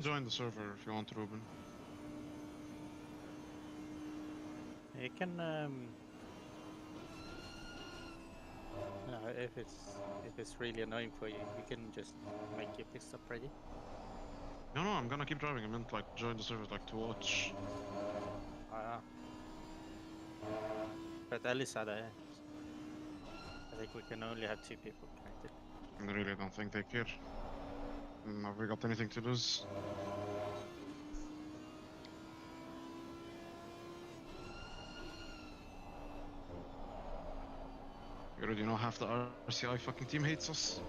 Join the server if you want, Ruben. You can if it's really annoying for you, you can just make your pit stop ready. No, I'm gonna keep driving. I meant like join the server like to watch. But at least I think we can only have 2 people connected. I really don't think they care. Have we got anything to lose? You already know half the RCI fucking team hates us.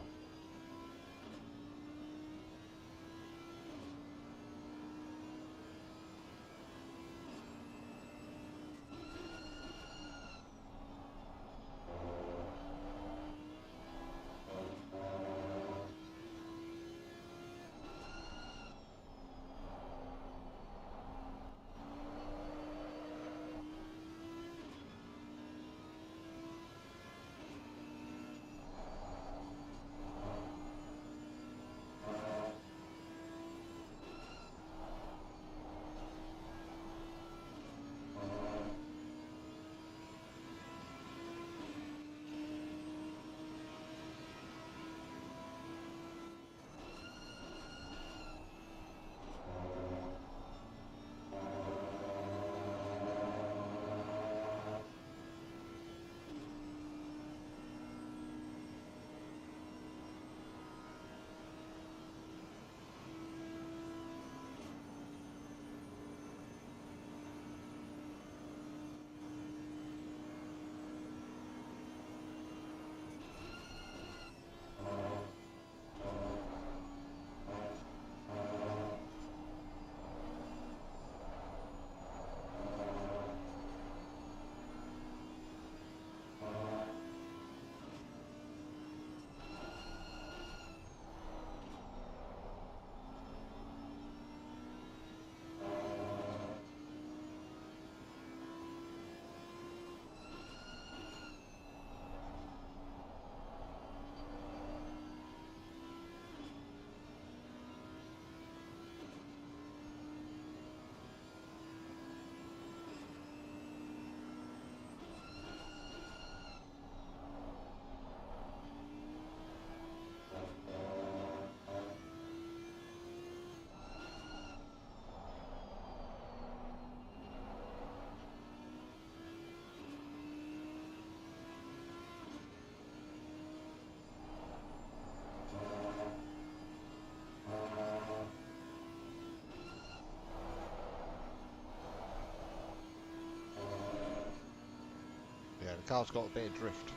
Yeah, the car's got a bit of drift.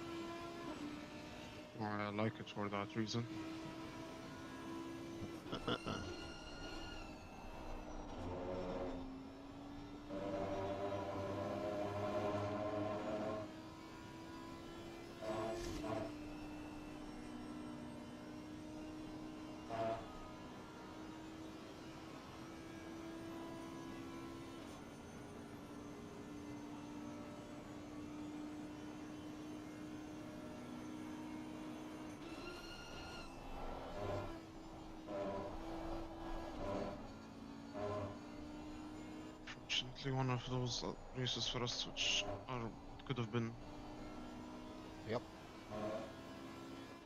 I like it for that reason. Fortunately, one of those races for us which could have been. Yep.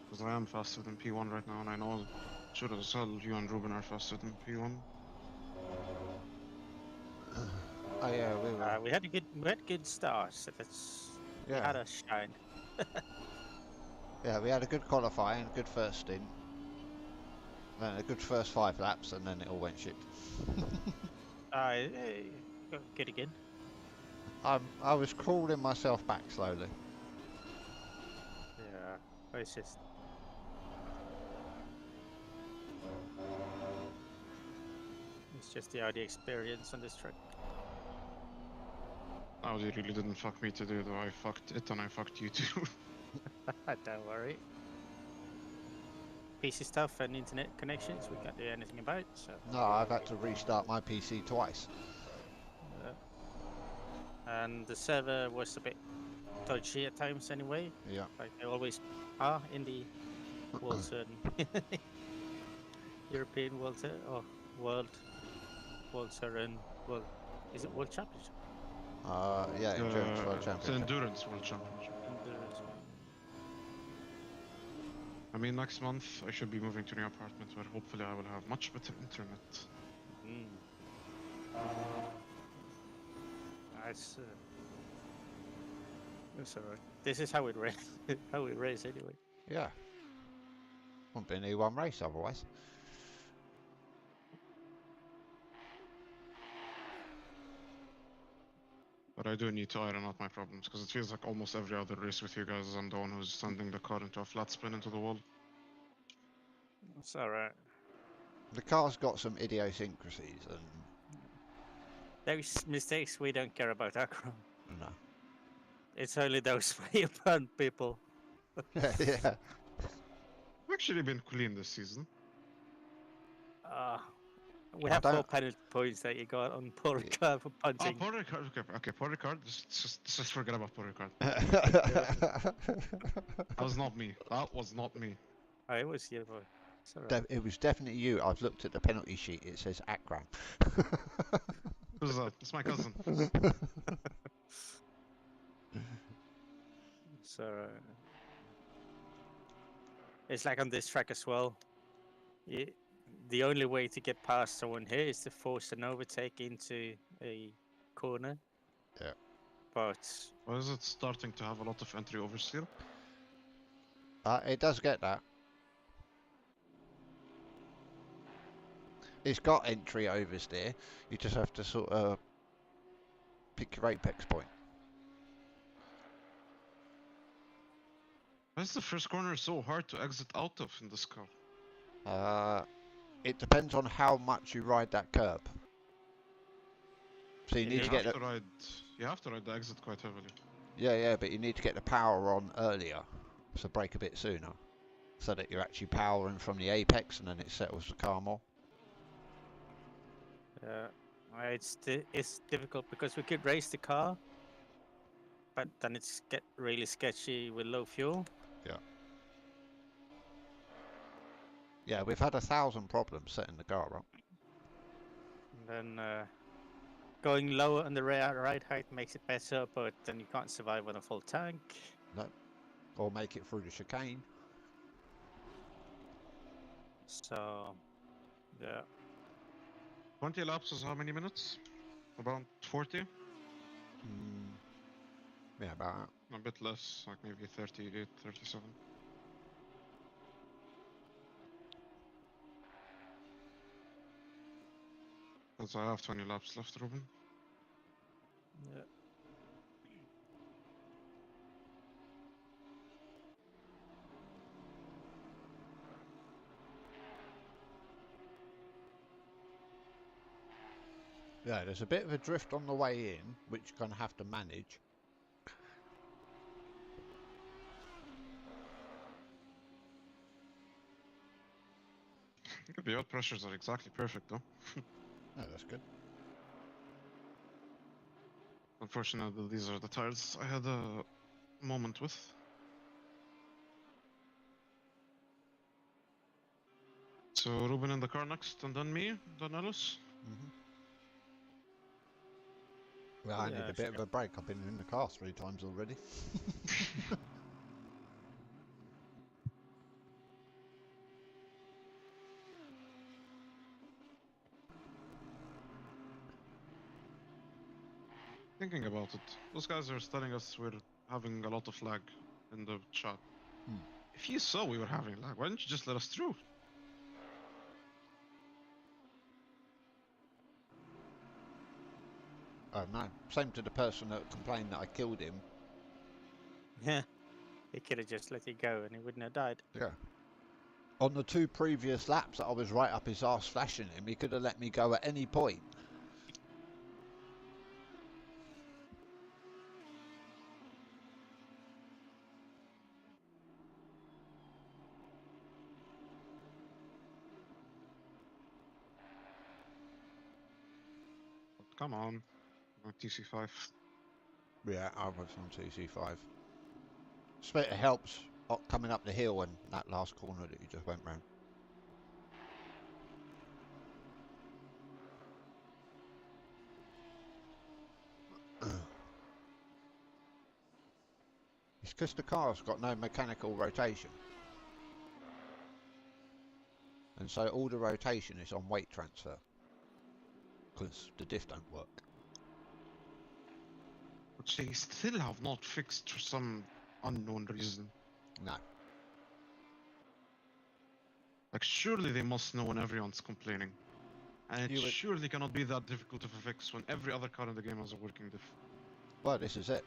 Because I am faster than P1 right now, and I know sure as hell you and Ruben are faster than P1. Oh yeah, We had a good start, so we had a shine. we had a good qualifying, a good first stint, then a good first 5 laps, and then it all went shit. Good again. I was crawling myself back slowly. Yeah, it's just the Audi experience on this track. Audi really didn't fuck me today, though. I fucked it and I fucked you too. Don't worry. PC stuff and internet connections we can't do anything about. So. No, I've had to restart my PC twice. And the server was a bit dodgy at times anyway. Yeah. Like they always are in the World Certain European World Tour or World Serene. World. Is it World Championship? Yeah, Endurance World It's the Championship. Endurance World Championship. Endurance. I mean, next month I should be moving to a new apartment where hopefully I will have much better internet. That's that's alright. This is how we race. How we race anyway. Yeah. Wouldn't be an E1 race otherwise. But I do need to iron out my problems because it feels like almost every other race with you guys I'm the one who's sending the car into a flat spin into the wall. It's alright. The car's got some idiosyncrasies and Those mistakes we don't care about, Akron. no. It's only those way upon people. Yeah. I've actually been clean this season. We have 4 penalty points that you got on Paul Ricard for Oh, punting. Paul Ricard. Okay, Paul Ricard. Just forget about Paul Ricard. That was not me. That was not me. Oh, it was you, boy. It's alright. It was definitely you. I've looked at the penalty sheet. It says Akram. Who's that? It's my cousin. It's alright. It's like on this track as well. The only way to get past someone here is to force an overtake into a corner. Yeah. But Why is it starting to have a lot of entry oversteer? It does get that. It's got entry oversteer. You just have to sort of pick your apex point. Why is the first corner so hard to exit out of in this car? It depends on how much you ride that curb. So you need to get the... You have to ride the exit quite heavily. Yeah, but you need to get the power on earlier. So brake a bit sooner. So that you're actually powering from the apex and then it settles the car more. it's difficult because we could race the car, but then it's get really sketchy with low fuel. Yeah. Yeah, we've had 1,000 problems setting the car up. And then going lower on the ride height makes it better, but then you can't survive on a full tank. No. Or make it through the chicane. So, yeah. 20 laps is how many minutes? About 40? Yeah, about that. A bit less, like maybe 38, 37. Because I have 20 laps left, Ruben. Yeah. Yeah, there's a bit of a drift on the way in, which you're going to have to manage. The yacht pressures are exactly perfect, though. Oh, that's good. Unfortunately, these are the tires I had a moment with. So Ruben in the car next, and then me, then Ellis. Well, I need a bit of a break. I've been in the car 3 times already. Thinking about it, those guys are telling us we're having a lot of lag in the chat. If you saw we were having lag, why didn't you just let us through? Oh no, same to the person that complained that I killed him. Yeah, he could have just let it go and he wouldn't have died. Yeah. On the 2 previous laps that I was right up his arse flashing him, he could have let me go at any point. Come on, TC5. Yeah, I was on TC5. It helps coming up the hill and that last corner that you just went round. because the car's got no mechanical rotation. And so all the rotation is on weight transfer. Because the diff don't work. Which they still have not fixed for some unknown reason. No. Like, surely they must know when everyone's complaining. And it You would- surely cannot be that difficult of a fix when every other car in the game has a working diff. Well, this is it.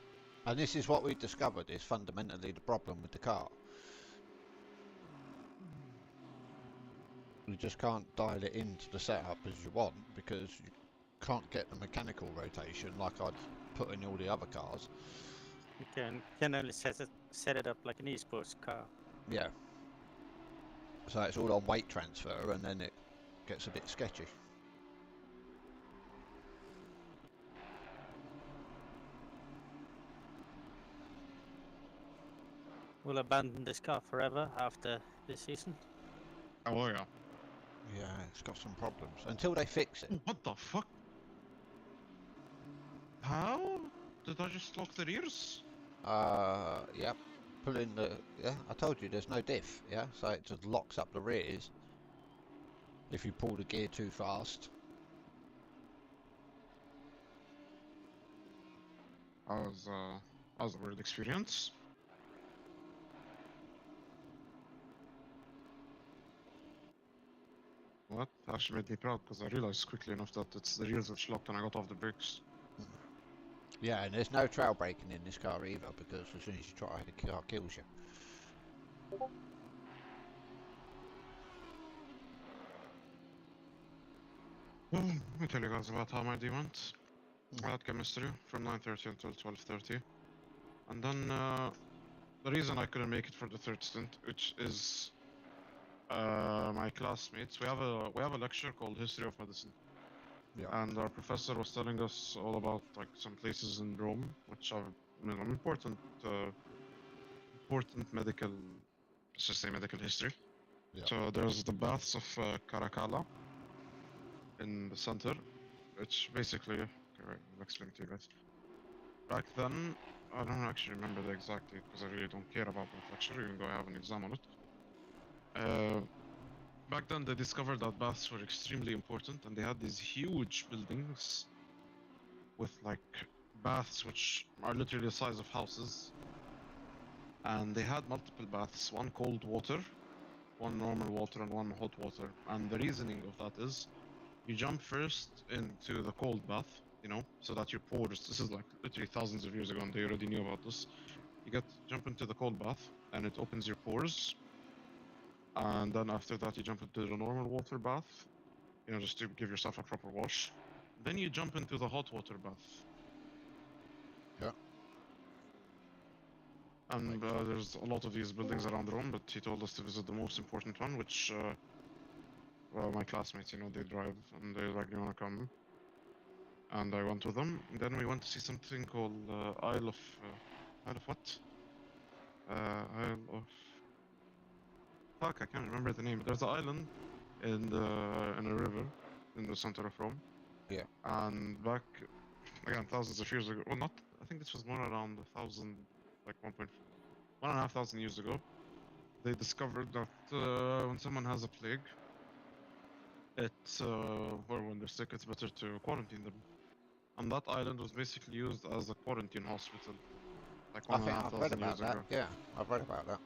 And this is what we discovered is fundamentally the problem with the car. You just can't dial it into the setup as you want because you can't get the mechanical rotation like I'd put in all the other cars. You can only set it up like an esports car. Yeah. So it's all on weight transfer and then it gets a bit sketchy. We'll abandon this car forever after this season. Oh yeah. Yeah, it's got some problems. Until they fix it. What the fuck? How? Did I just lock the rears? Yep. Pull in the... Yeah, I told you there's no diff, yeah? So it just locks up the rears if you pull the gear too fast. That was a weird experience. What? Actually made me proud because I realized quickly enough that it's the rears which locked and I got off the brakes. Yeah, and there's no trail braking in this car either because as soon as you try, the car kills you. Well, let me tell you guys about how my day went. I had chemistry from 9:30 until 12:30. And then the reason I couldn't make it for the third stint, which is my classmates, we have a lecture called History of Medicine. Yeah. And our professor was telling us all about like some places in Rome which are important medical, let's just say medical history. Yeah. So there's the baths of Caracalla in the center, which basically, okay, right, I'll explain to you guys. Back then, I don't actually remember the exact date because I really don't care about that lecture, even though I have an exam on it. Back then they discovered that baths were extremely important and they had these huge buildings with like baths which are literally the size of houses. And they had multiple baths, one cold water, one normal water and one hot water. And the reasoning of that is you jump first into the cold bath, you know, so that your pores, this is like literally thousands of years ago and they already knew about this. You jump into the cold bath and it opens your pores. And then after that you jump into the normal water bath, you know, just to give yourself a proper wash. Then you jump into the hot water bath. Yeah. And there's a lot of these buildings around Rome, but he told us to visit the most important one, which my classmates, you know, they drive and they like, you wanna come? And I went with them. And then we went to see something called Isle of what? Isle of... Fuck, I can't remember the name. There's an island in a river in the center of Rome. Yeah. And back again thousands of years ago. Well, not. I think this was more around 1,000, like 1,500 years ago. They discovered that when someone has a plague, or when they're sick, it's better to quarantine them. And that island was basically used as a quarantine hospital. Like I think I've read 1,500 about years that. ago. Yeah, I've read about that.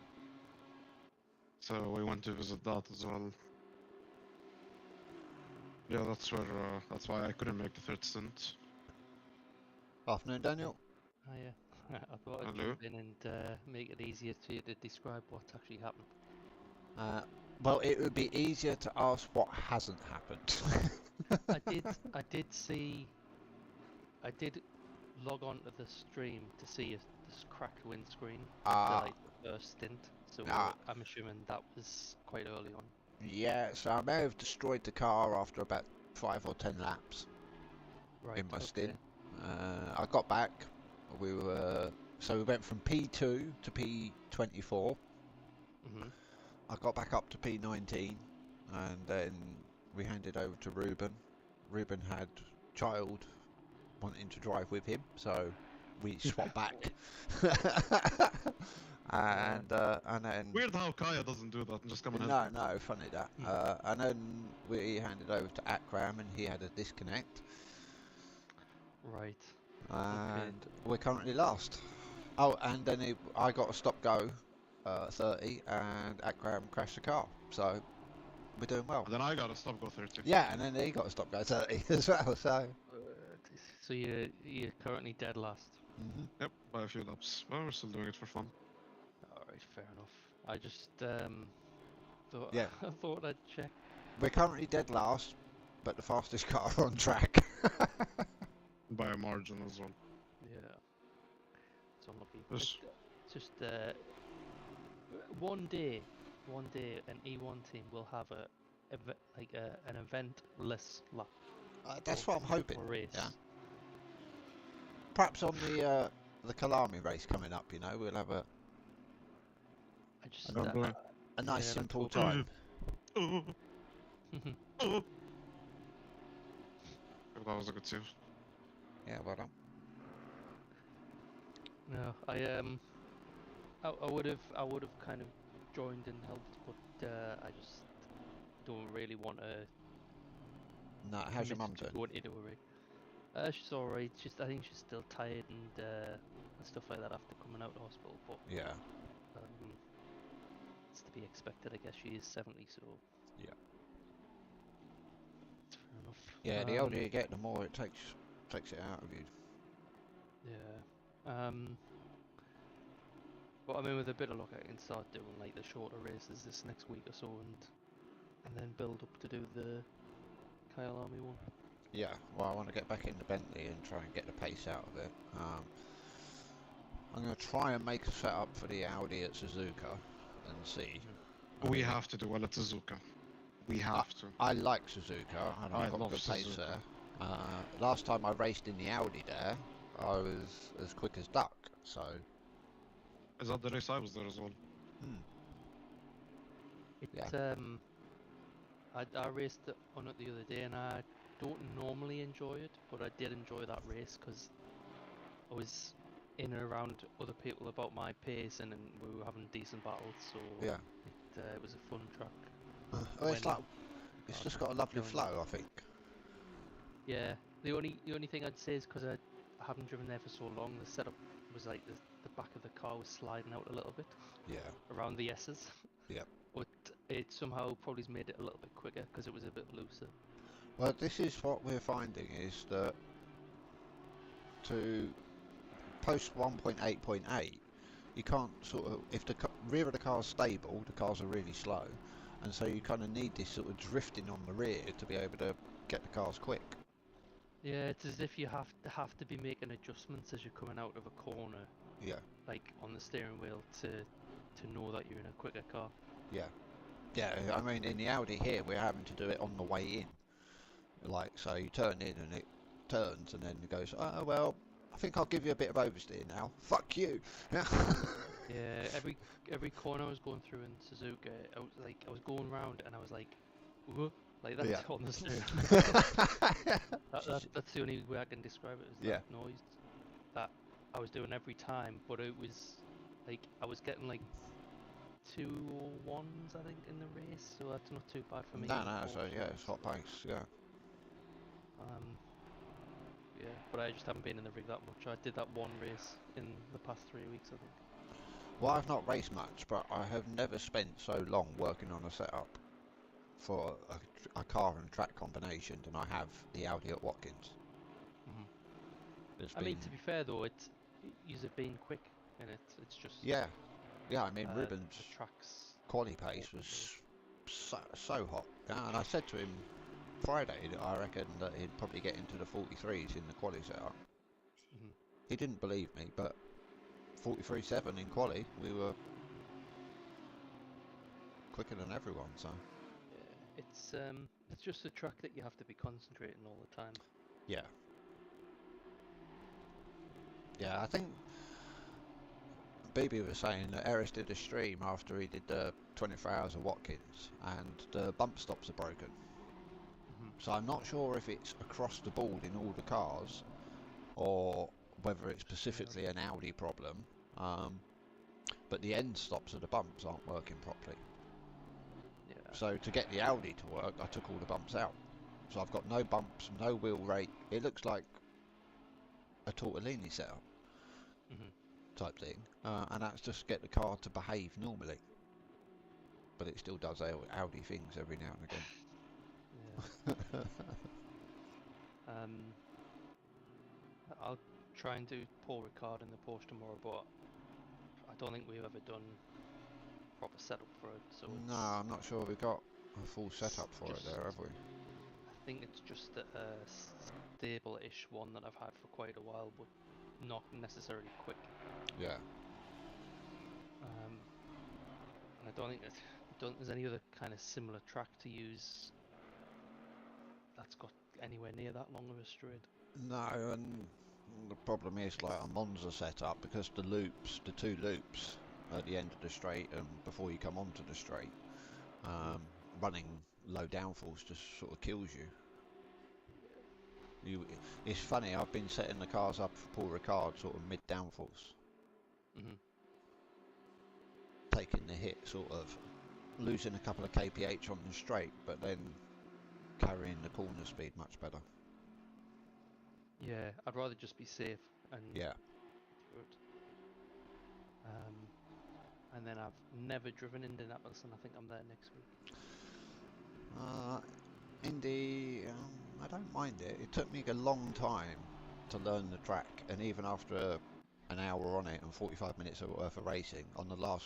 So we went to visit that as well. Yeah, that's why I couldn't make the third stint. Afternoon, Daniel. Yeah. I thought I'd Hello. jump in and make it easier for you to describe what actually happened. Well, it would be easier to ask what hasn't happened. I did log on to the stream to see this cracked windscreen after like the first stint. So I'm assuming that was quite early on. Yeah, so I may have destroyed the car after about 5 or 10 laps in my stint. I got back. We went from P2 to P24. I got back up to P19, and then we handed over to Ruben. Ruben had child wanting to drive with him, so we swap back. And then Weird how Kaya doesn't do that and just come and no, help. no, funny that. And then we handed over to Akram, and he had a disconnect, Right. and we're currently last. Oh, and then I got a stop go 30, and Akram crashed the car. So we're doing well. And then I got a stop go 30. Yeah, and then he got a stop go 30 as well. So. So you're currently dead last. Yep, by a few laps. Well, we're still doing it for fun. Alright, fair enough. I just thought Yeah. I thought I'd check. We're currently dead last, but the fastest car on track. By a margin as well. Yeah. It's unlucky. Yes. It's just one day an E1 team will have an eventless lap. That's what I'm hoping. Or race. Yeah. Perhaps on the Kalami race coming up, you know, we'll have a nice simple time. That was a good save. Yeah, well done. No, I would have kind of joined and helped, but I just don't really want to. No, how's your mum doing? Going into a race. She's alright. I think she's still tired and stuff like that after coming out of hospital. But Yeah. It's to be expected, I guess. She is 70, so. Yeah. It's fair enough. Yeah, the older you get, the more it takes it out of you. Yeah. But I mean, with a bit of luck, I can start doing like the shorter races this next week or so, and then build up to do the Kyle Army one. Yeah, well, I want to get back into Bentley and try and get the pace out of it. I'm going to try and make a setup for the Audi at Suzuka and see. We have to do well at Suzuka. We have to. I like Suzuka, and I've got good pace Suzuka. there. Last time I raced in the Audi there, I was as quick as duck, so. Is that the race I was there as well? Yeah. I raced on it the other day, and I don't normally enjoy it, but I did enjoy that race because I was in and around other people about my pace, and we were having decent battles. So Yeah. it was a fun track. Well, it's just got a lovely flow, I think. Yeah. The only thing I'd say is because I haven't driven there for so long, the setup was like the back of the car was sliding out a little bit. Yeah. Around the S's. Yep. But it somehow probably made it a little bit quicker because it was a bit looser. Well, this is what we're finding is that to post 1.8.8, you can't sort of, if the rear of the car is stable, the cars are really slow, and so you kind of need this sort of drifting on the rear to be able to get the cars quick. Yeah, it's as if you have to be making adjustments as you're coming out of a corner. Yeah. Like on the steering wheel to know that you're in a quicker car. Yeah. Yeah, I mean, in the Audi here, we're having to do it on the way in. Like, so you turn in and it turns and then it goes, oh, well, I think I'll give you a bit of oversteer now. Fuck you. Yeah, every corner I was going through in Suzuka, I was going round and I was like, whoa, like that's on the steering. That's the only way I can describe it, is that noise that I was doing every time, but it was like I was getting like 2-1s I think in the race, so that's not too bad for me. No, so yeah, it's hot pace, yeah. Yeah, but I just haven't been in the rig that much. I did that one race in the past 3 weeks, I think. Well, I've not raced much, but I have never spent so long working on a setup for a car and track combination than I have the Audi at Watkins. I mean, to be fair though, you've been quick in it. It's just yeah. I mean, Ruben's the tracks quali pace was so hot. Yeah, and I said to him Friday that I reckon that he'd probably get into the 43s in the quali setup. He didn't believe me, but 43.7 in quali, we were quicker than everyone. So yeah, it's just a track that you have to be concentrating all the time. Yeah. Yeah, I think BB was saying that Eris did a stream after he did the 24 hours of Watkins, and the bump stops are broken. So I'm not sure if it's across the board in all the cars, or whether it's specifically an Audi problem, but the end stops of the bumps aren't working properly. Yeah. So to get the Audi to work, I took all the bumps out. So I've got no bumps, no wheel rake. It looks like a tortellini setup type thing, and that's just to get the car to behave normally. But it still does Audi things every now and again. Yeah. I'll try and do Paul Ricard in the Porsche tomorrow, but I don't think we've ever done proper setup for it. So it's, No, I'm not sure we got a full setup for it there, have we? I think it's just a stable-ish one that I've had for quite a while, but not necessarily quick. Yeah. And I don't think there's any other kind of similar track to use that's got anywhere near that long of a straight. No, and the problem is, like a Monza setup, because the two loops at the end of the straight and before you come onto the straight, running low downforce just sort of kills you. It's funny, I've been setting the cars up for Paul Ricard sort of mid downforce. Taking the hit, sort of losing a couple of kph on the straight, but then carrying the corner speed much better. Yeah, I'd rather just be safe and Yeah. through it. And then I've never driven Indianapolis, and I think I'm there next week. Indy, I don't mind it. It took me a long time to learn the track, and even after an hour on it and 45 minutes worth of racing, on the last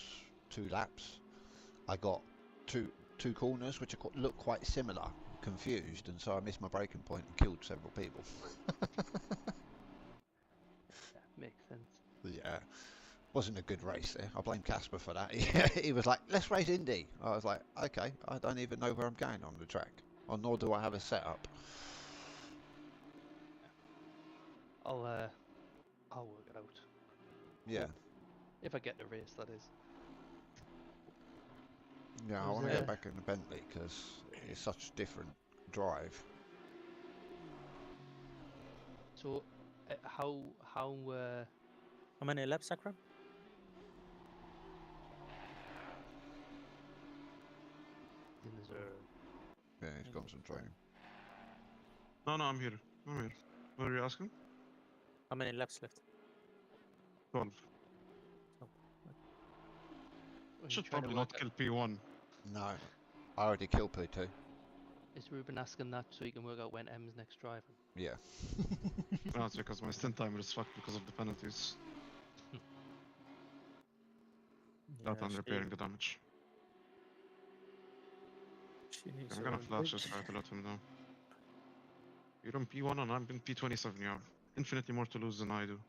2 laps, I got two corners which look quite similar, confused, and so I missed my braking point and killed several people. Yeah, makes sense. Yeah, wasn't a good race there. I blame Casper for that. He was like, let's race Indy. I was like, okay, I don't even know where I'm going on the track, or nor do I have a setup. I'll work it out. Yeah. If I get the race, that is. Yeah, I Was want to there- get back in the Bentley because it's such a different drive. So, how How many laps, Akram? in the zone? Yeah, he's concentrating. No, I'm here. What are you asking? How many laps left? 12. Oh, Are you Should trying to probably not work kill P1. No, I already killed P2. Is Ruben asking that so he can work out when M's next driving? Yeah. No, it's because my stint timer is fucked because of the penalties. That Yeah, and repairing the damage. she needs I'm her gonna own flash bridge. this guy to let him know. You're on P1 and I'm in P27, you have infinitely more to lose than I do.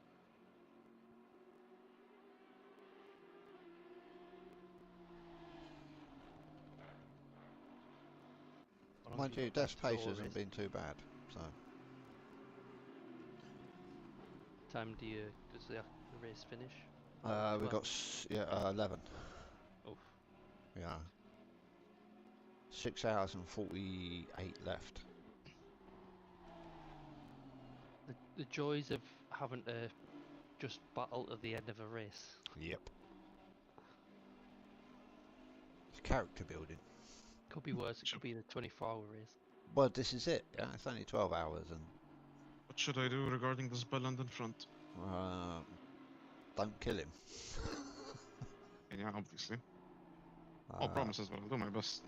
How long Mind have you, got Death's left to go pace or hasn't race? been too bad, so... Time does the race finish? we 12? got 11. Oof. Yeah. 6 hours and 48 left. The joys of having to just battle to the end of a race. Yep. It's character building. Could be worse. It could be the 24-hour race. Well, this is it. Yeah, it's only 12 hours, and What should I do regarding this bellend in front? don't kill him. And yeah, obviously. No promises, but I'll do my best.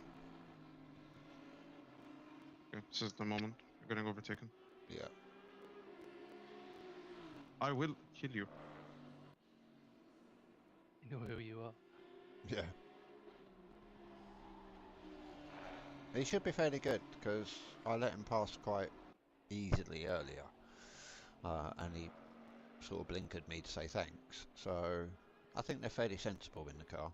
Okay, this is the moment. You're getting overtaken. Yeah. I will kill you. You know who you are. Yeah. He should be fairly good, because I let him pass quite easily earlier. And he sort of blinkered me to say thanks. So, I think they're fairly sensible in the car.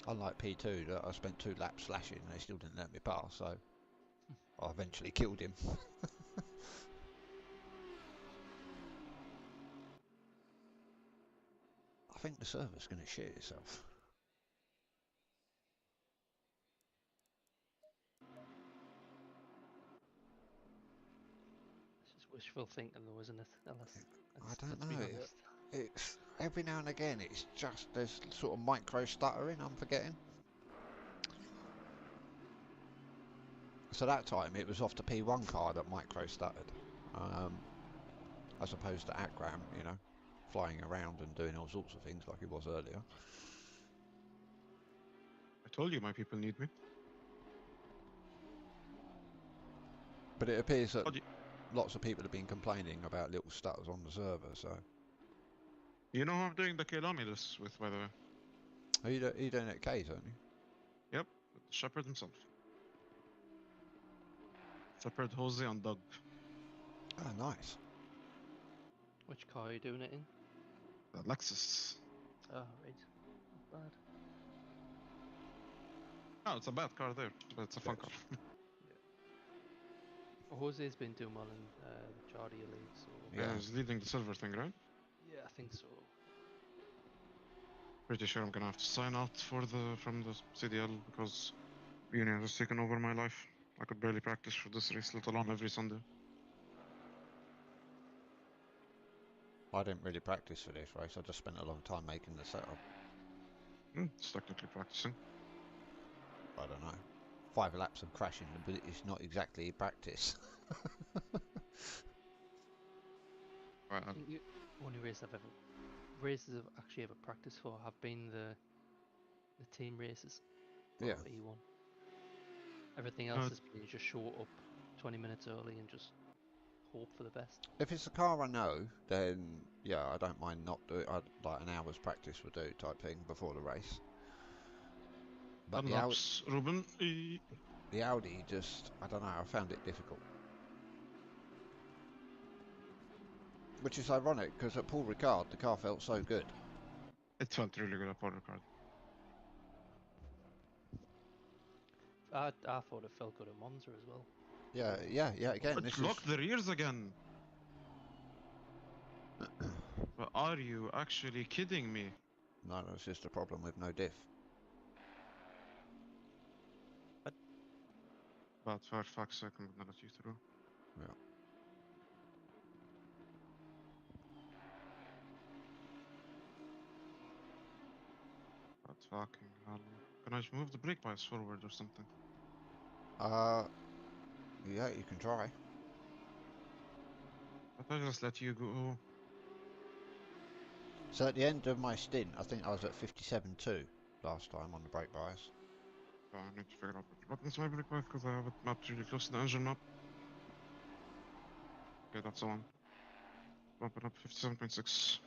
Unlike P2, that I spent 2 laps slashing and they still didn't let me pass, so I eventually killed him. I think the server's going to shit itself. wishful thinking, though, isn't it? I don't Let's be know. honest. It's every now and again. It's just there's sort of micro stuttering. I'm forgetting. So that time it was off the P1 car that micro stuttered, as opposed to Akram, you know, flying around and doing all sorts of things like he was earlier. I told you my people need me. But it appears that How do you, lots of people have been complaining about little stutters on the server. So you know who I'm doing the kilometers with, by the way? are you doing it at K's, aren't you? Yep, Shepard himself. Shepard, Jose, and Doug. Oh, nice. Which car are you doing it in? The Lexus. Oh, right. Not bad. No, it's a bad car there, but it's a fun car. Jose's been doing well in the Jardia League, so Yeah, he's leading the silver thing, right? yeah, I think so. Pretty sure I'm gonna have to sign out from the CDL because Union has taken over my life. I could barely practice for this race, let alone every Sunday. I didn't really practice for this race. I just spent a long time making the setup. It's technically practicing. I don't know. 5 laps of crashing, but it's not exactly practice. Right, I think the only races I've actually ever practiced for have been the team races. For Yeah. E1. Everything else has been you just show up 20 minutes early and just hope for the best. If it's a car I know, then yeah, I don't mind not doing. Like an hour's practice would do type thing before the race. But the laps, Ruben. Audi just, I don't know, I found it difficult. Which is ironic because at Paul Ricard the car felt so good. It felt really good at Paul Ricard. I thought it felt good at Monza as well. Yeah. Again, But look, the rears again. But are you actually kidding me? No, that's just a problem with no diff. But for fuck's sake, I'm gonna let you through. Yeah. But fucking hell. Can I just move the brake bias forward or something? Yeah, you can try. But I just let you go. So at the end of my stint, I think I was at 57.2 last time on the brake bias. I need to figure out which button's my brake bias because I have it mapped really close to the engine map. Okay, that's the one. Bump it up 57.6.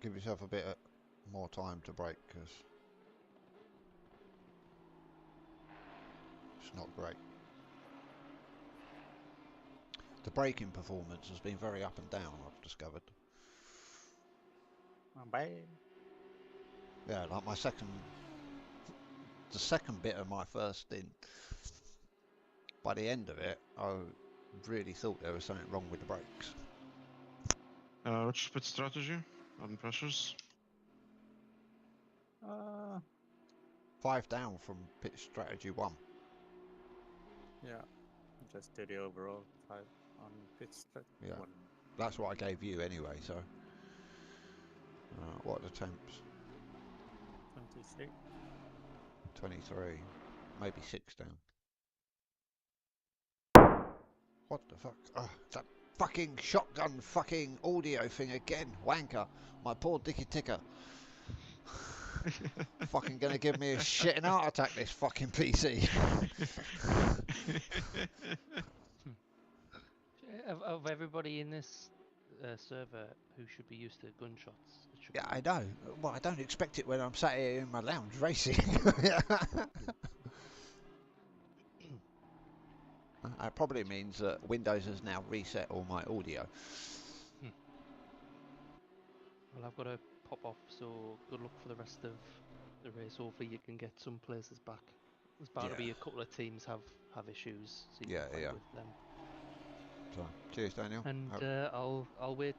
Give yourself a bit more time to brake because it's not great. The braking performance has been very up and down, I've discovered. Bye. Yeah, like the second bit of my first stint, by the end of it, I really thought there was something wrong with the brakes. Which pit strategy? On pressures? 5 down from pit strategy 1. Yeah. Just do the overall 5 on pits. Yeah. That's what I gave you anyway, so. What are the temps? 23. 23. Maybe 6 down. What the fuck? That fucking shotgun fucking audio thing again. Wanker. My poor dicky ticker. Fucking gonna give me a shitting heart attack, this fucking PC. Of everybody in this server who should be used to gunshots, it should Yeah, be I know. Well, I don't expect it when I'm sat here in my lounge racing. It probably means that Windows has now reset all my audio. Well, I've got to pop off, so good luck for the rest of the race. Hopefully you can get some places back. There's bound to be a couple of teams have issues, so you can fight with them. So, cheers, Daniel. And I'll wait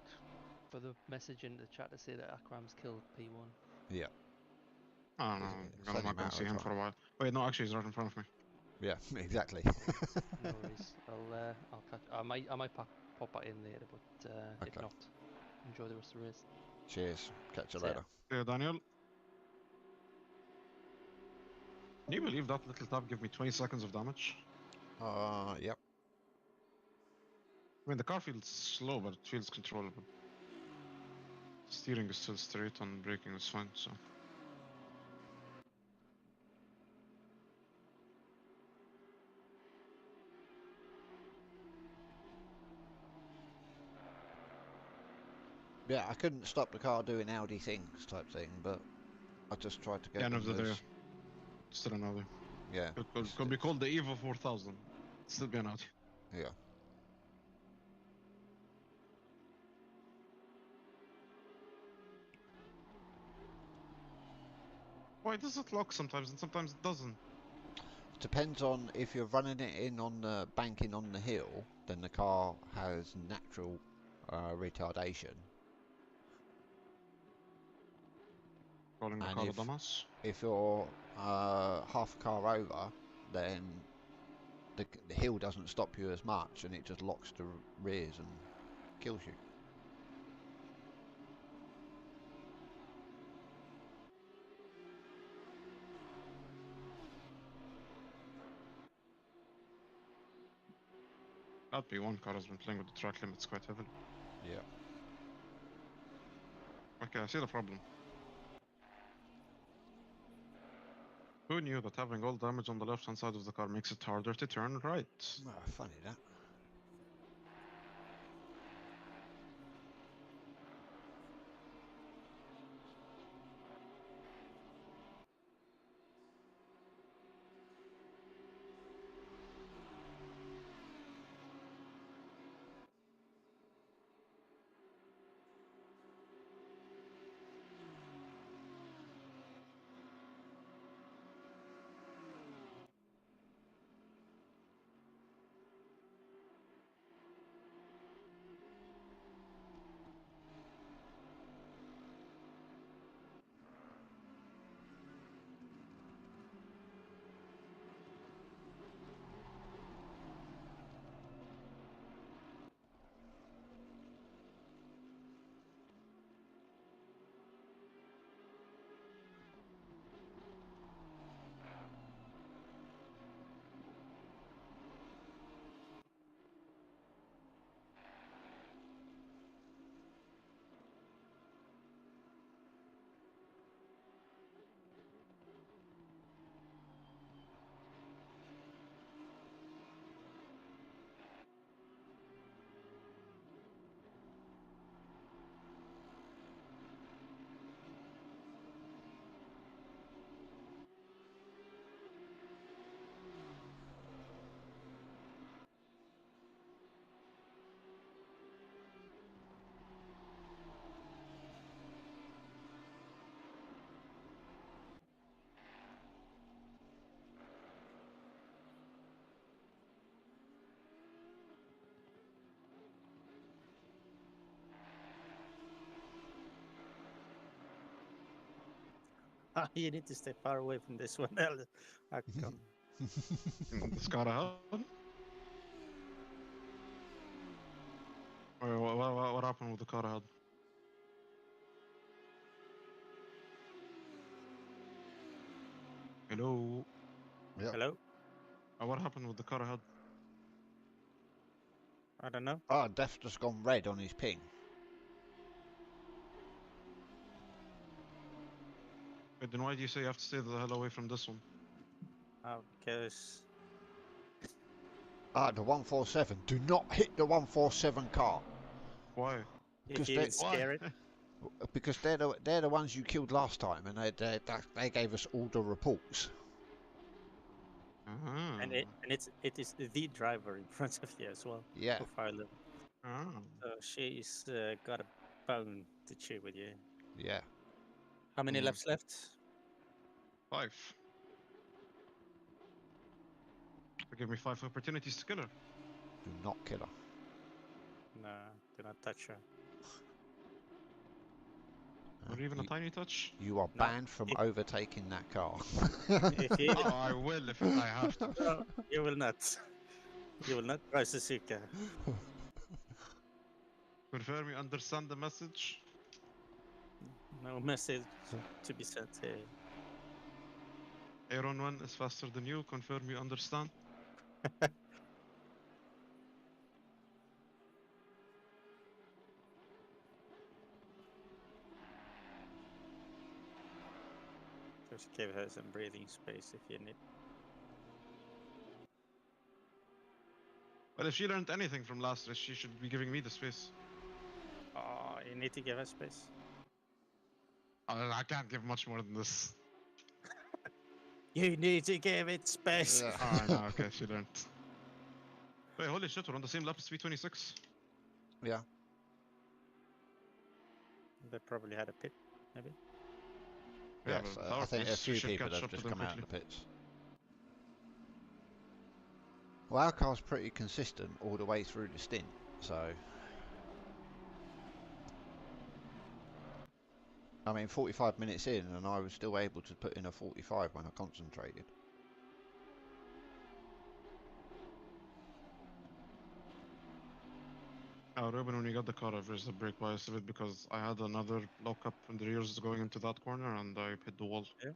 for the message in the chat to say that Akram's killed P1. Yeah. I don't know, I'm not gonna see him for a while. Wait, no, actually he's right in front of me. Yeah, exactly. No worries. I'll catch. I might pop back in later, but if Okay. not, enjoy the rest of the race. Cheers. Catch you See ya. later. Yeah, Daniel. Can you believe that little tap gave me 20 seconds of damage? Yep. I mean, the car feels slow, but it feels controllable. Steering is still straight and braking is fine, so. Yeah, I couldn't stop the car doing Audi things type thing, but I just tried to The get end them of the day, loose. still an Audi. Yeah. Could be called the Evo 4000. Still be an Audi. Yeah. Why does it lock sometimes and sometimes it doesn't? Depends on if you're running it in on the banking on the hill, then the car has natural retardation. Calling the And car a dumbass? if you're half a car over, then the hill doesn't stop you as much, and it just locks the rears and kills you. That B1 car has been playing with the track limits quite heavily. Yeah. Okay, I see the problem. Who knew that having all damage on the left hand side of the car makes it harder to turn right? Oh, funny that. You need to stay far away from this one. Else. I can't. This car ahead? Wait, what happened with the car ahead? Hello? Yep. Hello? What happened with the car ahead? I don't know. Oh, Death's just gone red on his ping. Wait, then why do you say you have to stay the hell away from this one? Because Ah, the 147. Do not hit the 147 car. Why? if Because you they- didn't scare it, Because they're the ones you killed last time, and they gave us all the reports. and it is the driver in front of you as well. Yeah. For fire level. Ah. So she's got a bone to chew with you. Yeah. How many laps left? 5. Give me 5 opportunities to kill her. Do not kill her. No, do not touch her. Or even a tiny touch? You are No, banned from if- overtaking that car. If you, Oh, I will if I have to. no, you will not. You will not try Suzuka. Confirm you understand the message? No message to be sent here. Aaron 1 is faster than you. Confirm you understand? Just give her some breathing space if you need. Well, if she learned anything from last race, she should be giving me the space. Oh, you need to give her space. I can't give much more than this. You need to give it space. Yeah. Ah, no, okay, she learned. Wait, holy shit, we're on the same lap as 326. Yeah. They probably had a pit, maybe. Yeah, Yes, but I our think a pace, we few should people catch have up to just them come out of quickly. the pits. Well, our car's pretty consistent all the way through the stint, so... I mean, 45 minutes in, and I was still able to put in a 45 when I concentrated. Ruben, when you got the car, I've raised the brake bias a bit because I had another lockup in the rears going into that corner and I hit the wall. Yeah.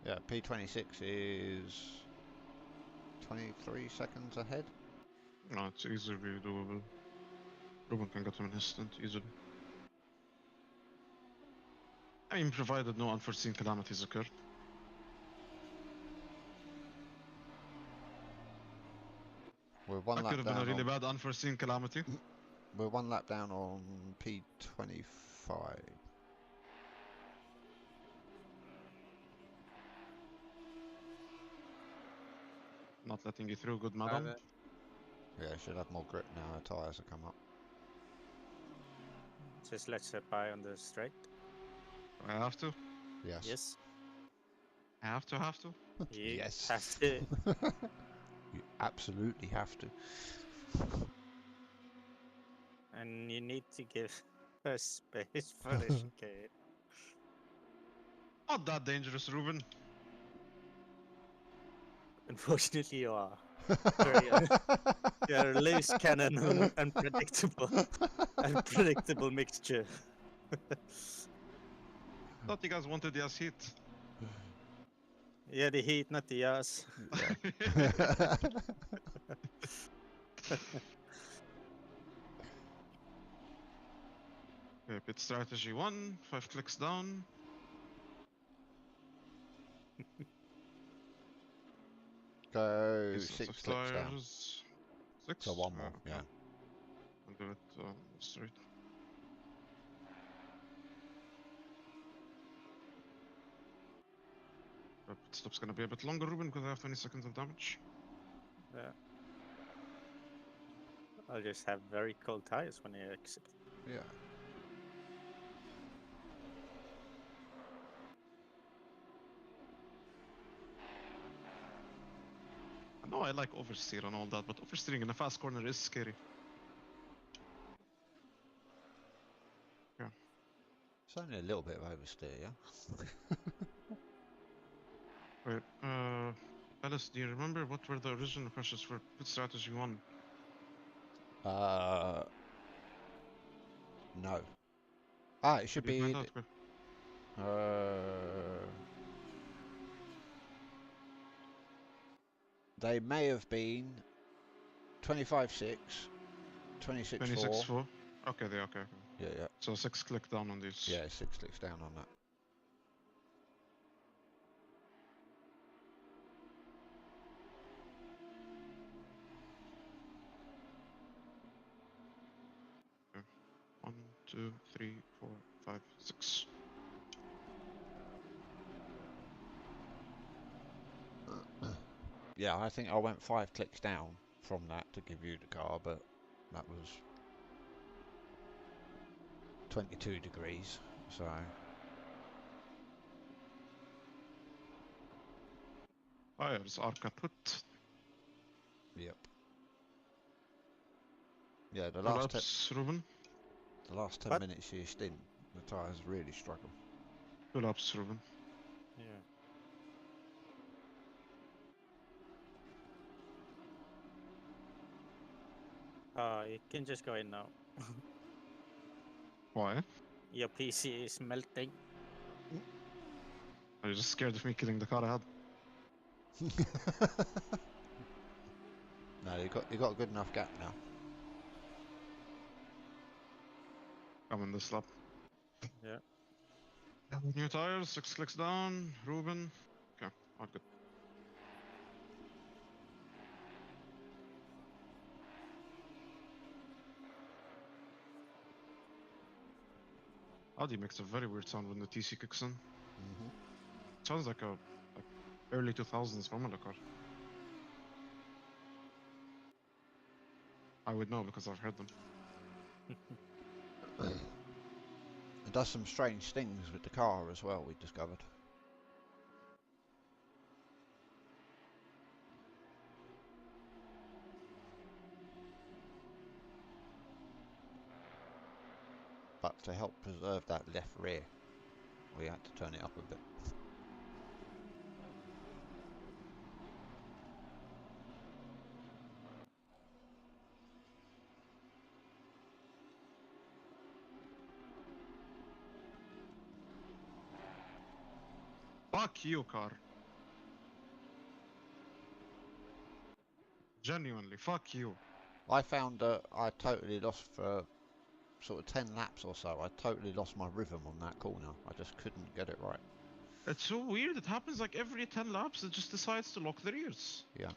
Yeah, P26 is 23 seconds ahead. No, it's easily doable. Ruben can get him an instant easily. I mean, provided no unforeseen calamities occur. We're one That lap could have been a down really on, bad unforeseen calamity. we're one lap down on P25. Not letting you through, good madam. Yeah, should have more grip now. Our tyres have come up. Just let's her by on the straight. I have to. Yes. Yes. I have to. You Yes. have to. You absolutely have to. And you need to give her space for the chicane. Not that dangerous, Ruben. Unfortunately, you are. You're a loose cannon and unpredictable mixture. Thought you guys wanted the ass heat. Yeah, the heat, not the ass. Okay, pit strategy 1, 5 clicks down. Go Ace 6 of clicks down. tires. 6? So one more, Okay. yeah. I'll do it straight. Pit stop's gonna be a bit longer, Ruben, because I have 20 seconds of damage. Yeah. I'll just have very cold tires when I exit. Yeah. I know I like oversteer and all that, but oversteering in a fast corner is scary. Yeah. It's only a little bit of oversteer, yeah? Wait, Alice, do you remember what were the original crashes for pit strategy 1? No. Ah, it should Could you be... find out? They may have been 25-6, 26-4. 26-4? Okay, they okay. Yeah, yeah. So 6 click down on these. Yeah, 6 clicks down on that. Okay. 1, 2, 3, 4, 5, 6. Yeah, I think I went 5 clicks down from that to give you the car, but that was 22 degrees, so... Tires are kaput. Yep. Yeah, the Pull last ups, Ruben. 10 What? minutes of your stint, the tyres really struggle. Pull ups, Ruben. Yeah. You can just go in now. Why? Your PC is melting. Are you just scared of me killing the car ahead? No, you got a good enough gap now. I'm in this lap. Yeah. New tires, 6 clicks down. Ruben. Okay, all good. Audi makes a very weird sound when the TC kicks in. Hmm. Sounds like a early 2000s Formula car. I would know because I've heard them. It does some strange things with the car as well, we discovered. But to help preserve that left rear, we had to turn it up a bit. Fuck you, car. Genuinely, fuck you. I found that I totally lost for sort of 10 laps or so. I totally lost my rhythm on that corner. I just couldn't get it right. It's so weird. It happens like every 10 laps. It just decides to lock the rears. Yeah.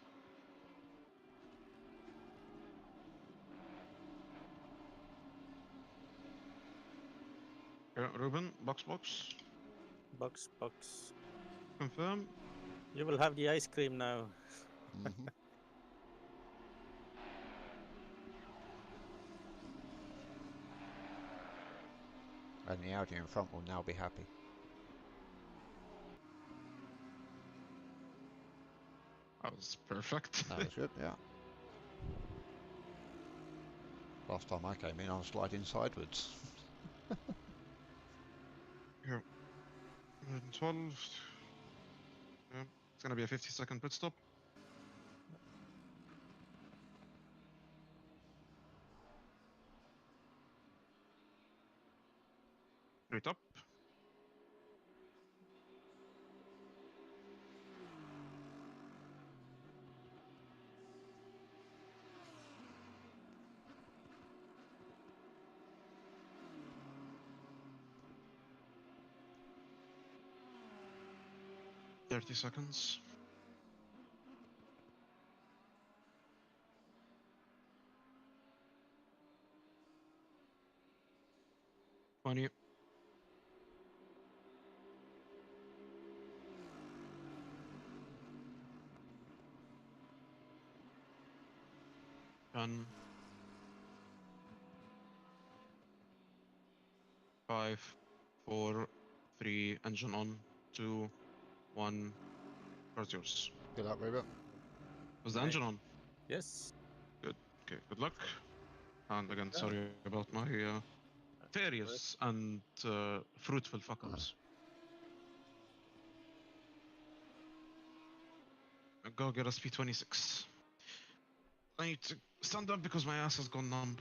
Ruben, box. Box. Confirm. You will have the ice cream now. Hmm. And the Audi in front will now be happy. That was perfect. That was good, yeah. Last time I came in, I was sliding sideways. Here. 112. Yeah. It's gonna be a 50-second pit stop. Straight up. Thirty seconds. 20. Ten. 5, 4, 3, engine on, 2, 1, car's yours. Good luck, Rupert. Was the Right. engine on? Yes. Good. Okay, good luck. And again, Yeah. sorry about my various and fruitful fuck-ups. Go get us P26. I need to stand up because my ass has gone numb.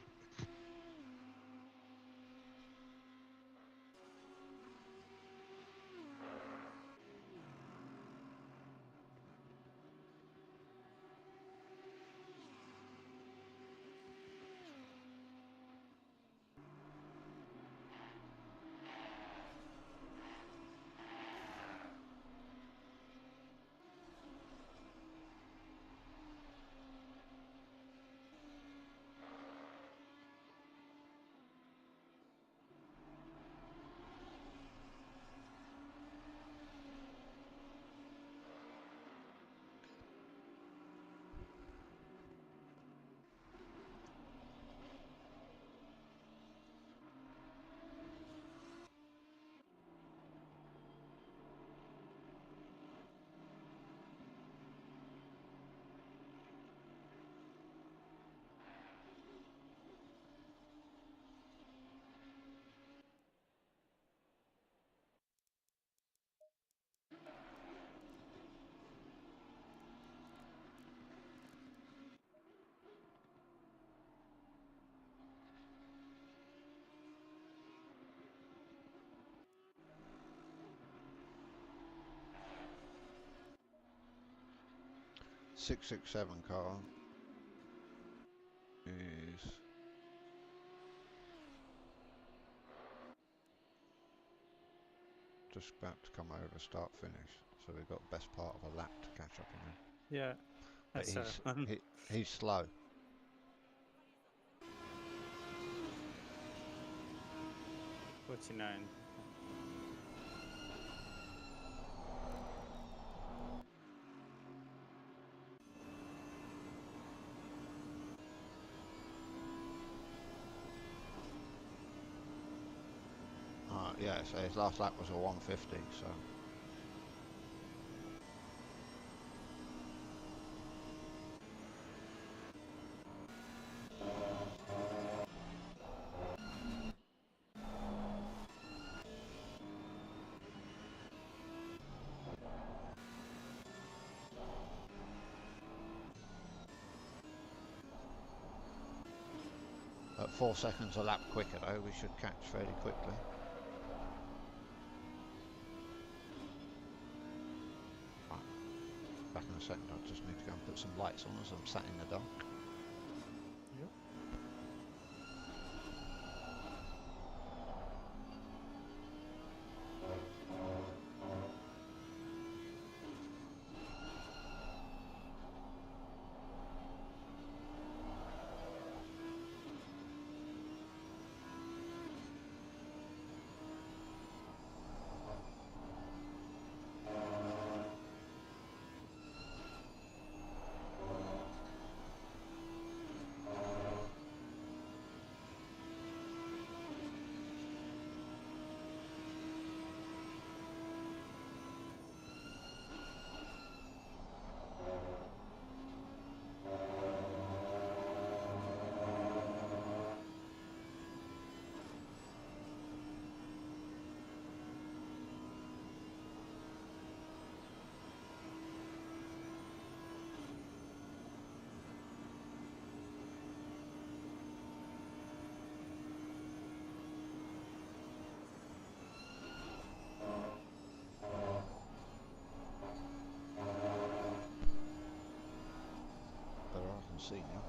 667 car is just about to come over start finish, so we've got best part of a lap to catch up on him. Yeah. But That's he's slow. $49. Yeah, so his last lap was a 150, so at 4 seconds a lap quicker though, we should catch fairly quickly. Right, back in a second, I just need to go and put some lights on as I'm sat in the dark. Yep. Better I can see now.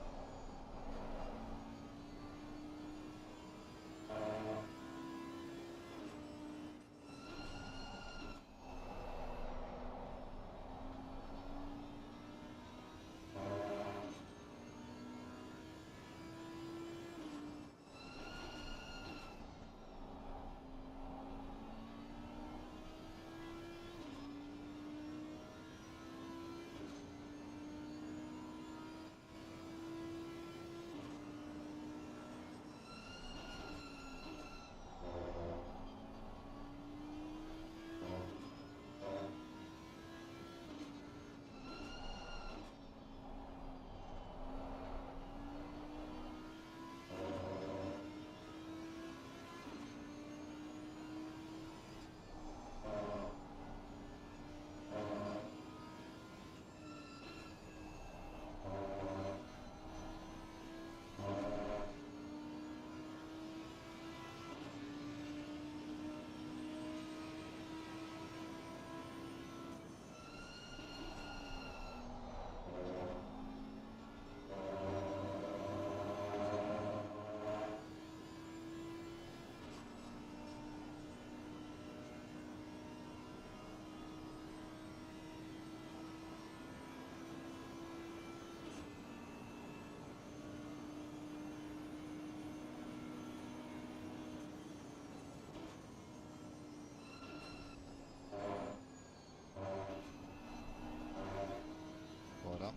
What up?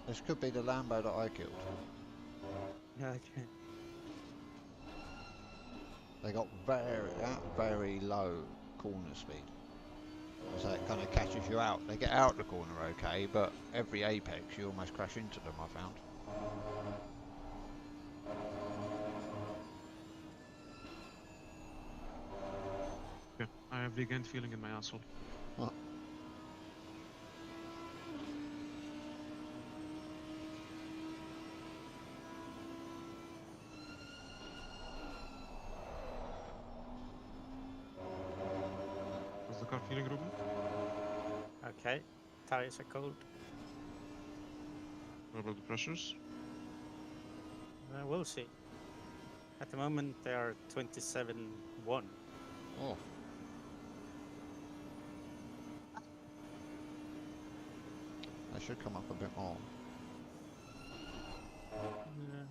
This could be the Lambo that I killed. Okay. They got very low corner speed. So it kind of catches you out. They get out the corner okay, but every apex you almost crash into them, I found. Yeah, I have regained feeling in my asshole. Huh. How's the car feeling, Ruben? Okay, tires are cold. What about the pressures? We'll see. At the moment, they are 27.1. Oh, they should come up a bit more. Yeah.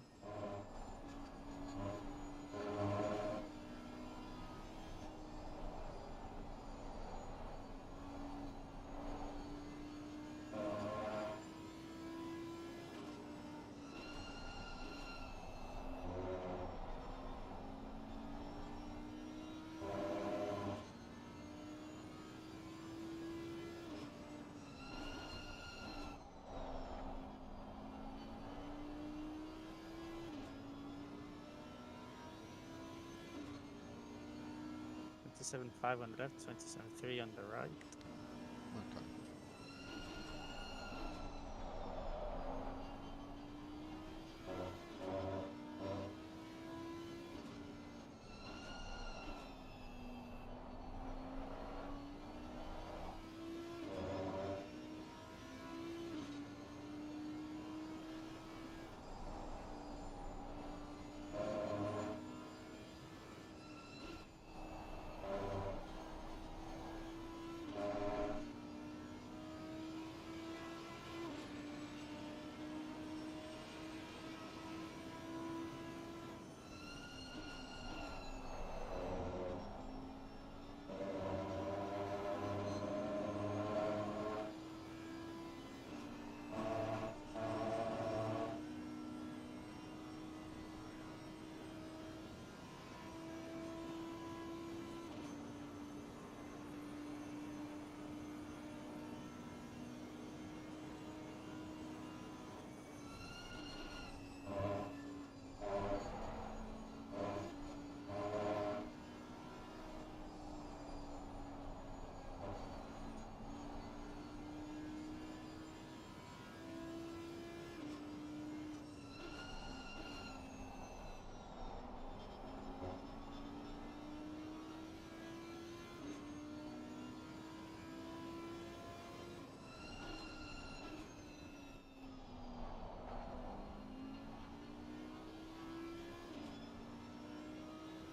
Twenty-seven five on the left, 27.3 on the right. Okay.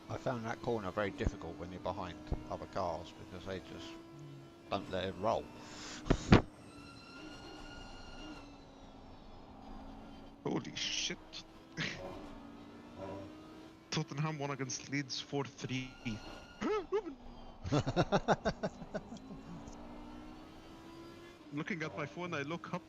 I found that corner very difficult when you're behind other cars because they just don't let it roll. Holy shit. Tottenham won against Leeds 4-3. Ruben! Looking at my phone, I look up.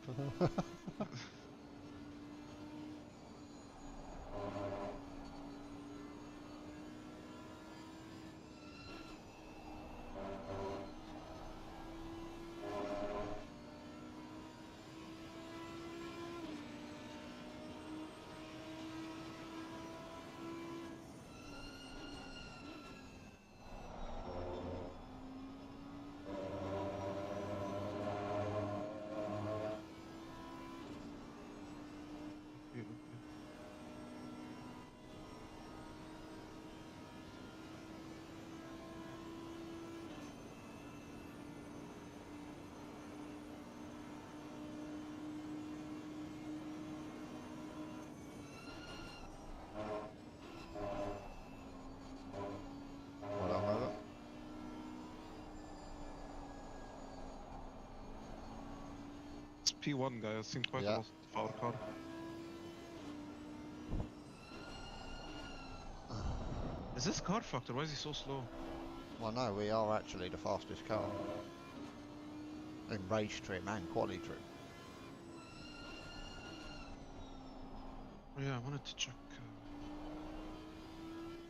Well done, Robert. It's P1, guy. I've seen quite a Yeah. lot of our car. Is this car fucked or why is he so slow? Well, no, we are actually the fastest car in race trim and quali trim. Oh yeah, I wanted to check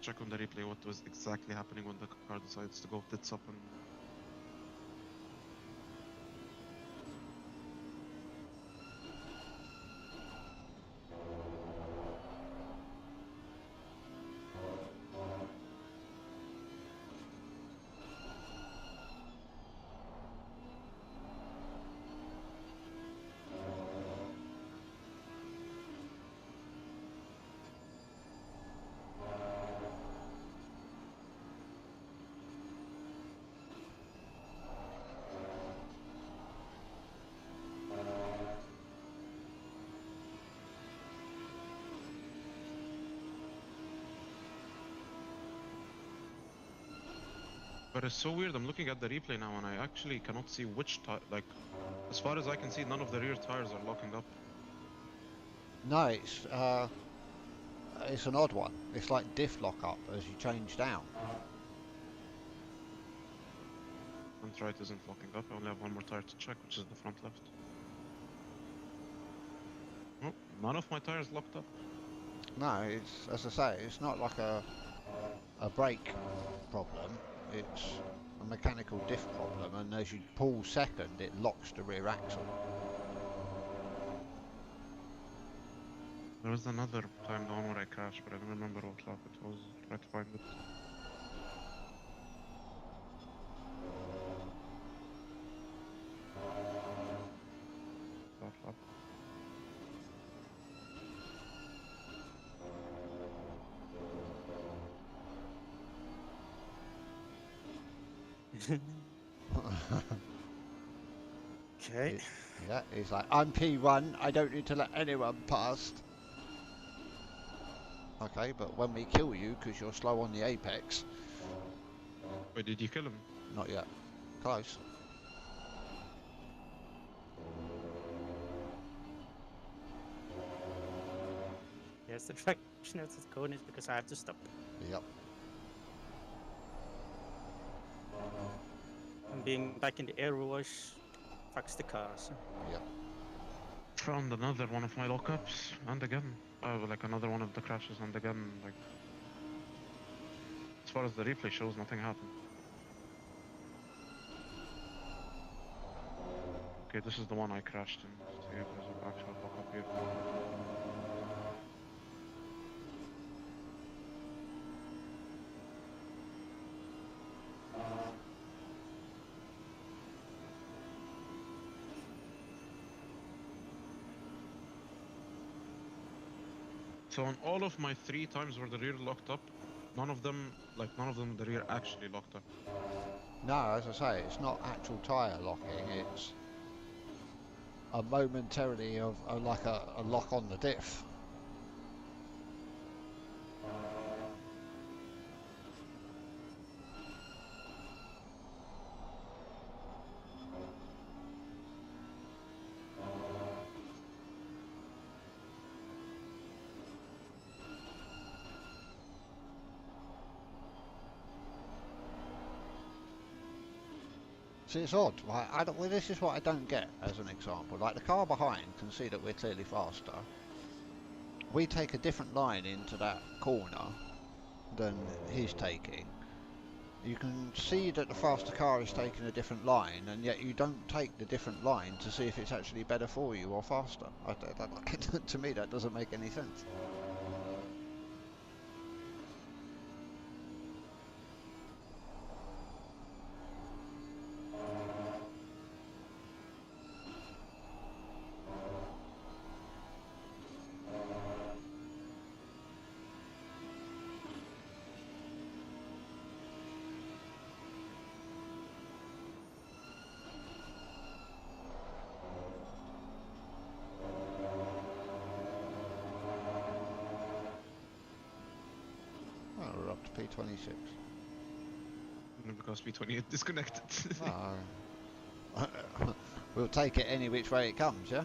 check on the replay what was exactly happening when the car decides to go tits up and. But it's so weird. I'm looking at the replay now, and I actually cannot see which tire. Like, as far as I can see, none of the rear tires are locking up. No, it's an odd one. It's like diff lock up as you change down. Front right isn't locking up. I only have one more tire to check, which is the front left. Oh, none of my tires locked up. No, it's, as I say, it's not like a brake problem. It's a mechanical diff problem, and as you pull second, it locks the rear axle. There was another time, the one where I crashed, but I don't remember what lap it was. Try to find it. That lap. Okay. Yeah, he's like, I'm P1, I don't need to let anyone past. Okay, but when we kill you because you're slow on the apex. Wait, did you kill him? Not yet. Close. Yes, the traction out of the corners because I have to stop. Yep. And being back in the air wash fucks the cars. Yep. Found another one of my lockups, and again. Like another one of the crashes, and again, like. As far as the replay shows, nothing happened. Okay, this is the one I crashed in. See if there's an actual lockup here. So on all of my 3 times where the rear locked up, none of them the rear actually locked up. No, as I say, it's not actual tyre locking, it's a momentarily of like a lock on the diff. See, it's odd. Like, well, this is what I don't get as an example. Like, the car behind can see that we're clearly faster. We take a different line into that corner than he's taking. You can see that the faster car is taking a different line, and yet you don't take the different line to see if it's actually better for you or faster. To me, that doesn't make any sense. Well, we're up to P26. Because P28 disconnected. We'll take it any which way it comes, yeah?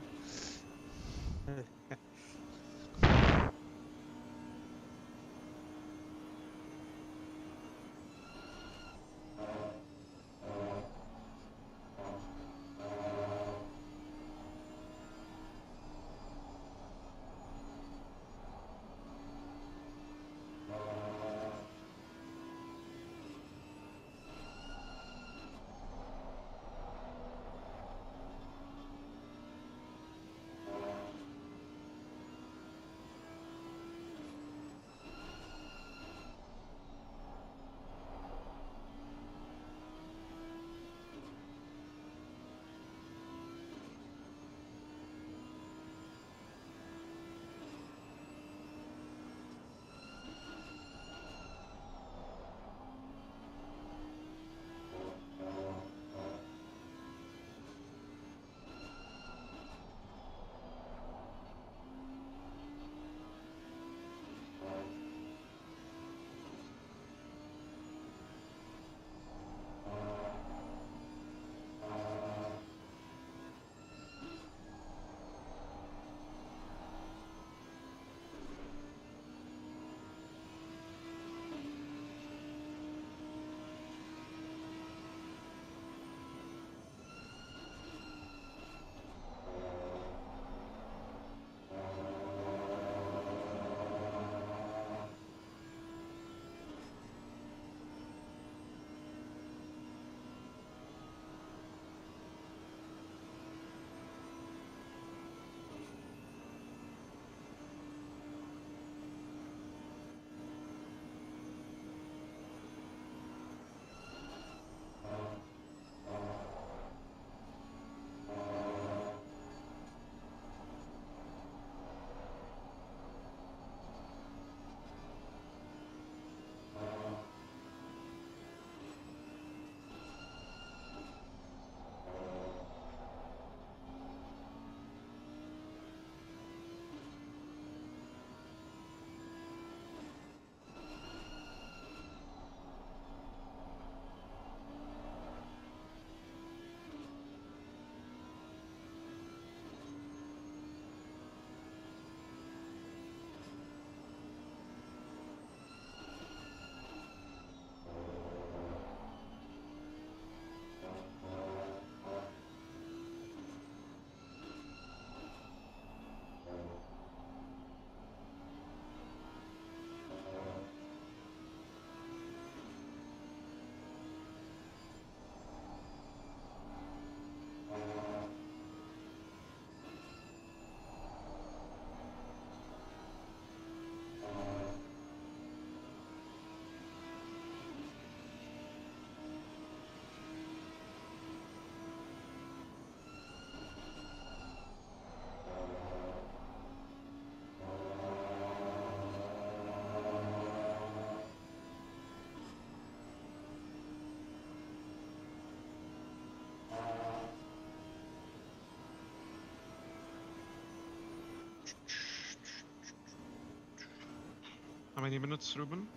How many minutes, Ruben?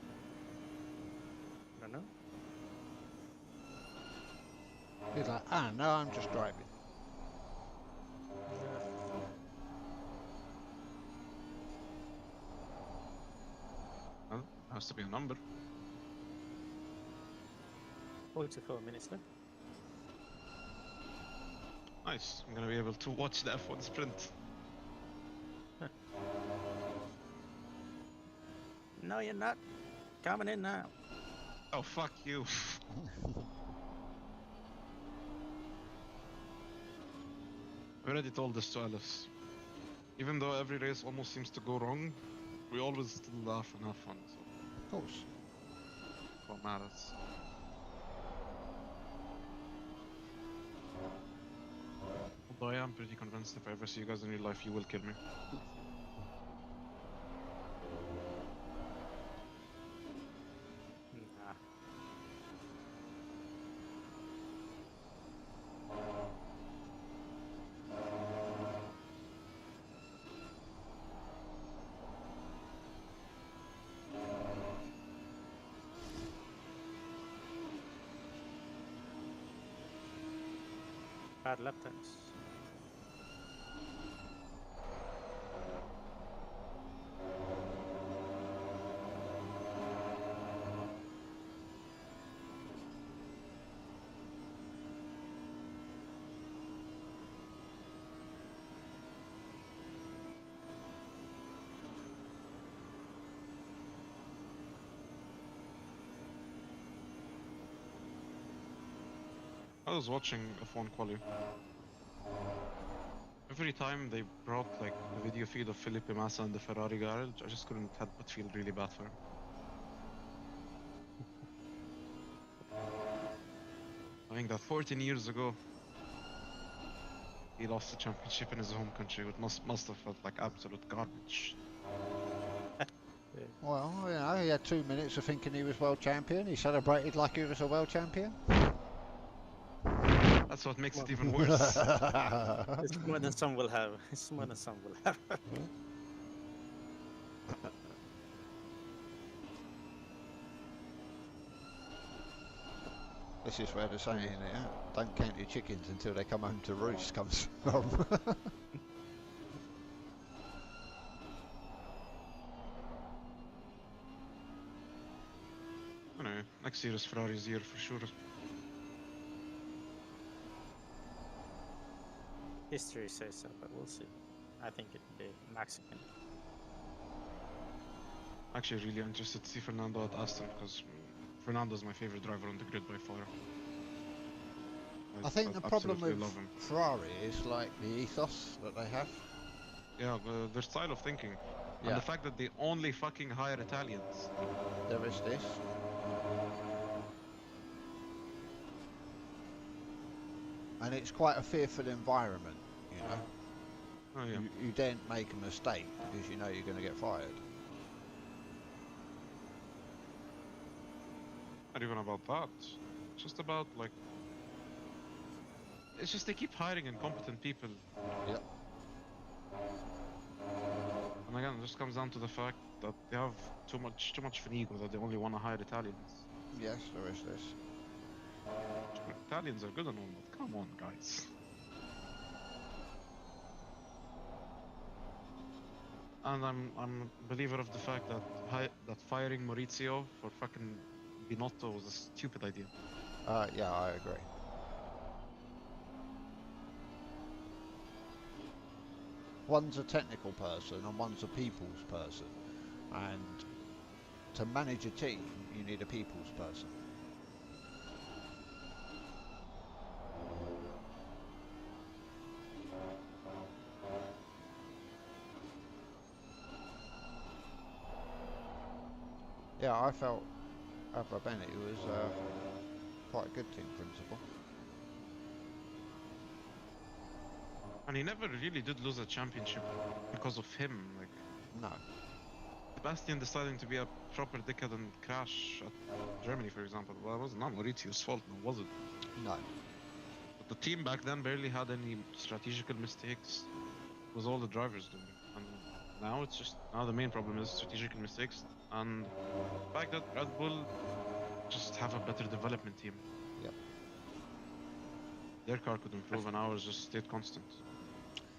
I don't know. He's like, ah, no, I'm just driving. Well, has to be a number. 44 minutes left. Nice. I'm gonna be able to watch the F1 sprint. No, you're not. Coming in now. Oh, fuck you. I already told this to Alice. Even though every race almost seems to go wrong, we always still laugh and have fun, so Of course. what matters. Although I am pretty convinced if I ever see you guys in real life, you will kill me. Nah. Bad lap times. I was watching F1 quali. Every time they brought like the video feed of Felipe Massa in the Ferrari garage, I just couldn't help but feel really bad for him. I think that 14 years ago, he lost the championship in his home country, which must have felt like absolute garbage. Well, you know, he had 2 minutes of thinking he was world champion. He celebrated like he was a world champion. That's what makes it even worse. It's more than some will have. It's more than some will have. This is where the saying, yeah, don't count your chickens until they come home to roost comes from. I know, next year is Ferrari's year for sure. History says so, but we'll see. I think it'll be Mexican. Actually, really interested to see Fernando at Aston because Fernando's my favorite driver on the grid by far. I think the problem absolutely with love him. Ferrari is like the ethos that they have. Yeah, their style of thinking. Yeah. And the fact that they only fucking hire Italians. There is this. And it's quite a fearful environment, you know. Oh yeah. You don't make a mistake because you know you're going to get fired. Not even about that. It's just about like... It's just they keep hiring incompetent people. Yep. And again, it just comes down to the fact that they have too much ego that they only want to hire Italians. Yes, there is this. Italians are good and all, but come on, guys. And I'm a believer of the fact that that firing Maurizio for fucking Binotto was a stupid idea. Yeah, I agree. One's a technical person and one's a people's person. And to manage a team, you need a people's person. Yeah, I felt Bennett was quite a good team principal. And he never really did lose a championship because of him. Like No. Sebastian deciding to be a proper dickhead and crash at Germany, for example. Well, it was not Maurizio's fault, no, was it? No. But the team back then barely had any strategical mistakes. It was all the drivers doing. And now it's just, now the main problem is strategical mistakes and the fact that Red Bull just have a better development team. Yep. Their car could improve and ours just stayed constant.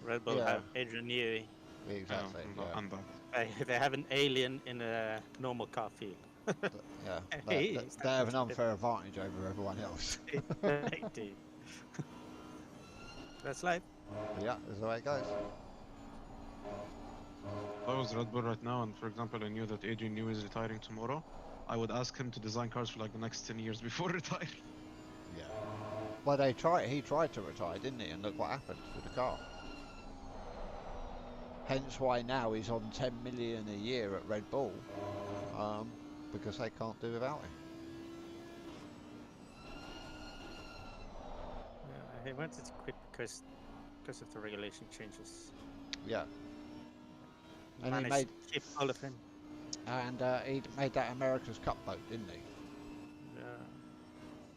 Red Bull Yeah. have Adrian Newey. Exactly. Yeah. And that. They have an alien in a normal car field. Yeah. He is They have an completely unfair advantage over everyone else. different. They do. That's life. Yeah, that's the way it goes. If I was Red Bull right now, and for example, I knew that Adrian Newey is retiring tomorrow, I would ask him to design cars for like the next 10 years before retiring. Yeah. Well, he tried to retire, didn't he? And look what happened with the car. Hence why now he's on 10 million a year at Red Bull, because they can't do without him. He wanted to quit because of the regulation changes. Yeah. And he Managed made to keep all of him. and he made that America's Cup boat, didn't he?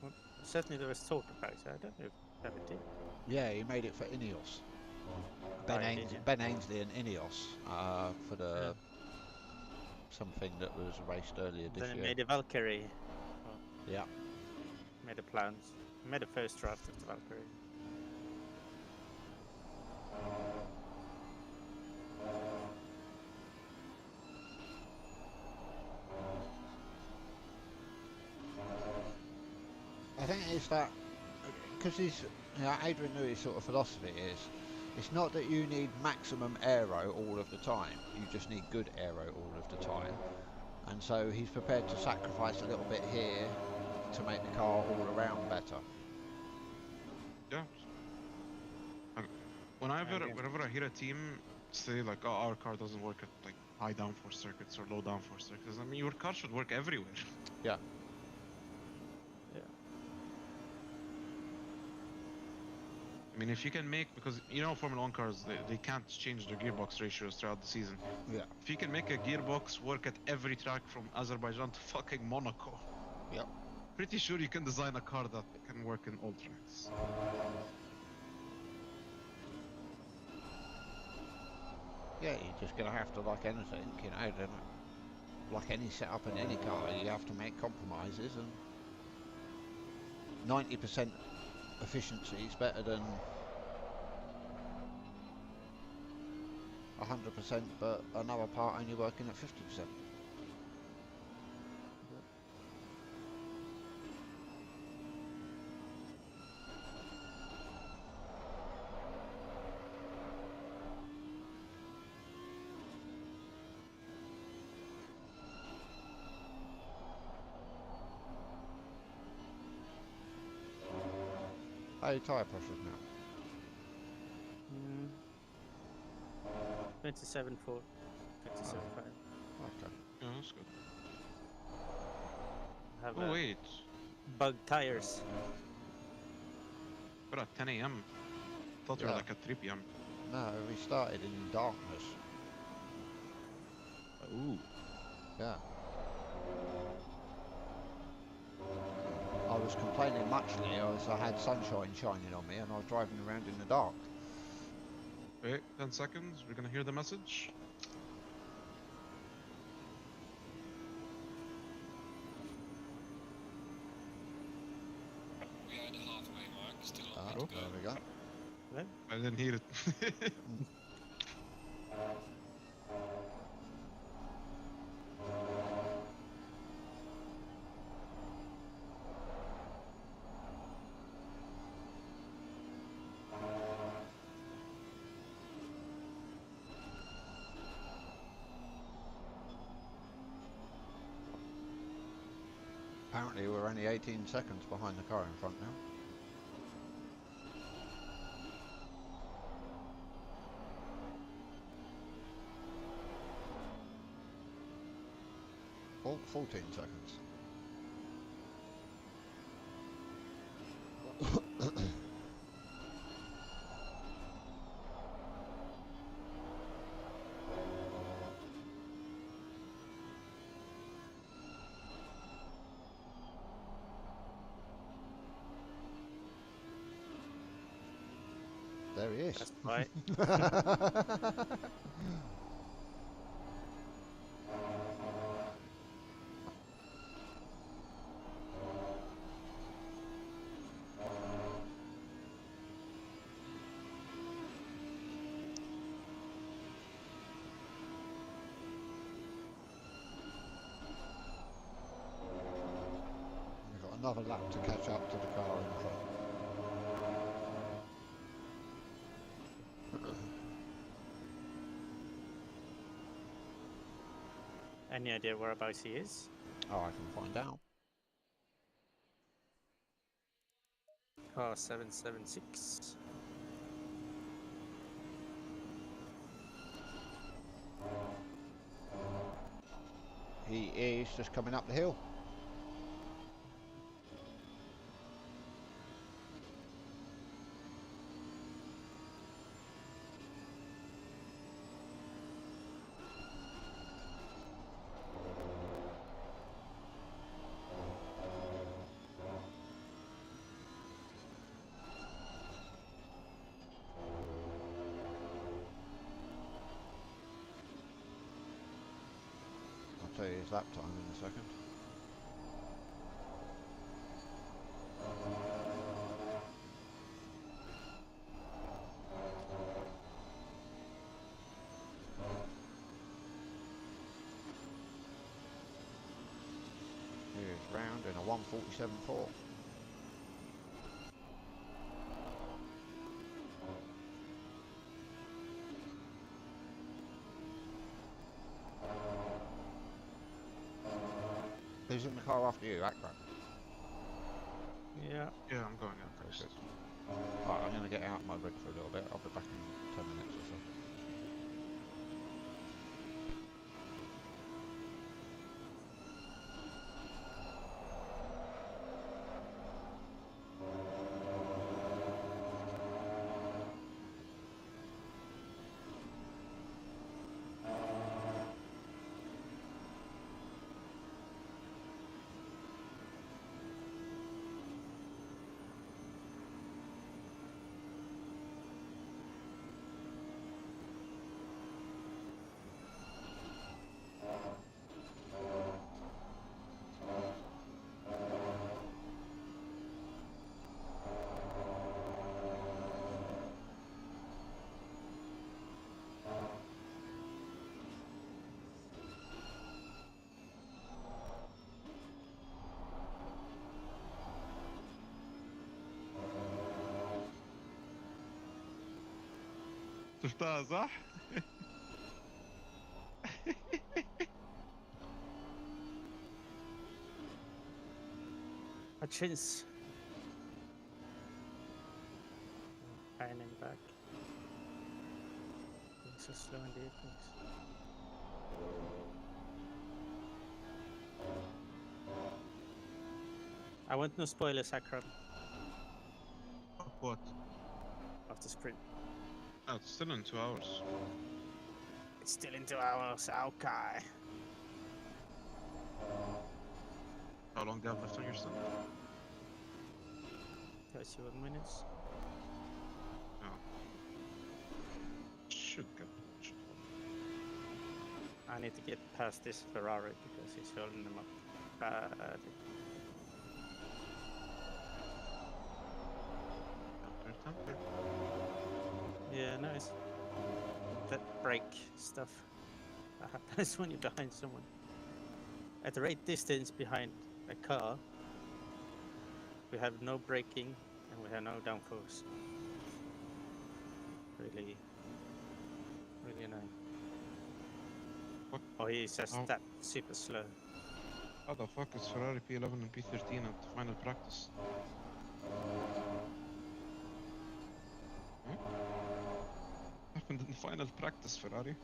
Well, certainly there was talk about it. I don't know if that it did. Yeah, he made it for Ineos. Did, yeah. Ben Ainsley and Ineos for the something that was raced earlier this Then he year. made a Valkyrie. Yeah. Made the plans. Made the first draft of the Valkyrie. I think it's that because Adrian Newey's sort of philosophy is it's not that you need maximum aero all of the time, you just need good aero all of the time, and so he's prepared to sacrifice a little bit here to make the car all around better. Yeah. Whenever I hear a team say like, "Oh, our car doesn't work at like high downforce circuits or low downforce circuits," I mean, your car should work everywhere. Yeah. I mean, if you can make, because you know Formula 1 cars, they can't change their gearbox ratios throughout the season. Yeah. If you can make a gearbox work at every track from Azerbaijan to fucking Monaco, Yep. pretty sure you can design a car that can work in all tracks. Yeah, you're just gonna have to, like anything, like any setup in any car, you have to make compromises, and 90% efficiency is better than 100%, but another part only working at 50%. How are your tyre pressures now? 27.4, 27.5. Okay. Yeah, that's good. Have Oh wait, bug tires. we're at 10 a.m. Thought we were Yeah. like at 3 p.m. No, we started in darkness. Ooh. Yeah. I was complaining muchly as I had sunshine shining on me and I was driving around in the dark. Wait, 10 seconds. We're gonna hear the message. We had a halfway mark, still a Ah, bit to go. there we go. I didn't hear it. Apparently we're only 18 seconds behind the car in front now. Oh, 14 seconds. There he is. That's right. another lap to catch up to the car in front. Any idea whereabouts he is? Oh, I can find out. Car 776. He is just coming up the hill. I'll tell you his lap time in a second. Here's round in a 1:47.4. Who's in the car after you, Akram? Yeah. Yeah, I'm going out first. Alright, I'm going to get out of my rig for a little bit. I'll be back in 10 minutes or so. شفتها صح؟ A chance. Panning back. Being so slow in the evenings. I want no spoilers, Akram, What? of the sprint. Oh, it's still in 2 hours. It's still in 2 hours, okay. How long do you have left on your stint? 31 minutes. Should get should I need to get past this Ferrari because he's holding them up badly. temper. Yeah, nice. That brake stuff that happens when you're behind someone. At the right distance behind a car, we have no braking and we have no downforce. Really annoying. What? Oh, he's just Oh. that super slow. How the fuck is Ferrari P11 and P13 at the final practice? Happened in the final practice, Ferrari.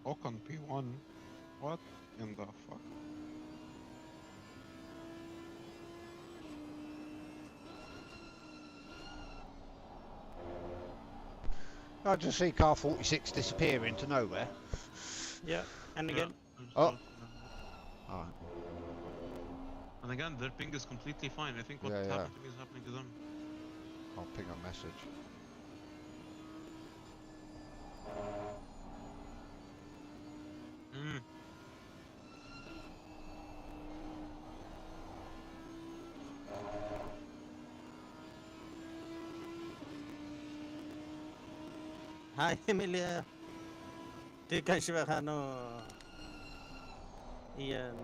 Ocon P1. What in the fuck? I just see car 46 disappear into nowhere. Yeah, and again. Oh. Alright. And again, their ping is completely fine. I think what Yeah, yeah. happened to me is happening to them. I'll ping a message. Hej Emilia! Det kanske var han och... Ian...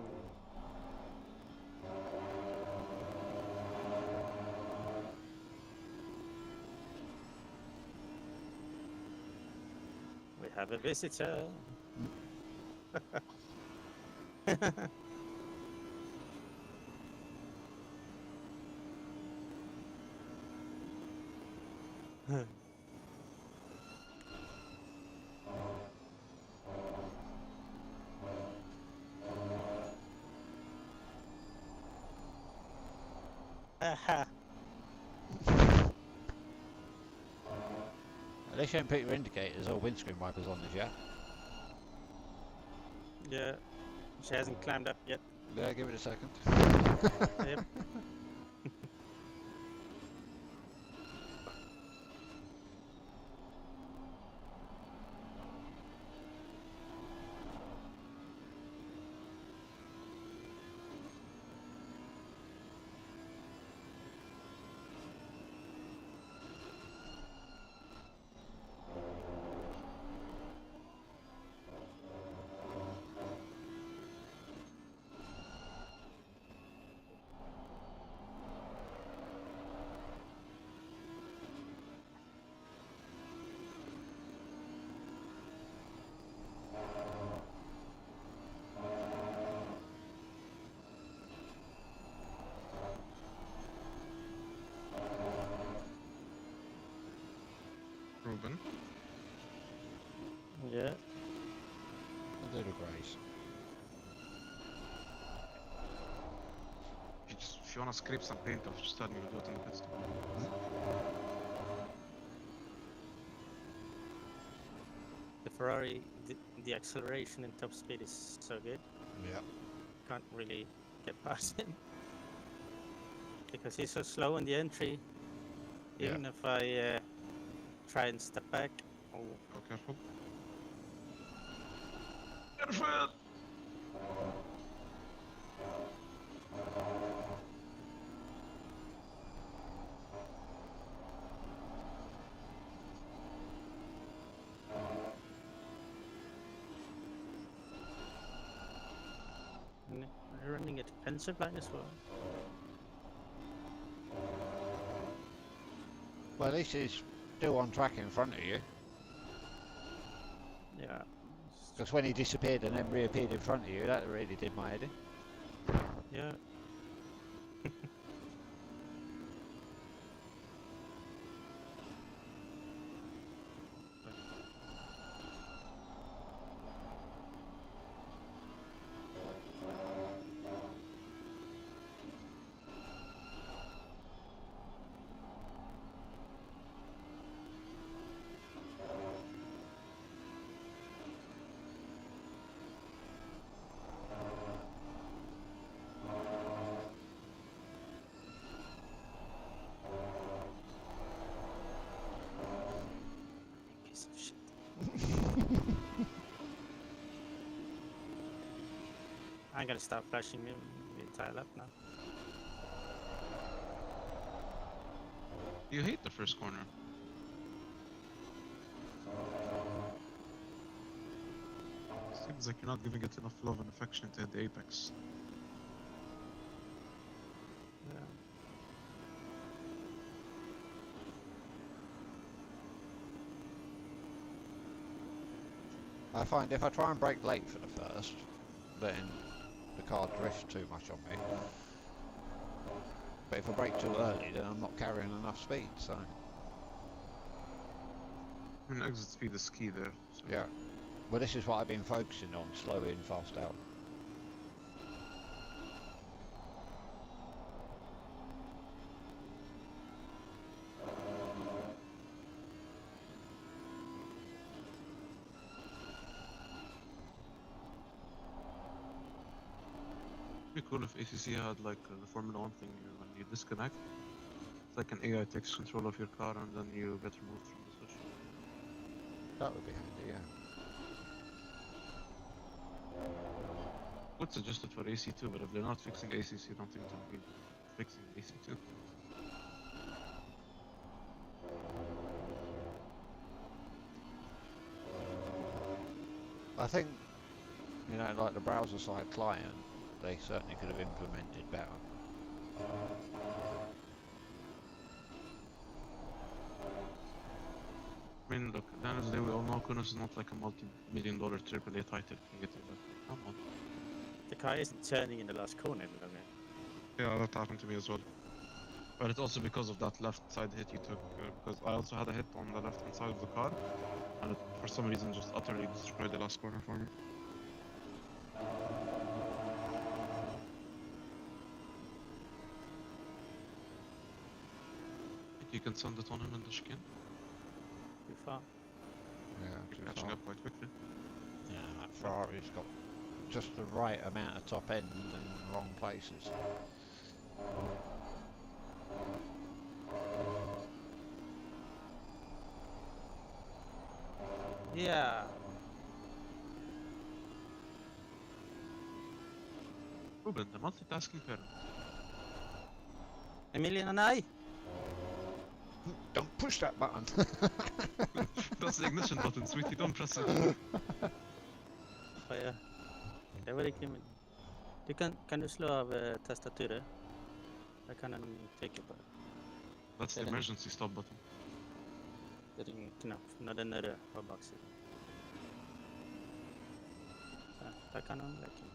We have a visitor. Aha. At least you haven't put your indicators or windscreen wipers on this yet. Yeah, she hasn't climbed up yet. Yeah, give it a second. Yep. Ruben. Yeah. A little grace. If you wanna scrape some paint off, just tell me, we'll do it in the pit stop. The Ferrari, the acceleration and top speed is so good. Yeah. Can't really get past him. Because he's so slow in the entry. Yeah. Even if I try and step back. Oh, Oh, careful. Careful! and they're running a defensive line as well. Well, at least he's still on track in front of you. Yeah. Because when he disappeared and then reappeared in front of you, that really did my head in. Yeah. Piece of shit. I'm gonna start flashing the entire lap now. You hate the first corner. Seems like you're not giving it enough love and affection to hit the apex. Yeah. I find if I try and brake late for the first, then the car drifts too much on me. But if I brake too early, then I'm not carrying enough speed, so... I mean, exit speed is key there. So. Yeah. Well, this is what I've been focusing on, slow in, fast out. It'd be cool if ACC had like the Formula 1 thing, when you disconnect, it's like an AI takes control of your car and then you get removed from the switch. That would be handy, yeah. Would suggest it for AC2, but if they're not fixing ACC, I don't think they'll be fixing AC2. I think, you know, like the browser side client, they certainly could have implemented better. I mean, look, at the end of the day, we all know Kunos is not like a multi-million-dollar AAA title. Can get you back. Come on. The car isn't turning in the last corner any longer. Yeah, that happened to me as well. But it's also because of that left side hit you took, because I also had a hit on the left-hand side of the car, and it, for some reason, just utterly destroyed the last corner for me. I think you can send it on him in the chicane. Too far. Yeah, You're too catching far. up quite quickly. Yeah, that Ferrari's got just the right amount of top end in wrong places. Yeah. Ruben, the multitasking parent. Emilian and I. Don't push that button. Press the ignition button, sweetie, don't press it. Oh, ja. Det var riktigt. Kan du slå av tastaturet? Jag kan trycka på det. That's the emergency stop button. Det är ingen knapp när den är röd på baksidan. Så, där kan han verkligen.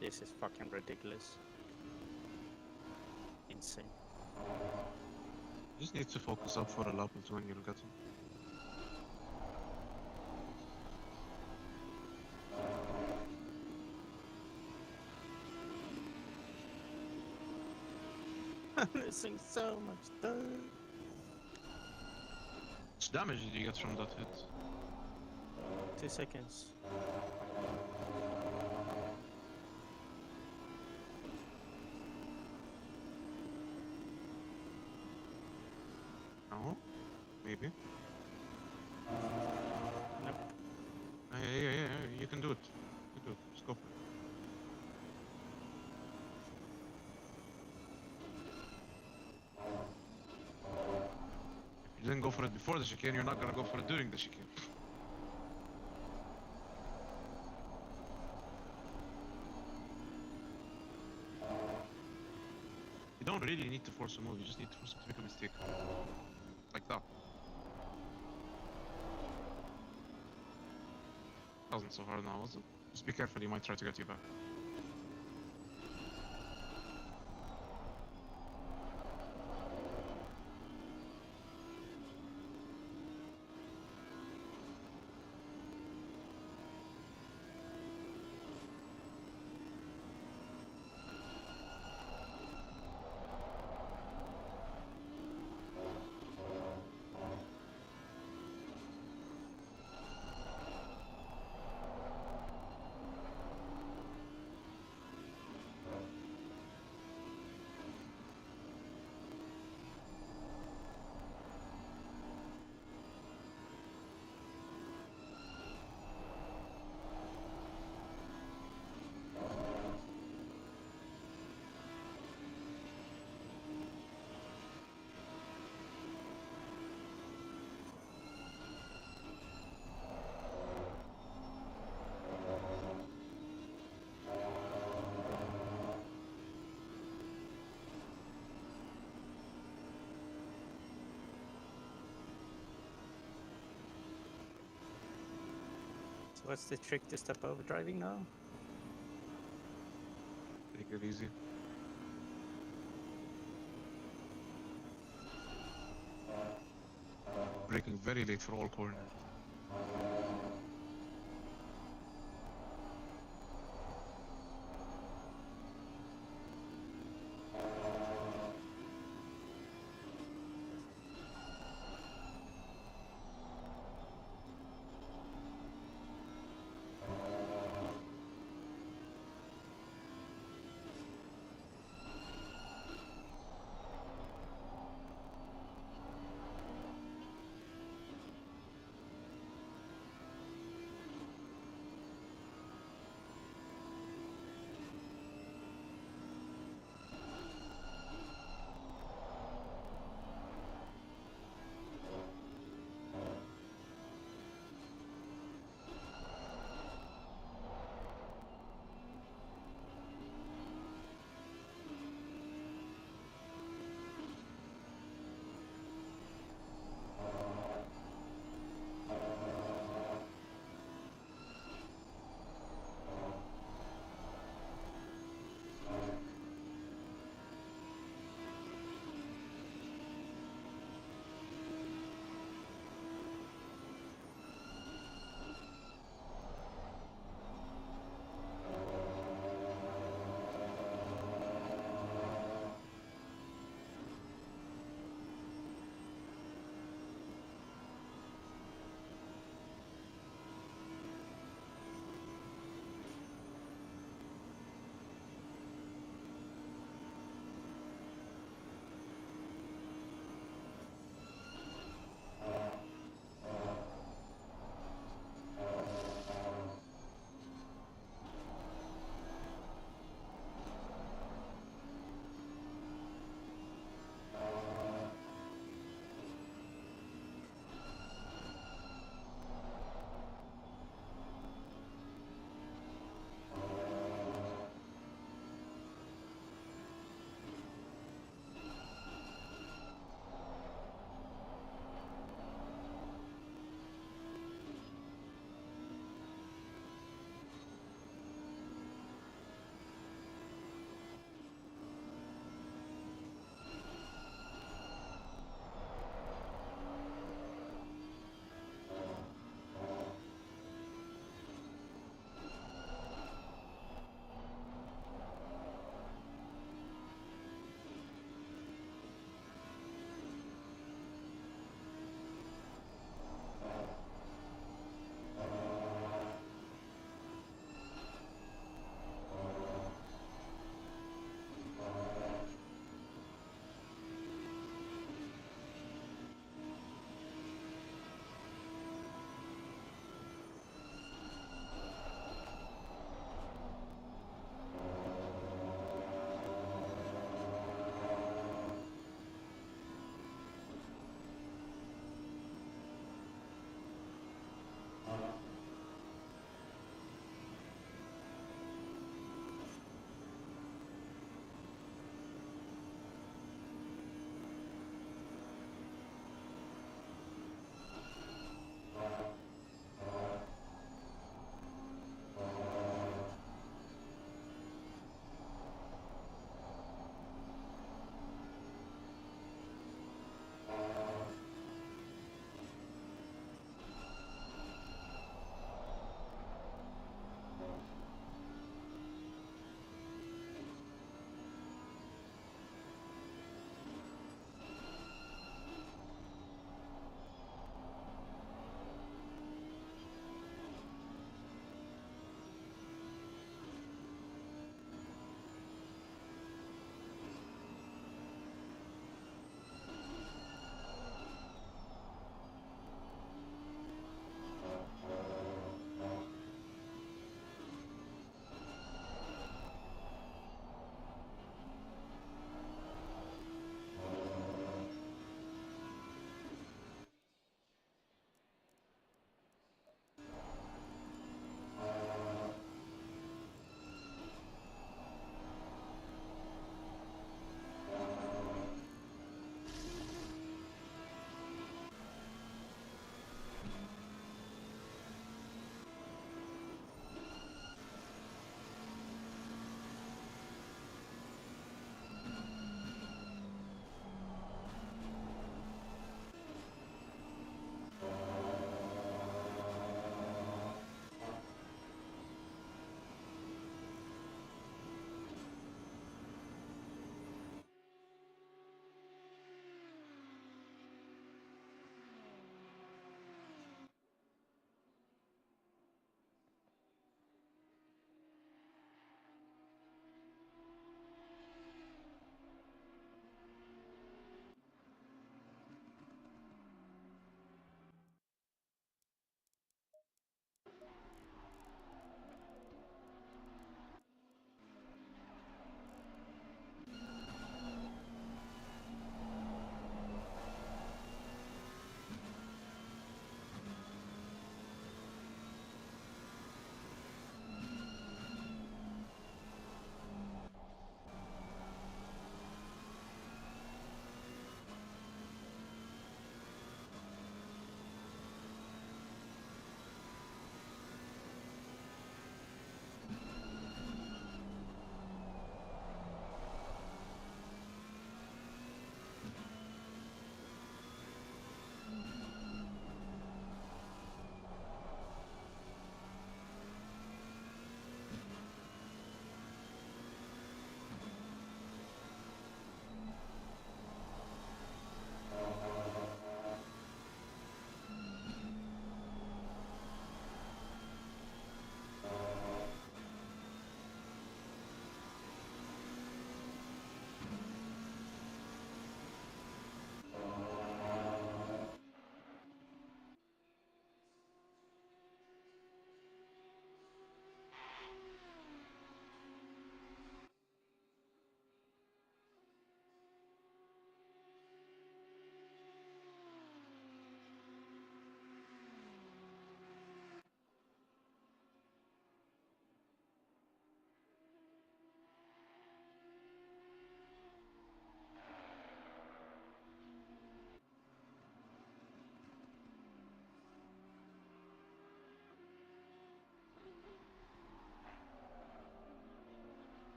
This is fucking ridiculous. Insane. You just need to focus up for a lap when you'll get him. I'm losing so much time. How much damage did you get from that hit? 2 seconds. No? Maybe? Nope. Yeah, you can do it. You can do it. Just go for it. If you didn't go for it before the chicane, you're not gonna go for it during the chicane. You don't really need to force a move, you just need to force him to make a mistake. Like that. Wasn't so hard now, was it? Just be careful, he might try to get you back. So what's the trick to stop over driving now? Take it easy. Braking very late for all corners.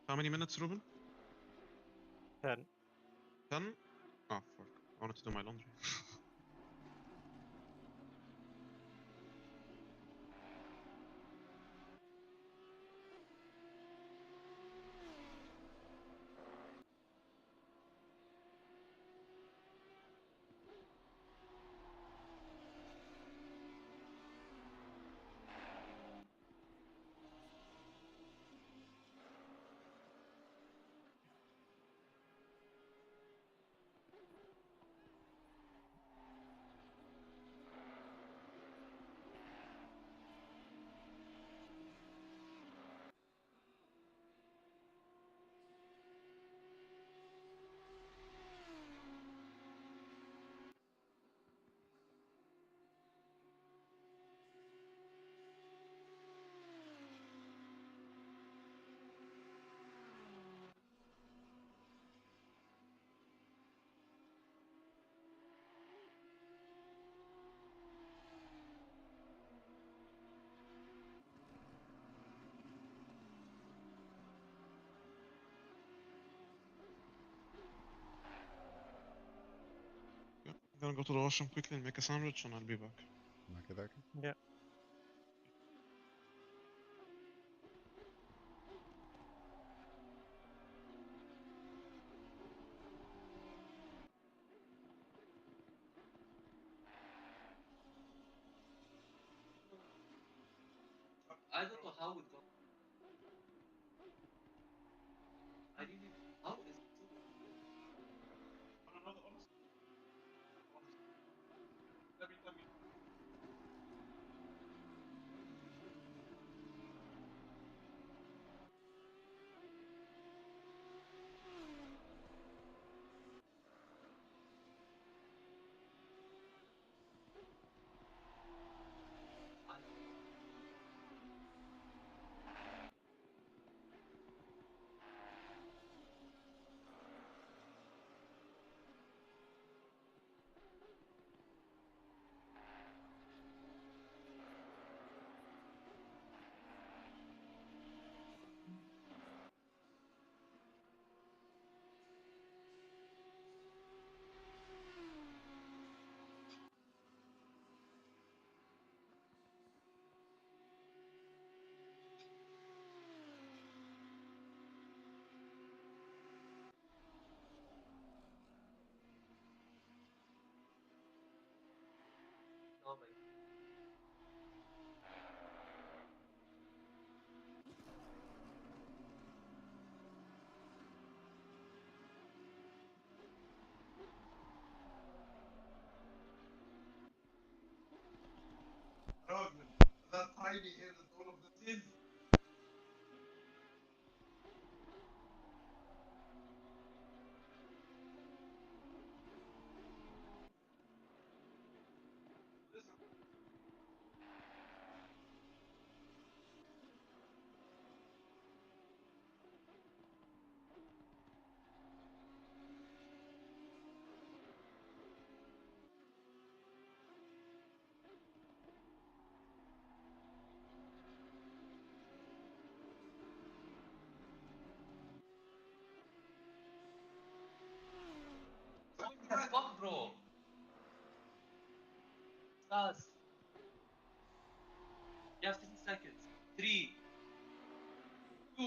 How many minutes, Ruben? 10. 10? Oh, fuck. I wanted to do my laundry. Yeah, I'm gonna go to the washroom quickly and make a sandwich and I'll be back. Okay. Yeah. I don't know how it got. I really. How is it? Every time you. Oh my. Rogan, that tiny hair that all of this is. Listen. What the fuck, bro? Stars. You have 60 seconds. 3, 2.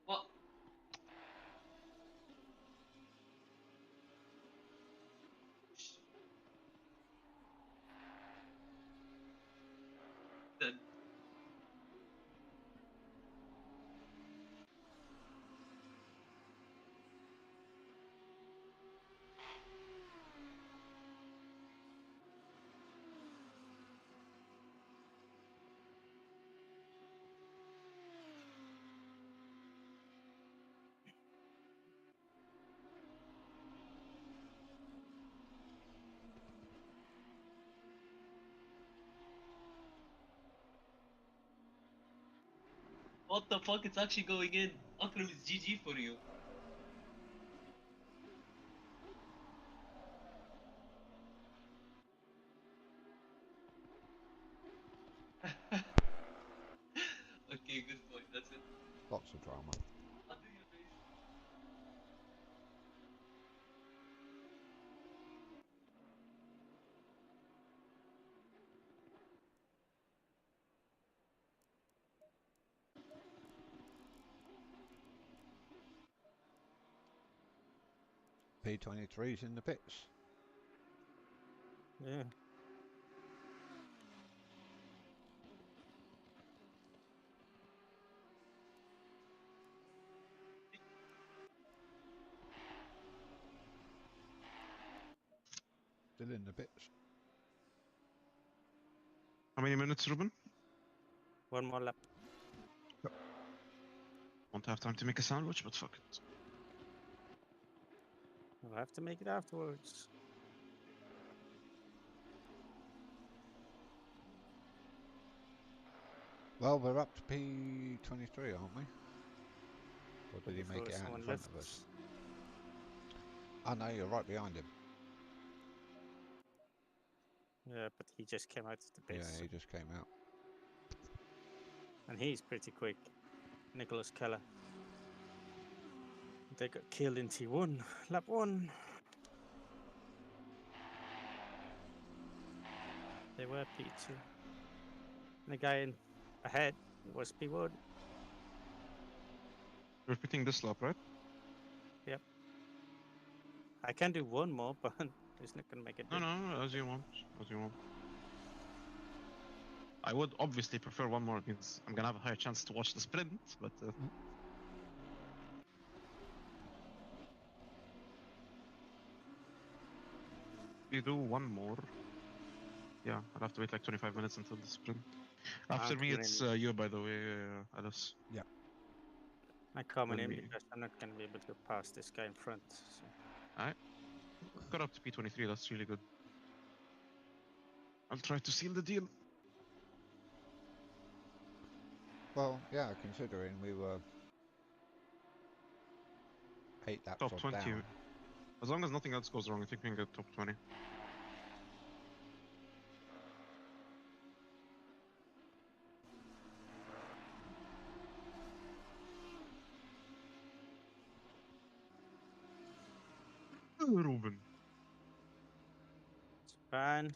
What? Then. What the fuck? It's actually going in. Akram is GG for you. Okay, good point. That's it. lots of drama. P23's in the pits. Yeah. Still in the pits. How many minutes, Ruben? One more lap. Won't have time to make a sandwich, but fuck it. I'll have to make it afterwards. Well, we're up to P23, aren't we? Or did he Before make it out in someone front left. of us? Oh no, you're right behind him. Yeah, but he just came out of the Yeah, pits. he just came out. And he's pretty quick. Nicholas Keller. They got killed in T1. Lap 1. They were P2. And the guy in ahead was P1. Repeating this lap, right? I can do one more, but it's not gonna make a No, difference. no, as you want. As you want. I would obviously prefer one more. It means I'm gonna have a higher chance to watch the sprint, but if you do one more, yeah, I'd have to wait like 25 minutes until the sprint. After me, coming it's in. you, by the way, Alice. I'm coming then in me. because I'm not gonna be able to pass this guy in front. So. Got up to P23. That's really good. I'll try to seal the deal. Well, yeah, considering we were 8 laps Top off 20. down. As long as nothing else goes wrong, I think we can get top 20. Ruben. It's fine.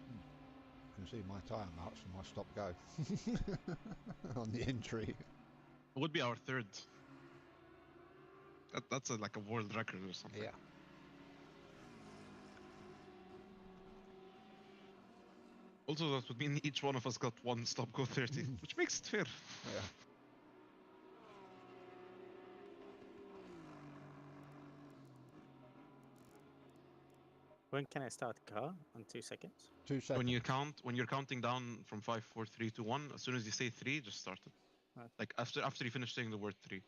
You can see my tyre marks from my stop go on the entry. It would be our third. That's like a world record or something. Yeah. Also, that would mean each one of us got one stop go 30, which makes it fair. Yeah. When can I start the car? On 2 seconds. 2 seconds. When you're counting down from 5, 4, 3, 2, 1, as soon as you say 3, just start it. Okay. Like after you finish saying the word 3.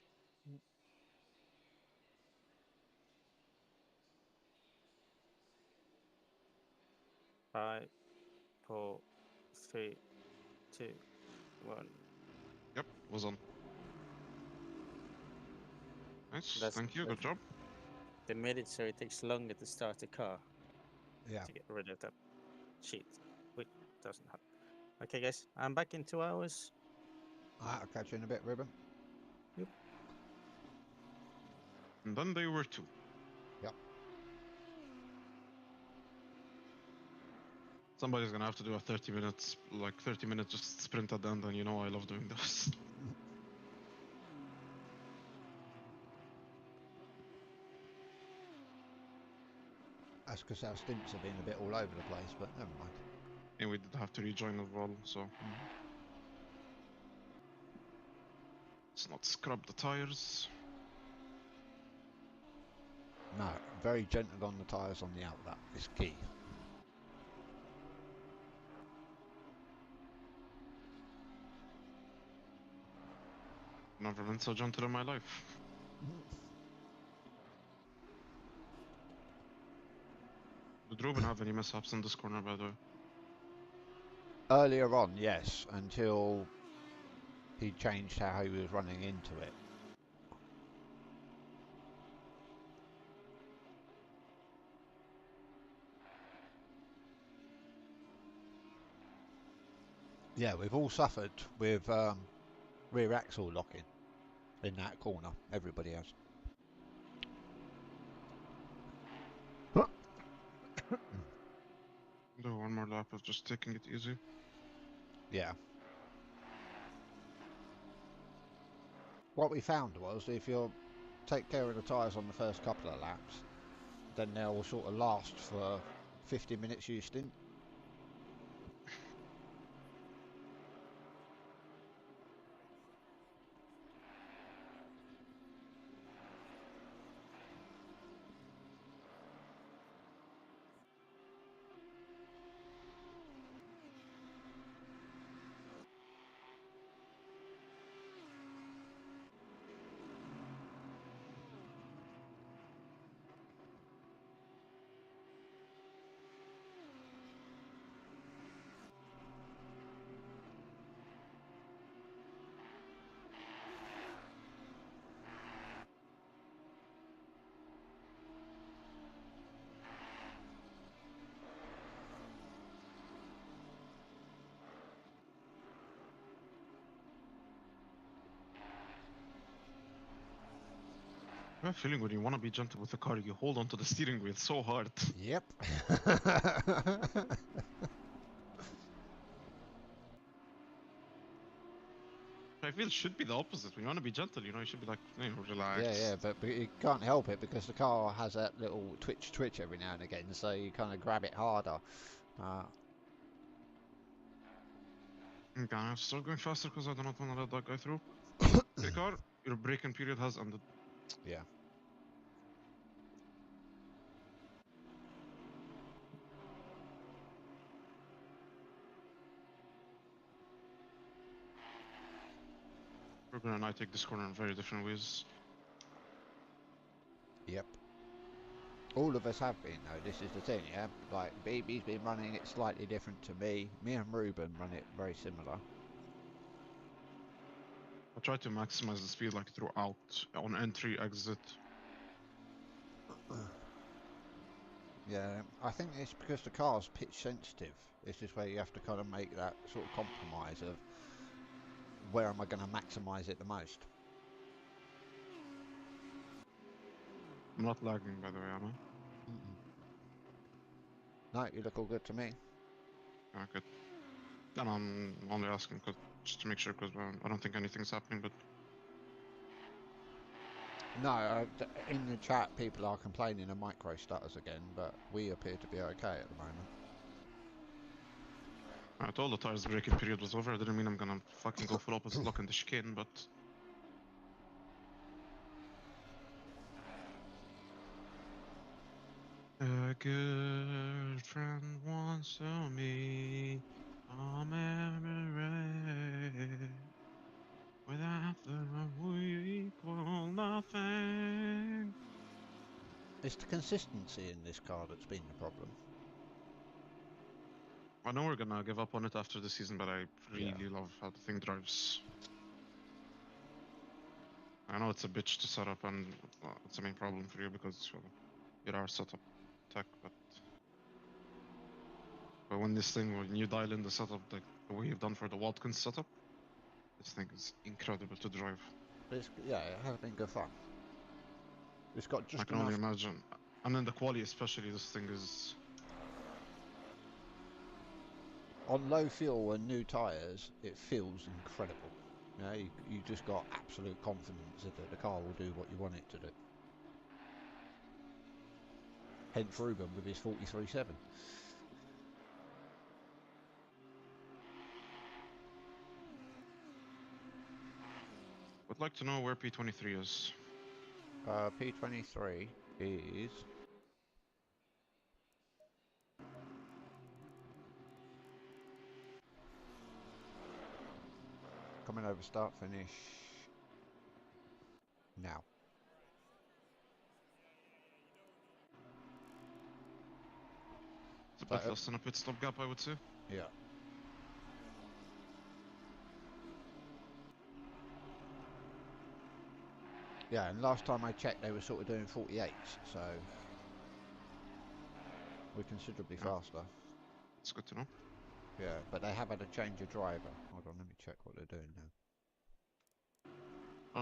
Five, 4, 3, 2, 1. Yep, was on. Nice, That's thank you, good job. They made it so it takes longer to start the car Yeah. to get rid of that cheat, which doesn't happen. Okay, guys, I'm back in 2 hours. Alright, I'll catch you in a bit, Ruben. And then they were 2. Yep. Somebody's gonna have to do a 30 minutes, like 30 minute just sprint at the end, and you know I love doing this. That's because our stints have been a bit all over the place, but never mind. And we did have to rejoin as well, so let's not scrub the tires. No, very gentle on the tyres on the outlap is key. Never been so gentle in my life. Did Ruben have any mishaps in this corner, by the way? Earlier on, yes, until he changed how he was running into it. Yeah, we've all suffered with rear axle locking in that corner. Everybody has. Do one more lap of just taking it easy. Yeah. What we found was if you take care of the tyres on the first couple of laps, then they'll sort of last for 50 minutes you stint. I have a feeling when you want to be gentle with the car, you hold onto the steering wheel so hard. Yep. I feel it should be the opposite. When you want to be gentle, you should be like, relax. Yeah, but you can't help it because the car has that little twitch every now and again, so you kind of grab it harder. Okay, I'm still going faster because I do not want to let that guy through. Okay, car, your braking period has ended. Yeah. Ruben and I take this corner in very different ways. Yep. All of us have been though, this is the thing, yeah? Like, BB's been running it slightly different to me. Me and Ruben run it very similar. I try to maximize the speed like throughout, on entry, exit. Yeah, I think it's because the car's pitch sensitive. This is where you have to kind of make that sort of compromise of where am I going to maximise it the most. I'm not lagging, by the way, am I? No, you look all good to me. Yeah, good. And I'm only asking just to make sure, because I don't think anything's happening, but... No, in the chat people are complaining of micro stutters again, but we appear to be okay at the moment. I told the tires braking period was over. I didn't mean I'm gonna fucking go full opposite lock in the chicane, but... A good friend once told me I'm ever without them we equal nothing. It's the consistency in this car that's been the problem. I know we're gonna give up on it after the season, but I really love how the thing drives. I know it's a bitch to set up, and it's the main problem for you because you're our setup tech, but when you dial in the setup like the way you've done for the Watkins setup, this thing is incredible to drive. Yeah, it has been good fun. It's got just I can enough... only imagine. And then the quality especially, this thing is... On low fuel and new tyres, it feels incredible. You know, you just got absolute confidence that the car will do what you want it to do. Hence Ruben with his 43.7. Would like to know where P23 is. P23 is... coming over start finish now. It's a bit less than a pit stop gap, I would say. Yeah. Yeah, and last time I checked they were sort of doing 48s, so we're considerably faster. It's good to know. Yeah, but they have had a change of driver. Hold on, let me check what they're doing now.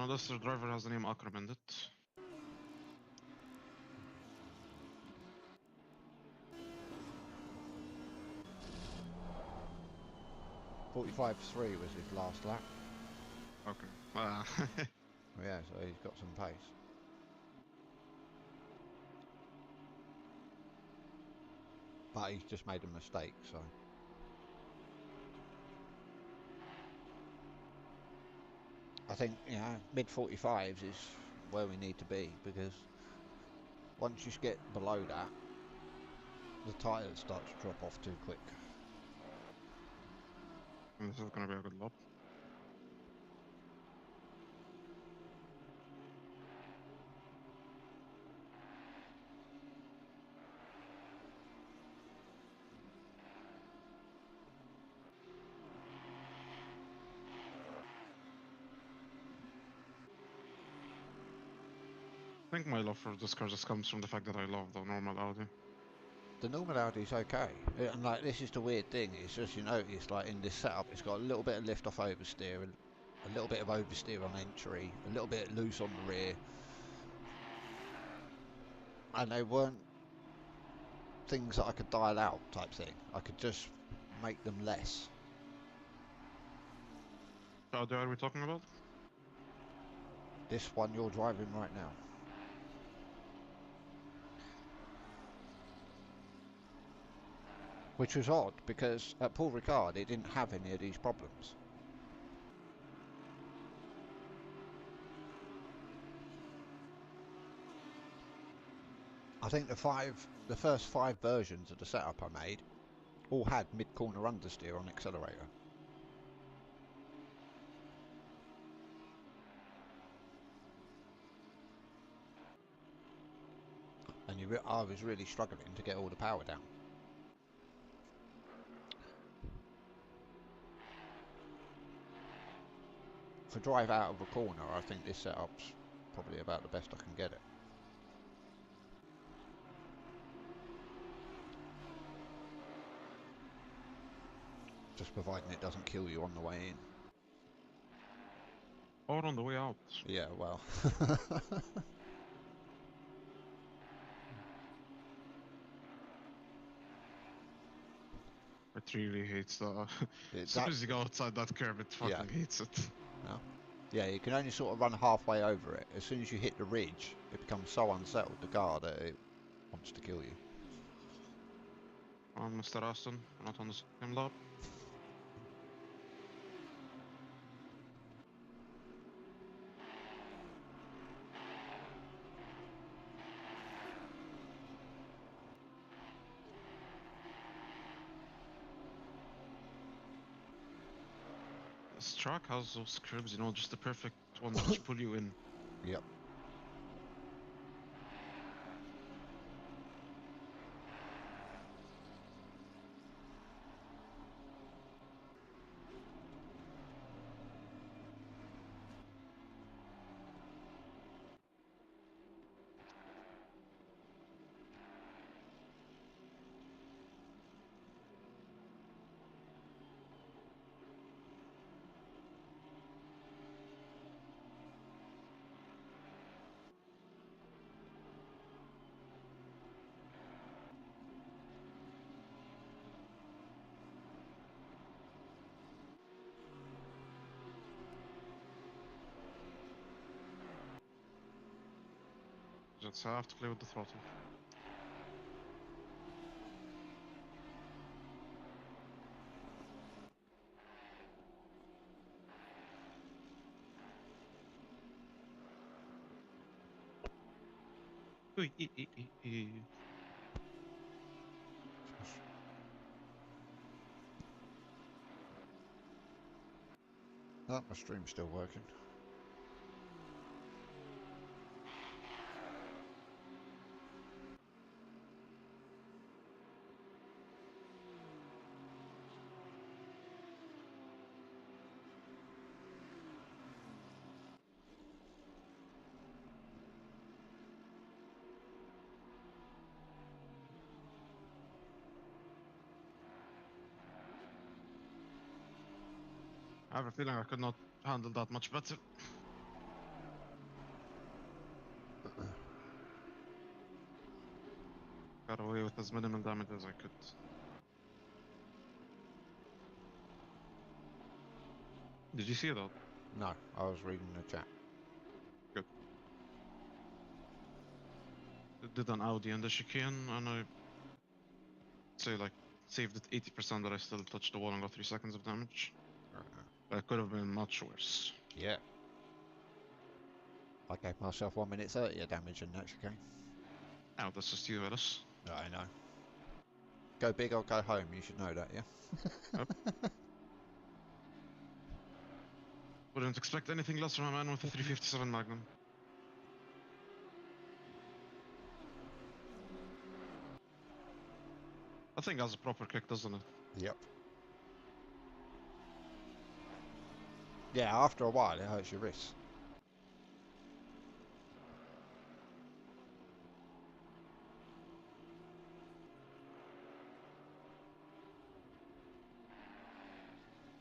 Unless the driver has the name Akram in it. 45.3 was his last lap. Okay. Yeah, so he's got some pace. But he's just made a mistake, so. I think, you know, mid 45s is where we need to be, because once you get below that, the tyres start to drop off too quick. This is gonna be a good lap. I think my love for this car just comes from the fact that I love the normal Audi. The normal Audi's okay, and like this is the weird thing. It's just you notice like in this setup, it's got a little bit of lift off oversteer, a little bit of oversteer on entry, a little bit loose on the rear, and they weren't things that I could dial out type thing. I could just make them less. What Audi are we talking about? This one you're driving right now. Which was odd, because at Paul Ricard it didn't have any of these problems. I think the first 5 versions of the setup I made all had mid-corner understeer on accelerator. And I was really struggling to get all the power down. For drive out of a corner, I think this setup's probably about the best I can get it. Just providing it doesn't kill you on the way in. Or on the way out. Yeah, well. It really hates the. As soon That, as you go outside that curve, it fucking hates it. yeah, you can only sort of run halfway over it. As soon as you hit the ridge, it becomes so unsettled, the car, that it wants to kill you. Mr. Aston, not on the same lap. This track has those curbs, you know, just the perfect ones which pull you in. Yep. Just have to play with the throttle. Oh, my stream's still working. I have a feeling I could not handle that much better. Got away with as minimal damage as I could. Did you see that? No, I was reading the chat. It did an Audi and a chicane, and I say like saved it 80%, but I still touched the wall and got 3 seconds of damage. That could have been much worse. Yeah. I gave myself 1 minute 30 of damage in that chicane. Oh, that's just you, Ellis. I know. Go big or go home, you should know that, yeah? Wouldn't expect anything less from a man with a 357 Magnum. That thing has a proper kick, doesn't it? Yep. Yeah, after a while it hurts your wrists.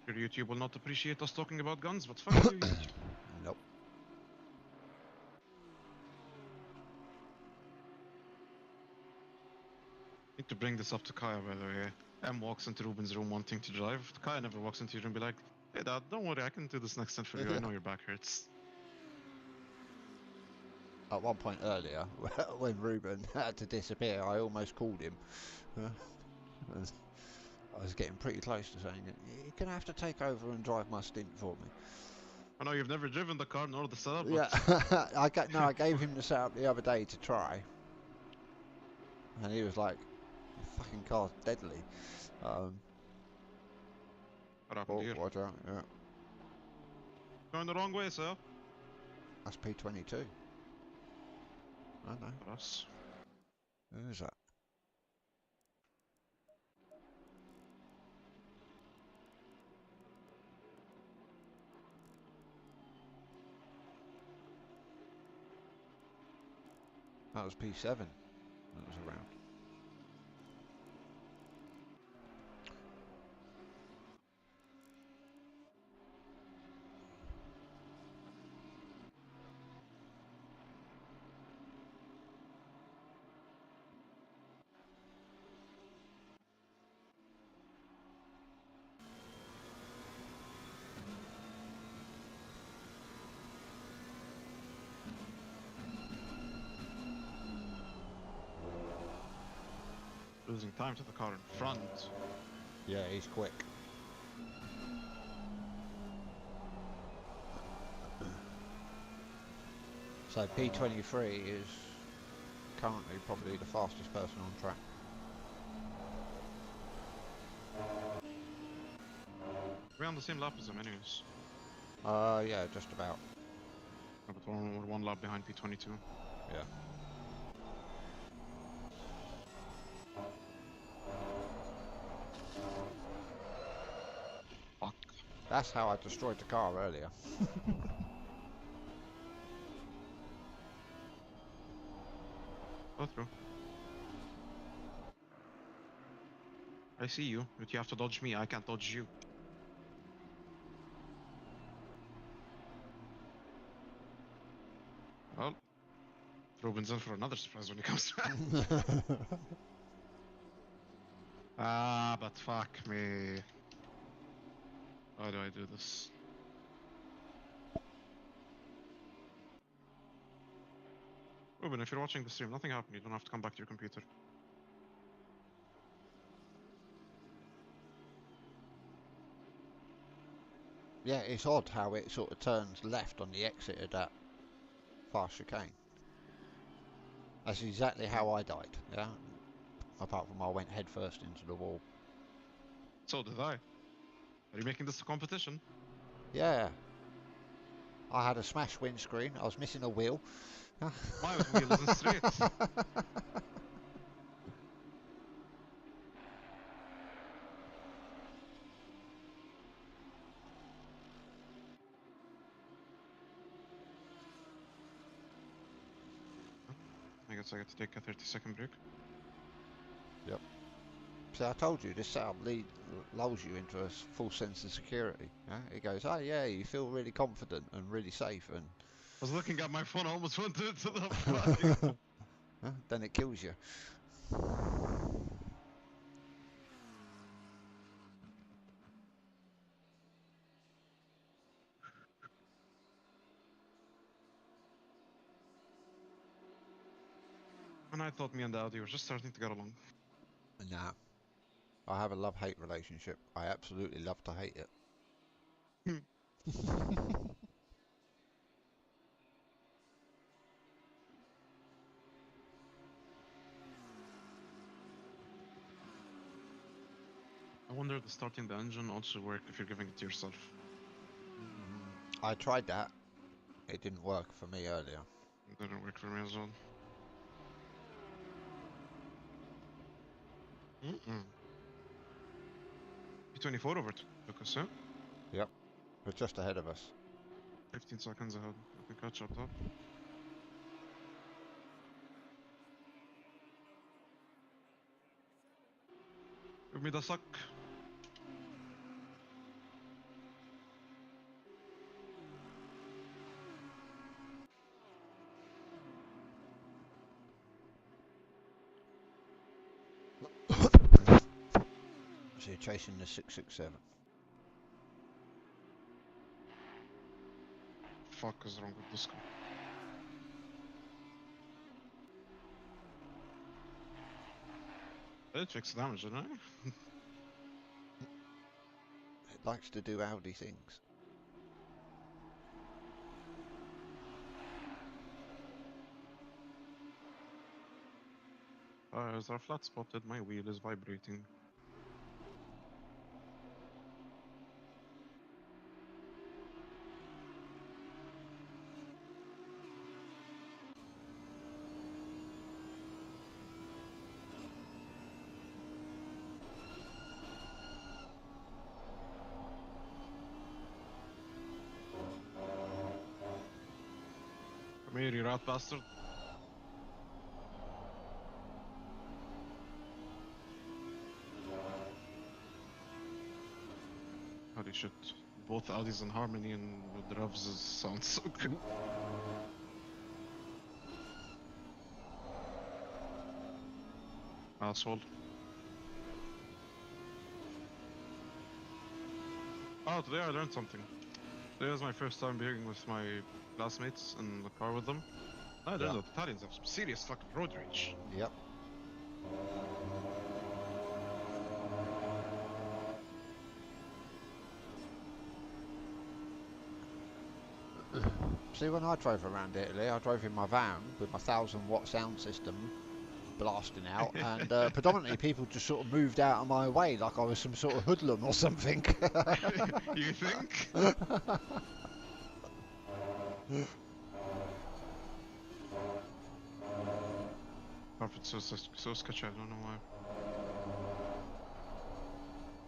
Your YouTube will not appreciate us talking about guns, but fuck you, YouTube. Nope. Need to bring this up to Kaya, by the way. M walks into Ruben's room wanting to drive. Kaya never walks into your room and be like, hey dad, don't worry, I can do this next time for you. I know your back hurts. At one point earlier, when Ruben had to disappear, I almost called him. I was getting pretty close to saying, you're going to have to take over and drive my stint for me. I know you've never driven the car nor the setup, but... Yeah, I gave him the setup the other day to try. And he was like, your fucking car's deadly. What happened here? Watch out, yeah. Going the wrong way, sir. That's P22. I know. For us. Who is that? That was P7 that was around. Losing time to the car in front. Yeah, he's quick. So P23 is currently probably the fastest person on track. We're on the same lap as him anyways. Yeah, just about. But we're one lap behind P22. Yeah. Fuck. That's how I destroyed the car earlier. Go through. I see you, but you have to dodge me. I can't dodge you. Well, Ruben's in for another surprise when he comes back. But fuck me. Why do I do this? Ruben, if you're watching the stream, nothing happened. You don't have to come back to your computer. Yeah, it's odd how it sort of turns left on the exit of that fast chicane. That's exactly how I died, yeah? Apart from I went head first into the wall. So did I. Are you making this a competition? Yeah. I had a smashed windscreen, I was missing a wheel. My wheel isn't straight. I guess I got to take a 30-second break. Yep. See, I told you, this setup lulls you into a full sense of security. Yeah? It goes, oh yeah, you feel really confident and really safe, and I was looking at my phone, I almost went into the flag. then it kills you. And I thought me and the Audi were just starting to get along. Nah, I have a love-hate relationship. I absolutely love to hate it. I wonder if starting the engine also work if you're giving it to yourself. I tried that. It didn't work for me earlier. It didn't work for me as well. P24 over took us, huh? Yep, we're just ahead of us. 15 seconds ahead. I can catch up top. Give me the suck. So you're chasing the 667. Fuck is wrong with this car? It fixed damage, didn't it? It likes to do Audi things. Tires are flat spotted, my wheel is vibrating. Come here, you rat bastard. Holy shit. Both Audis in harmony and with the revs sounds so good. Asshole. Oh, today I learned something. Today was my first time being with my classmates in the car with them. I learned that Italians have some serious fucking road rage. Yep. See, when I drove around Italy, I drove in my van with my 1,000-watt sound system blasting out, and predominantly people just sort of moved out of my way like I was some sort of hoodlum or something. You think? Carpet's so sketchy, I don't know why.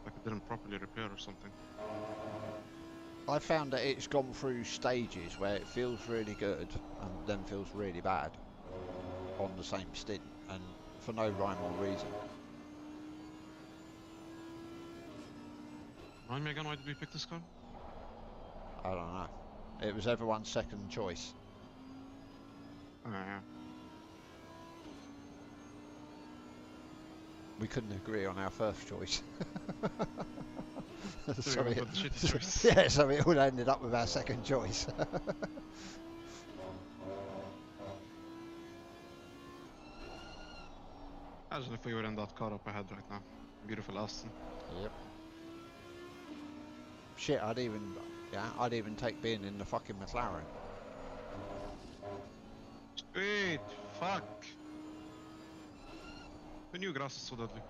Like it didn't properly repair or something. I found that it's gone through stages where it feels really good and then feels really bad on the same stint, and for no rhyme or reason. Remind me again, why did we pick this car? I don't know. It was everyone's second choice. Yeah. We couldn't agree on our first choice. So we went with the shitty choice. Yeah, so it all ended up with our second choice. Imagine if we were in that car up ahead right now. Beautiful Aston. Yep. Shit, I'd even take being in the fucking McLaren. Sweet! Fuck! Who knew grass is so deadly?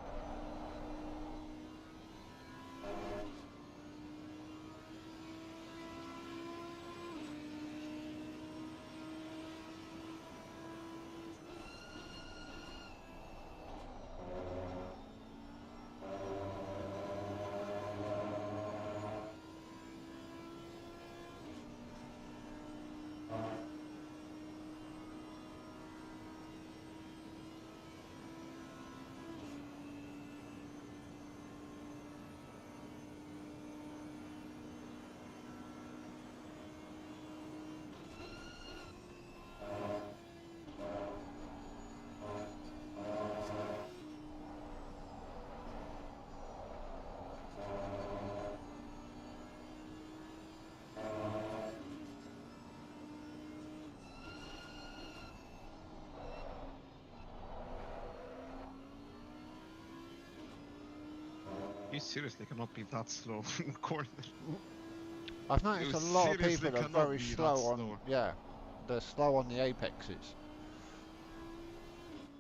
You seriously cannot be that slow in the corner. I've noticed You a lot of seriously people are cannot very be that slow on. slow. Yeah, they're slow on the apexes.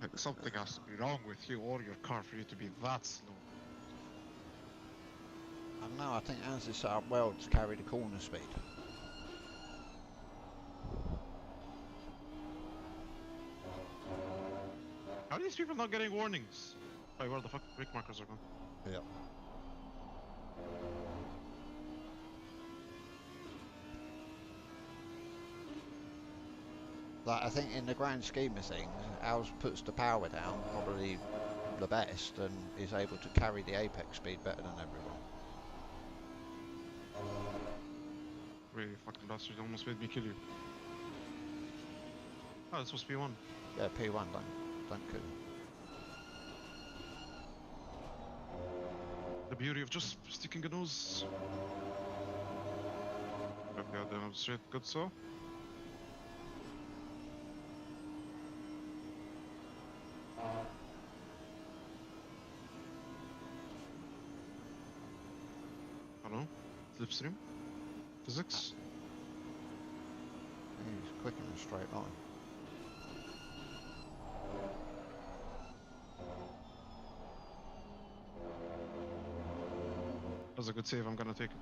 Like, something has to be wrong with you or your car for you to be that slow. I don't know. I think ours is set up well to carry the corner speed. How are these people not getting warnings? Wait, where the fuck brake markers are gone? Yeah. Like, I think in the grand scheme of things, ours puts the power down probably the best and is able to carry the apex speed better than everyone. Really fucking bastard, you almost made me kill you. Oh, this was P1. Yeah, P1, don't kill him. The beauty of just sticking a nose. Okay, then straight, good so. Hello? Slipstream? Physics? He's quick in a straight line. That's a good save, I'm gonna take it.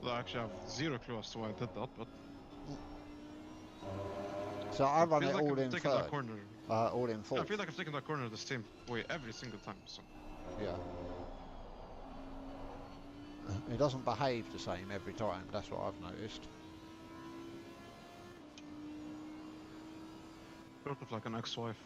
Well, actually, I have zero clue as to why I did that, but So I run feel it like all I've in taken third, that corner. all in Yeah, I fourth. feel like I've taken that corner the same way every single time, so. Yeah. It doesn't behave the same every time, that's what I've noticed. Sort of like an ex-wife.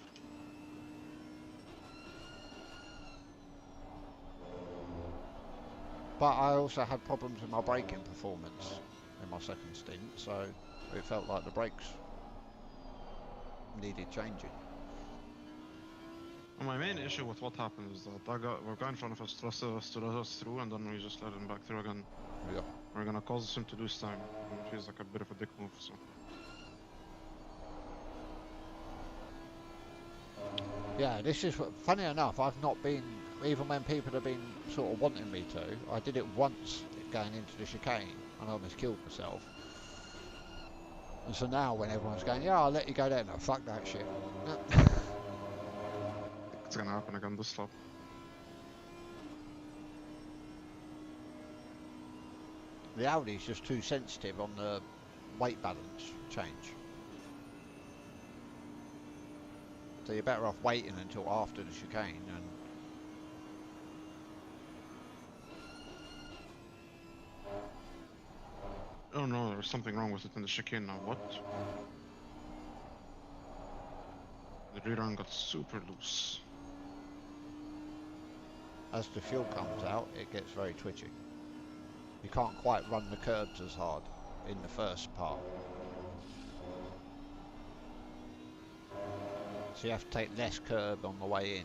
But I also had problems with my braking performance in my second stint, so it felt like the brakes needed changing. Well, my main issue with what happened is that our guy in front of us thrust us through, and then we just let him back through again. Yeah. We're gonna cause him to lose time, and it feels like a bit of a dick move, so. Yeah, this is funny enough. I've not been, even when people have been sort of wanting me to. I did it once going into the chicane, and I almost killed myself. And so now, when everyone's going, yeah, I'll let you go there, no, fuck that shit. It's gonna happen again this lap. The Audi's just too sensitive on the weight balance change. So you're better off waiting until after the chicane and Oh no, there's something wrong with it in the chicane now, what? The rear end got super loose. as the fuel comes out, it gets very twitchy. You can't quite run the curbs as hard in the first part. So you have to take less curb on the way in.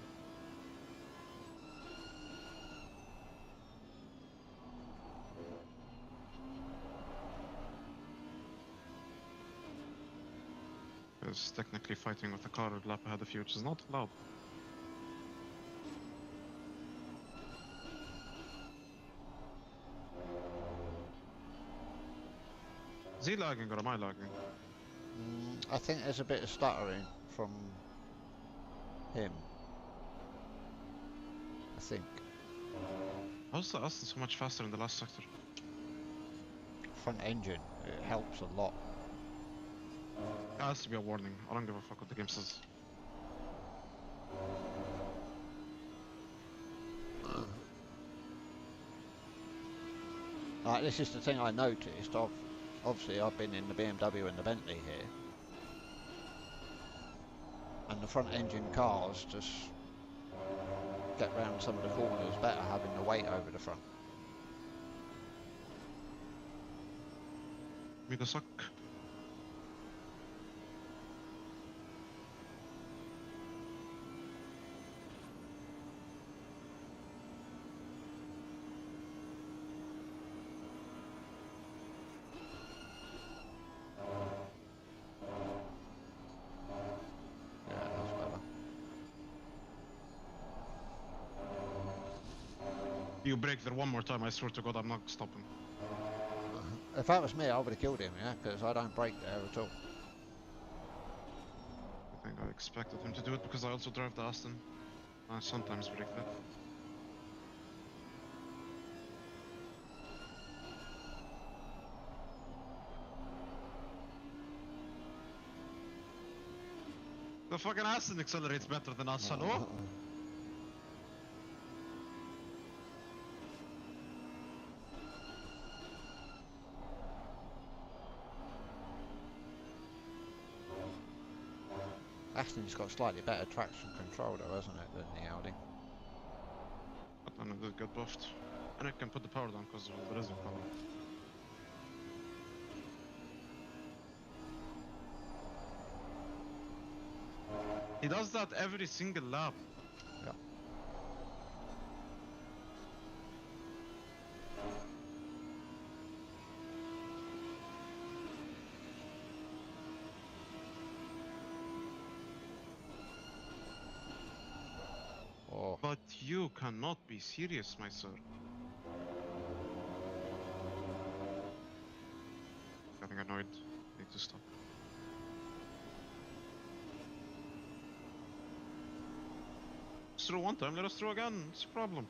It's technically fighting with the car a lap ahead of you, which is not allowed. Is he lagging or am I lagging? I think there's a bit of stuttering from him. I think. How's the Aston so much faster in the last sector? Front engine, it helps a lot. That has to be a warning. I don't give a fuck what the game says. Like, this is the thing I noticed. Obviously I've been in the BMW and the Bentley here, and the front engine cars just get round some of the corners better having the weight over the front. Me the suck. You break there one more time, I swear to God, I'm not stopping. If that was me, I would have killed him, yeah, because I don't break there at all. I think I expected him to do it because I also drive the Aston. I sometimes break that. The fucking Aston accelerates better than us, hello? Aston's got slightly better traction control though, hasn't it, than the Audi? But then it did get buffed. And it can put the power down because there isn't power. He does that every single lap. Yeah. Oh, But you cannot be serious, my sir. Getting annoyed. Need to stop. Let's throw one time, let us throw again. It's a problem.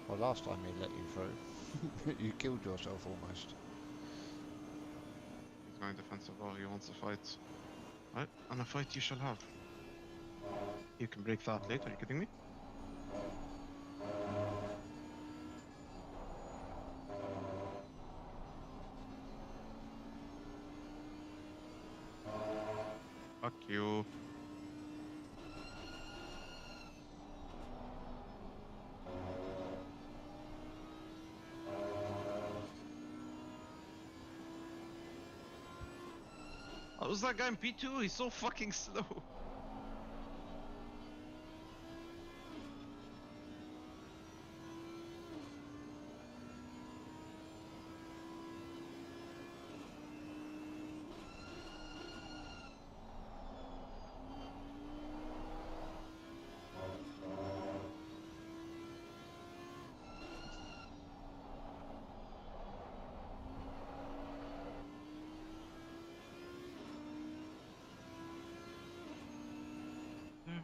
well, last time he let you through, you killed yourself almost. He's going defensive. Oh, he wants a fight. Right, and a fight you shall have. You can break that later, are you kidding me? Fuck you. Oh, was that guy in P2? He's so fucking slow. Okay.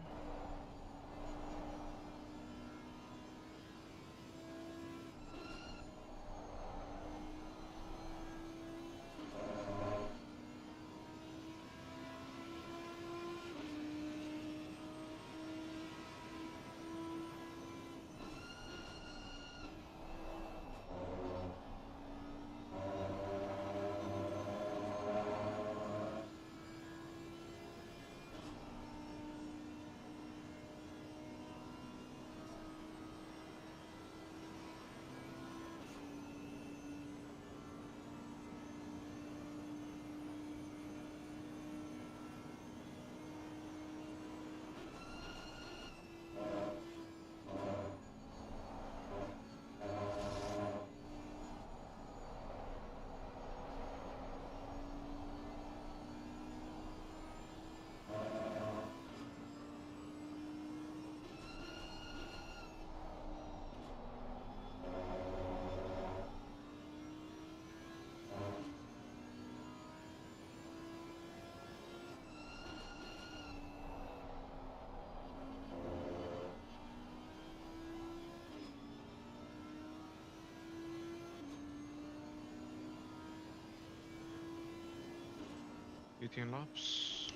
18 laps.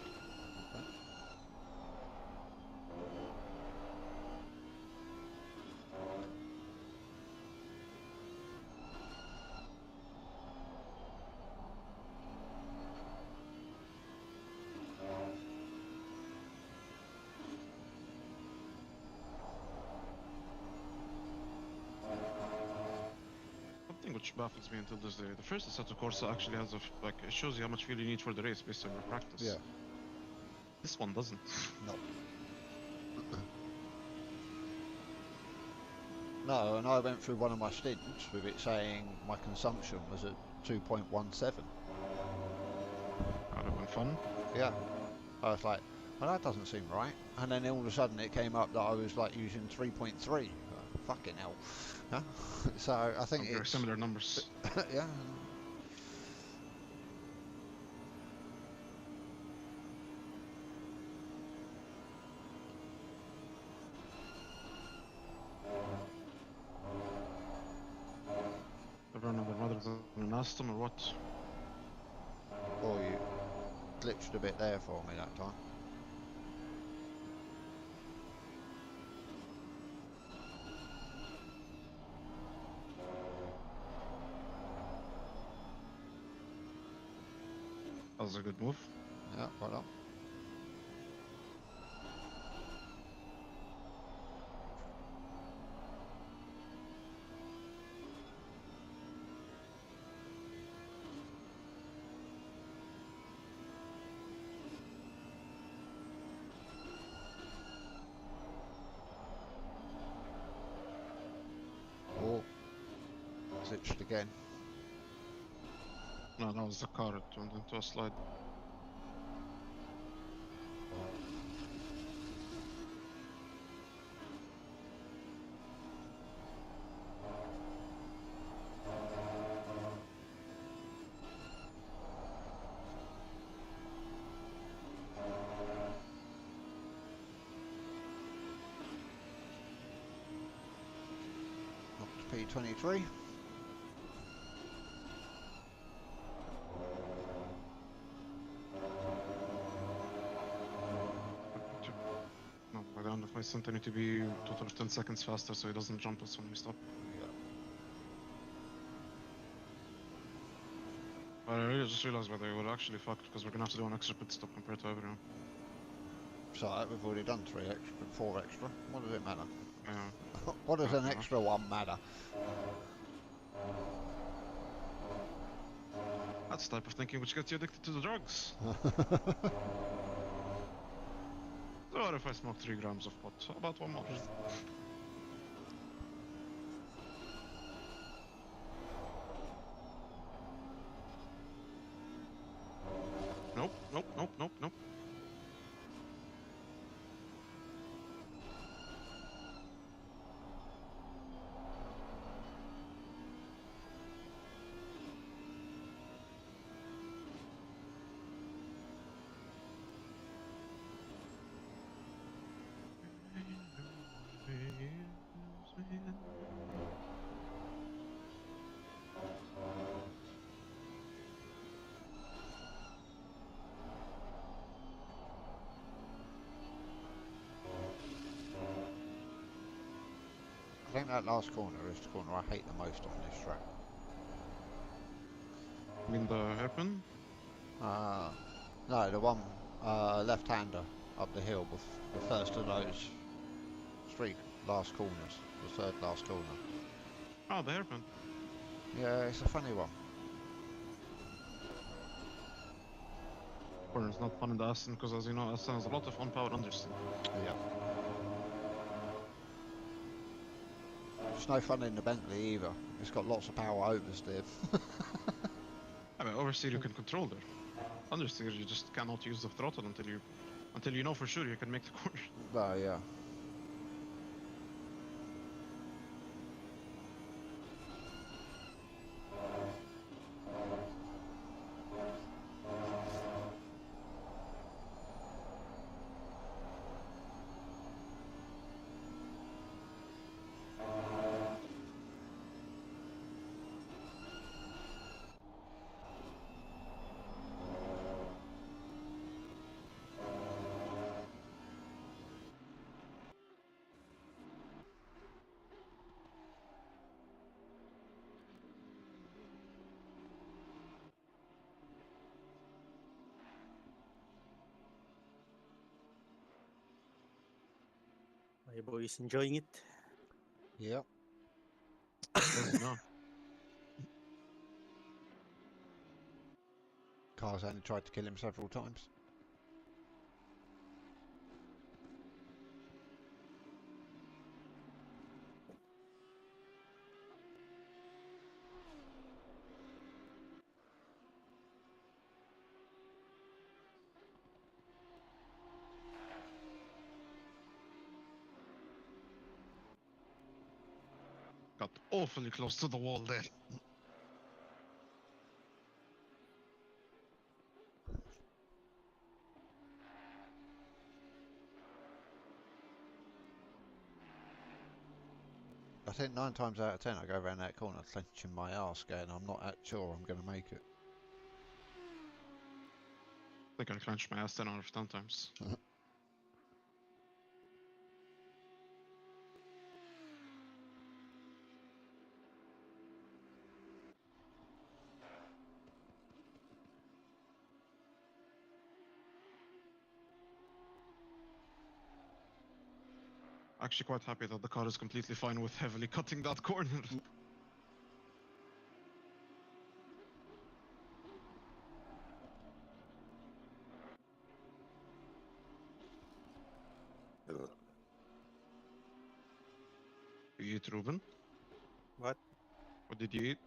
Something which baffles me until this day. The first Assetto Corsa actually has a like it shows you how much fuel you need for the race based on your practice. Yeah. This one doesn't. No. No, and I went through one of my stints with it saying my consumption was at 2.17. That'd have been fun. Yeah. I was like, well, that doesn't seem right. And then all of a sudden it came up that I was like using 3.3. Fucking hell. Huh? So I think Very it's similar numbers. yeah. Ever another mother than an Aston or what? Oh, you glitched a bit there for me that time. That was a good move. Yeah, well on. Oh, glitched again. No, that was the car. It turned into a slide. Up to P23. No, by the end of my stint, I need to be a total of 10 seconds faster so he doesn't jump us when we stop. I really just realized by the way we're actually fucked because we're gonna have to do an extra pit stop compared to everyone. So we've already done 3 extra, 4 extra. What does it matter? Yeah. What does an Yeah. extra one matter? That's the type of thinking which gets you addicted to the drugs. So what if I smoke 3 grams of pot? How about one more? Nope, nope, nope, nope, nope. I think that last corner is the corner I hate the most on this track. I mean the hairpin? No, the one left-hander up the hill, the first of those 3 last corners, the 3rd last corner. Oh, the hairpin. Yeah, it's a funny one. Corner is not fun in the Aston because as you know, Aston has a lot of unpowered understeer. Yeah. It's no fun in the Bentley either. It's got lots of power oversteer. I mean, oversteer you can control there. Understeer you just cannot use the throttle until you know for sure you can make the corner. Oh yeah. Are you boys enjoying it? Yep. Doesn't know. Car's only tried to kill him several times. Got awfully close to the wall there. I think 9 times out of 10 I go around that corner clenching my arse going, I'm not sure I'm going to make it. I think I clenched my ass 10 out of 10 times. Actually quite happy that the car is completely fine with heavily cutting that corner. You eat, Ruben? What? What did you eat?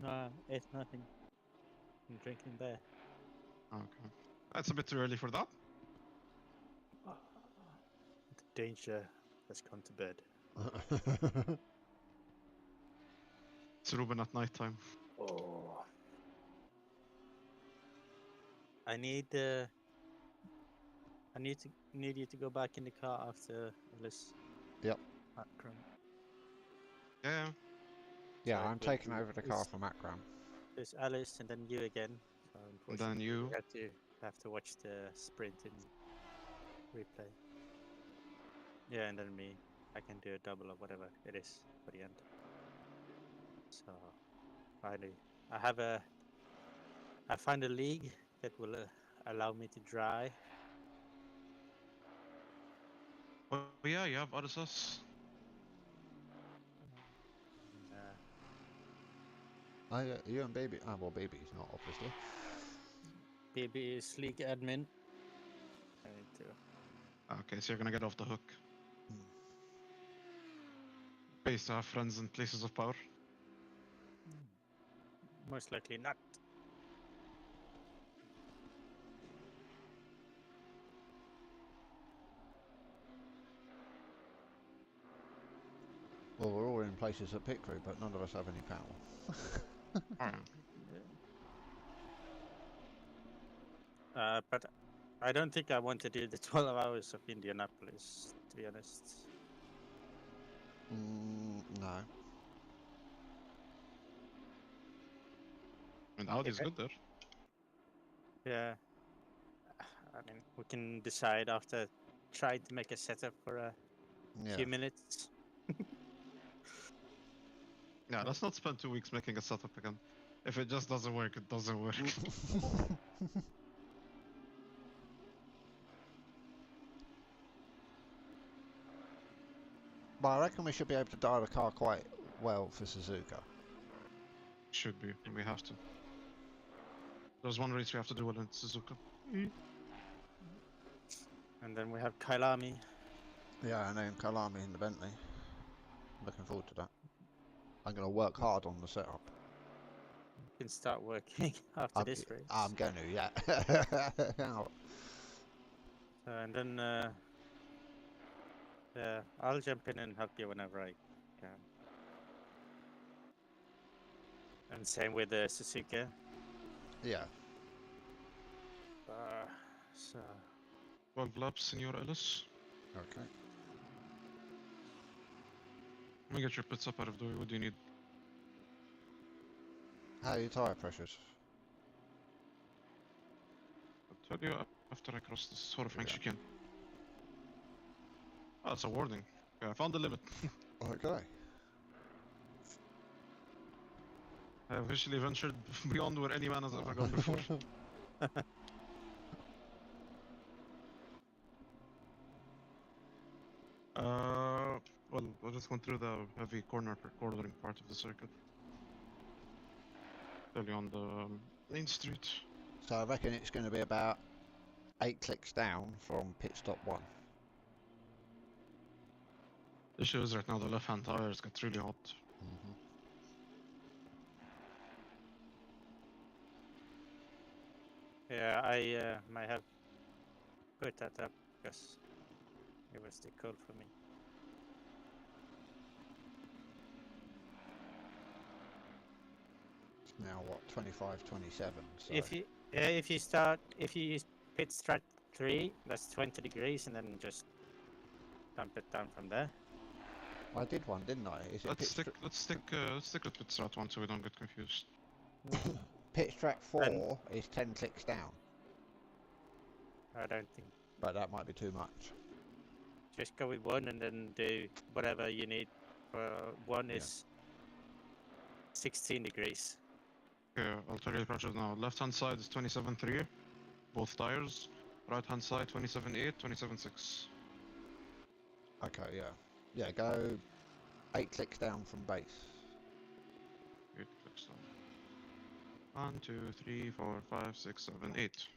No, it's nothing. I'm drinking there. Okay. That's a bit too early for that. The danger has gone to bed. It's Ruben at night time. Oh. I need you to go back in the car after Alice. Yep. Macron. Yeah. Yeah, So it I'm will taking be- over the car it's- from Akram. There's Alice and then you again. So And then unfortunately, you. you have to watch the sprint in replay. Yeah, and then me. I can do a double or whatever it is for the end. So finally, I find a league that will allow me to drive. Oh yeah, you have RSS. And, Oh, yeah, you and Baby. Oh, well, Baby's not, obviously. BB is league admin. I need to. Okay, so you're gonna get off the hook. Hmm. Pays to have friends in places of power. Most likely not. Well, we're all in places at pit crew, but none of us have any power. Alright. But I don't think I want to do the 12 hours of Indianapolis, to be honest. No. And Audi's Okay. good there. Yeah. I mean, we can decide after trying to make a setup for a Yeah. few minutes. Yeah, let's not spend 2 weeks making a setup again. If it just doesn't work, it doesn't work. But I reckon we should be able to dial the car quite well for Suzuka. Should be, and we have to. There's one race we have to do it in Suzuka. And then we have Kailami. Yeah, I know Kalami in the Bentley. Looking forward to that. I'm going to work hard on the setup. We can start working after this race. I'm going to, yeah. And then, yeah, I'll jump in and help you whenever I can. And same with the Suzuka. Yeah. So 12 laps, Senor Ellis. Okay. Let me get your pits up out of the way. What do you need? How are your tyre pressures? I'll tell you after I cross this horrifying Yeah. chicane. Oh, it's a warning. Okay, I found the limit. Okay. I officially ventured beyond where any man has ever gone before. Well, we'll just go through the heavy cornering part of the circuit. Early on the main street. So I reckon it's going to be about 8 clicks down from pit stop 1. The issue is right now the left-hand tires get really hot. Mm-hmm. yeah, I might have put that up because it was too cold for me. now what, 25, 27. So If you use pit strat 3, that's 20 degrees, and then just dump it down from there. I did one, didn't I? Is it Let's stick with pit strat 1 so we don't get confused. pit strat 4 And- is 10 clicks down, I don't think. but that might be too much. Just go with 1 and then do whatever you need. 1 Yeah. is 16 degrees. Okay, I'll tell you the pressures now. Left hand side is 27.3, both tires. Right hand side 27.8, 27.6. Okay, yeah. Yeah, go 8 clicks down from base. 8 clicks down. 1, 2, 3, 4, 5, 6, 7, 8.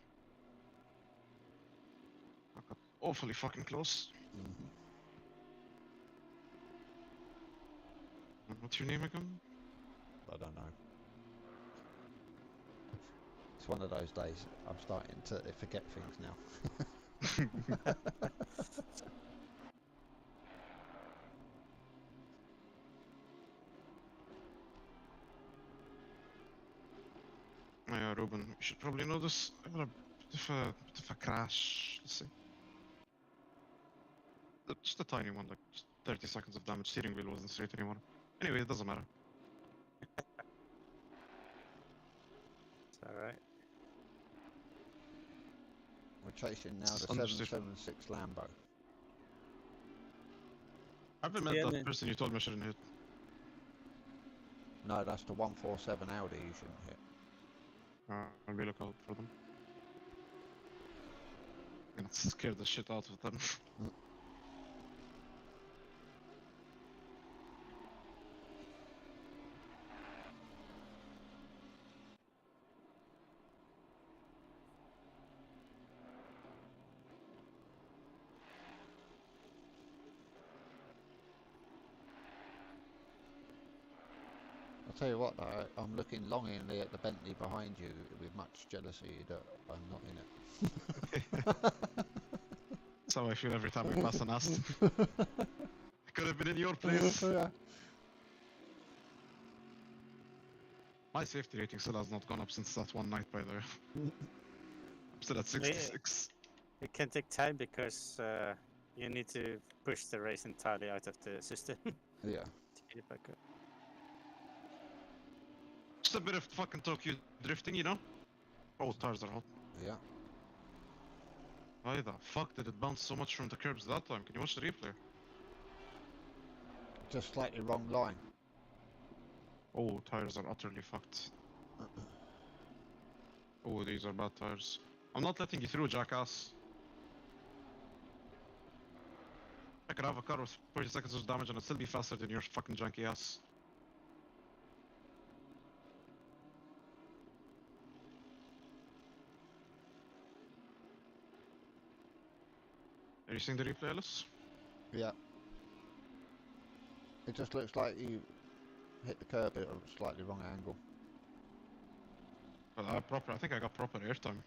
I got awfully fucking close. Mm-hmm. And what's your name again? I don't know. It's one of those days. I'm starting to forget things now. Oh yeah, Ruben, you should probably know this. I got a bit of a crash. Let's see. Just a tiny one, like just 30 seconds of damage. Steering wheel wasn't straight anymore. Anyway, it doesn't matter. It's alright. We're chasing now the Understood. 776 Lambo. I haven't met Yeah, that man. person you told me I shouldn't hit. No, that's the 147 Audi you shouldn't hit. I'll be looking out for them. I'm gonna scare the shit out of them. I'll tell you what though, I'm looking longingly at the Bentley behind you with much jealousy that I'm not in it. That's how I feel every time we pass an Aston. I could have been in your place. Yeah. My safety rating still has not gone up since that one night, by the way. I'm still at 66. It can take time because you need to push the race entirely out of the system to Yeah. get it back up. Just a bit of fucking Tokyo drifting, you know? Oh, tires are hot. Yeah. Why the fuck did it bounce so much from the curbs that time? Can you watch the replay? Just slightly wrong line. Oh, tires are utterly fucked. Oh, these are bad tires. I'm not letting you through, jackass. I could have a car with 40 seconds of damage and it'd still be faster than your fucking junky ass. Are you seeing the replay, Alice? Yeah. It just looks like you hit the curb at a slightly wrong angle. Well, I think I got proper airtime.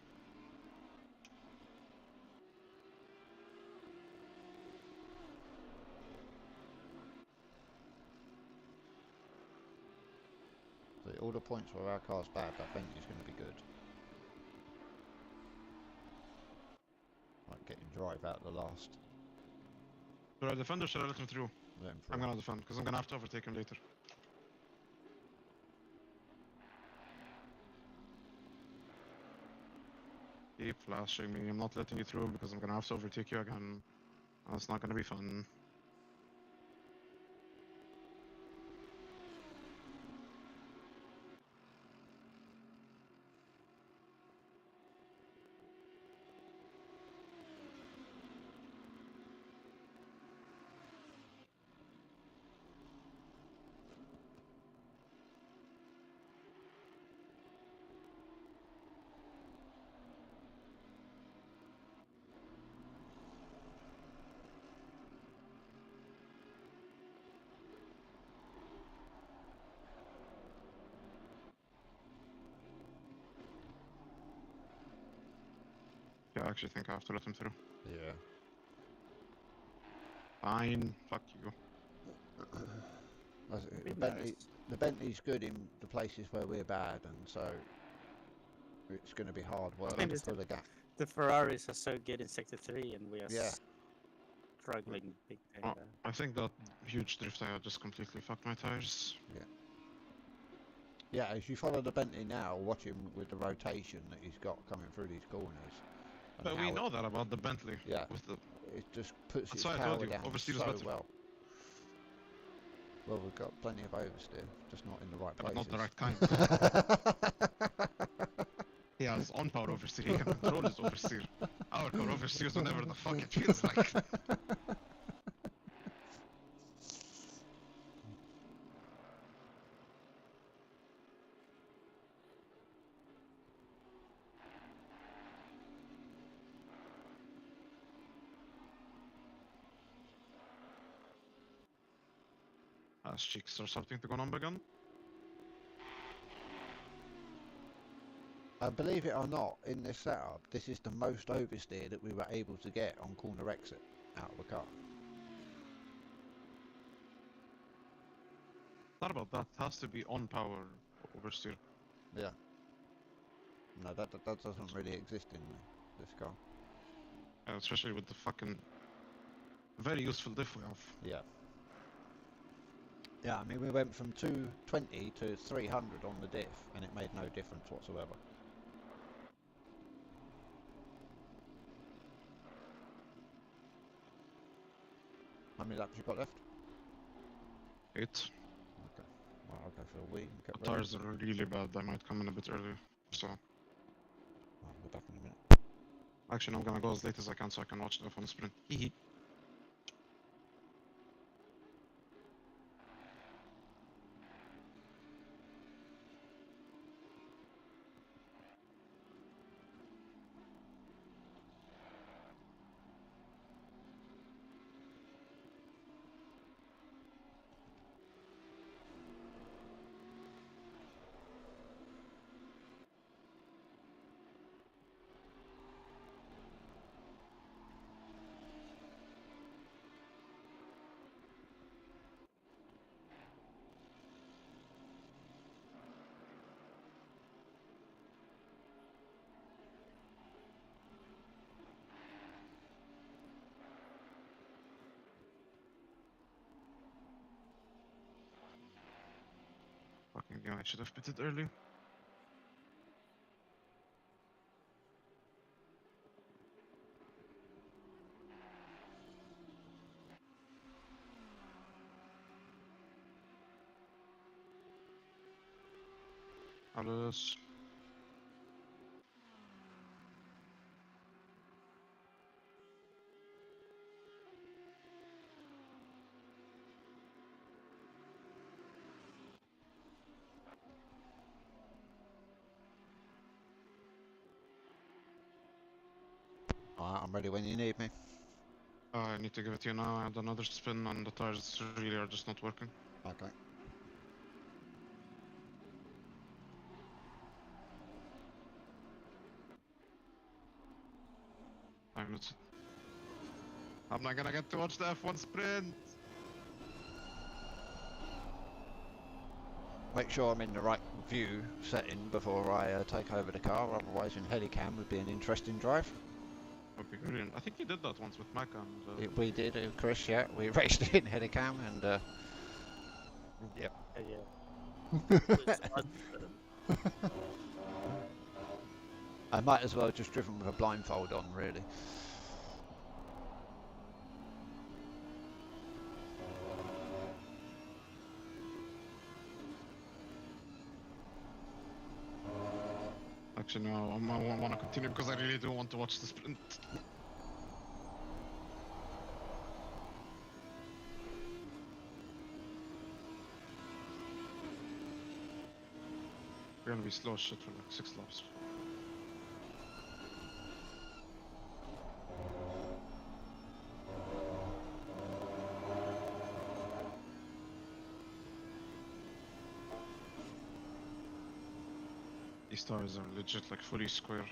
So all the points where our car's bad, that Bentley's going to be good. Like getting drive out the last. Should I defend or should I let him through? Let him I'm through. gonna defend, because I'm gonna have to overtake him later. Keep flashing me, I'm not letting you through because I'm gonna have to overtake you again. That's not gonna be fun. Yeah, I actually think I have to let him through. Yeah. Fine, fuck you. The Bentley's good in the places where we're bad, and so it's going to be hard work Maybe to it's fill the gap. The Ferraris are so good in Sector 3, and we are Yeah. struggling big time Oh, there. I think that huge drift I just completely fucked my tires. Yeah, as you follow the Bentley now, watch him with the rotation that he's got coming through these corners. and But we how it- know that about the Bentley. Yeah. With the It just puts That's its why I told power you, down oversteer is so better. well. Well, we've got plenty of oversteer, just not in the right but places. not the right kind. He has on-power oversteer, he can control his oversteer. Our car oversteers whenever the fuck it feels like. Has cheeks or something to go on again? Believe it or not, in this setup, this is the most oversteer that we were able to get on corner exit out of the car. Not about that, it has to be on-power oversteer. Yeah. No, that doesn't really exist in this car. Especially with the fucking very useful diff we have. Yeah. Yeah, I mean, we went from 220 to 300 on the diff, and it made no difference whatsoever. How many laps you got left? 8. Okay. Well, I'll go for a wee and get The ready. tires are really bad, I might come in a bit earlier. So, I'll be back in a minute. actually I'm gonna go as late as I can so I can watch the F1 sprint. Hee. Fucking yeah, I should have pitted early. Alice. Alright, I'm ready when you need me. I need to give it to you now. I had another spin and the tires really are just not working. Okay. I'm not gonna get to watch the F1 sprint. Make sure I'm in the right view setting before I take over the car, otherwise in helicam would be an interesting drive. Would be brilliant. I think he did that once with Mecca and We did, Chris, yeah. We raced it in helicam and yep. Yeah. It's odd, I might as well have just driven with a blindfold on, really. actually no, I want to continue because I really do want to watch the sprint. We're gonna be slow as shit for like 6 laps. These tires are legit like fully square.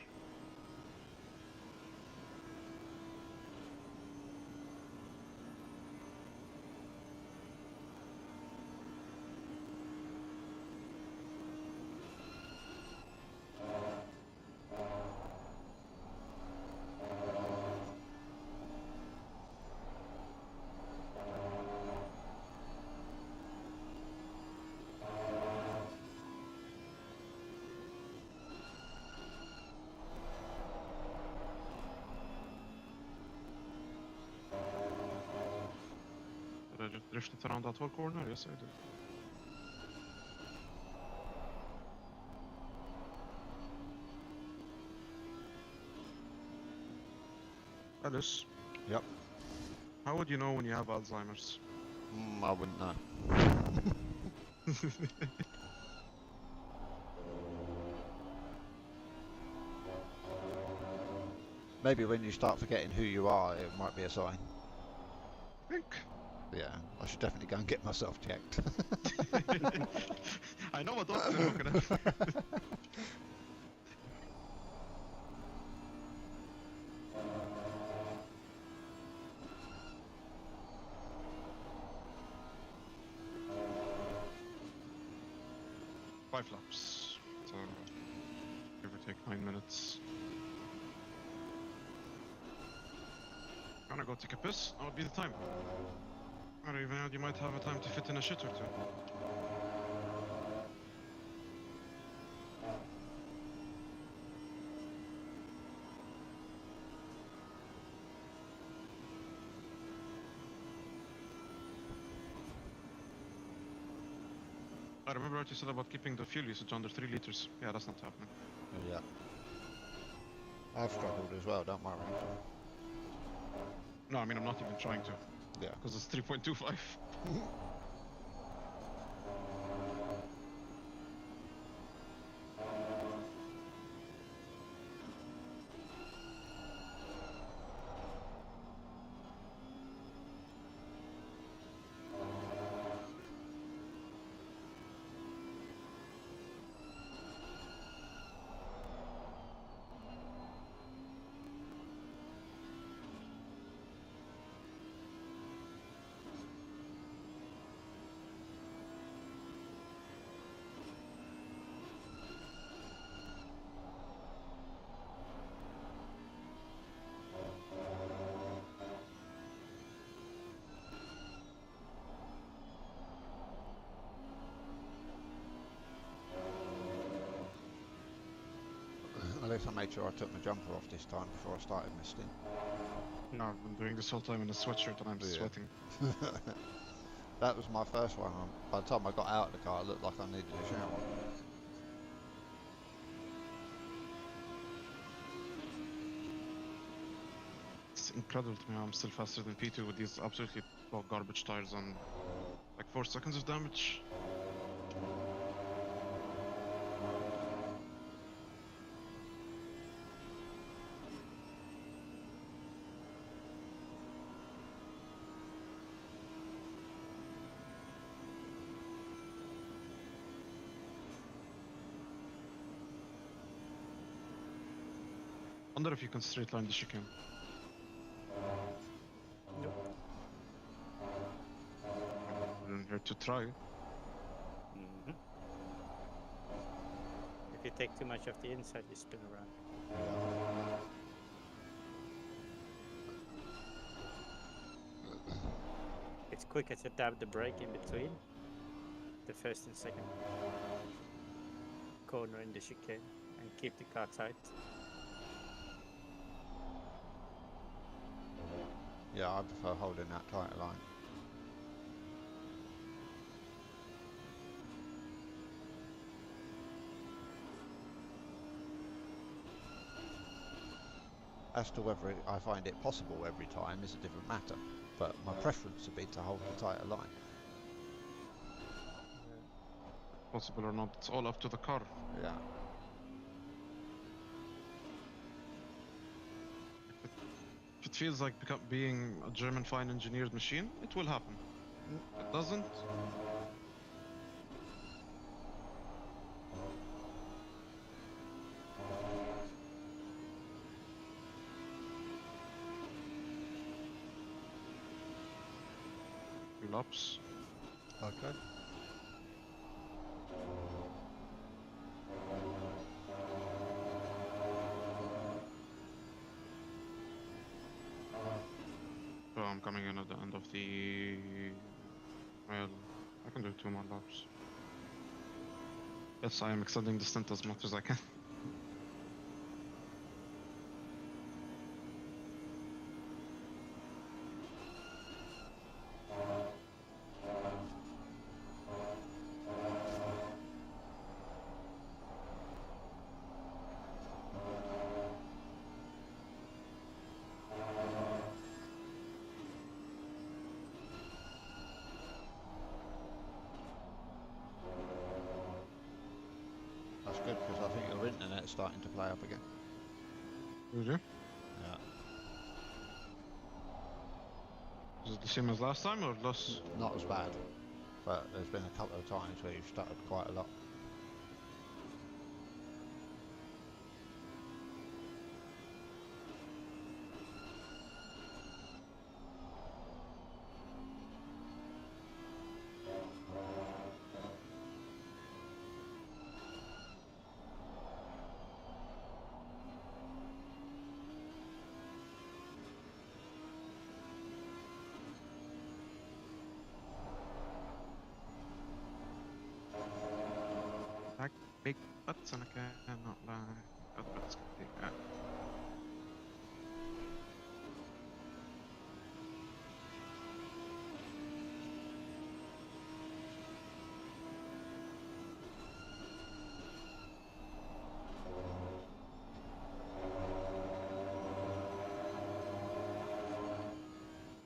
drifted around that whole corner? Yes, I did. Alice, Yep. how would you know when you have Alzheimer's? I wouldn't know. Maybe when you start forgetting who you are, it might be a sign. Think. Yeah, I should definitely go and get myself checked. I know a doctor who can help. 5 laps. So, give or take 9 minutes. Gonna go take a piss. That would be the time. Or even you might have a time to fit in a shit or two. I remember what you said about keeping the fuel usage under 3 liters. Yeah, that's not happening. Yeah. I've struggled as well, don't worry. No, I mean, I'm not even trying to. Yeah. Because it's 3.25. At least I made sure I took my jumper off this time before I started my stint. No, I've been doing this whole time in a sweatshirt and I'm Yeah. sweating. That was my first one. By the time I got out of the car, it looked like I needed a shower. It's incredible to me how I'm still faster than P2 with these absolutely garbage tires on like 4 seconds of damage. Wonder if you can straight line the chicane. Nope. Wouldn't hurt to try. Mm-hmm. If you take too much of the inside, you spin around. It's quicker to dab the brake in between the first and second corner in the chicane and keep the car tight. Yeah, I prefer holding that tighter line. As to whether I find it possible every time is a different matter, but my preference would be to hold the tighter line. Possible or not, it's all up to the car. Yeah. If it feels like being a German fine engineered machine, it will happen. If it doesn't, few laps. Okay. So I'm coming in at the end of the... Well, I can do 2 more laps. Yes, I am extending the stint as much as I can. it's starting to play up again. Really? Yeah. Is it the same as last time or less? Not as bad, but there's been a couple of times where you've stuttered quite a lot. Like big butts and I cannot lie. But it's gonna take that.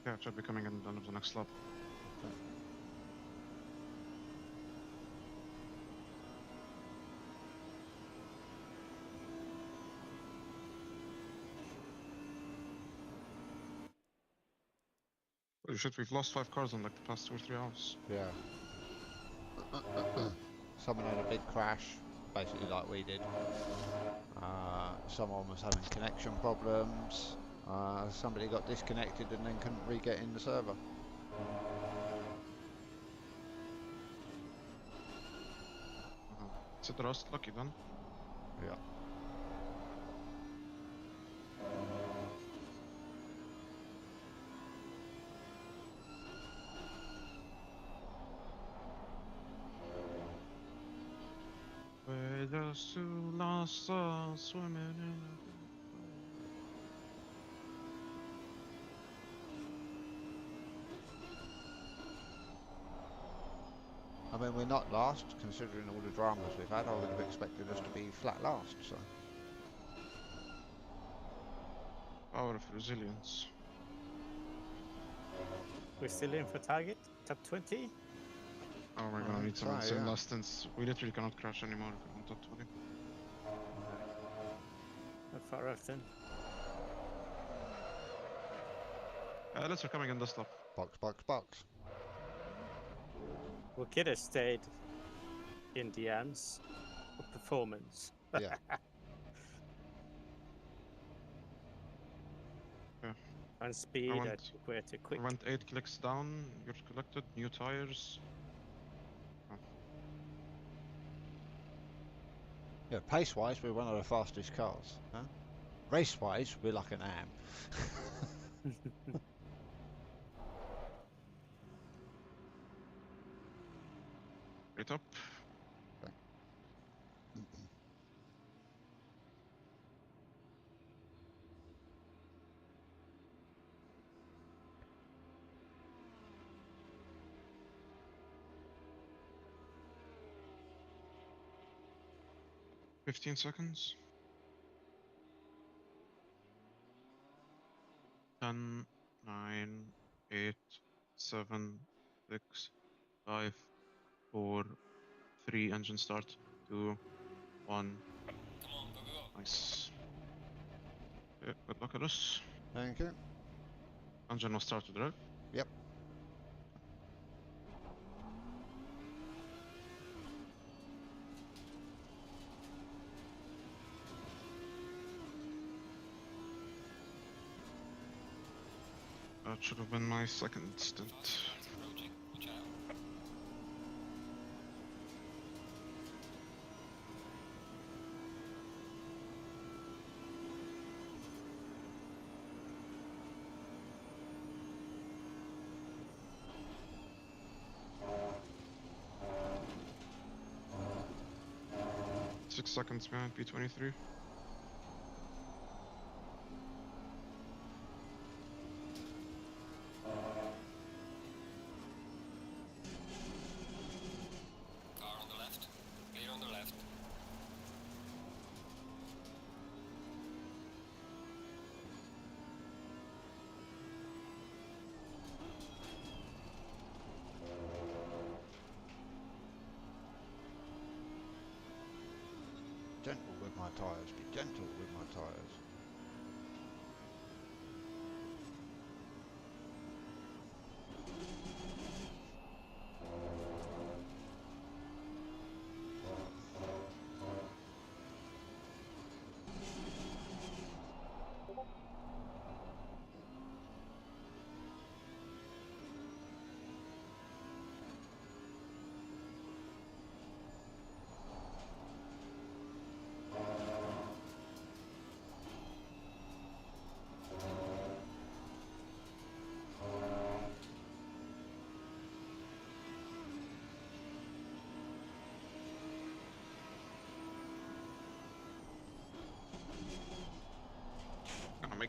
Yeah, it should be coming in the end of the next lap. Holy shit, we've lost 5 cars in like the past 2 or 3 hours. Yeah. Someone had a big crash, basically like we did. Someone was having connection problems. Somebody got disconnected and then couldn't re-get in the server. Is it the rust? Lucky then. Yeah. We're just two lost souls swimming in a... I mean, we're not last, considering all the dramas we've had. I would have expected us to be flat last, so... Power of resilience. We're still in for target. Top 20. Oh, we're I gonna think need some so, insane yeah. last stints. We literally cannot crash anymore if we want top 20. Not far off then. Let's are coming in this lap. Box, box, box. We could have stayed in the AMS for performance. Yeah. And speed, I think we're too quick. I went 8 clicks down, you're collected, new tires. Yeah, pace-wise, we're one of the fastest cars. Huh? Race-wise, we're like an AM. Right up. Okay. 15 seconds. 10, 9, 8, 7, 6, 5, 4, 3, engine start, 2, 1. Nice. Yeah, good luck at us. Thank you. Engine will start to drive. Yep. That should have been my second stint. 6 seconds behind P23. Car on the left. Clear on the left. Gentle with my my tyres. Be gentle with my tyres.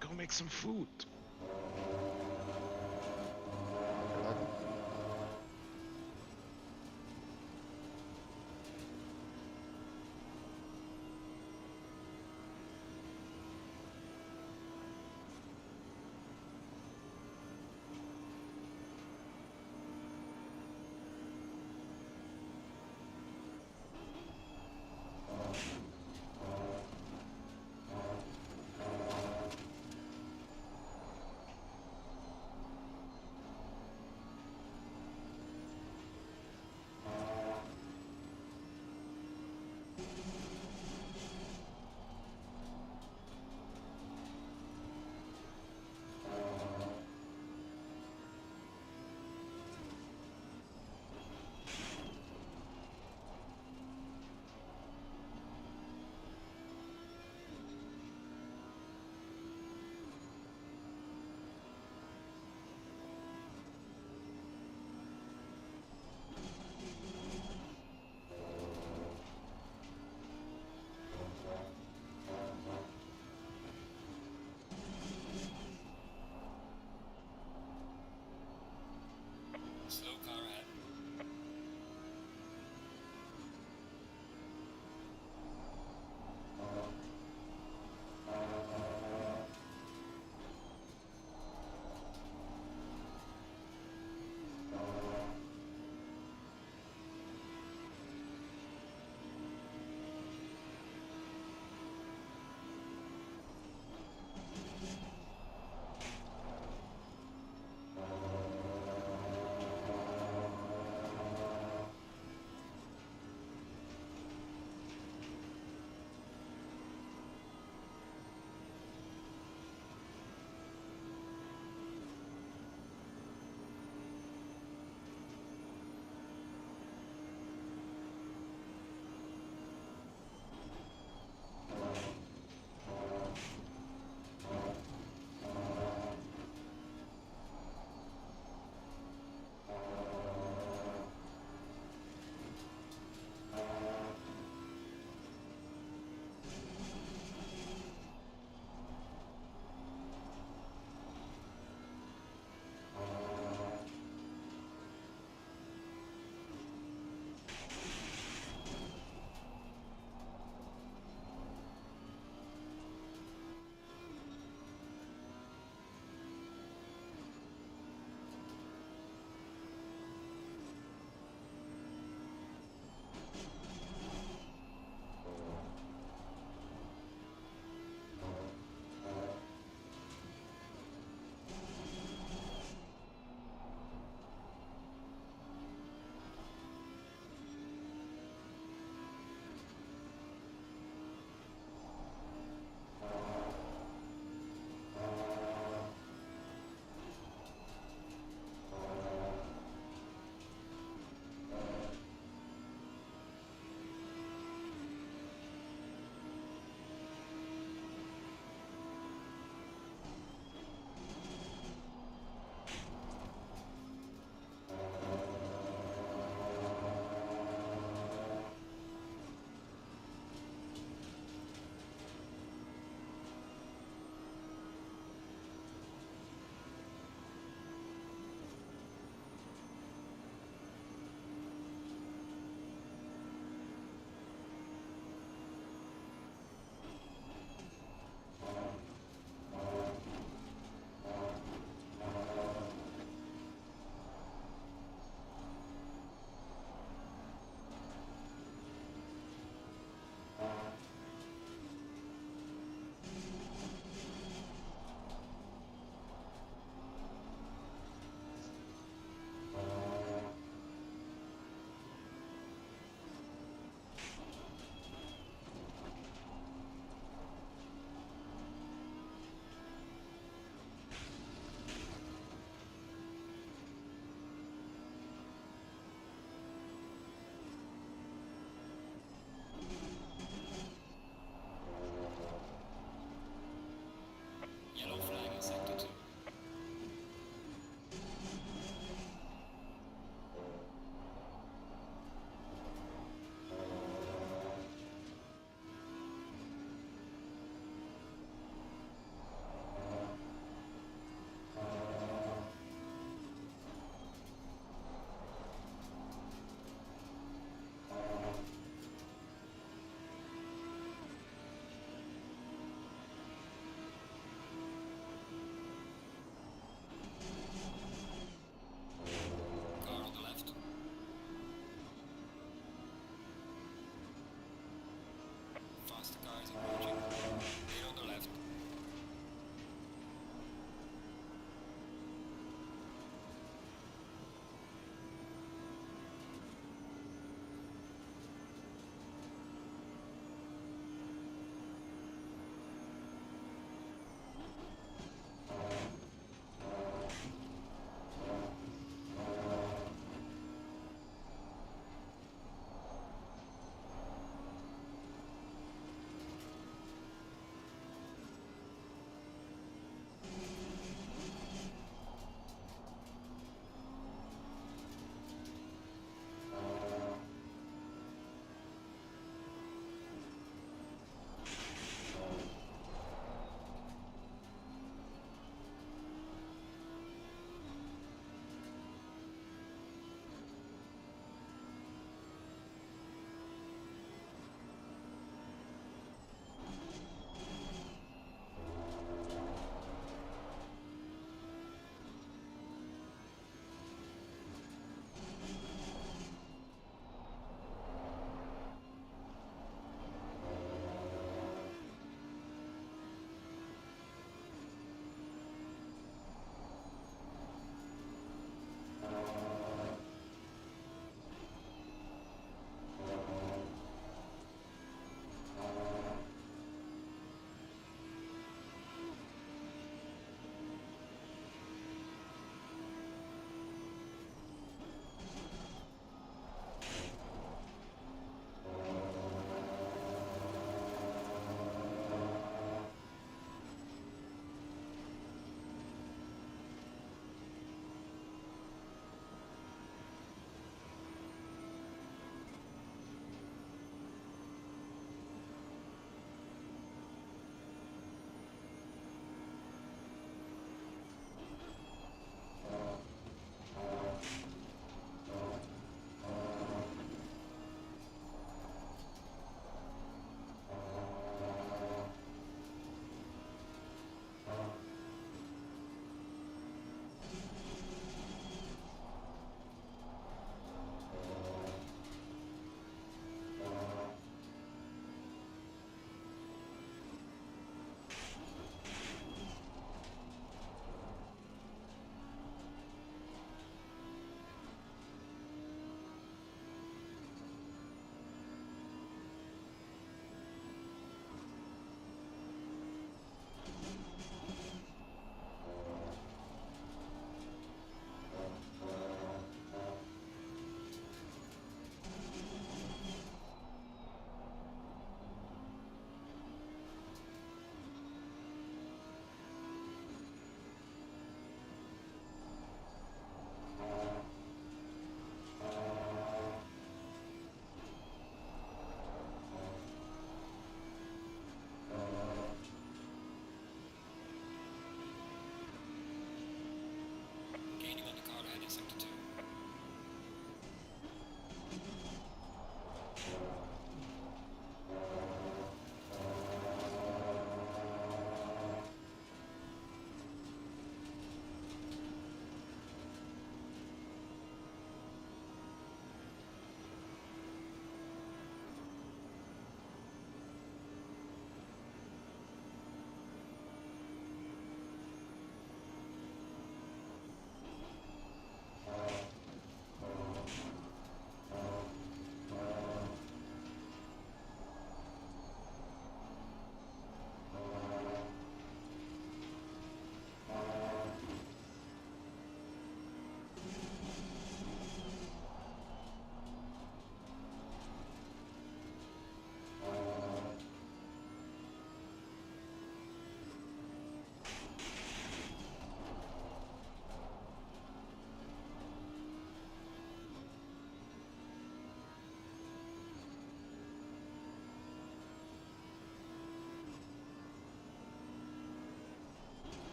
Go make some food.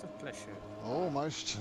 lot of pleasure. Almost.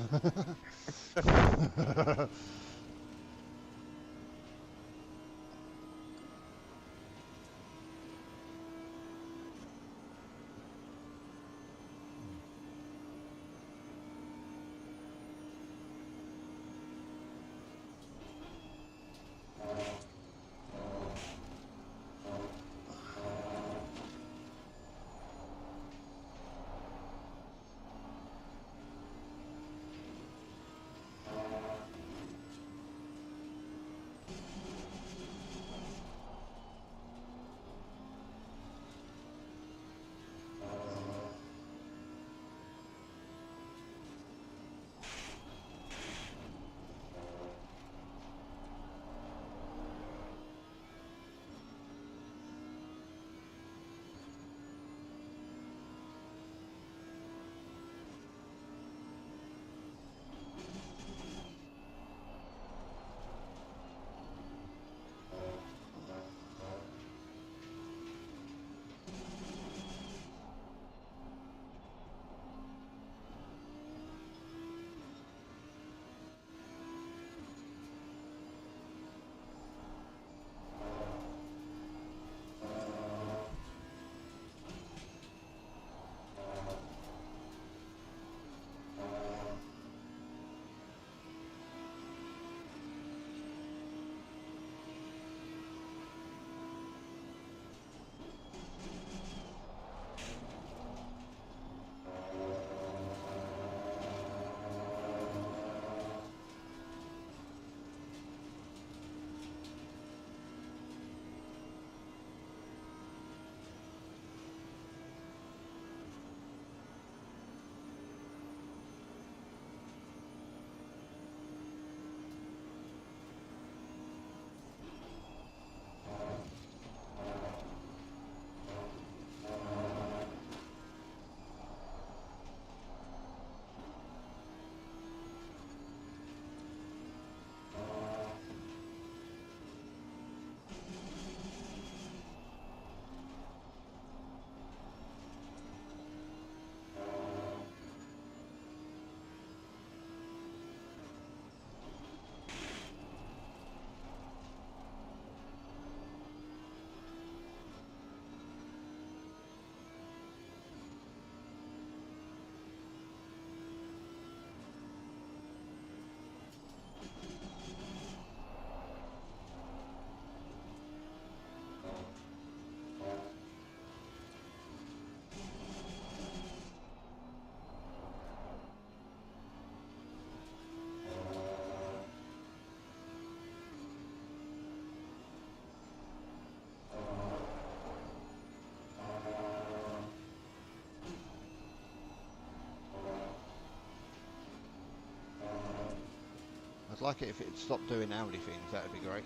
I'd like it if it stopped doing Audi things, that'd be great.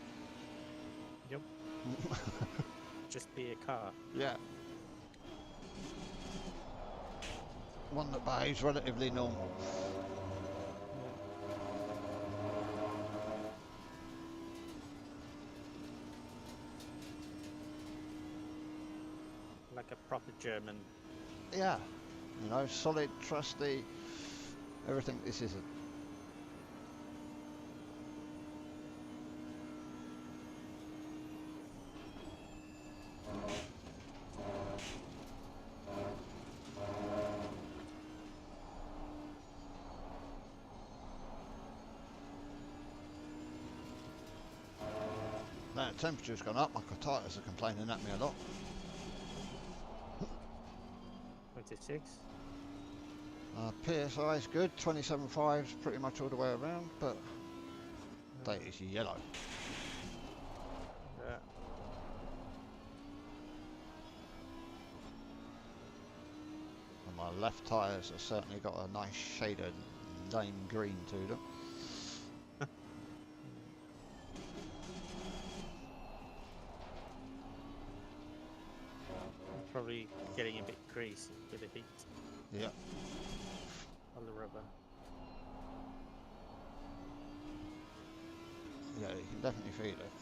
Yep. Just be a car. Yeah. One that behaves relatively normal. Like a proper German. Yeah. You know, solid, trusty, everything this isn't. Now the temperature's gone up, my tyres are complaining at me a lot. 26. PSI is good, 27.5 pretty much all the way around, but that is yellow. Yeah. And my left tyres have certainly got a nice shade of lime green to them. Probably getting a bit greasy with the heat Yeah. on the rubber. Yeah, you can definitely feel it.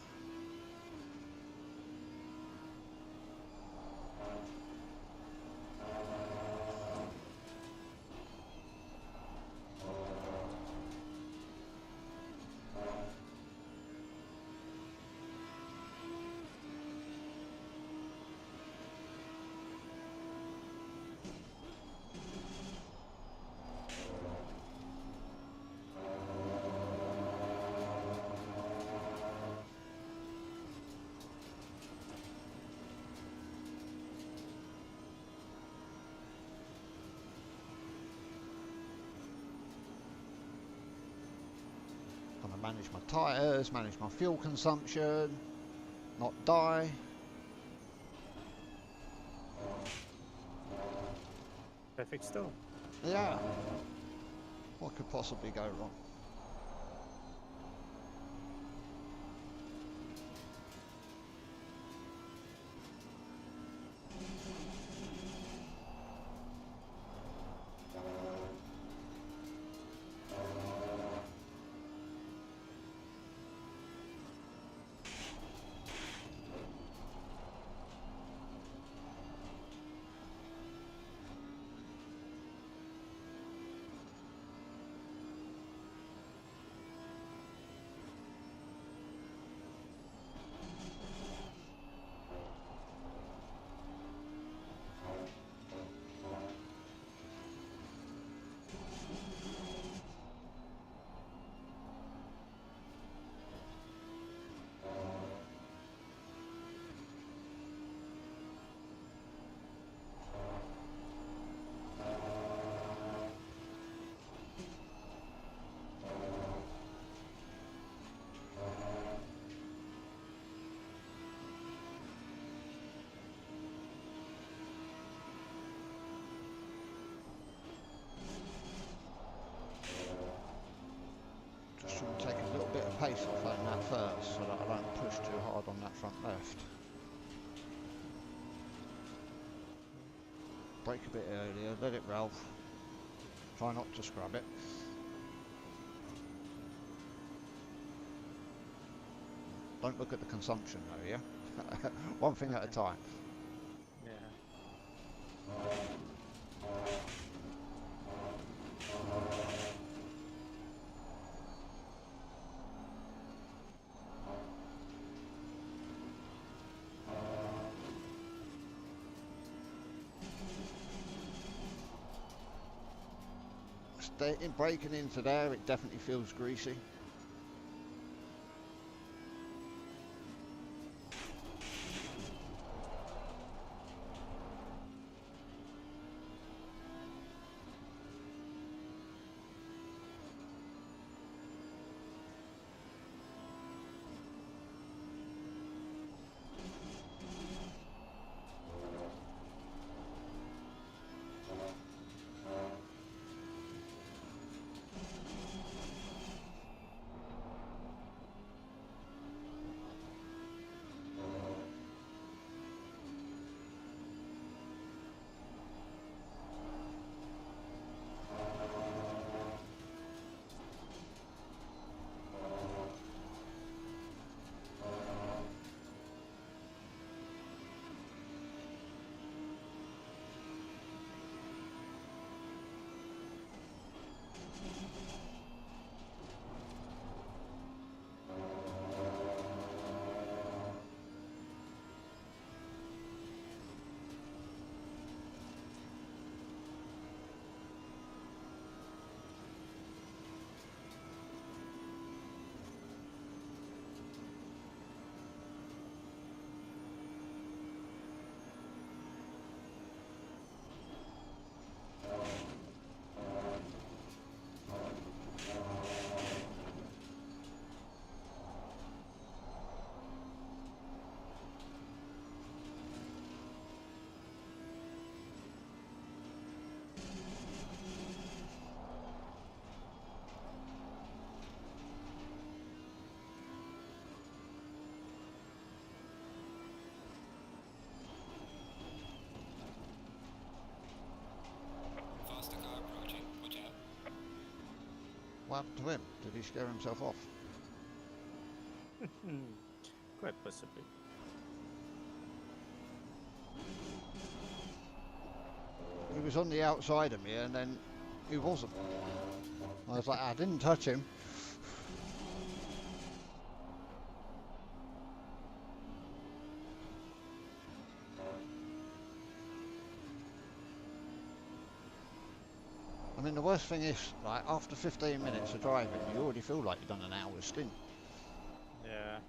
manage my tyres, manage my fuel consumption, not die. Perfect storm. Yeah. What could possibly go wrong? Just trying to take a little bit of pace off on that first so that I don't push too hard on that front left. Brake a bit earlier, let it rev. Try not to scrub it. Don't look at the consumption though, yeah? One thing at a time. Yeah. Breaking into there, it definitely feels greasy. Faster car approaching. Watch out. What happened to him? Did he scare himself off? Quite possibly. He was on the outside of me and then he wasn't. I was like, I didn't touch him. I mean, the worst thing is, like, after 15 minutes of driving, you already feel like you've done an hour's stint. Yeah.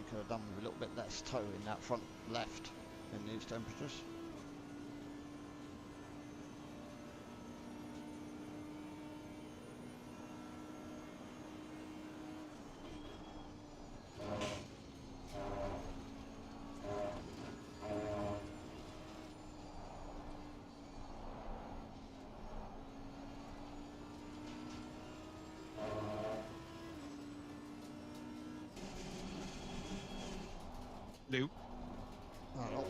could have done with a little bit less toe in that front left in these temperatures. Lou. Oh, Hello.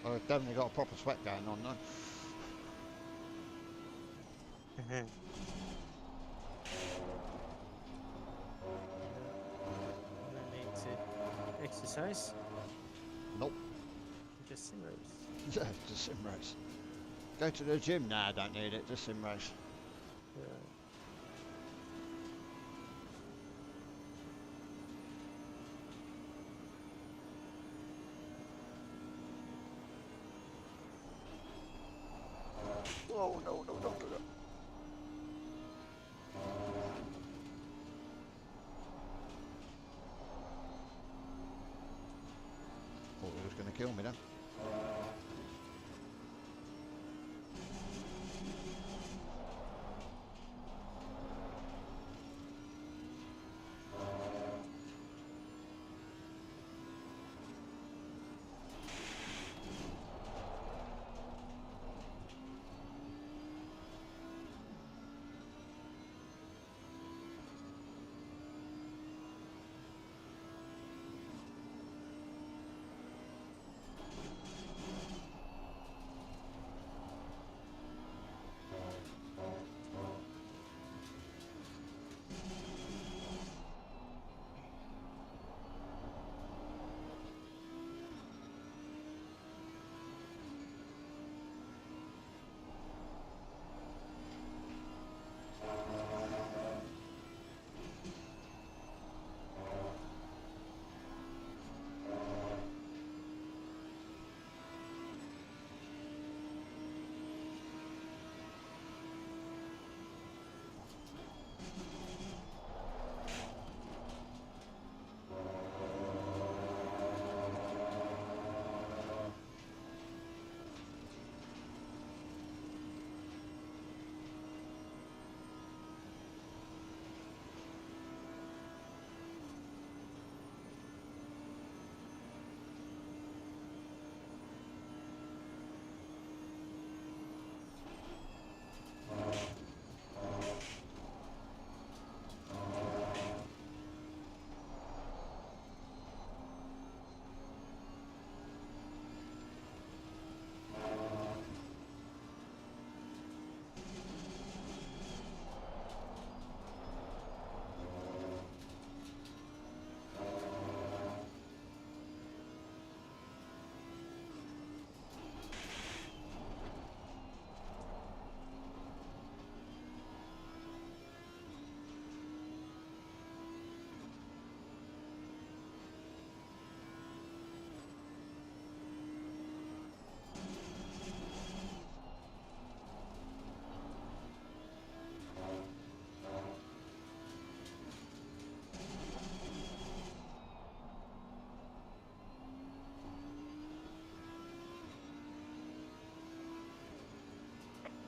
I've definitely got a proper sweat going on though. You need to exercise. Nope. Just sim race. Yeah, just sim race. Go to the gym? Nah, I don't need it, just sim race. Yeah. Oh, no, no, no, no, no. Thought he was going to kill me then.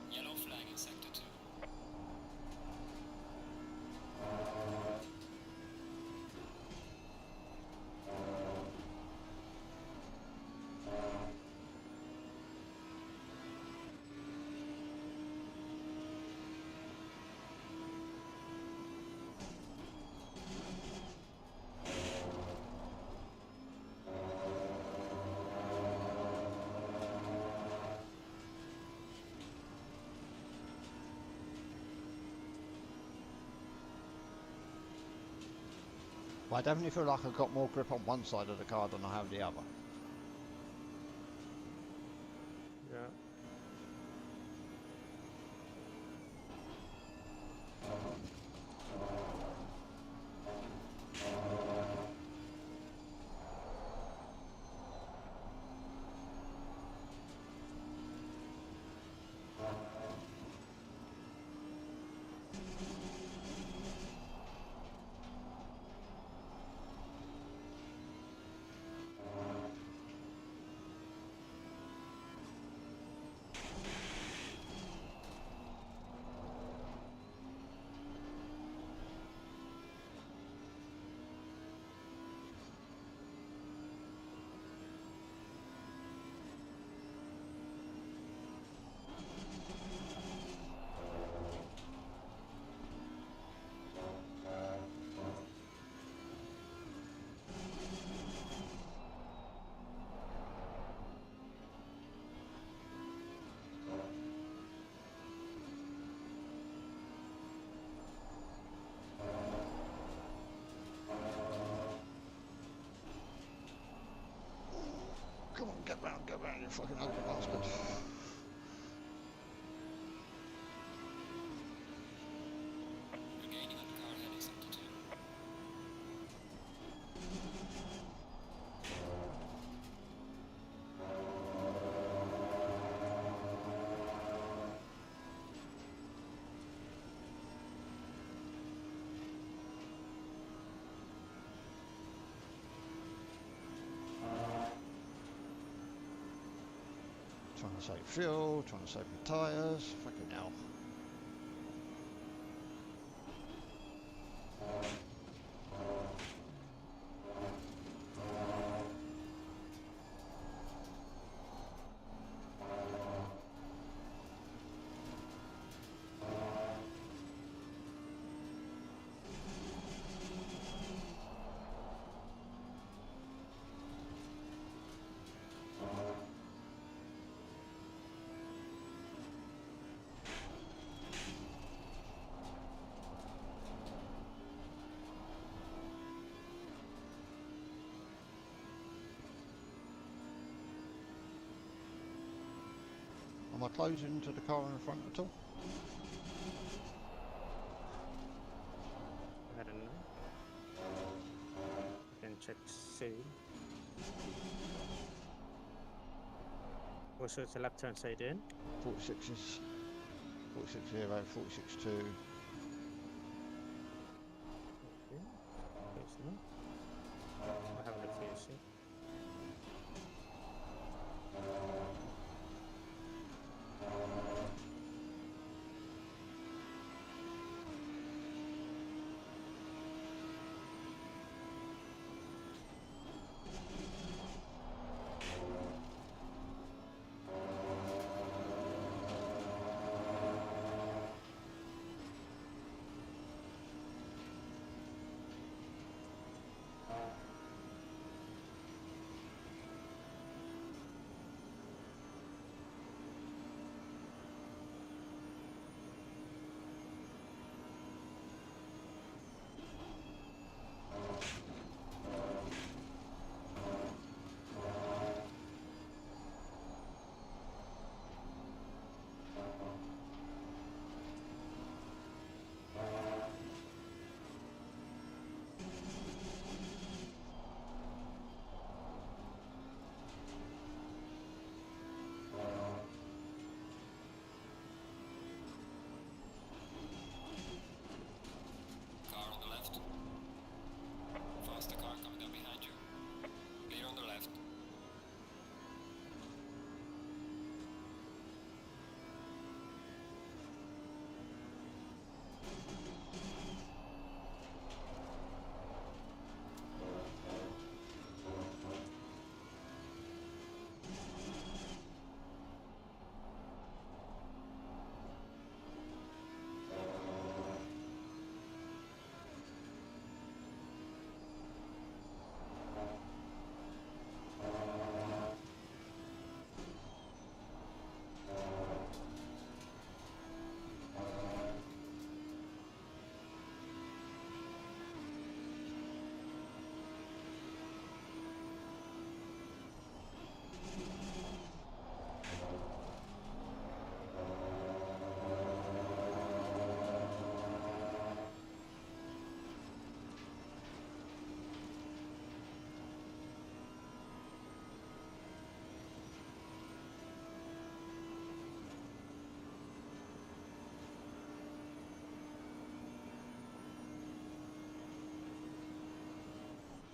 Yellow flag in sector 2. I definitely feel like I've got more grip on one side of the car than I have the other. Yeah. Come on, get round, you fucking ugly bastard. Regaining on the car heading sector 2. Trying to save fuel, trying to save my tyres, fucking hell. Am I closing to the car in front at all? I don't know. I can check C. Also, it's a left turn side in. 46s, 46.0, 46.2. Okay. Close enough. I have a look for you, see.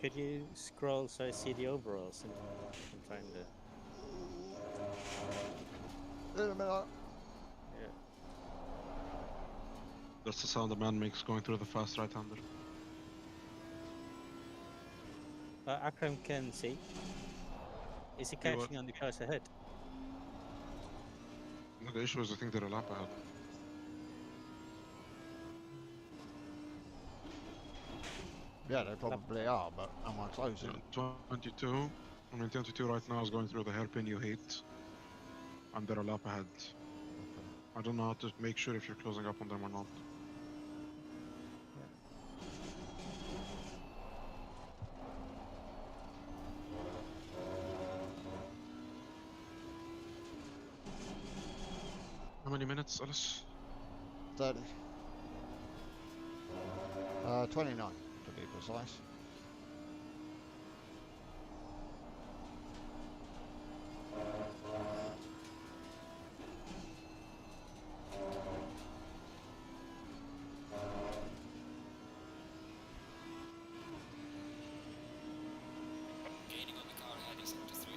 Could you scroll so I see the overalls? And I'm trying to. In a minute. Yeah. That's the sound a man makes going through the fast right-hander. Akram can see. Is he Yeah, what? catching on the cars ahead? No, the issue is I think they're a lap ahead. Yeah, they probably are, but am I closing? 22. I mean, 22 right now is going through the hairpin you hate. And they're a lap ahead. I don't know how to make sure if you're closing up on them or not. Yeah. How many minutes, Alice? 30. 29 to be precise. Gaining on the car ahead is up to 3.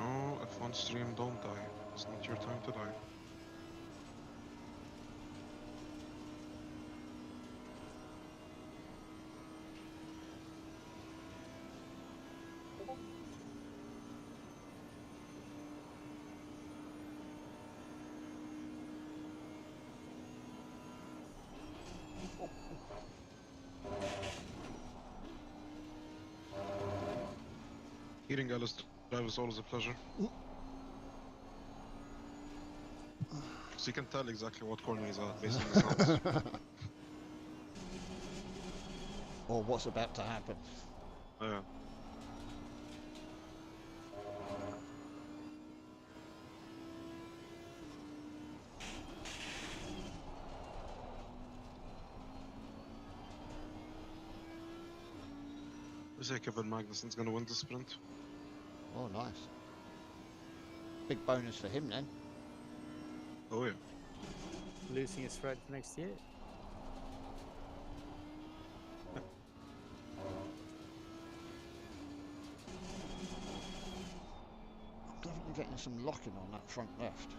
Oh, F1 stream, don't die. It's not your time to die. Hearing Alice drive is always a pleasure. So you can tell exactly what corner he's at based on the sounds. Or what's about to happen. Yeah. I say Kevin Magnussen's gonna win the sprint. Oh, nice. Big bonus for him then. Oh yeah. Losing his ride for next year. I'm definitely getting some locking on that front left.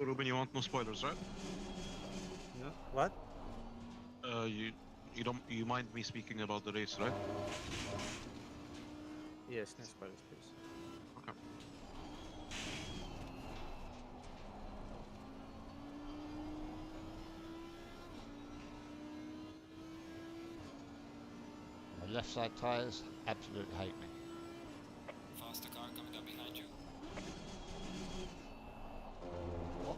Ruben, you want no spoilers, right? No. What? You mind me speaking about the race, right? Yes, no spoilers, please. Okay. My left side tyres absolutely hate me. Faster car coming up behind you. What?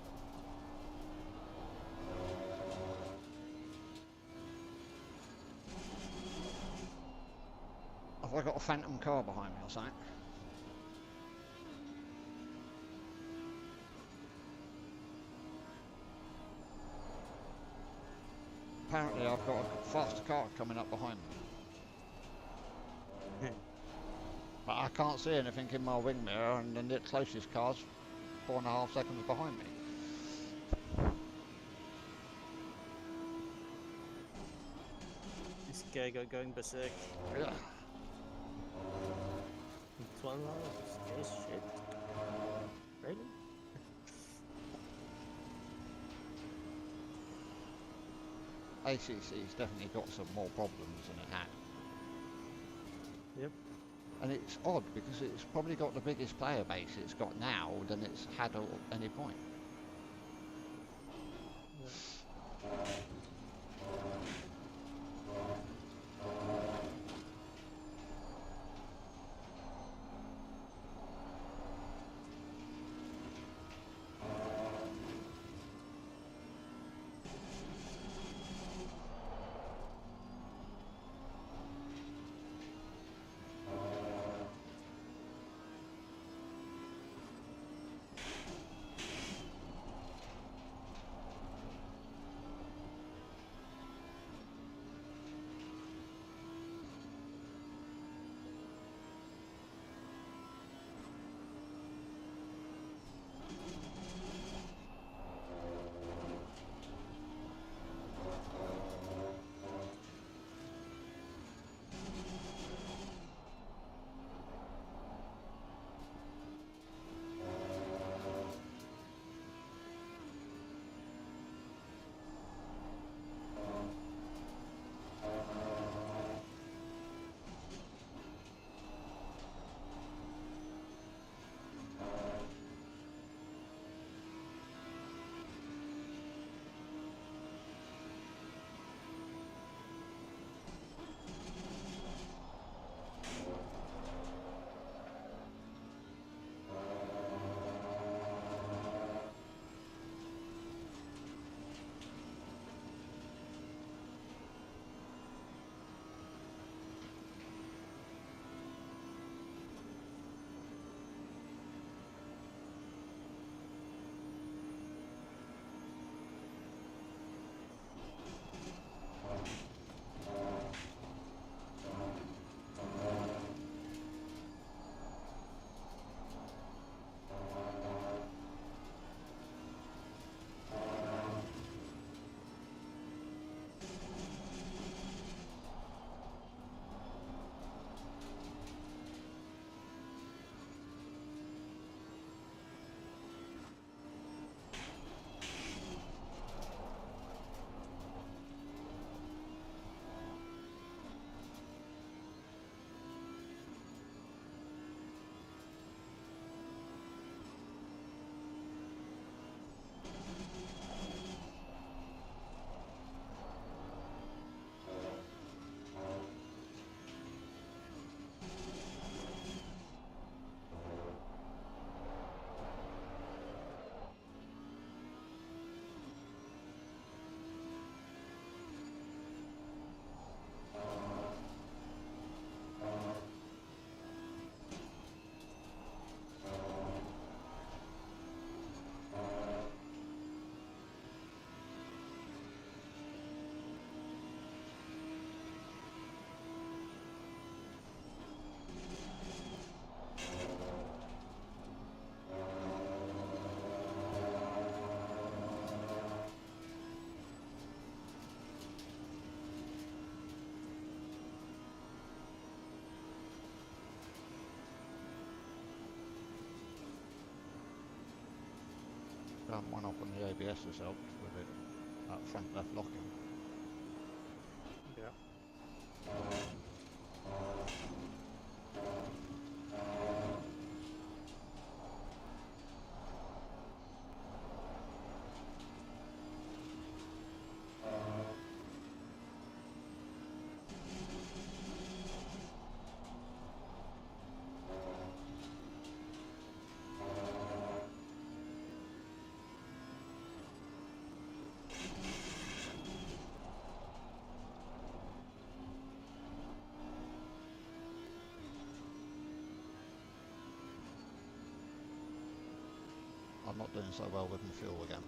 Have I got a phantom car behind me or something? Apparently I've got a faster car coming up behind me. But I can't see anything in my wing mirror, and the next closest car's 4.5 seconds behind me. This guy got going berserk. Yeah. swallow this shit. Really? ACC's definitely got some more problems than it had. Yep. And it's odd because it's probably got the biggest player base it's got now than it's had at any point. Yeah. One up on the ABS has helped with it, front left locking. Yeah. I'm not doing so well with my fuel again.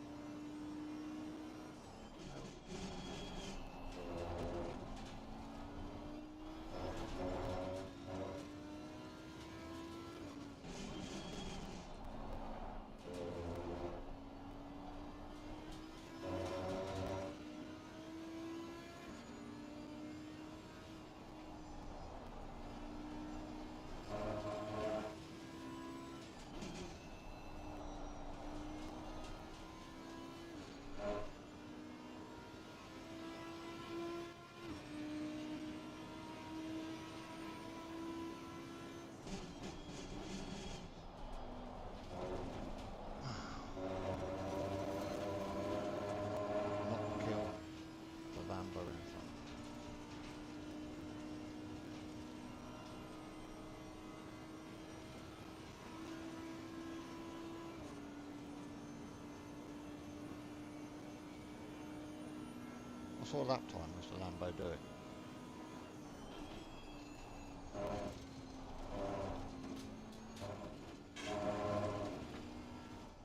I saw lap time was the Lambo do it.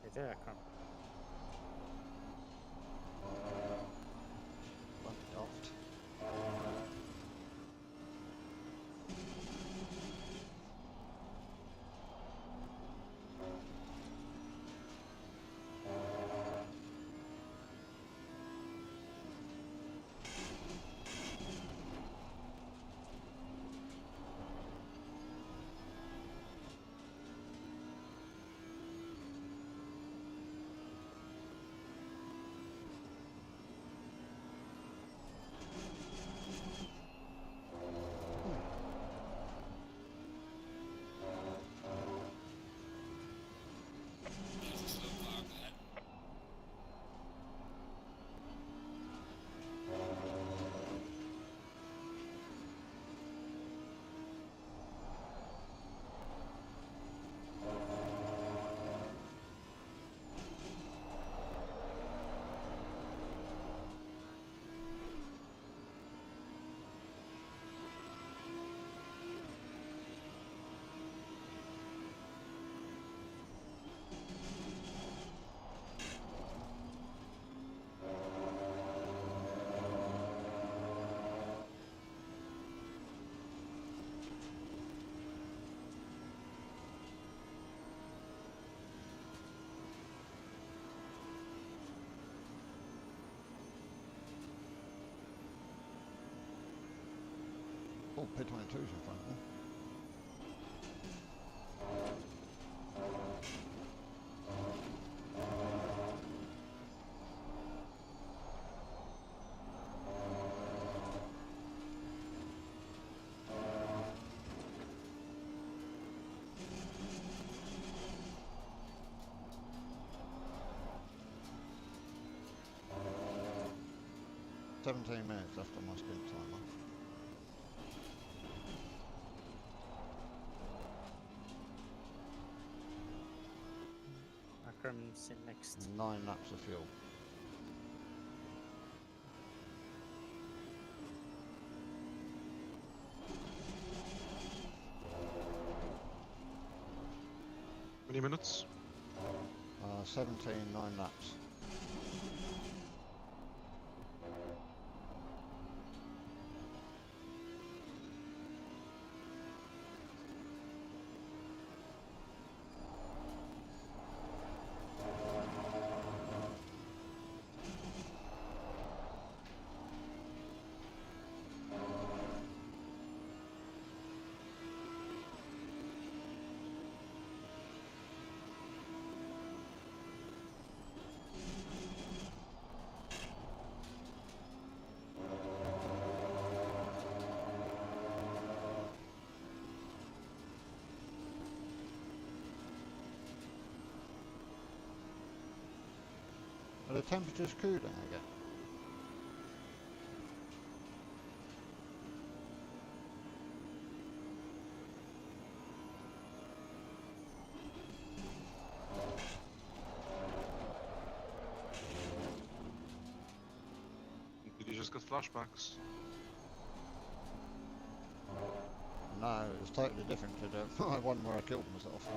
Is there a car? Bumped off. There's a slow car ahead. Oh, P22's in front of me. "17 minutes left on my sprint timer." Akram's in next. 9 laps of fuel. Many minutes? 17, 9 laps. Are the temperatures cooling again? Did you just get flashbacks? No, it was totally different to the one where I killed myself.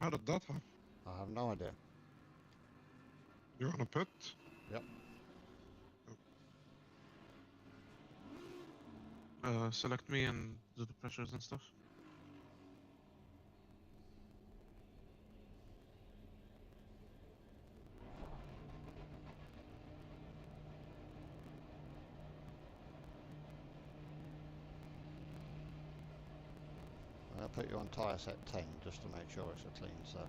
How did that happen? I have no idea. You're on a pit? Yep. Select me and do the pressures and stuff. I'll put you on tyre set 10 just to make sure it's a clean set.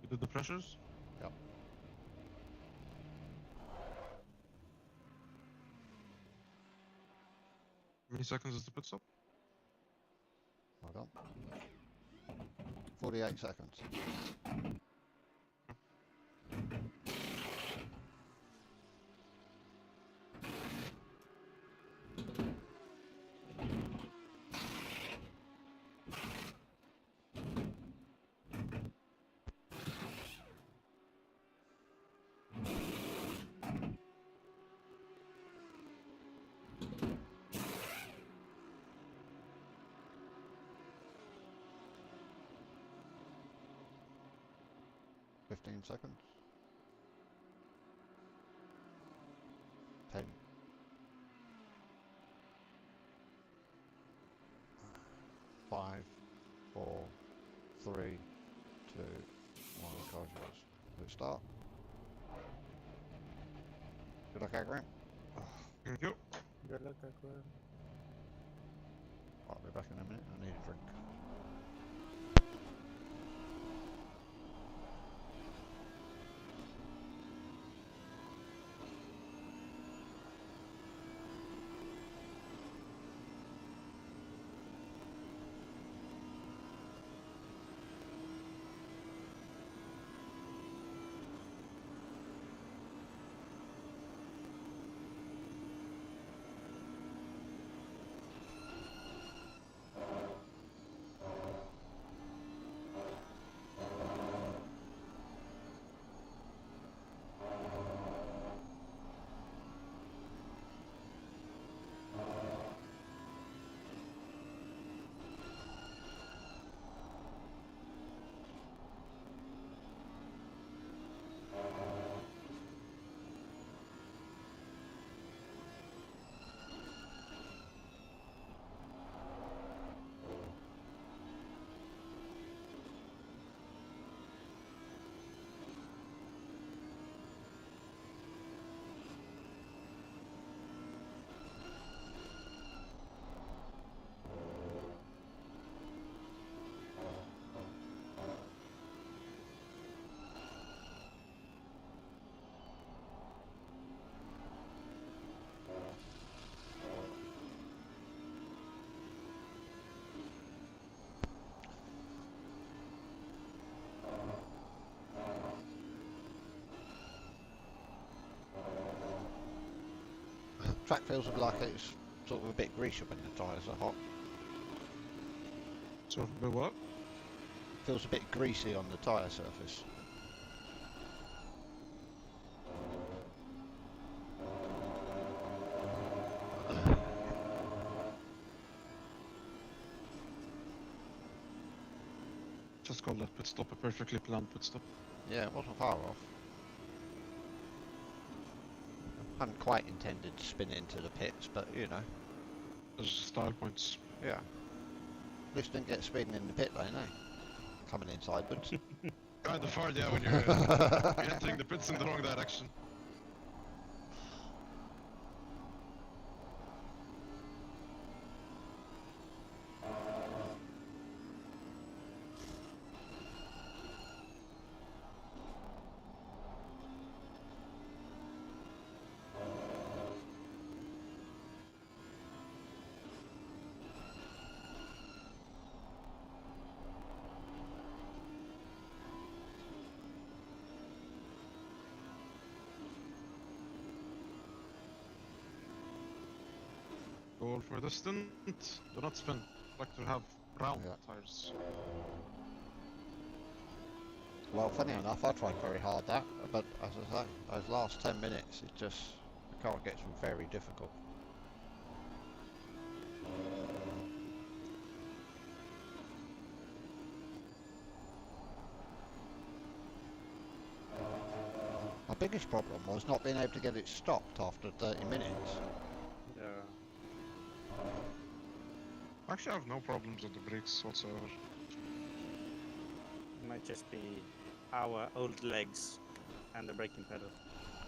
You did the pressures? Yep. How many seconds is the pit stop? Hold on. 48 seconds. Fifteen seconds. 10. 5, 4, 3, 2, 1. Cars yours. Let's start. Good luck, Graham. Thank you. Good luck, Aqua. I'll be back in a minute. I need a drink. Track feels like it's sort of a bit greasy when the tyres are hot. Sort of a bit what? Feels a bit greasy on the tyre surface. Just call that pit stop a perfectly planned pit stop. Yeah, it wasn't far off. I hadn't quite intended to spin into the pits, but you know. There's style points. Yeah. At least didn't get spinning in the pit lane, eh? Coming in sideways. Kind of hard, yeah, when you're entering the pits in the wrong direction. Goal for the stint. Do not spin. Like to have round Yeah. tires. Well, funny enough, I tried very hard that, but as I say, those last 10 minutes, it just, the car gets very difficult. biggest problem was not being able to get it stopped after 30 minutes. Yeah. Actually, I have no problems with the brakes whatsoever. It might just be our old legs and the braking pedal.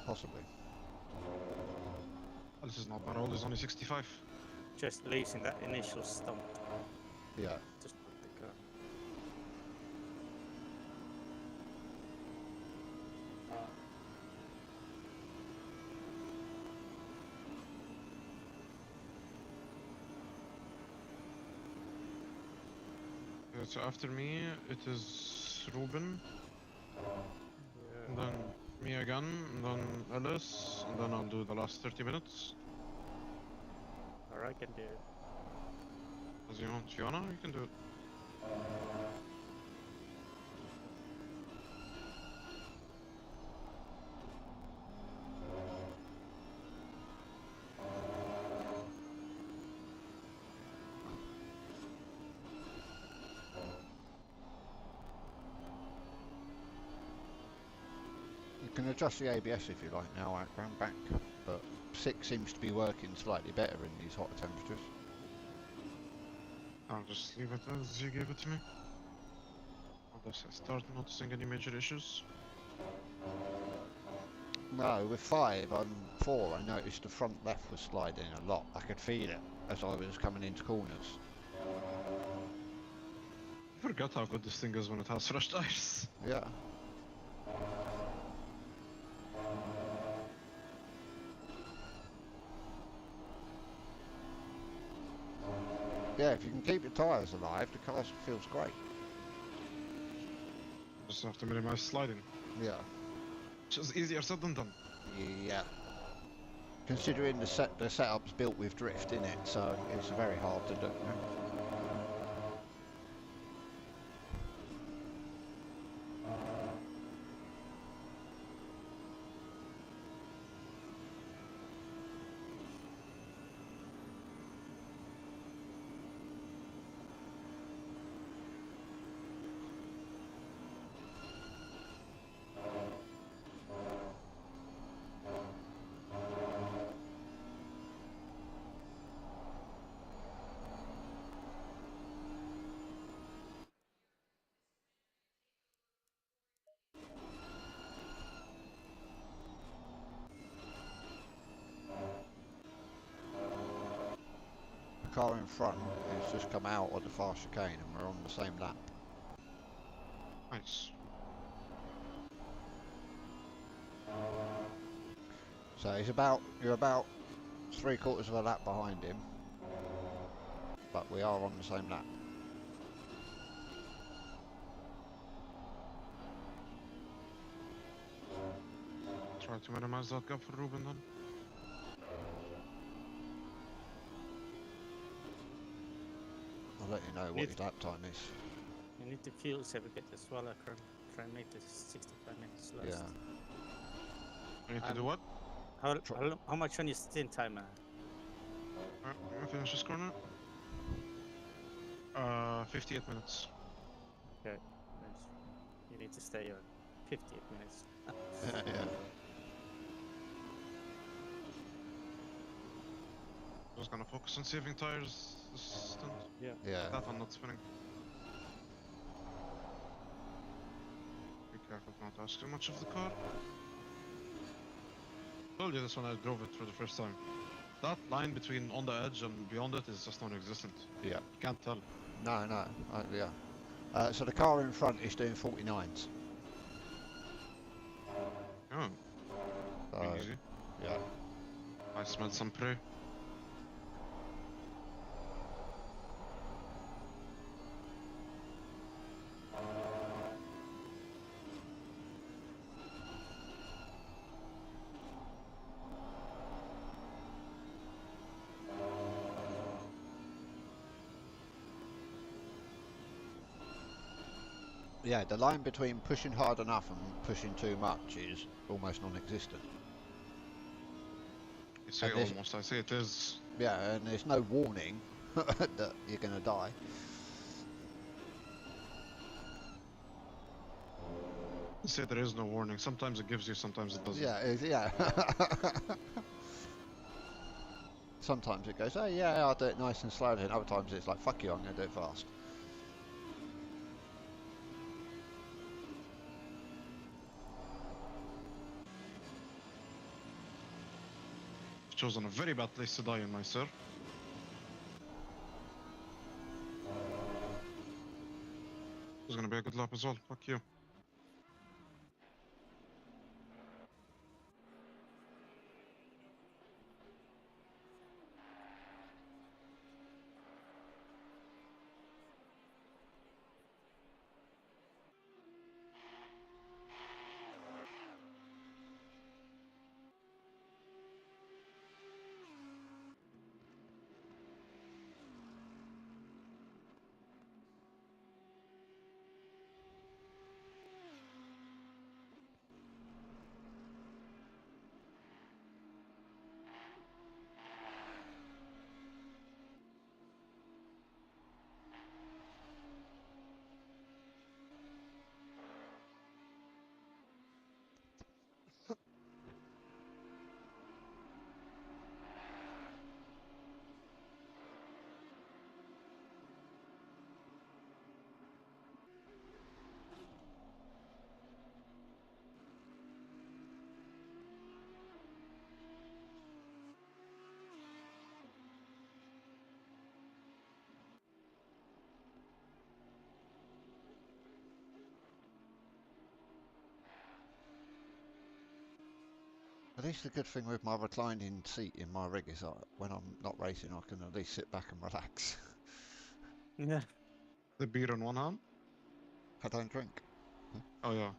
Possibly. Well, this is not that old, it's only 65. Just losing that initial stomp Yeah. to start the car. So after me, it is Ruben, and then me again, and then Ellis, and then I'll do the last 30 minutes. Or I can do it. As you want, Fiona, you can do it. You can adjust the ABS if you like now, Akram, back, but 6 seems to be working slightly better in these hotter temperatures. I'll just leave it as you gave it to me. Unless I start noticing any major issues. No, with 5 on 4 I noticed the front left was sliding a lot. I could feel it as I was coming into corners. I forgot how good this thing is when it has fresh tires. Yeah. Yeah, if you can keep your tyres alive, the car feels great. Just have to minimize sliding. Yeah. Which is easier said than done. Yeah. Considering the setup's built with drift in it, so it's very hard to do. The car in front has just come out of the fast chicane and we're on the same lap. Nice. So you're about 3/4 of a lap behind him, but we are on the same lap. Try to minimize that gap for Ruben then. I'll let you know what his lap time is. You need to fuel save a bit as well, Akram. Try and make this 65 minutes last. Yeah. I need to do what? How much on your stint timer? Alright, I'm gonna finish this corner. 58 minutes. Okay. Nice. You need to stay on 58 minutes. Yeah. Just gonna focus on saving tires this stint. Yeah. That one not spinning. Be careful not to ask too much of the car. Told you this when I drove it for the first time. That line between on the edge and beyond it is just non-existent. Yeah. You can't tell. No. Yeah. So the car in front is doing 49s. Oh, So, easy. yeah. I smelled some prey. Yeah, the line between pushing hard enough and pushing too much is almost non-existent. You say And this- almost, I say it is. Yeah, and there's no warning that you're going to die. Say there is no warning. Sometimes it gives you, sometimes it doesn't. Yeah. Sometimes it goes, oh yeah, I'll do it nice and slowly, and other times it's like, fuck you, I'm going to do it fast. Chosen a very bad place to die in, my sir. It's gonna be a good lap as well. Fuck you. At least the good thing with my reclining seat in my rig is that when I'm not racing, I can at least sit back and relax. Yeah. The beer in one hand. I don't drink. Oh yeah.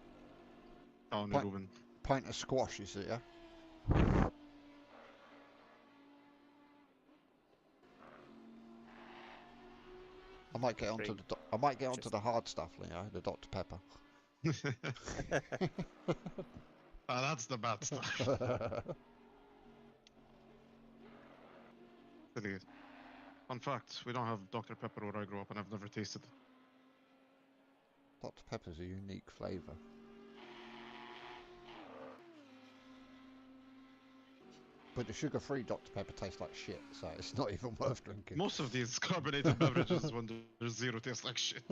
Oh, no, What? Ruben. Pint of squash, is it, yeah? I might get onto Drink. the hard stuff, you know, the Dr Pepper. That's the bad stuff. Silly. Fun fact: we don't have Dr. Pepper where I grew up, and I've never tasted it. Dr Pepper's a unique flavour. But the sugar-free Dr Pepper tastes like shit, so it's not even worth drinking. Most of these carbonated beverages, when there's zero, taste like shit.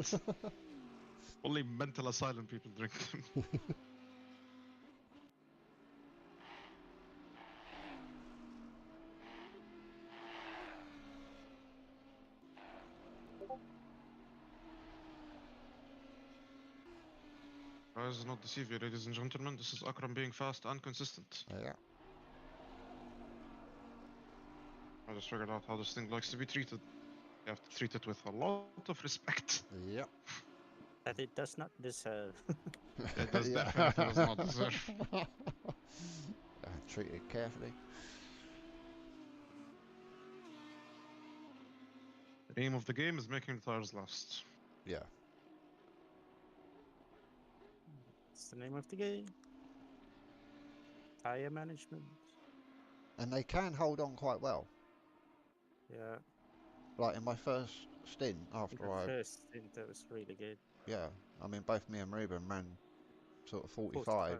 Only mental asylum people drink them. Guys, not deceive you, ladies and gentlemen. This is Akram being fast and consistent. Yeah. I just figured out how this thing likes to be treated. You have to treat it with a lot of respect. Yep. That it does not deserve. It does definitely does not deserve. Treat it carefully. The aim of the game is making the tires last. Yeah. It's the name of the game. Tire management. And they can hold on quite well. Yeah. Like in my first stint after The I... first stint, that was really good. Yeah. I mean, both me and Ruben ran sort of 45s. 45.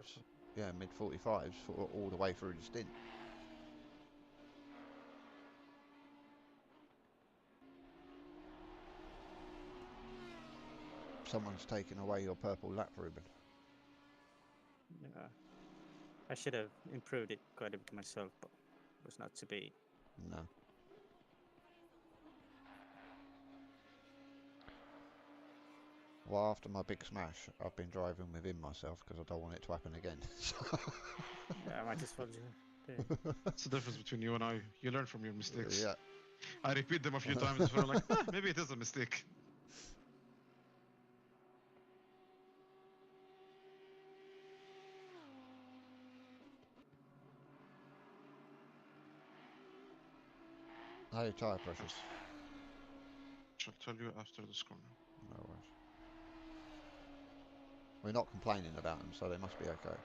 Yeah, mid-45s for all the way through the stint. Someone's taken away your purple lap, Ruben. Yeah. I should have improved it quite a bit myself, but it was not to be. No. Well, after my big smash, I've been driving within myself because I don't want it to happen again. Yeah, I might as well do. That's the difference between you and I. You learn from your mistakes. Yeah. I repeat them a few times before I'm like, maybe it is a mistake. How are your tyre pressures? Shall tell you after this corner. No worries. We're not complaining about them, so they must be okay.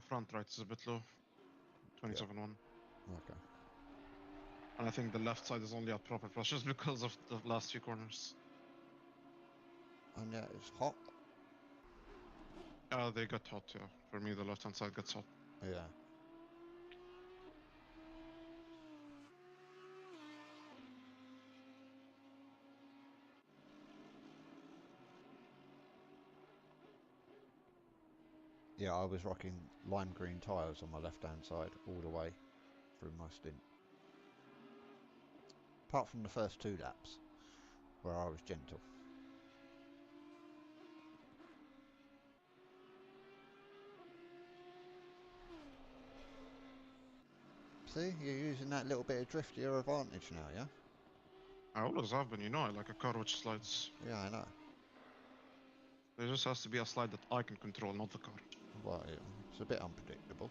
Front right is a bit low. 27.1. Okay. And I think the left side is only at proper plus just because of the last few corners. And yeah, it's hot. They got hot, yeah. For me, the left-hand side gets hot. Yeah. Yeah, I was rocking lime green tyres on my left-hand side all the way through my stint. Apart from the first 2 laps, where I was gentle. See, you're using that little bit of drift to your advantage now, yeah? I always have been, you know, I like a car which slides. Yeah, I know. There just has to be a slide that I can control, not the car. Well, it's a bit unpredictable.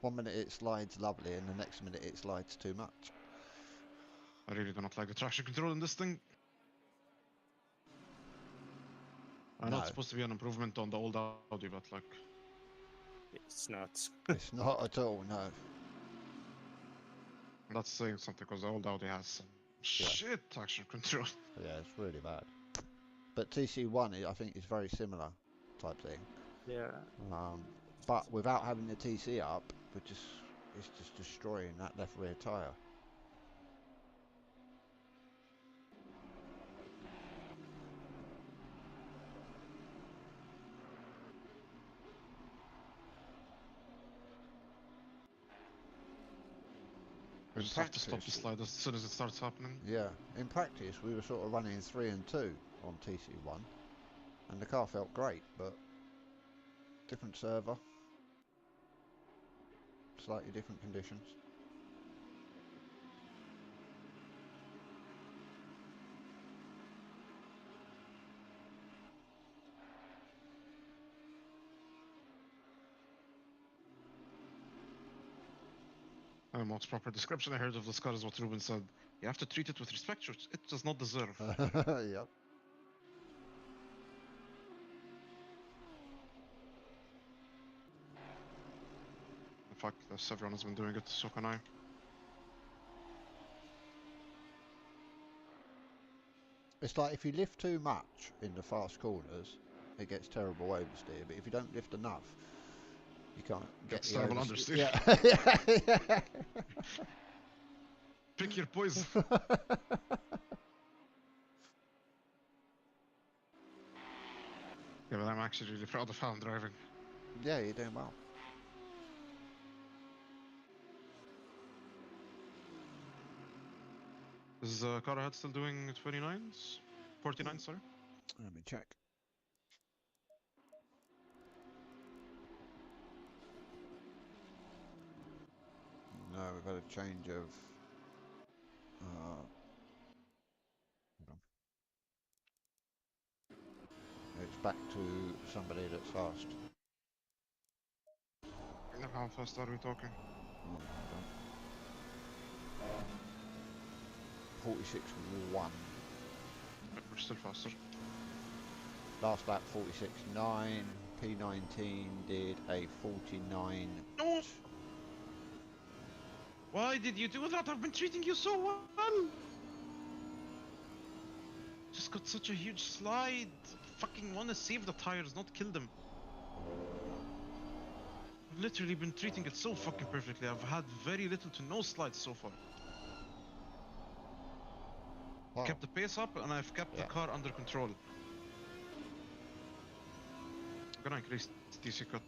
1 minute it slides lovely, and the next minute it slides too much. I really do not like the traction control in this thing. I know No. it's supposed to be an improvement on the old Audi, but like... It's not. It's not at all, no. That's saying something, because the old Audi has some shit traction control. Yeah, it's really bad. But TC1, I think, is very similar type thing. Yeah. But without having the TC up, it's just destroying that left rear tyre. You just have to stop the slide as soon as it starts happening. Yeah, in practice we were sort of running 3 and 2 on TC1, and the car felt great, but different server, slightly different conditions. Most proper description I heard of this car is what Ruben said. You have to treat it with respect which it does not deserve. Yep. In fact, everyone has been doing it, so can I. It's like if you lift too much in the fast corners, it gets terrible oversteer, but if you don't lift enough, you can't get the terrible oversteer. understeer. Yeah. Pick your poison. Yeah, but I'm actually really proud of how I'm driving. Yeah, you're doing well. Is car ahead still doing 29s? 49, sorry? Let me check. No, we've had a change of... hold on. It's back to somebody that's fast. How fast are we talking? Hold on. 46.1. We're still faster. Last lap 46.9. P19 did a 49. No! Why did you do that? I've been treating you so well! Just got such a huge slide. Fucking wanna save the tires, not kill them. I've literally been treating it so fucking perfectly. I've had very little to no slides so far. Wow. Kept the pace up and I've kept the car under control. I'm gonna increase the DC cut.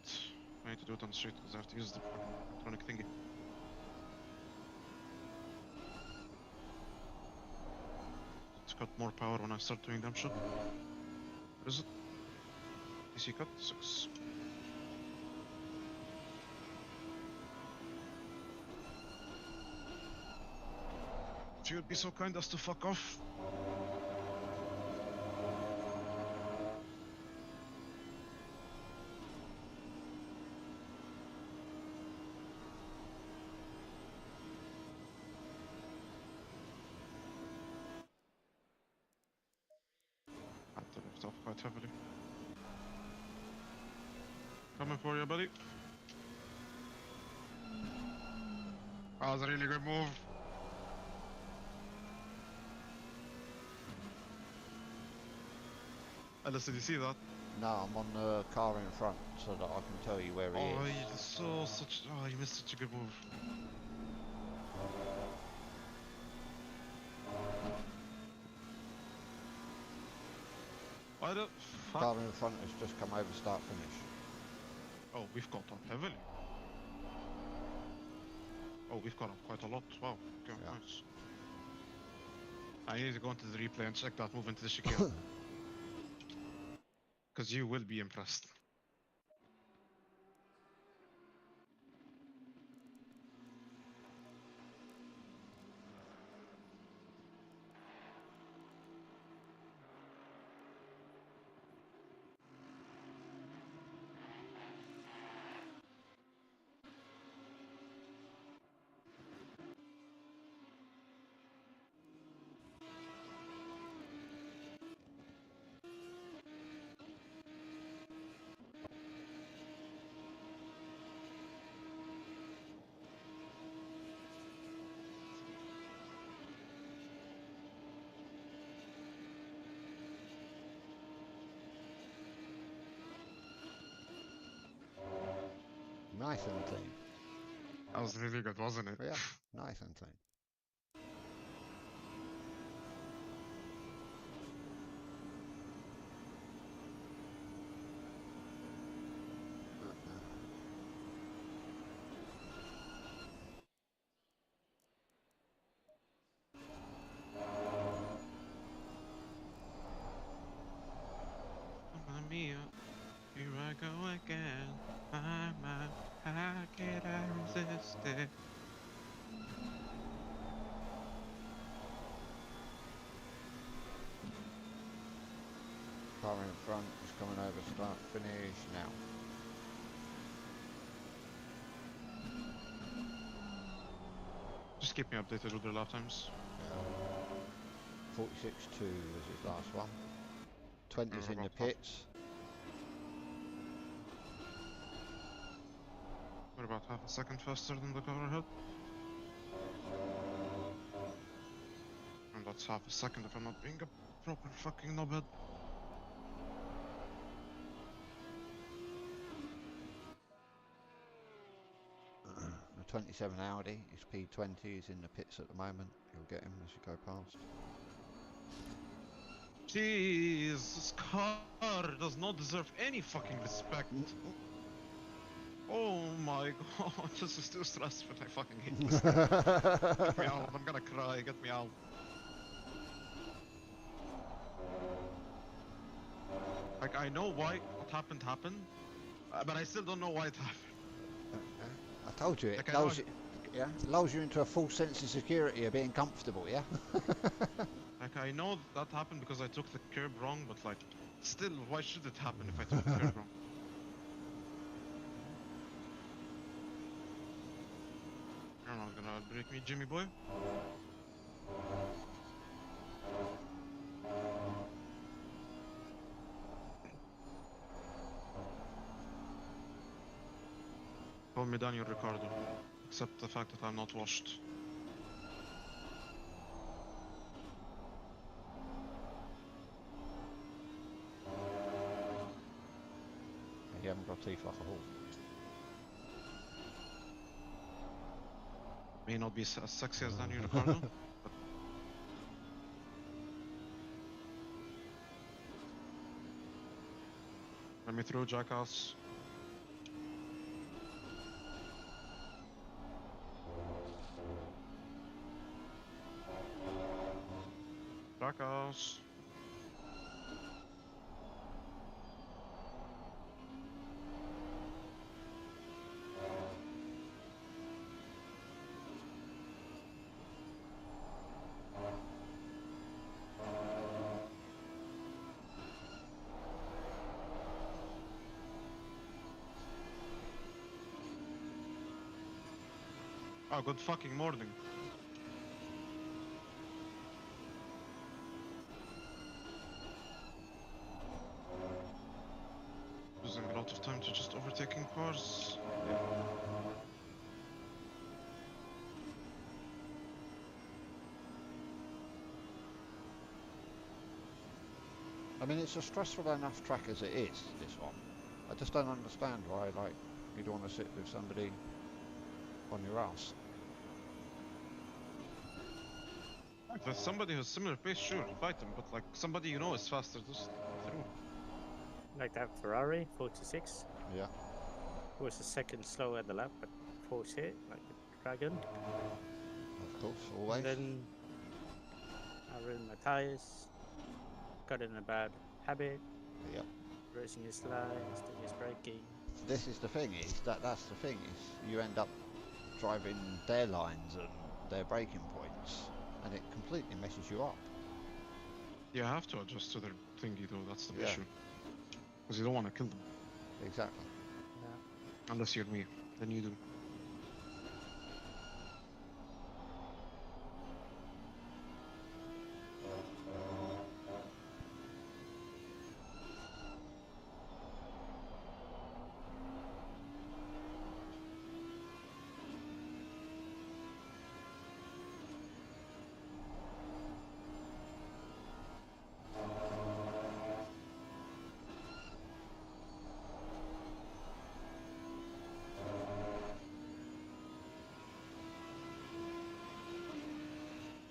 I need to do it on the street because I have to use the electronic thingy. It's got more power when I start doing damn shit. What is it? DC cut 6. If you would be so kind as to fuck off. I had to lift off quite heavily. Coming for you, buddy. That was a really good move. Alice, did you see that? No, I'm on the car in front so that I can tell you where he Oh, is. you saw such. Oh, you missed such a good move. Why the fuck? Car in front has just come over start finish. Oh, we've caught up heavily. Oh, we've caught up quite a lot. Wow. Okay, Yeah. nice. I need to go into the replay and check that move into the chicane. Because you will be impressed. Nice and clean. That was really good, wasn't it? Yeah, nice and clean. Mamma mia, here I go again. My, how could I resist it? Car in front is coming over start finish now. Just keep me updated with their lap times. 46.2 was his last one. 20's in the about half. pits. We're about half a second faster than the car ahead. And that's half a second if I'm not being a proper fucking knobhead. The 27 Audi is P20, he's in the pits at the moment. You'll get him as you go past. Jeez, this car does not deserve any fucking respect. Oh my god, this is too stressful. I fucking hate this. Get me out, I'm gonna cry, get me out. Like, I know why what happened, but I still don't know why it happened. I told you, it Like, I know lulls you, yeah, lulls you into a false sense of security of being comfortable, yeah? Like, I know that happened because I took the curb wrong, but like, still, why should it happen if I took the curb wrong? You're not gonna break me, Jimmy boy. Call me Daniel Ricciardo, except the fact that I'm not washed. You haven't got teeth like a horse. May not be as sexy as Daniel Ricciardo, but... Let me through, jackass. Jackass. Oh, good fucking morning. Losing a lot of time to just overtaking cars. I mean, it's a stressful enough track as it is, this one. I just don't understand why, like, you'd want to sit with somebody on your ass. If there's somebody who's similar pace, sure, fight them. But like somebody you know is faster, just go through. Like that Ferrari 46 Yeah, was a second slower at the lap, but force hit like a dragon. of course, always. And then I ruined my tires, got in a bad habit, Yep. racing his lines, doing his braking. This is the thing, is that's the thing, is you end up driving their lines and their braking points, and it completely messes you up. You have to adjust to their thingy though, that's the Yeah. issue. Because you don't want to kill them. Exactly. Yeah. Unless you're me, then you do.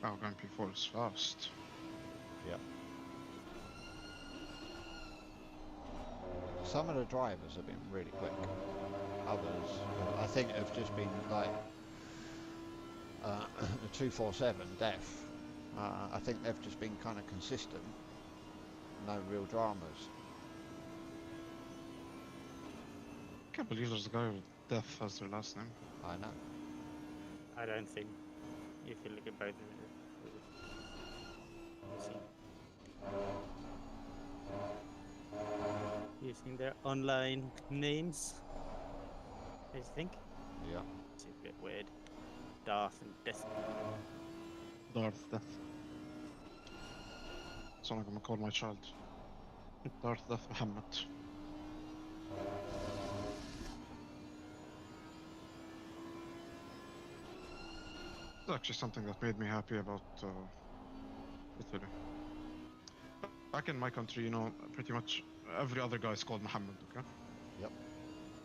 Oh, Grand P4 is fast. Yep. Some of the drivers have been really quick. Others, I think, have just been like the 247 Def. I think they've just been kind of consistent. No real dramas. Can't believe there's a guy with Death as their last name. I know. I don't think if you look at both of them. Using their online names, I think. Yeah. It's a bit weird. Darth and Death. Darth Death. That's what I'm gonna call my child. Darth Death Muhammad. It's actually something that made me happy about Italy. Back in my country, you know, pretty much every other guy is called Muhammad, okay? Yep.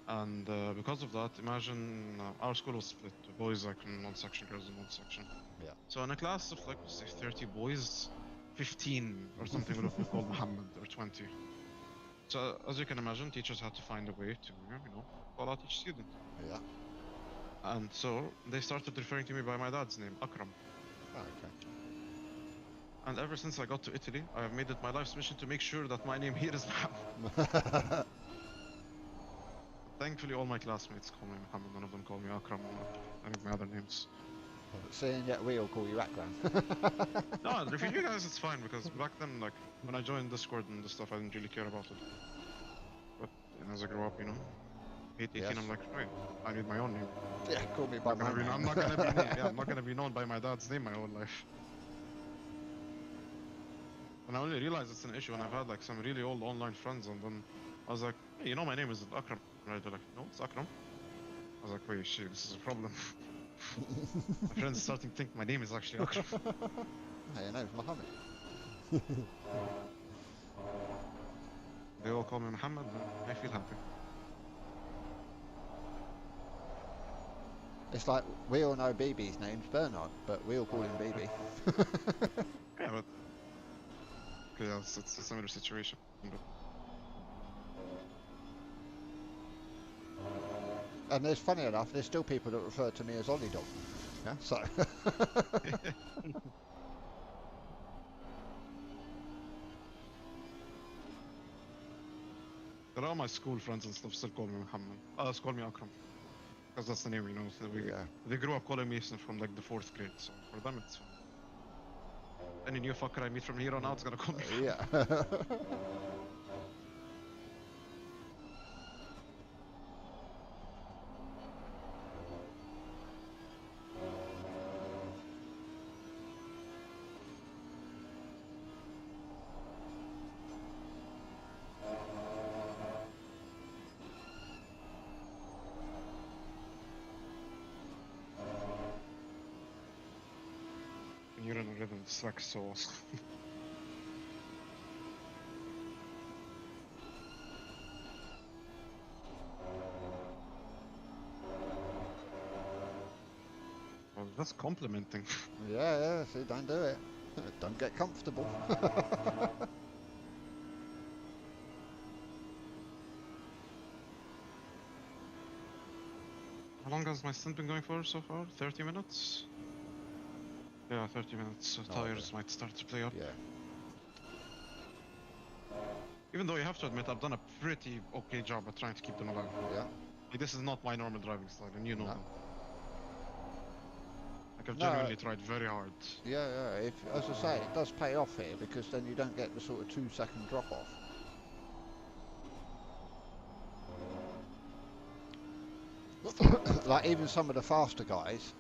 And because of that, imagine our school was split. Boys like in one section, girls in one section. Yeah. So in a class of like, let's say 30 boys, 15 or something would have been called Muhammad, or 20. So as you can imagine, teachers had to find a way to, you know, call out each student. Yeah. And so they started referring to me by my dad's name, Akram. Oh, okay. And ever since I got to Italy, I have made it my life's mission to make sure that my name here is Muhammad. Thankfully, all my classmates call me Muhammad. None of them call me Akram or any of my other names. Seeing yet we all call you Akram. No, for you guys it's fine, because back then, like, when I joined Discord and the stuff, I didn't really care about it. But as I grew up, you know, 18, Yes. I'm like, wait, I need my own name. Yeah, call me by my name. I'm not gonna be named, yeah, I'm not gonna be known by my dad's name my whole life. And I only realized it's an issue when I've had like some really old online friends, and then I was like, hey, you know my name is Akram, right? They're like, no, it's Akram. I was like, wait, shit, this is a problem. My friends are starting to think my name is actually Akram. Hey, your name's Mohammed. They all call me Muhammad, and I feel happy. It's like we all know BB's name's Bernard, but we all call him BB. Yeah, but okay, yeah, it's a similar situation. But And there's, funny enough, there's still people that refer to me as Ollie Dog. Yeah, so. there are my school friends and stuff still call me Muhammad. Call me Akram. Because that's the name, you know. So they grew up calling me from like the 4th grade, so for them it's fine. Any new fucker I meet from here on out is gonna call me Muhammad. Yeah. When you're in a rhythm, it sucks so awesome. That's complimenting. Yeah, yeah, see, don't do it. Don't get comfortable. How long has my stint been going for so far? 30 minutes? Yeah, 30 minutes. So No tires might start to play up. Yeah. Even though you have to admit, I've done a pretty okay job at trying to keep them alive. Yeah. Like, this is not my normal driving style, and you know No. that. Like, I've No. genuinely tried very hard. Yeah, yeah. If, as I say, it does pay off here because then you don't get the sort of 2-second drop off. Like even some of the faster guys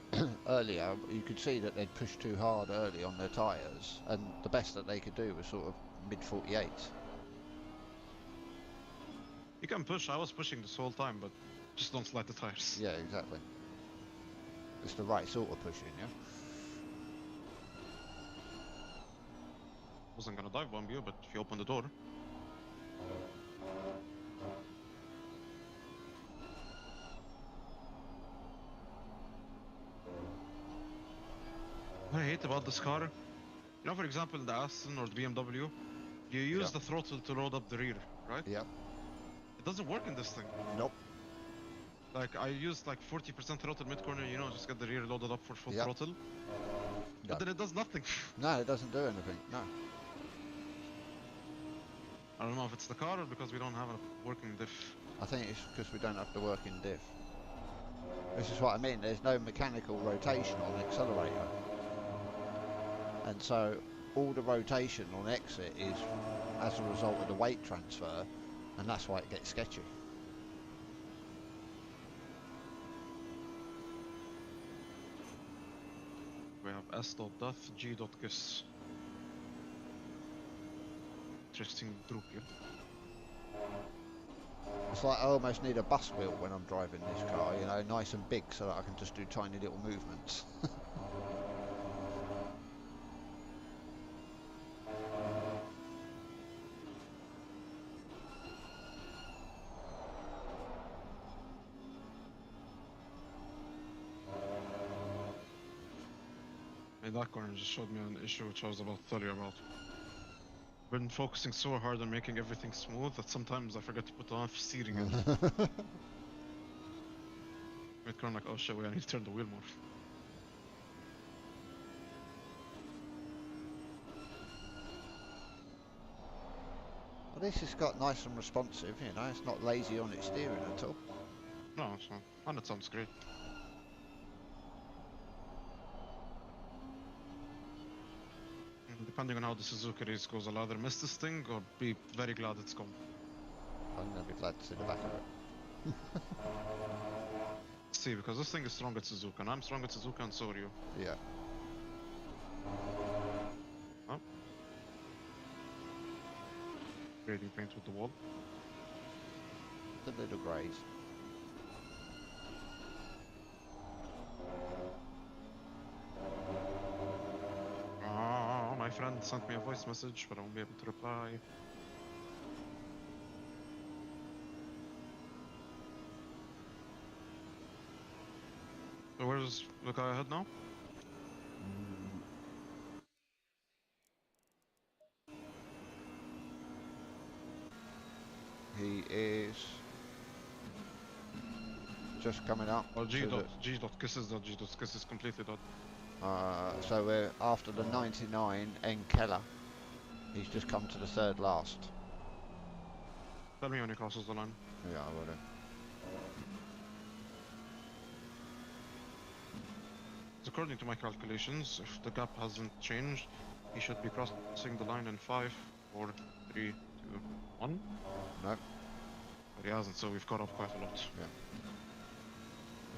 earlier, you could see that they'd pushed too hard early on their tyres, and the best that they could do was sort of mid 48s. You can push, I was pushing this whole time, but just don't slide the tires. Yeah, exactly. It's the right sort of pushing, yeah. Wasn't gonna dive bomb you, but if you open the door. What I hate about this car, you know, for example, the Aston or the BMW, you use the throttle to load up the rear, right? Yeah. It doesn't work in this thing. Nope. Like, I used like 40% throttle mid-corner, you know, just get the rear loaded up for full Yep. throttle. But Yep. then it does nothing. No, it doesn't do anything. No. I don't know if it's the car or because we don't have a working diff. I think it's because we don't have the working diff. This is what I mean. There's no mechanical rotation on the accelerator, and so all the rotation on exit is as a result of the weight transfer, and that's why it gets sketchy. We have s.death, g.kiss. Interesting group here. It's like I almost need a bus wheel when I'm driving this car, you know, nice and big so that I can just do tiny little movements. And that corner just showed me an issue which I was about to tell you about. I've been focusing so hard on making everything smooth that sometimes I forget to put off steering in. Mid-corner like, oh shit, wait, I need to turn the wheel more. Well, this has got nice and responsive, you know, it's not lazy on its steering at all. No, it's not. And it sounds great. And depending on how the Suzuki race goes, I'll either miss this thing or be very glad it's gone. I'm going to be glad to see the back of it. See, because this thing is strong at Suzuka, and I'm strong at Suzuka, and so are you. Yeah. Oh. Grading paint with the wall. The little greys. Ah, my friend sent me a voice message, but I won't be able to reply. So where's the guy ahead now? He is just coming up. Well, to the- G dot kisses dot G dot kisses completely dot. So we're after the 99 N Keller. He's just come to the third last. Tell me when he crosses the line. Yeah, I would have. According to my calculations, if the gap hasn't changed, he should be crossing the line in 5, 4, 3, 2, 1. No. But he hasn't, so we've caught up quite a lot. Yeah.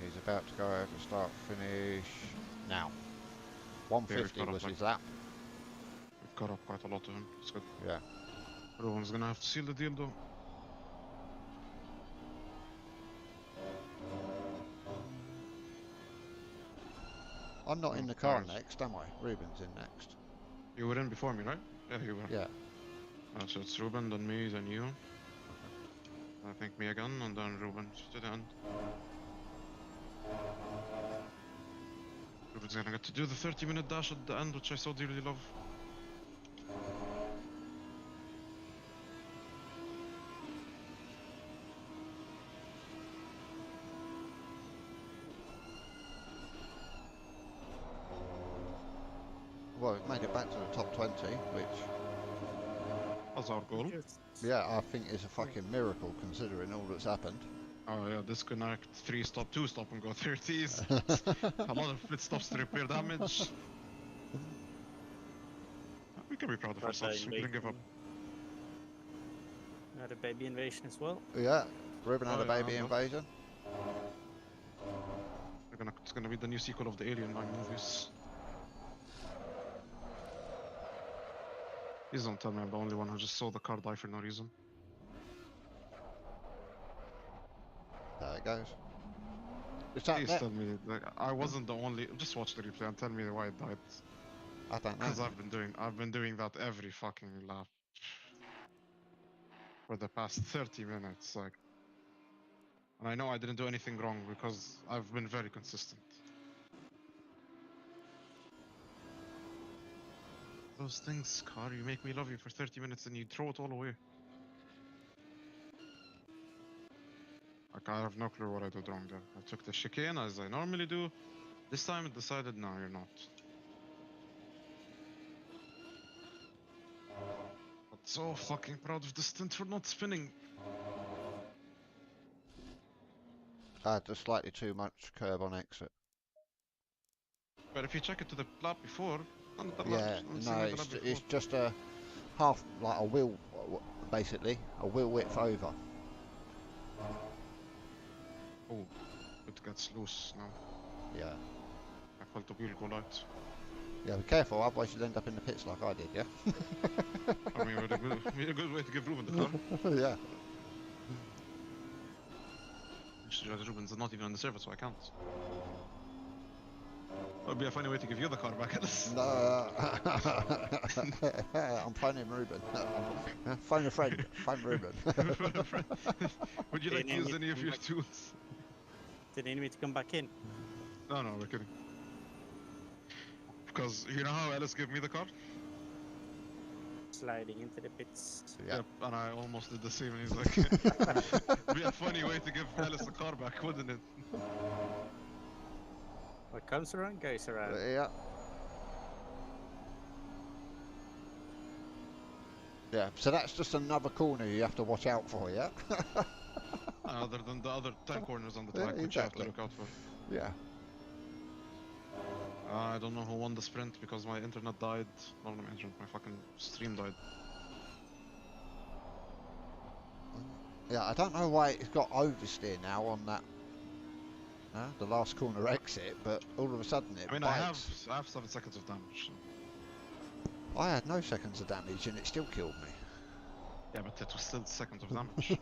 He's about to go over start finish now. 150 caught up was like- his lap. We've caught up quite a lot to him. It's good. Yeah. Everyone's gonna have to seal the deal though. I'm not in Oh, the car nice. next, am I? Ruben's in next. You were in before me, right? Yeah, you were. Yeah. So it's Ruben, then me, then you. I think me again, and then Ruben to the end. Ruben's gonna get to do the 30-minute dash at the end, which I so dearly love. Well, we've made it back to the top 20, which, That's our goal. yeah, I think is a fucking miracle considering all that's happened. Oh yeah, disconnect, 3 stop, 2 stop and go 30s. A lot of pit stops to repair damage. We can be proud of ourselves, we didn't give up. Another baby invasion as well. Yeah, Ruben had Oh, a yeah, baby I know. invasion. It's gonna be the new sequel of the Alien 9 movies. Please don't tell me I'm the only one who just saw the car die for no reason. There it goes. Is that Please that? tell me, like, I wasn't the only. Just watch the replay and tell me why it died. I don't Because know. I've been doing that every fucking lap for the past 30 minutes. Like, and I know I didn't do anything wrong because I've been very consistent. Those things, car, you make me love you for 30 minutes and you throw it all away. Like, I have no clue what I did wrong there. I took the chicane as I normally do. This time it decided, no, you're not. But so fucking proud of the stint for not spinning. I had just slightly too much curb on exit. But if you check it to the lap before, not the Yeah, lap, no, the lap before. it's just a half, like a wheel, basically, a wheel width over. Oh, it gets loose now. Yeah. I felt the wheel go out. Yeah, be careful, otherwise you'll end up in the pits like I did, yeah? I mean, a good way to give Ruben the car. Yeah. Actually, Ruben's not even on the server, so I can't. That would be a funny way to give you the car back at this. No, I'm phoning Ruben. Phone a friend. Phone Ruben. Would you like to Didn't use need any of to your come back- tools? Did they need me to come back in? No, we're kidding. Because you know how Alice gave me the car? Sliding into the pits. Yeah. Yep, and I almost did the same, and he's like, it'd be a funny way to give Alice the car back, wouldn't it? What comes around goes around. Yeah. Yeah, so that's just another corner you have to watch out for, yeah? Other than the other 10 corners on the Yeah, track, which you have to exactly. look out for. Yeah. I don't know who won the sprint because my internet died. No, not my internet, my fucking stream died. Yeah, I don't know why it's got oversteer now on that, the last corner exit, but all of a sudden it I mean, bites. I have 7 seconds of damage. So. I had no seconds of damage and it still killed me. Yeah, but it was still seconds of damage.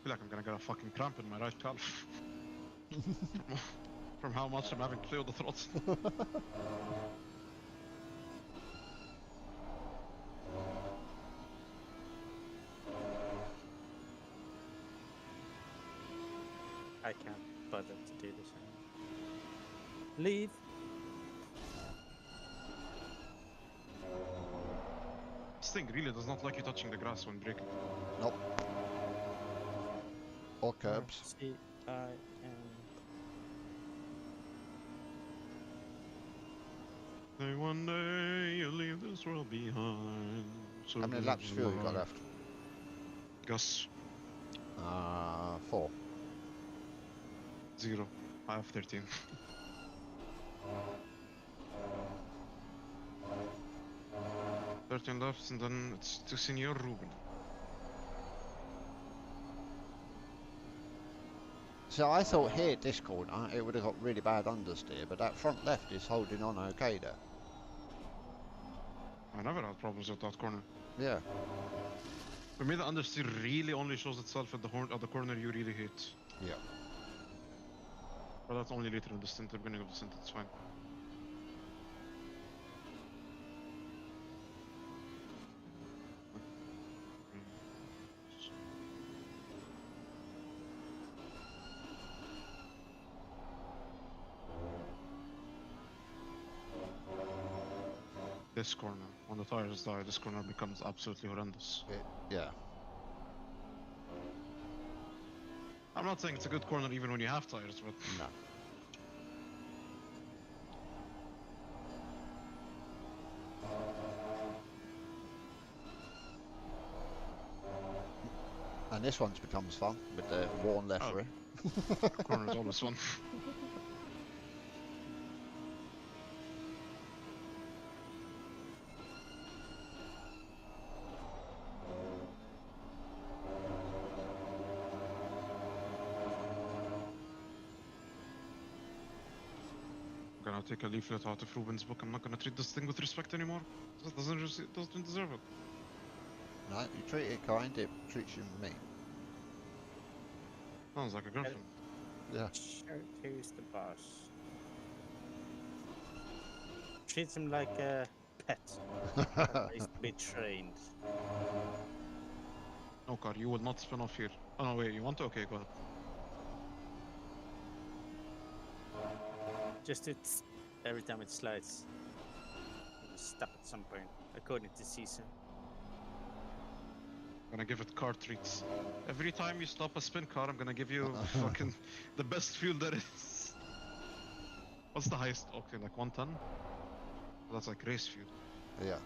I feel like I'm gonna get a fucking cramp in my right calf. from how much I'm having to play with the throttle. I can't bother to do this anymore. Leave. This thing really does not like you touching the grass when braking. Nope. Or curbs. See, I am. Say one day you'll leave this world behind. So How many laps of fuel you got left? Gus, 4. 0. I have 13. Thirteen left, and then it's to Senior Ruben. So I thought here at this corner it would have got really bad understeer, but that front left is holding on okay there. I never had problems with that corner. Yeah. For me, the understeer really only shows itself at the corner you really hate. Yeah. But that's only later in the stint, the beginning of the stint, it's fine. this corner. When the tires die, this corner becomes absolutely horrendous. Yeah. I'm not saying it's a good corner even when you have tires, but No. And this one becomes fun with the worn left rear. corner is always fun. I'm gonna take a leaflet out of Ruben's book. I'm not gonna treat this thing with respect anymore. It doesn't deserve it. No, you treat it kind, it treats you me. Sounds like a girlfriend. Yeah. Who's the boss? Treats him like a pet. He's to be trained. No, car, you will not spin off here. Oh no, wait, you want to? Okay, go ahead. Just it's every time it slides. It'll stop at some point, according to season. I'm gonna give it car treats. Every time you stop a spin car, I'm gonna give you fucking the best fuel there is. What's the highest octane? Like 110? That's like race fuel. Yeah.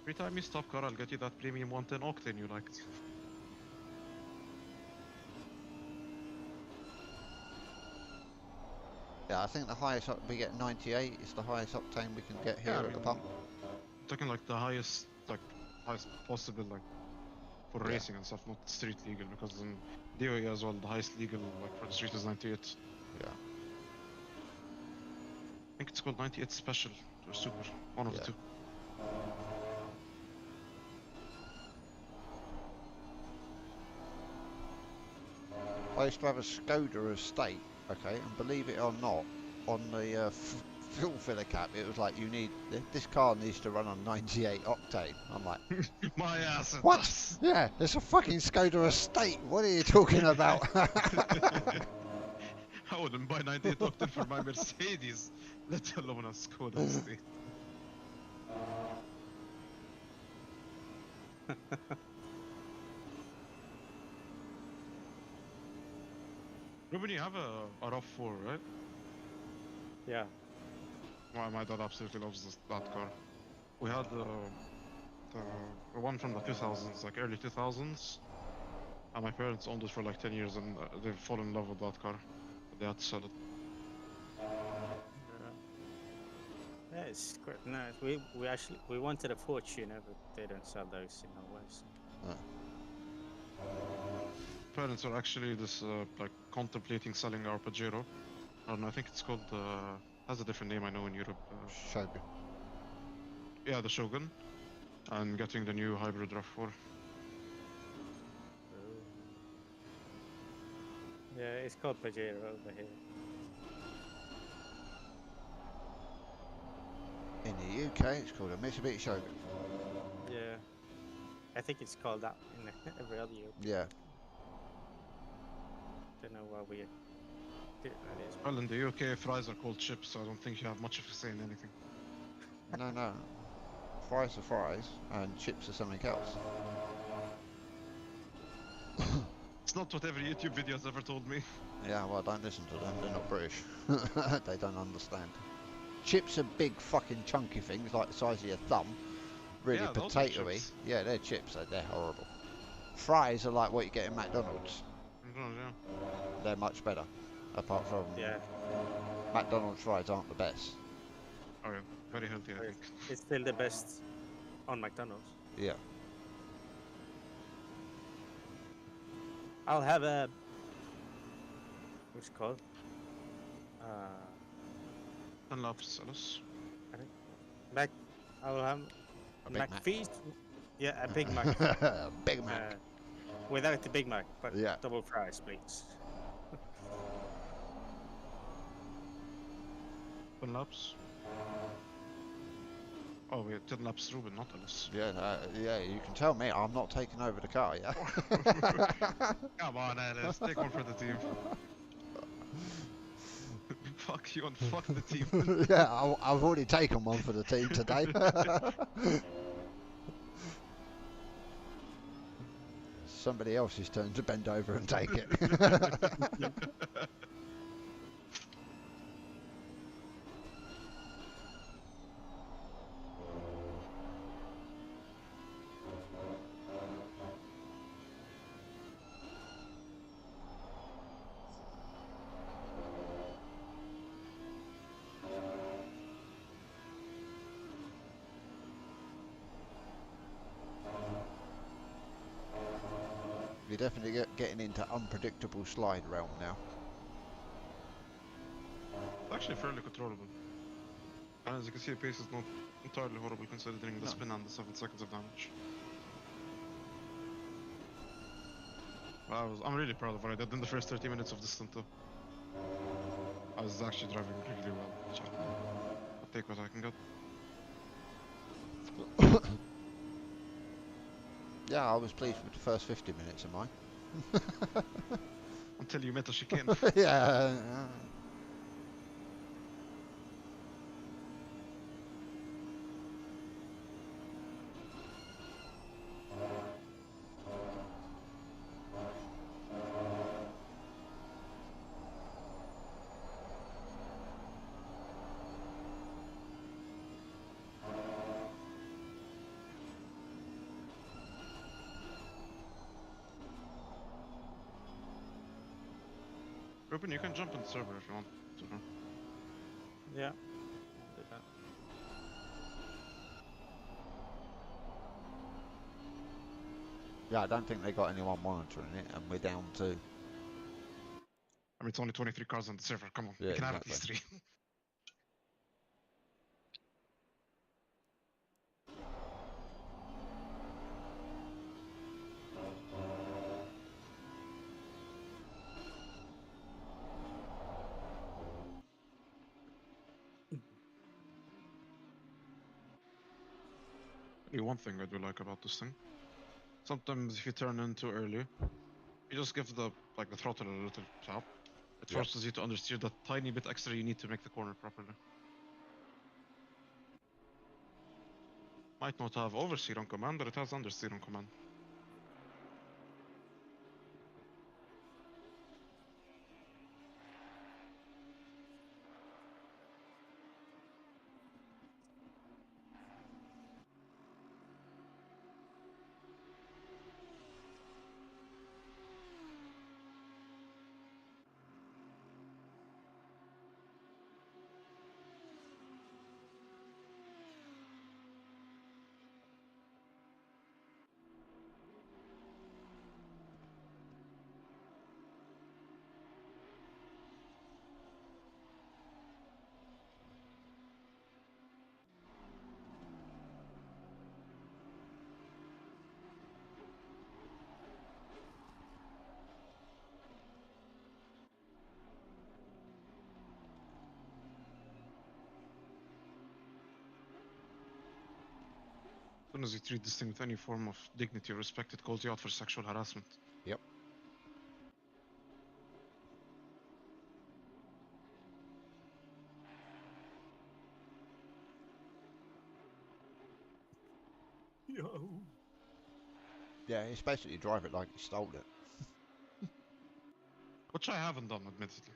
Every time you stop car, I'll get you that premium 110 octane you liked. Yeah, I think the highest we get 98 is the highest octane we can get here at the pump. I'm talking like the highest possible, like for racing and stuff, not street legal, because in DOE as well, the highest legal like for the street is 98. Yeah. I think it's called 98 Special or Super, one of the two. I used to have a Skoda estate, okay, and believe it or not, on the fuel filler cap, it was like, this car needs to run on 98 octane. I'm like, my ass. What? Yeah, it's a fucking Skoda estate. What are you talking about? I wouldn't buy 98 octane for my Mercedes, let alone a Skoda estate. Ruben, you have a RAV4, right? Yeah. My dad absolutely loves that car. We had the one from the 2000s, like early 2000s. And my parents owned it for like 10 years and they've fallen in love with that car. But they had to sell it. Yeah, it's quite nice. We wanted a Fortuner, but they don't sell those in our West. Parents are actually like contemplating selling our Pajero. I don't know, I think it's called has a different name I know in Europe. Shogun. Yeah, the Shogun. And getting the new hybrid RAV4. Yeah, it's called Pajero over here. In the UK, it's called a Mitsubishi Shogun. Yeah. I think it's called that in every other Europe. Yeah. Don't know why we did it that is. Well, in the UK, fries are called chips, so I don't think you have much of a say in anything. No. Fries are fries, and chips are something else. It's not what every YouTube video has ever told me. Yeah, well, don't listen to them. They're not British. They don't understand. Chips are big fucking chunky things, like the size of your thumb. Really Yeah, those are potatoey. chips. Yeah, they're chips. They're horrible. Fries are like what you get in McDonald's. Yeah. They're much better. Apart from McDonald's fries aren't the best. Oh yeah, very healthy, I think. It's still the best on McDonald's. Yeah. I'll have a what's it called? 10 laps, Alice. I will have A Big Mac. McFeast. Yeah, a Big Mac. Big Mac. Without the Big Mac, but Yeah. double fries, please. 10 laps. Oh wait, 10 laps Ruben, not Alice. Yeah, you can tell me I'm not taking over the car, yeah? Come on, Alice, take one for the team. fuck you and fuck the team. Yeah, I've already taken one for the team today. Somebody else's turn to bend over and take it. You're definitely getting into unpredictable slide realm now. It's actually fairly controllable. And as you can see, the pace is not entirely horrible considering the No. spin and the 7 seconds of damage. I'm really proud of what I did in the first 30 minutes of this stint though. I was actually driving really well, so I'll take what I can get. Yeah, I was pleased with the first 50 minutes of mine. Until you met a chicane. Yeah. Ruben, you can jump in the server if you want to. Yeah. I'll do that. Yeah, I don't think they got anyone monitoring it, and we're down to. I mean, it's only 23 cars on the server, come on. Yeah, We can have at exactly. least 3. One thing I do like about this thing, sometimes if you turn in too early, you just give the throttle a little tap. It Yep. forces you to understeer that tiny bit extra you need to make the corner properly. Might not have oversteer on command, but it has understeer on command. As soon as you treat this thing with any form of dignity or respect, it calls you out for sexual harassment. Yep. Yo. Yeah, it's basically drive it like you stole it. Which I haven't done, admittedly.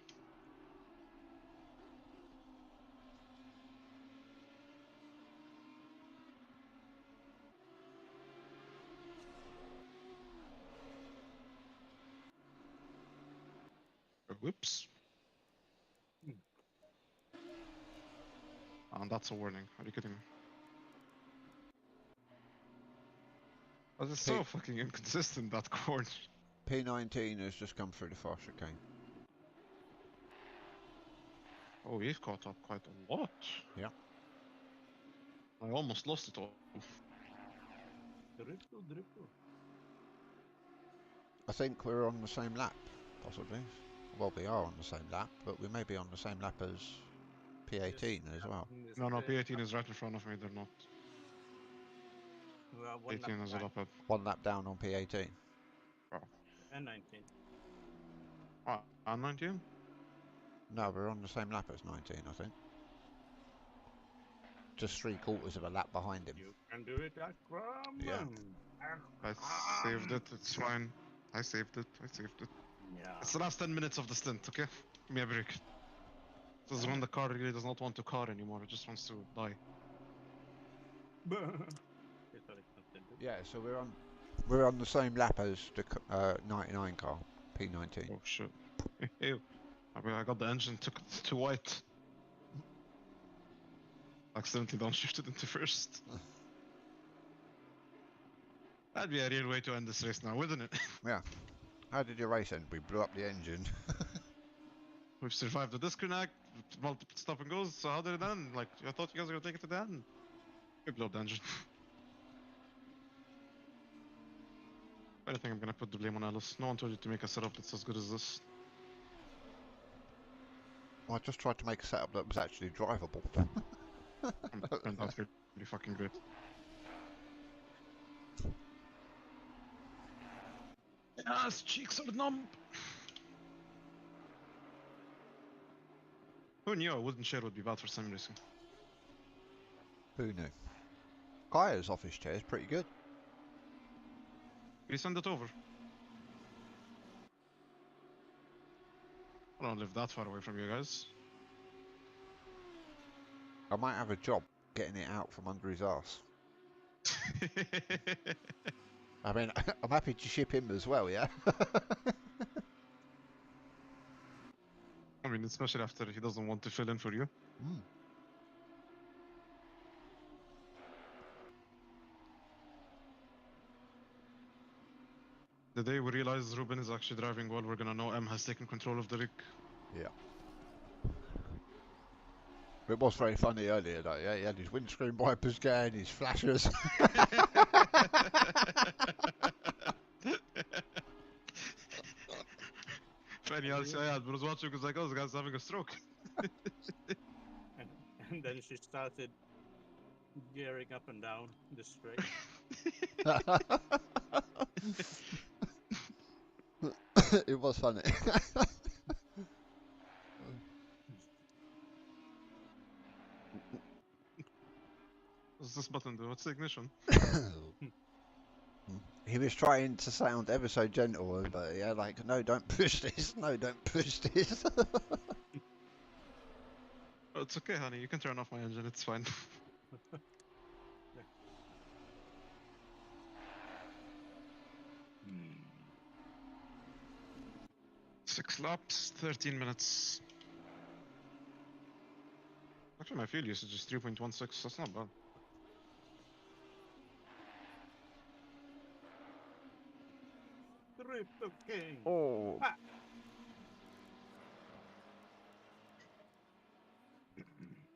Whoops. And that's a warning. Are you kidding me? But it's so fucking inconsistent, that corner. P19 has just come through the fast chicane. Oh, we've caught up quite a lot. Yeah. I almost lost it all. Dripple. I think we're on the same lap, possibly. Well, we are on the same lap, but we may be on the same lap as P18 as well. No, P18 is right in front of me, they're not. Well, one 18 is a lap lap. One lap down on P18. and 19. And 19? No, we're on the same lap as 19, I think. Just 3/4 of a lap behind him. You can do it, Akram. Yeah. I saved it. It's fine. I saved it. I saved it. Yeah. It's the last 10 minutes of the stint, okay? Give me a break. This is when the car really does not want to car anymore. It just wants to die. Yeah, so we're on the same lap as the 99 car, P19. Oh shit. Ew. I mean, I got the engine to white. Accidentally downshifted into first. That'd be a real way to end this race now, wouldn't it? Yeah. How did your race end? We blew up the engine. We've survived the disconnect, multiple stop and goes, so how did it end? Like, I thought you guys were gonna take it to the end. We blew up the engine. I think I'm gonna put the blame on Alice. No one told you to make a setup that's as good as this. I just tried to make a setup that was actually drivable. Turned out really fucking great. Yes, cheeks are numb. Who knew a wooden chair would be bad for sim racing? Who knew? Kaya's office chair is pretty good. Can you send it over? I don't live that far away from you guys. I might have a job getting it out from under his ass. I mean, I'm happy to ship him as well, yeah? I mean, especially after he doesn't want to fill in for you. Mm. The day we realize Ruben is actually driving well, we're gonna know M has taken control of the rig. Yeah. It was very funny earlier, though, yeah? He had his windscreen wipers going, his flashers. Funny, I was watching because like, oh, this guy's having a stroke. And then she started gearing up and down the straight. It was funny. What's this button do? What's the ignition? He was trying to sound ever so gentle, but yeah, like, no, don't push this, no, don't push this. Oh, it's okay, honey. You can turn off my engine. It's fine. 6 laps, 13 minutes. Actually, my fuel usage is 3.16. That's not bad. Triple King. Oh. Ah.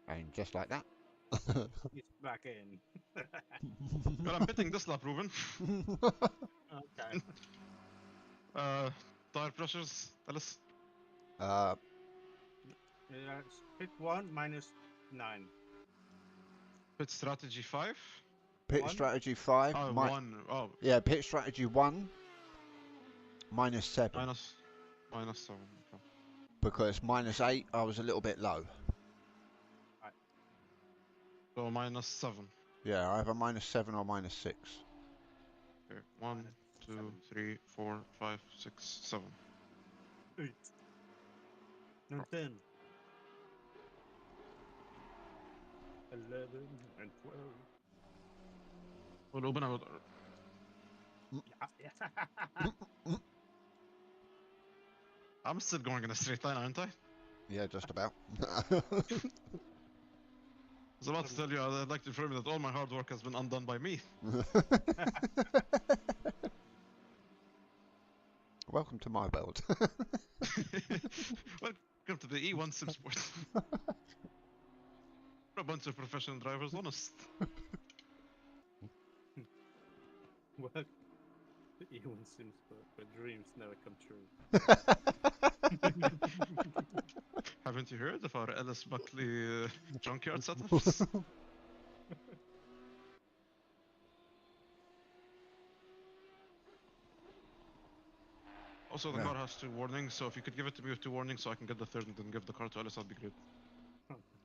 And just like that. He's back in. Well, I'm pitting this lap, Ruben. Okay. Tire pressures, tell us. Yeah, pick 1 minus 9. Pit strategy 5. Pit 1? strategy 5. Oh, 1. Oh, Yeah, pit strategy 1. Minus 7. minus 7. Okay. Because minus 8, I was a little bit low. So minus 7. Yeah, either minus 7 or minus 6. Okay. 1, 2, 3, 4, 5, 6, 7. 8. And 10. 11 and 12. Well, open out. Yeah. I'm still going in a straight line, aren't I? Yeah, just about. I was about to tell you, I'd like to inform you that all my hard work has been undone by me. Welcome to my world. Welcome to the E1 Sim Sport. We're a bunch of professional drivers, honest. Well, the E1 Sims but dreams never come true. Haven't you heard of our Ellis Buckley junkyard setups? Also, the Yeah. car has 2 warnings, so if you could give it to me with 2 warnings so I can get the 3rd and then give the car to Alice, that'd be great.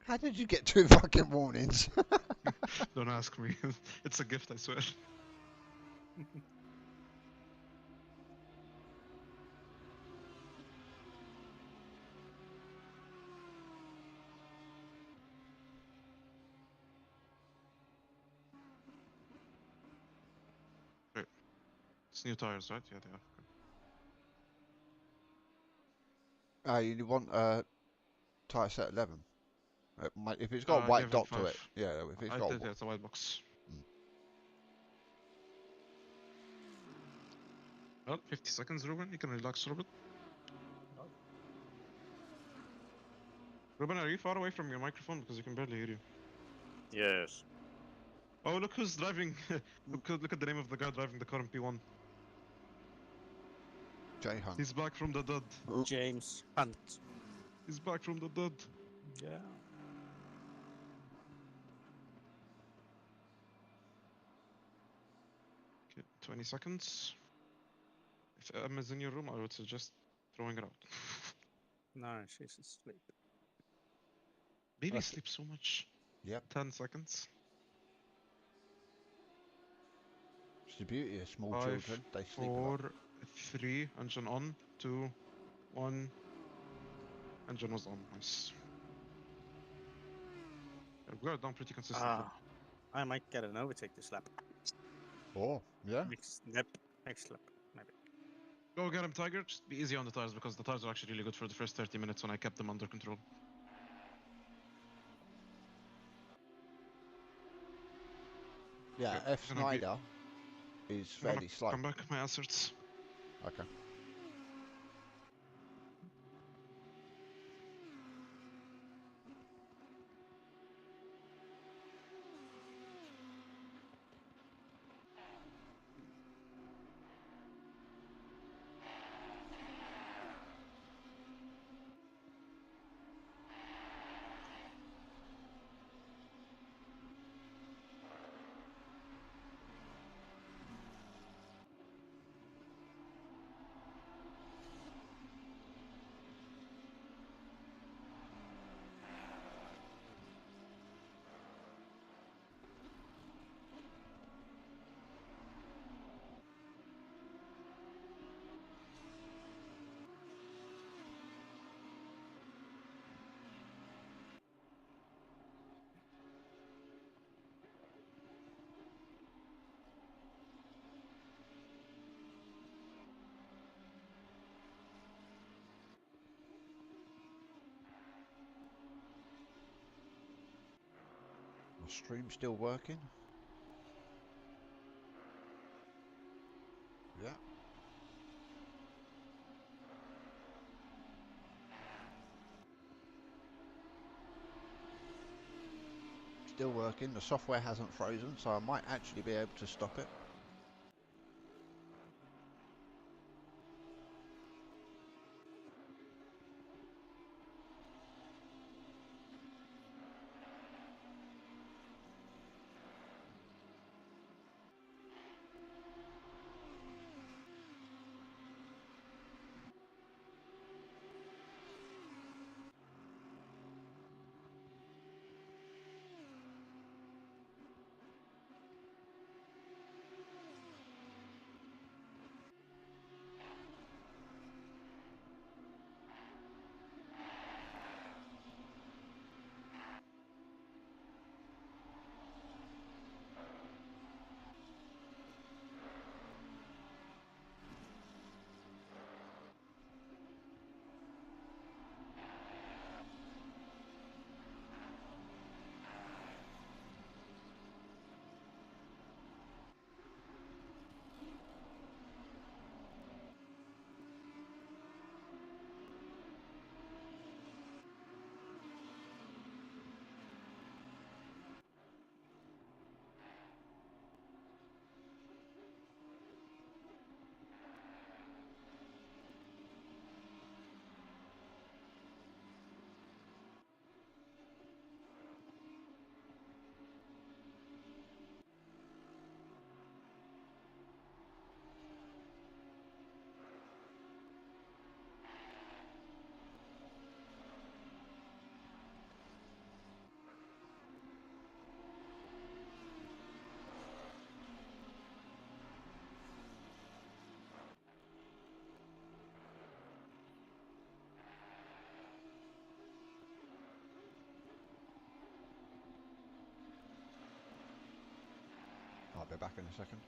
How did you get 2 fucking warnings? Don't ask me. It's a gift, I swear. Wait, it's new tires, right? Yeah, they are. Okay. You want tyre set 11. If it's got a Give white him dot to 5. it, yeah. If it's I got, did, yeah, it's a white box. Mm. Well, 50 seconds, Ruben. You can relax a little bit. Oh. Ruben, are you far away from your microphone? Because you can barely hear you. Yes. Oh, look who's driving. Look at the name of the guy driving the car in P1. J Hunt. He's back from the dead. James Hunt. He's back from the dead. Yeah. Okay, 20 seconds. If Em is in your room, I would suggest throwing her out. No, she's asleep. Baby Okay. sleeps so much. Yep. 10 seconds. It's the beauty of small 5, children. They sleep a lot. 4, 3, engine on. 2, 1. Engine was on. Nice. We've got it done pretty consistently. Ah, I might get an overtake this lap. Oh, yeah. Next lap, maybe. Go get him, Tiger. Just be easy on the tires because the tires are actually really good for the first 30 minutes when I kept them under control. Yeah, Okay, F. gonna be- Snyder is I'm gonna fairly slow. Come back, my asserts. Okay. My stream still working? Yeah. Still working. The software hasn't frozen, so I might actually be able to stop it. a second.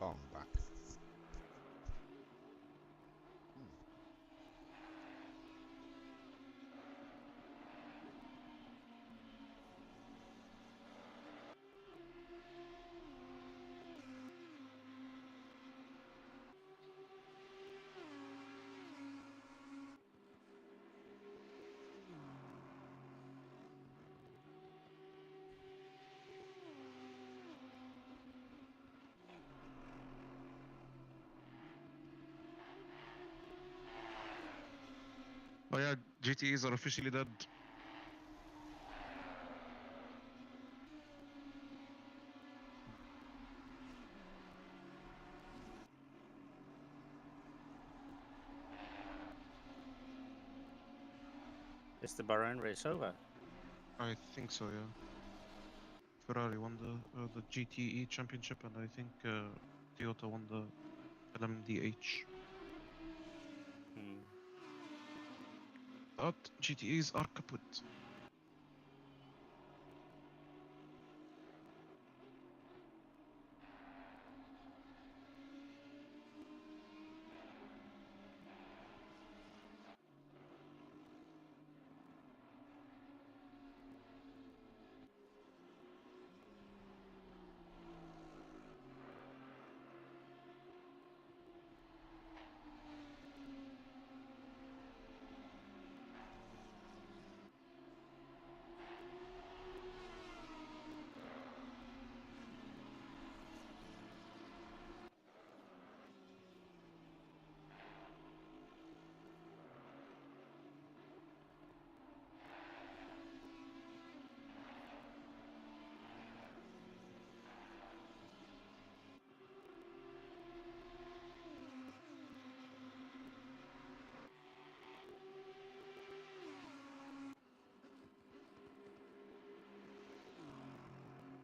Oh, I'm back. Oh yeah, GTEs are officially dead. Is the Bahrain race over? I think so, yeah. Ferrari won the GTE championship, and I think Toyota won the LMDH. Hmm. But GTEs are kaput.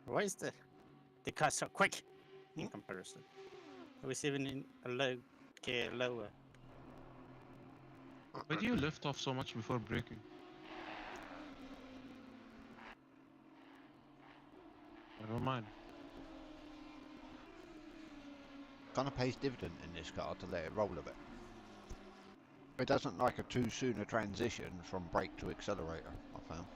Why is the car so quick in comparison? It was even in a low gear lower. Why do you lift off so much before braking? Never mind. Kind of pays dividend in this car to let it roll a bit. It doesn't like a too soon a transition from brake to accelerator, I found.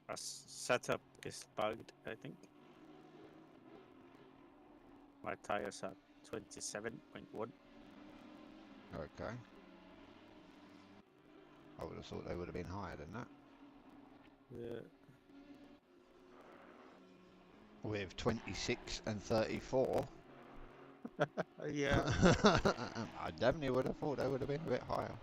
Our setup is bugged, I think. My tires are 27.1. Okay. I would have thought they would have been higher than that. Yeah. With 26 and 34. Yeah. I definitely would have thought they would have been a bit higher.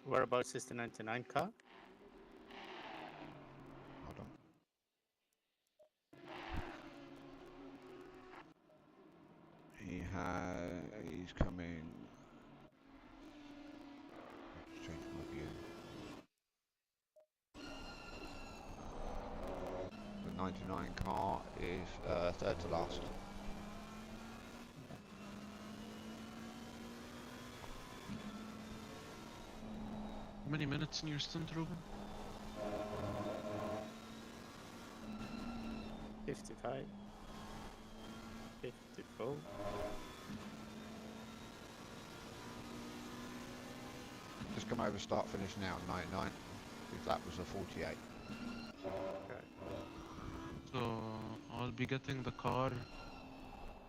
Whereabouts is the 99 car? Hold on. He's coming. Let's change my view. The 99 car is third to last. How many minutes in your stint, Ruben? 55. 54. Just come over, start, finish now, 99. If that was a 48. Okay. So I'll be getting the car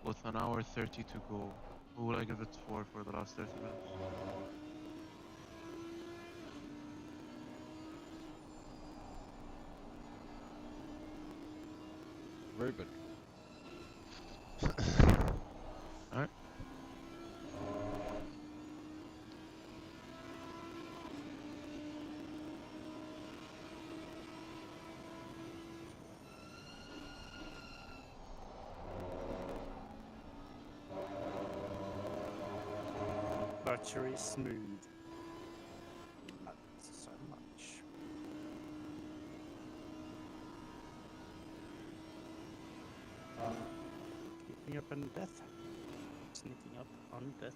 with an hour 30 to go. Who will I give it for the last 30 minutes? Ruben. Alright. Archery smooth. Not so much. Keeping up on death. Sneaking up on death.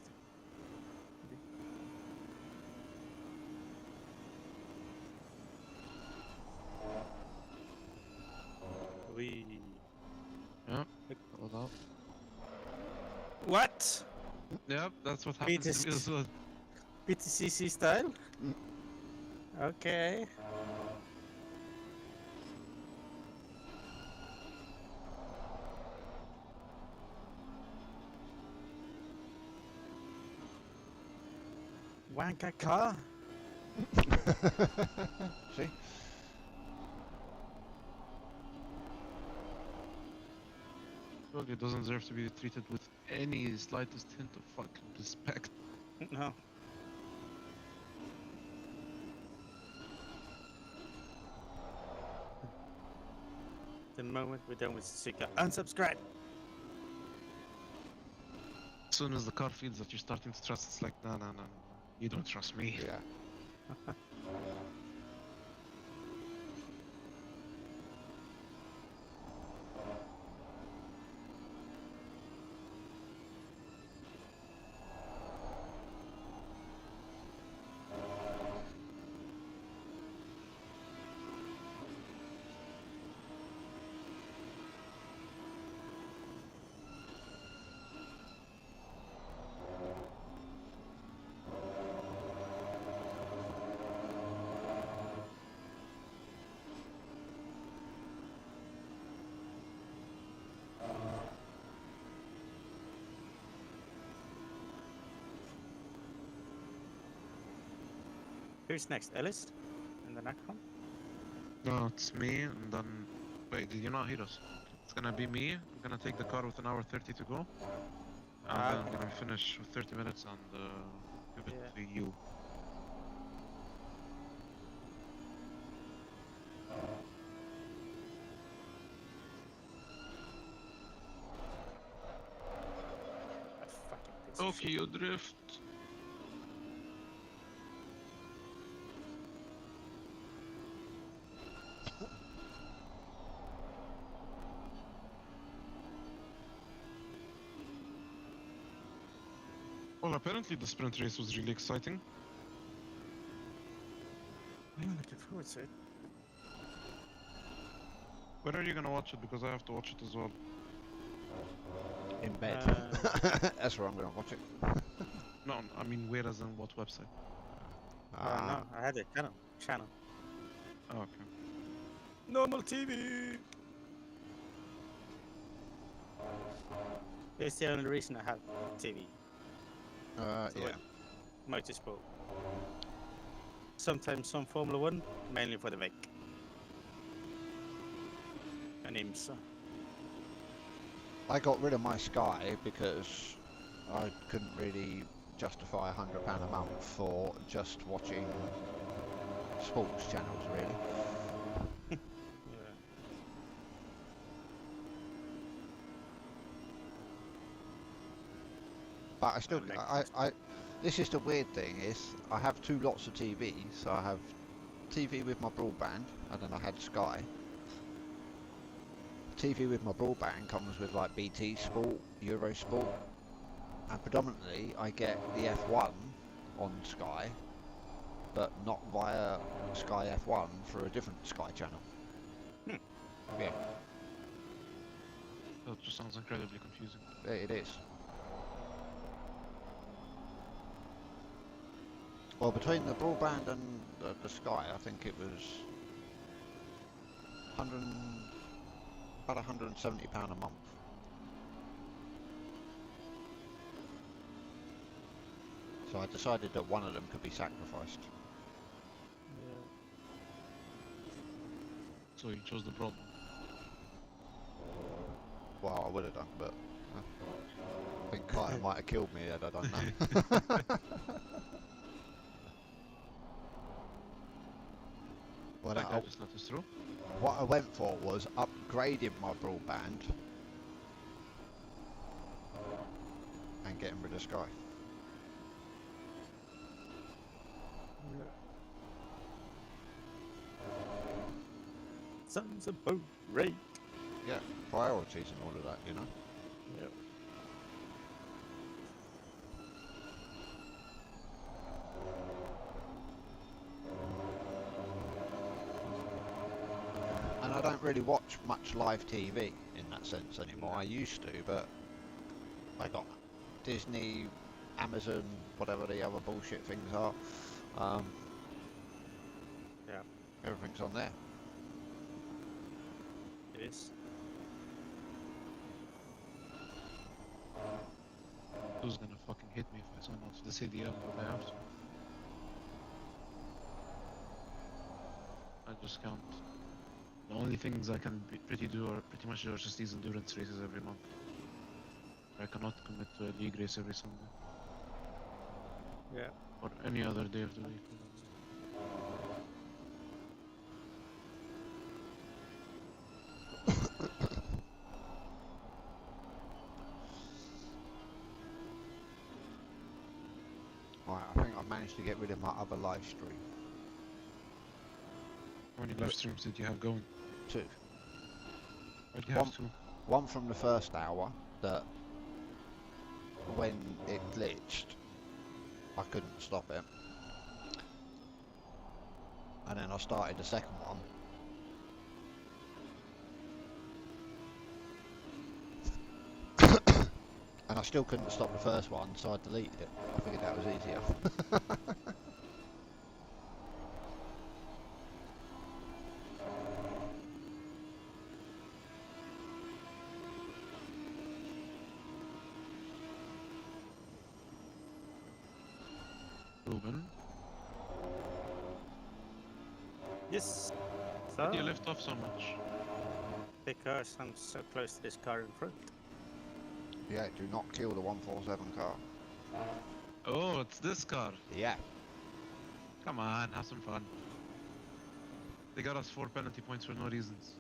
We. Yeah. Hold up. What? Yep, that's what happens to me as well. PTCC style? Okay. Wanker car? See? Surely it doesn't deserve to be treated with any slightest hint of fucking respect. No. The moment we're done with Suzuka, unsubscribe. As soon as the car feels that you're starting to trust, it's like, no, you don't trust me. Yeah. Who's next? Ellis? And then Akron? No, it's me, and then... Wait, did you not hear us? It's gonna be me, I'm gonna take the car with an hour 30 to go. And then I'm gonna finish with 30 minutes and give it to you. That fucking piece of shit. Tokyo Drift. Well, apparently the sprint race was really exciting. I'm looking forward to it. When are you gonna watch it? Because I have to watch it as well. In bed. That's where I'm going to watch it. No, I mean, where as in what website? No, I had a channel. Oh, okay. Normal TV! It's the only reason I have TV. Yeah. Motorsport. Sometimes some Formula 1, mainly for the VEC. And IMSA. I got rid of my Sky because I couldn't really justify £100 a month for just watching sports channels, really. Yeah. But I still, That makes this is the weird thing is I have two lots of TVs. So I have TV with my broadband, and then I had Sky. TV with my broadband comes with like BT Sport, Eurosport, and predominantly I get the F1 on Sky, but not via Sky F1 for a different Sky channel. Hmm. Yeah, That just sounds incredibly confusing. it is. Well, between the broadband and the Sky, I think it was 100, about £170 a month. So I decided that one of them could be sacrificed. Yeah. So you chose the broad one. Well, I would have done, but I think Kaya might have killed me had I done that. Well, That guy just let us through. what I went for was upgrading my broadband and getting rid of Sky. Sounds about right. Yeah, priorities and all of that, you know. Yeah. And I don't really watch much live TV in that sense anymore. I used to, but I got Disney, Amazon, whatever the other bullshit things are. Yeah. Everything's on there. It is. Who's gonna fucking hit me if I sign off the CDM, but I have to. I just can't. The only things I can pretty much do are just these endurance races every month. I cannot commit to a league race every Sunday. Yeah. Or any other day of the week. Right, I think I managed to get rid of my other live stream. How many live streams did you have going? 2. Why'd you have two? One from the first hour that when it glitched I couldn't stop it, and then I started the second one and I still couldn't stop the first one, so I deleted it. I figured that was easier. Ruben, Yes. why do you So, lift off so much? because I'm so close to this car in front. Yeah, do not kill the 147 car. Oh, it's this car. Yeah. Come on, have some fun. They got us 4 penalty points for no reasons.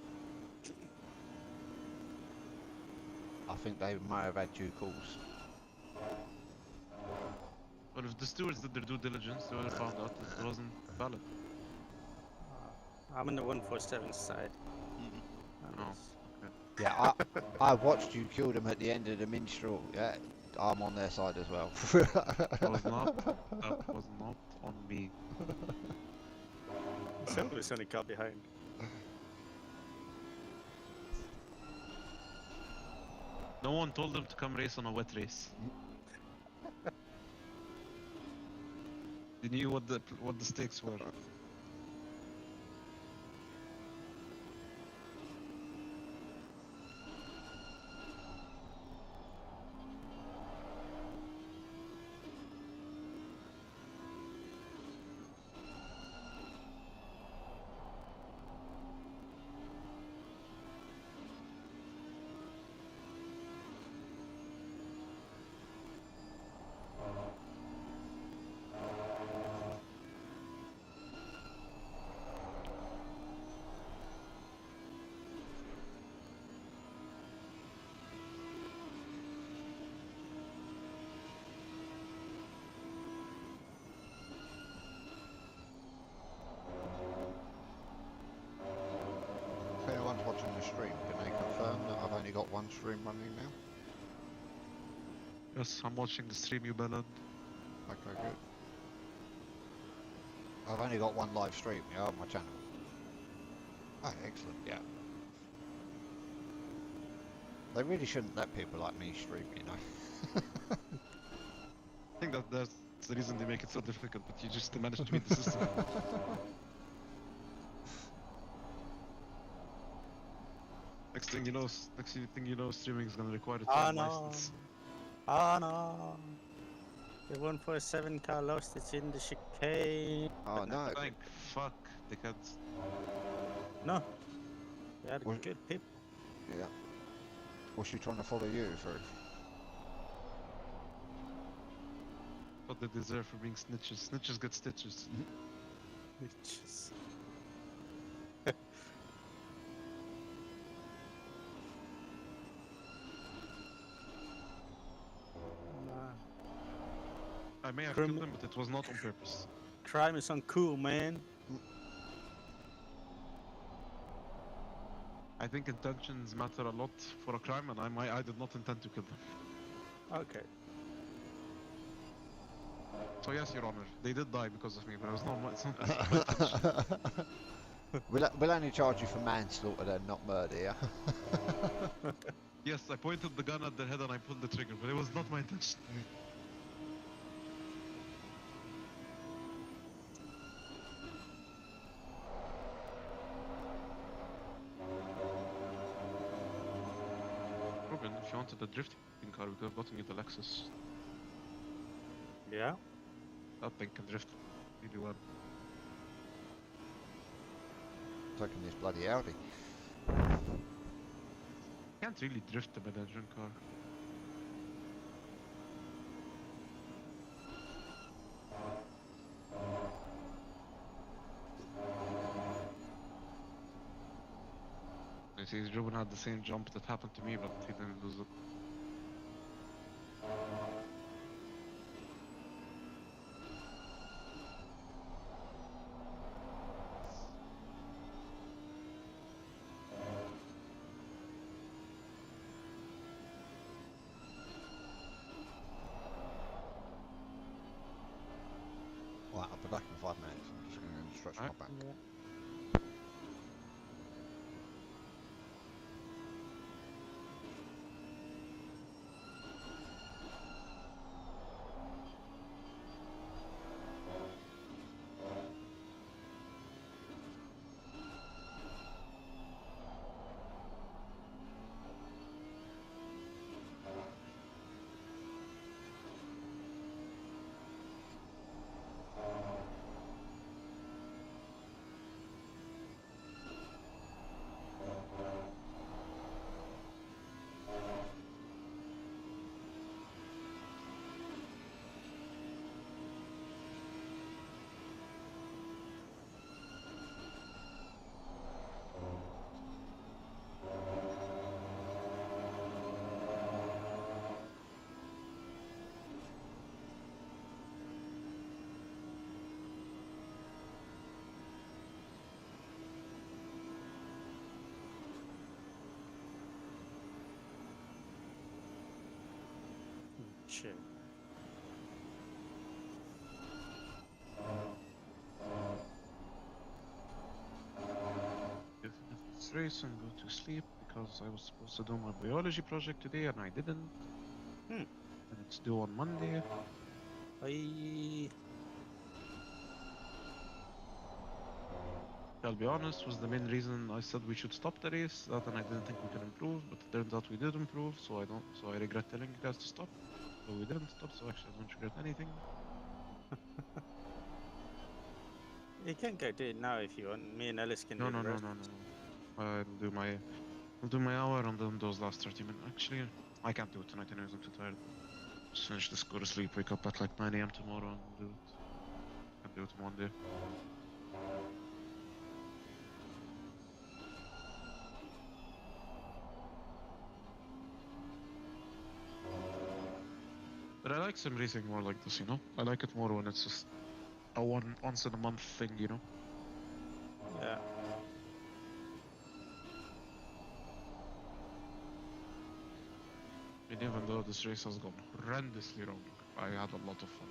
I think they might have had due calls. Well, if the stewards did their due diligence, they would have found out that it wasn't valid. I'm on the 147 side. Oh, okay. Yeah, I watched you kill them at the end of the minstrel. Yeah, I'm on their side as well. That was not on me. So it's only car behind. No one told them to come race on a wet race. They knew what the stakes were. one stream running now? Yes, I'm watching the stream, you bellad. Okay, good. I've only got one live stream, yeah, on my channel. Oh, excellent, yeah. They really shouldn't let people like me stream, you know. I think that's the reason they make it so difficult, but you just managed to beat the system. Next thing you know, streaming is gonna require its Oh own no. license. Oh no. The 147 car lost its in the chicane. Oh, no. Thank fuck, dickheads. No. They had What- good people. Yeah. Was she trying to follow you through? What they deserve for being snitches. Snitches get stitches. Bitches. I may have Crim- killed them, but it was not on purpose. Crime is uncool, man. I think intentions matter a lot for a crime, and I did not intend to kill them. Okay. So yes, Your Honor, they did die because of me, but it was not my, it's not my intention. We'll only charge you for manslaughter then, not murder, yeah? Yes, I pointed the gun at their head and I pulled the trigger, but it was not my intention. Robin, if you wanted a drifting car, we could have gotten you the Lexus. Yeah. That thing can drift really well. Taking this bloody Audi. Can't really drift a mid-engine car. You see, Ruben had the same jump that happened to me, but he didn't lose it. Right, I'll be back in 5 minutes. I'm just going to stretch my Alright. back. Yeah. Shit. If it's race and go to sleep because I was supposed to do my biology project today and I didn't. Hmm. And it's due on Monday. I'll be honest, was the main reason I said we should stop the race. That and I didn't think we could improve, but it turns out we did improve. So I regret telling you guys to stop. So we didn't stop. So actually, I don't regret anything. You can go do it now if you want. Me and Ellis can No, do no, the no, rest. no, no. I'll do my hour and then those last 30 minutes. Actually, I can't do it tonight anyways. I'm too tired. Just finish this, go to sleep, wake up at like 9 AM tomorrow and do it. Can't do it Monday. But I like sim racing more like this, you know? I like it more when it's just a once in a month thing, you know? Yeah. Even though this race has gone horrendously wrong, I had a lot of fun.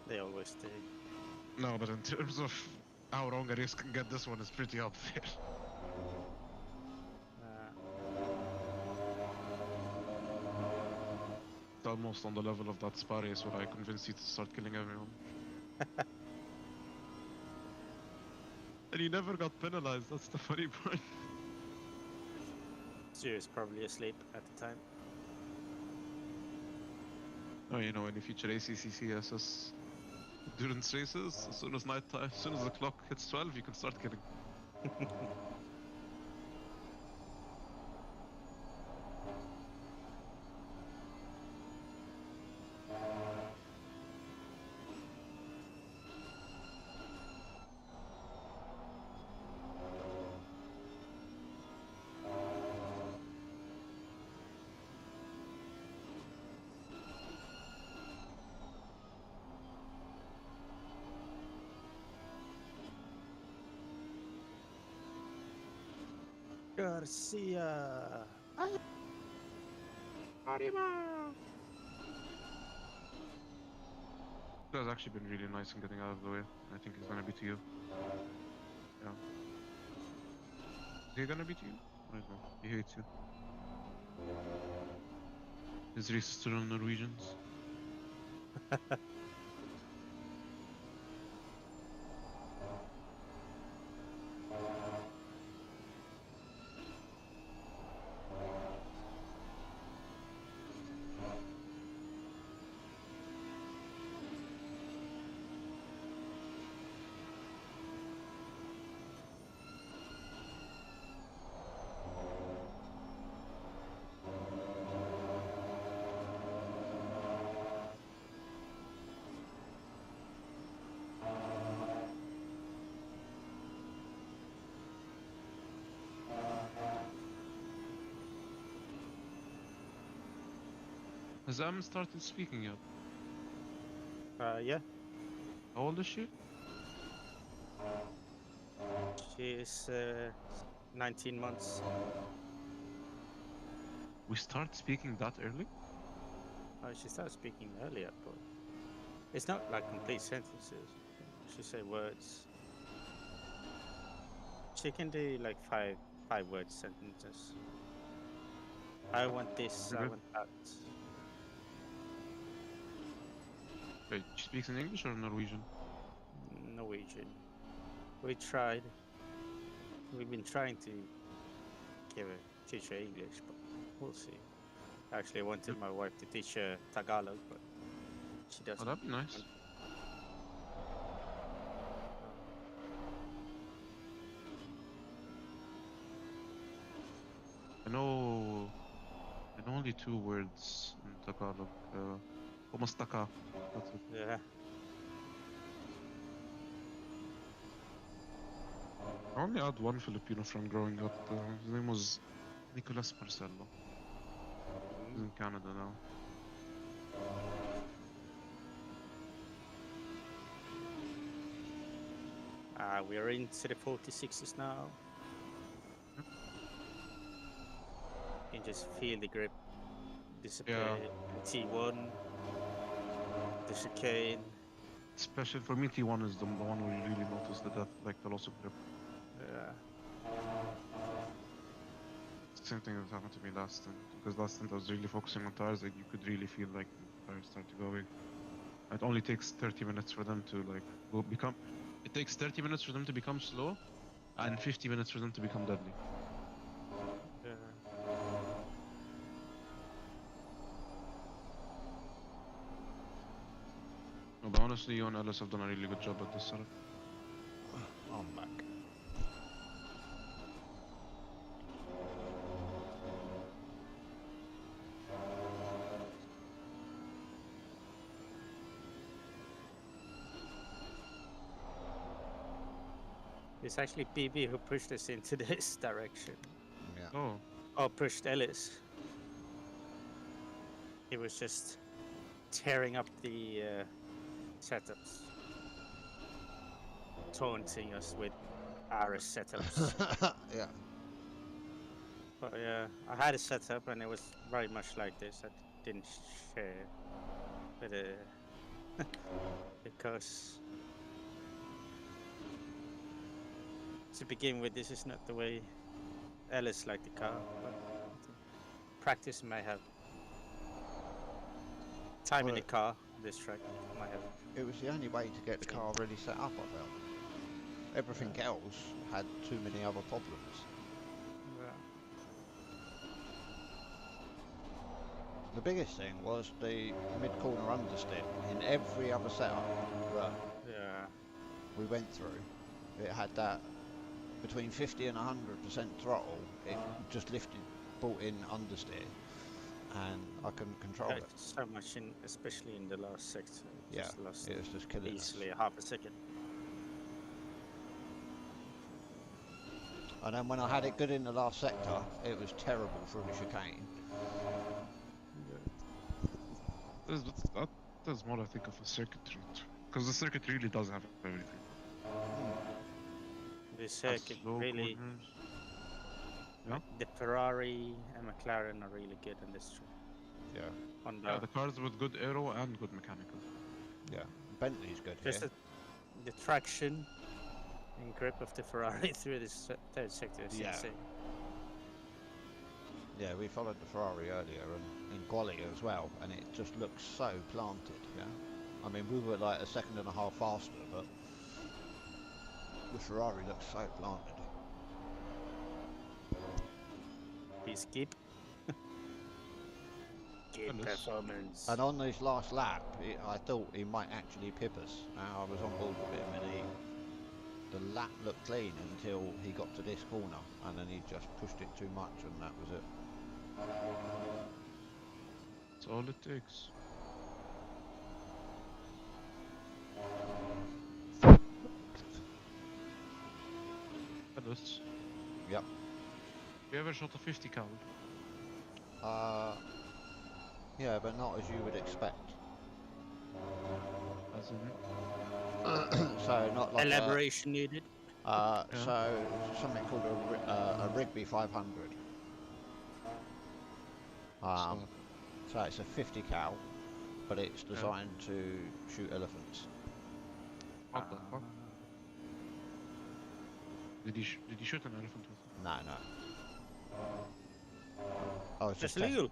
They always do. No, but in terms of how wrong a race can get, this one is pretty up there. It's almost on the level of that spa race where I convinced you to start killing everyone. And you never got penalized, that's the funny part. Stu is probably asleep at the time. Oh, you know, in the future ACCCSS endurance races, as soon as night time, as soon as the clock hits 12, you can start killing. Garcia! That has actually been really nice in getting out of the way. I think he's gonna beat you. Yeah. Is he gonna beat you? I don't know. He hates you. His racist to Norwegians. Has Am started speaking yet? Yeah, How old is she? she is 19 months. We start speaking that early? Oh, she started speaking earlier, but it's not like complete sentences. She say words. She can do like five word sentences. I want this, I Really? want that. Wait, she speaks in English or Norwegian? Norwegian. We tried. We've been trying to teach her English, but we'll see. Actually, I wanted my wife to teach her Tagalog, but she Oh, doesn't. that'd be nice. I know only 2 words in Tagalog. Kumusta ka? That's it. Yeah. I only had one Filipino friend growing up. His name was Nicolas Marcello. He's in Canada now. We're into the 46s now. You can just feel the grip disappear. T1, the chicane. Especially for me, T1 is the one where you really notice the death, like the loss of grip. Yeah. Same thing that happened to me last time. Because last time I was really focusing on tires, and you could really feel like the tires start to go away. It only takes 30 minutes for them to like become. It takes 30 minutes for them to become slow, and 50 minutes for them to become deadly. Yeah. No, but honestly, you and Ellis have done a really good job at this setup. I'm back. It's actually BB who pushed us into this direction. Yeah. Oh, Or pushed Ellis. He was just tearing up the setups. Taunting us with RS setups. Yeah. But yeah, I had it set up and it was very much like this. I didn't share with it because to begin with, this is not the way Ellis liked the car. But I think practice may have time in Well, the car. This track might have. It was the only way to get the car really set up, I felt. Everything else had too many other problems. Yeah. The biggest thing was the mid-corner understeer. In every other setup that Yeah. we went through, it had that between 50 and 100% throttle. It just lifted, brought in understeer, and I couldn't control it. So much in, especially in the last sector. Yeah, Just lost it was just killing us. easily half a second. And then when I had it good in the last sector, it was terrible through the chicane. That is more, I think, of a circuit route. Because the circuit really does have everything. The Has circuit slow really, corners. like, the Ferrari and McLaren are really good on this track. Yeah, On Yeah, the cars with good aero and good mechanical. yeah. Bentley's good here. just the traction and grip of the Ferrari through this third sector is Yeah. insane. Yeah, we followed the Ferrari earlier and in quali as well, and it just looks so planted, yeah? I mean, we were like a second and a half faster, but the Ferrari looks so planted. He's keep. Good Goodness. performance. And on this last lap, I thought he might actually pip us. I was on board with him, and the lap looked clean until he got to this corner, and then he just pushed it too much, and that was it. That's all it takes. Ellis, Yep. you ever shot a 50 cal? Yeah, but not as you would expect. As in, So not like Elaboration needed. So something called a Rigby 500. So it's a 50 cal, but it's designed to shoot elephants. what the fuck? Did you shoot an elephant with it? No. Oh, it's Just just legal.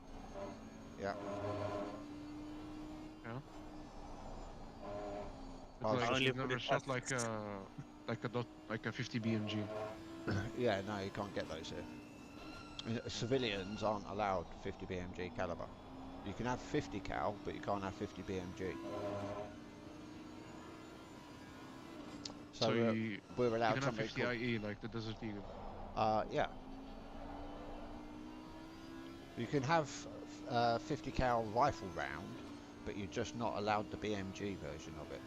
Yeah. Yeah. Oh, It's like only you've put never it shot past- like a 50 BMG. Yeah, no, you can't get those here. Civilians aren't allowed 50 BMG caliber. You can have 50 cal, but you can't have 50 BMG. So So we're you allowed can have something 50 called, IE like the Desert Eagle. yeah. You can have 50 cal rifle round, but you're just not allowed the BMG version of it.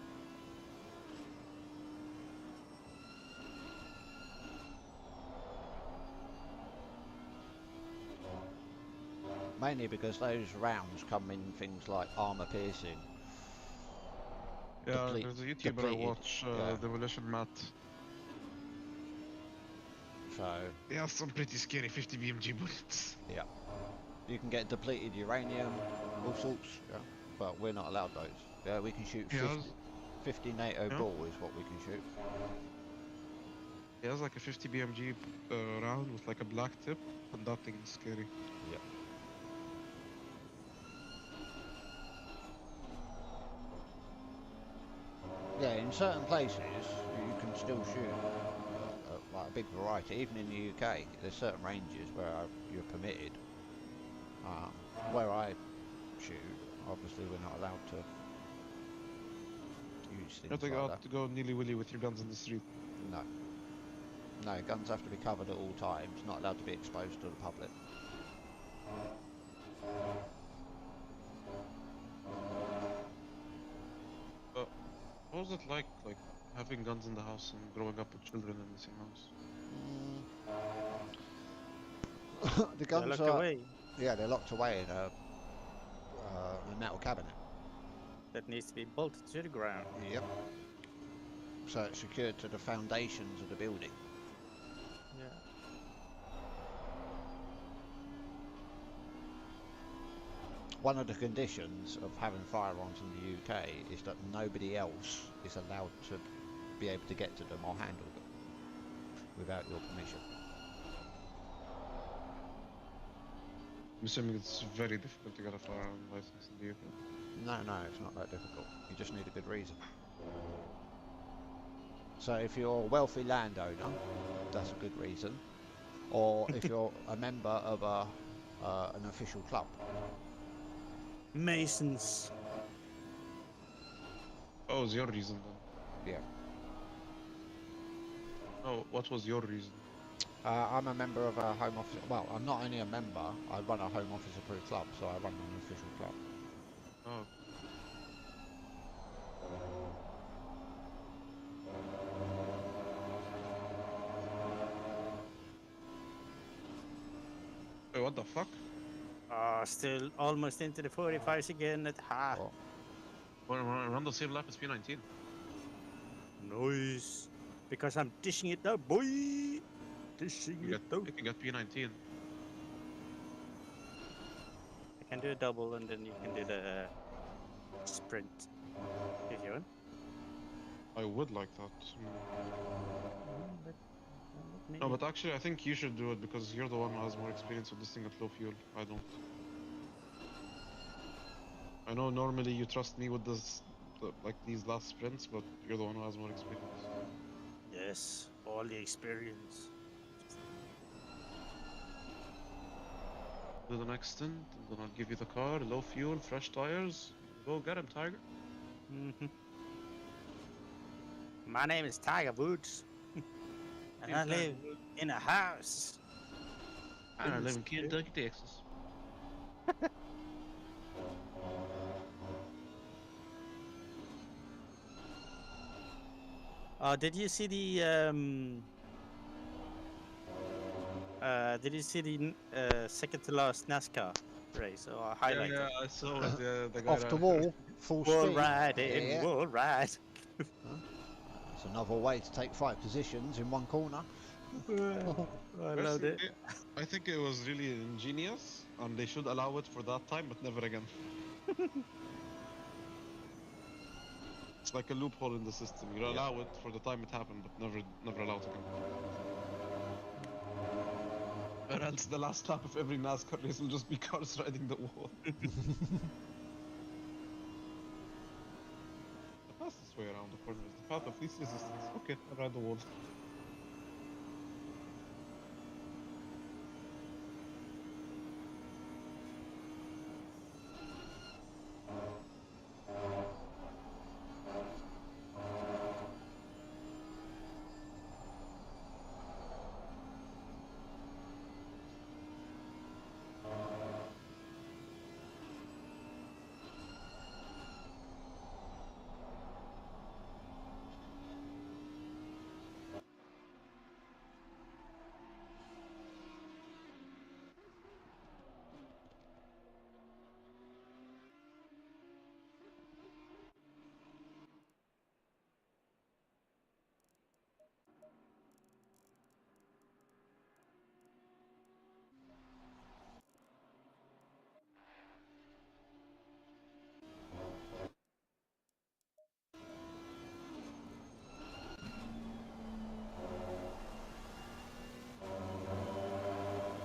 Mainly because those rounds come in things like armor piercing. Yeah, there's a YouTuber I depleted, watch, yeah. Demolition Matt. So He has some pretty scary 50 BMG bullets. yeah, you can get depleted uranium, all sorts. Yeah, but we're not allowed those. Yeah, we can shoot He 50, has, 50 NATO Yeah. ball is what we can shoot. he has like a 50 BMG round with like a black tip, and that thing is scary. Yeah. Yeah, in certain places you can still shoot like a big variety. Even in the UK, there's certain ranges where you're permitted. Where I shoot, obviously we're not allowed to use You things don't like have that. to go nilly-willy with your guns in the street. No. No, guns have to be covered at all times, not allowed to be exposed to the public. But what was it like having guns in the house and growing up with children in the same house? The guns Locked are, away. yeah, they're locked away in a metal cabinet. That needs to be bolted to the ground. Yep. So it's secured to the foundations of the building. Yeah. one of the conditions of having firearms in the UK is that nobody else is allowed to be able to get to them or handle them without your permission. I'm assuming it's very difficult to get a firearm license in the UK. No, it's not that difficult. You just need a good reason. So if you're a wealthy landowner, that's a good reason. Or if you're a member of an official club. Masons. What was your reason then? Yeah. Oh, what was your reason? I'm a member of a Home Office. Well, I'm not only a member. I run a Home Office approved club, so I run an official club. Oh. Wait, what the fuck? Still almost into the 45s again at half. Oh. We're on the same lap as P19. Nice. Because I'm dishing it out, boy. Dishing You it out. can get P19. I can do a double and then you can do the sprint if you want. I would like that. But not No, me. but actually, I think you should do it because you're the one who has more experience with this thing at low fuel. I don't. I know normally you trust me with this, like these last sprints, but you're the one who has more experience. Yes, all the experience. Do the next stint, and then I'll give you the car, low fuel, fresh tires. Go get him, Tiger. My name is Tiger Woods. And I live in a house. And I in live in the Kentucky, Texas. Did you see the second to last NASCAR race or highlight? Yeah, I saw it. Yeah, the guy Off the wall, full Wall speed. riding, Yeah. wall ride. It's another way to take 5 positions in one corner. I loved it. Personally, I think it was really ingenious, and they should allow it for that time, but never again. It's like a loophole in the system. You allow it for the time it happened, but never allow it again. Or else the last lap of every NASCAR race will just be cars riding the wall. The fastest way around the corner is the path of least resistance. Okay, I'll ride the wall.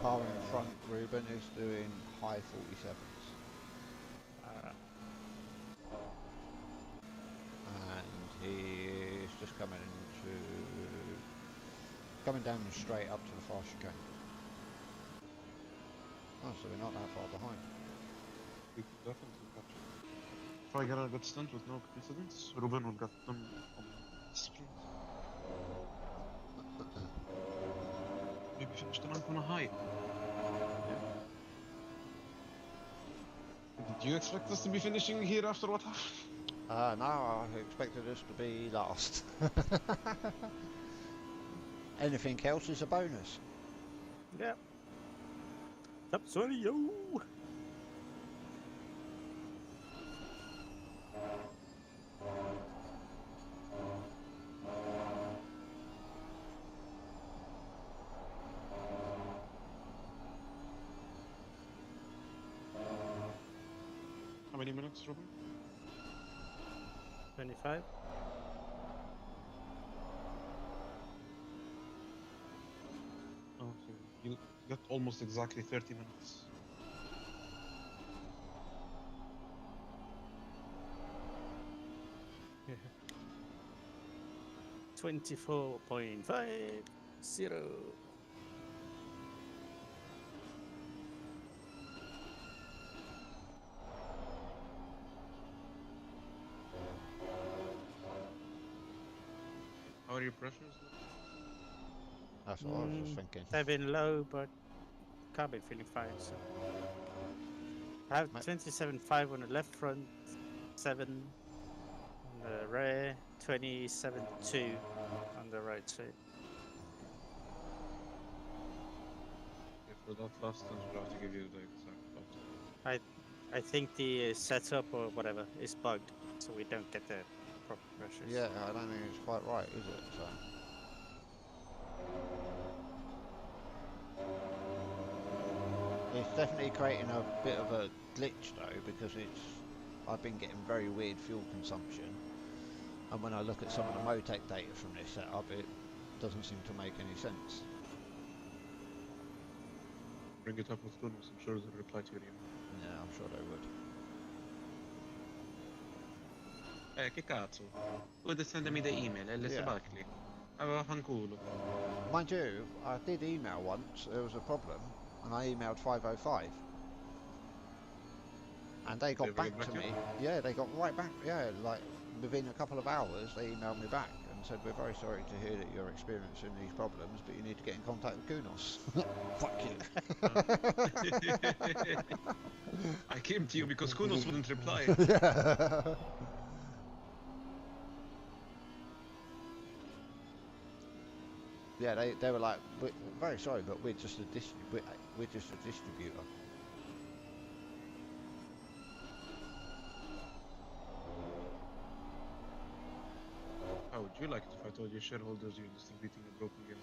Car in front, Ruben, is doing high 47s. And he is just coming down straight up to the fast chicane. Oh, so we're not that far behind. We could definitely catch it. If I get a good stint with no coincidence, Ruben will get them on sprint. Maybe finish the month on a high. Did you expect us to be finishing here after what happened? No, I expected us to be last. Anything else is a bonus. Yeah. Top 20, yo. How many minutes, Robin? 25. Oh, so you got almost exactly 30 minutes. Yeah. 24.50. How are your pressures? That's what I was just thinking. They've been low, but can't be feeling fine. So I have Mate. 27.5 on the left front, 7 on the rear, 27.2 on the right side. Okay, for that last one, we'll have to give you the exact thought. I think the setup or whatever is bugged, so we don't get the proper pressures. Yeah, I don't think it's quite right, is it? So. It's definitely creating a bit of a glitch though, because I've been getting very weird fuel consumption, and when I look at some of the Motec data from this setup, it doesn't seem to make any sense. Bring it up with Kunos, I'm sure they'll reply to your email. Yeah, I'm sure they would. Che cazzo? Vuoi sendami the email, Yeah. Bakli. Fanculo. Mind you, I did email once, there was a problem, and I emailed 505. And they got ever back get back to to you? me. Yeah, they got right back. Yeah, like within a couple of hours, they emailed me back and said, "We're very sorry to hear that you're experiencing these problems, but you need to get in contact with Kunos." Fuck you. I came to you because Kunos wouldn't reply. Yeah. Yeah, they were like, "We're very sorry, but we're just a we're just a distributor." How would you like it if I told your shareholders you're distributing a broken game?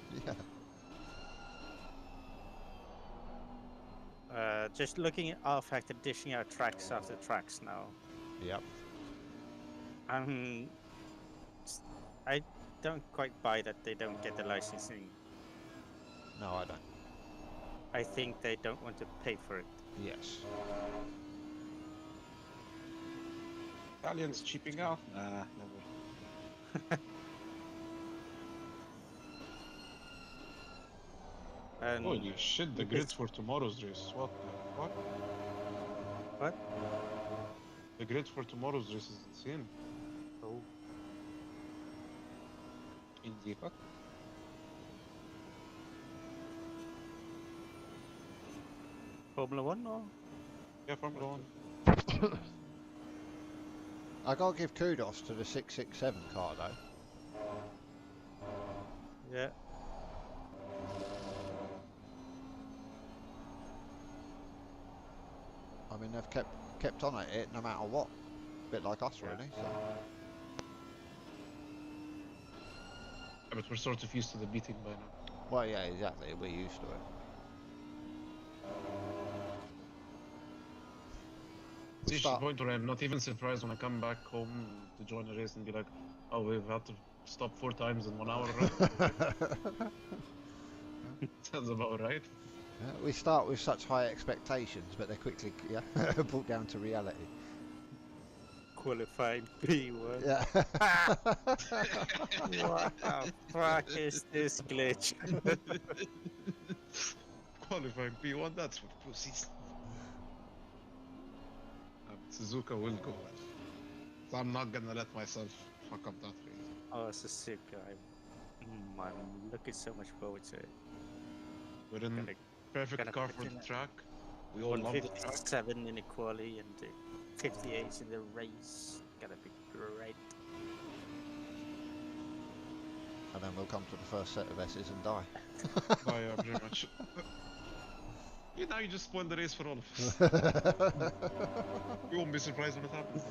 Yeah. Just looking at our fact of dishing out tracks after tracks now. Yep. I don't quite buy that they don't get the licensing. No, I don't. I think they don't want to pay for it. Yes. Italians cheaping out? Nah, never. And Holy shit, the grid for tomorrow's race. What the fuck? What? The grid for tomorrow's race is insane. Oh, In the fuck? Formula One or? Yeah, Formula 1. I gotta give kudos to the 667 car though. Yeah. I mean, they've kept on at it no matter what. A bit like us, really. So. Yeah, but we're sort of used to the beating by now. Well, yeah, exactly. We're used to it. It's reached the point where I'm not even surprised when I come back home to join a race and be like, oh, we've had to stop 4 times in 1 hour. Sounds about right. Yeah, we start with such high expectations, but they're quickly brought down to reality. Qualifying P1. Yeah. What the fuck is this glitch? Qualifying P1, that's for pussies. Suzuka will go well. So I'm not gonna let myself fuck up that race. Oh, Suzuka. I'm looking so much forward to it. We're in Gonna- perfect gonna car put for in the a track. We all love the track. 157 in the quali and 58 in the race. Gonna be great. And then we'll come to the first set of S's and die. Oh yeah, pretty much. Now you just spoiled the race for all of us. We won't be surprised when it happens.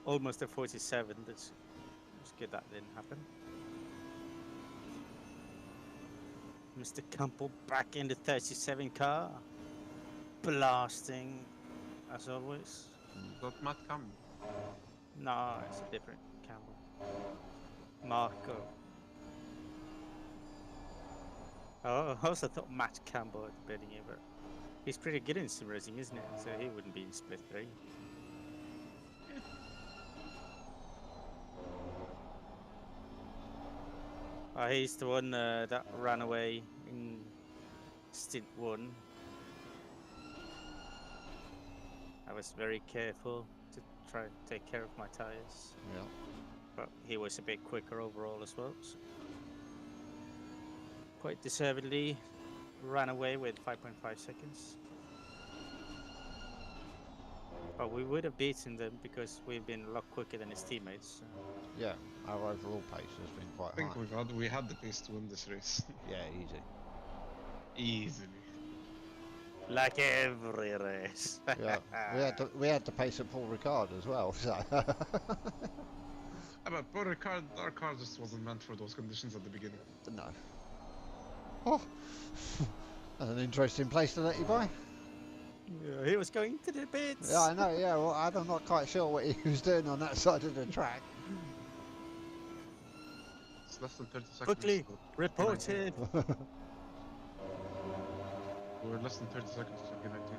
Almost a 47. That's good that didn't happen. Mr. Campbell back in the 37 car. Blasting, as always. Not Matt Campbell. No, it's a different Campbell. Marco. Oh, I also thought Matt Campbell at the beginning, but he's pretty good in sim racing, isn't it? So he wouldn't be in split 3. He's the one that ran away in stint 1. I was very careful to try and take care of my tires. Yeah. But he was a bit quicker overall as well. So quite deservedly ran away with 5.5 seconds. But we would have beaten them because we've been a lot quicker than his teammates. So. Yeah, our overall pace has been quite I think high. we had the pace to win this race. Yeah, easy. Easily. Like every race. Yeah, we had to pace at Paul Ricard as well. So. Yeah, but Paul Ricard, our car just wasn't meant for those conditions at the beginning. No. Oh, that's an interesting place to let you by. Yeah, he was going to the bits. Yeah, I know. Yeah, well, I'm not quite sure what he was doing on that side of the track. It's less than 30 seconds. Quickly, reported. We're less than 30 seconds to 2019.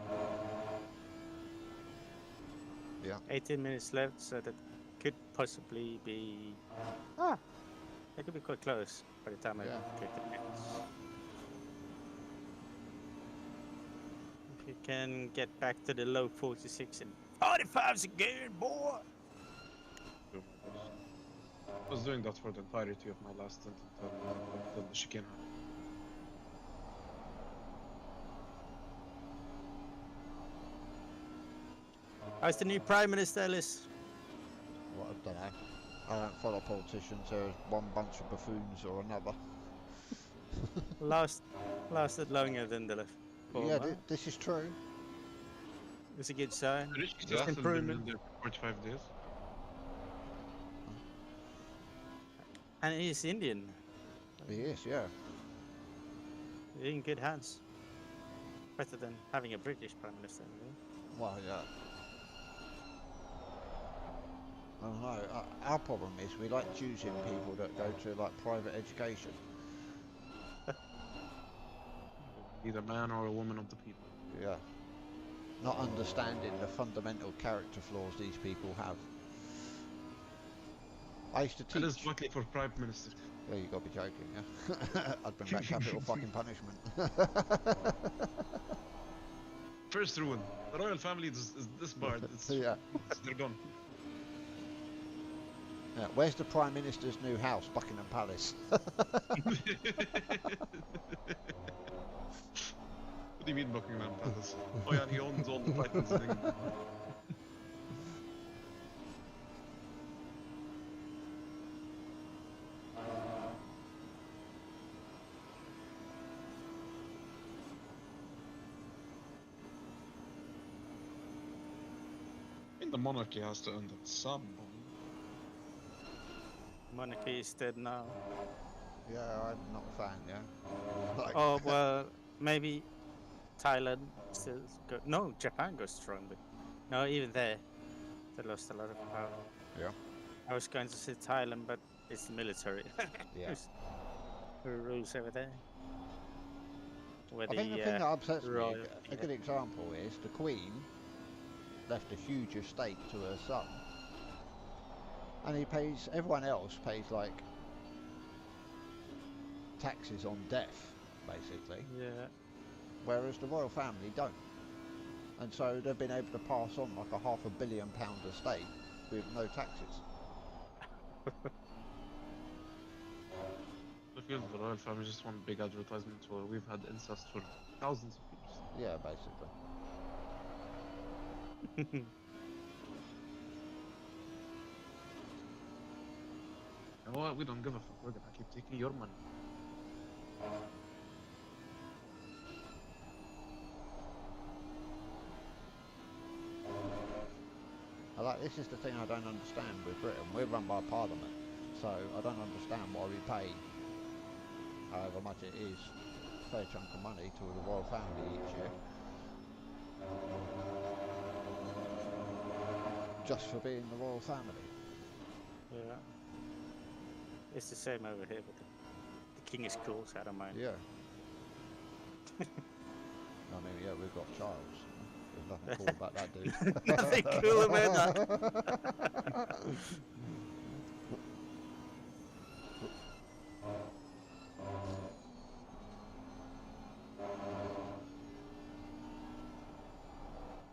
Yeah. 18 minutes left, so that could possibly be... that could be quite close by the time I click the minutes. If you can get back to the low 46 and 45's again, boy! Do my best. I was doing that for the entirety of my last stint until the chicane happened. How's the new Prime Minister, Ellis? Well, I don't know. I don't follow politicians. There's one bunch of buffoons or another. Lasted longer than the former. Yeah, this is true. It's a good sign. Just improvement. in there for 45 days. And he's Indian. He is, yeah. He's in good hands. Better than having a British Prime Minister. Really. Well, yeah. I don't know. Our problem is we like choosing people that go to like private education. Either man or a woman of the people. Yeah. Not understanding the fundamental character flaws these people have. I used to teach. That is lucky for Prime Minister. Yeah, you gotta be joking, yeah. I'd bring back capital fucking punishment. First ruin. The royal family is disbarred. Yeah. They're gone. Yeah. Where's the Prime Minister's new house? Buckingham Palace. What do you mean Buckingham Palace? Oh yeah, and he owns all the titles in England. I mean, the monarchy has to end at some point. Monarchy is dead now. Yeah, I'm not a fan, yeah. Like, Oh, well, maybe Thailand still go. No, Japan goes strong, but no, even there, they lost a lot of power. Yeah. I was going to say Thailand, but it's the military. Yeah. Who rules over there? Where I think the thing that upsets me, royal- a good example is the Queen left a huge estate to her son. And he pays, everyone else pays like taxes on death, basically. Yeah. Whereas the royal family don't. And so they've been able to pass on like a £500 million estate with no taxes. I feel the royal family just one big advertisement where we've had incest for thousands of years. Yeah, basically. You know what? We don't give a fuck. We're gonna keep taking your money. This is the thing I don't understand with Britain. We're run by Parliament, so I don't understand why we pay however much it is fair chunk of money to the royal family each year. Just for being the royal family. Yeah. It's the same over here, but the king is cool, so I don't mind. Yeah. I mean, yeah, we've got Charles. There's nothing cool about that dude. Nothing cool about that.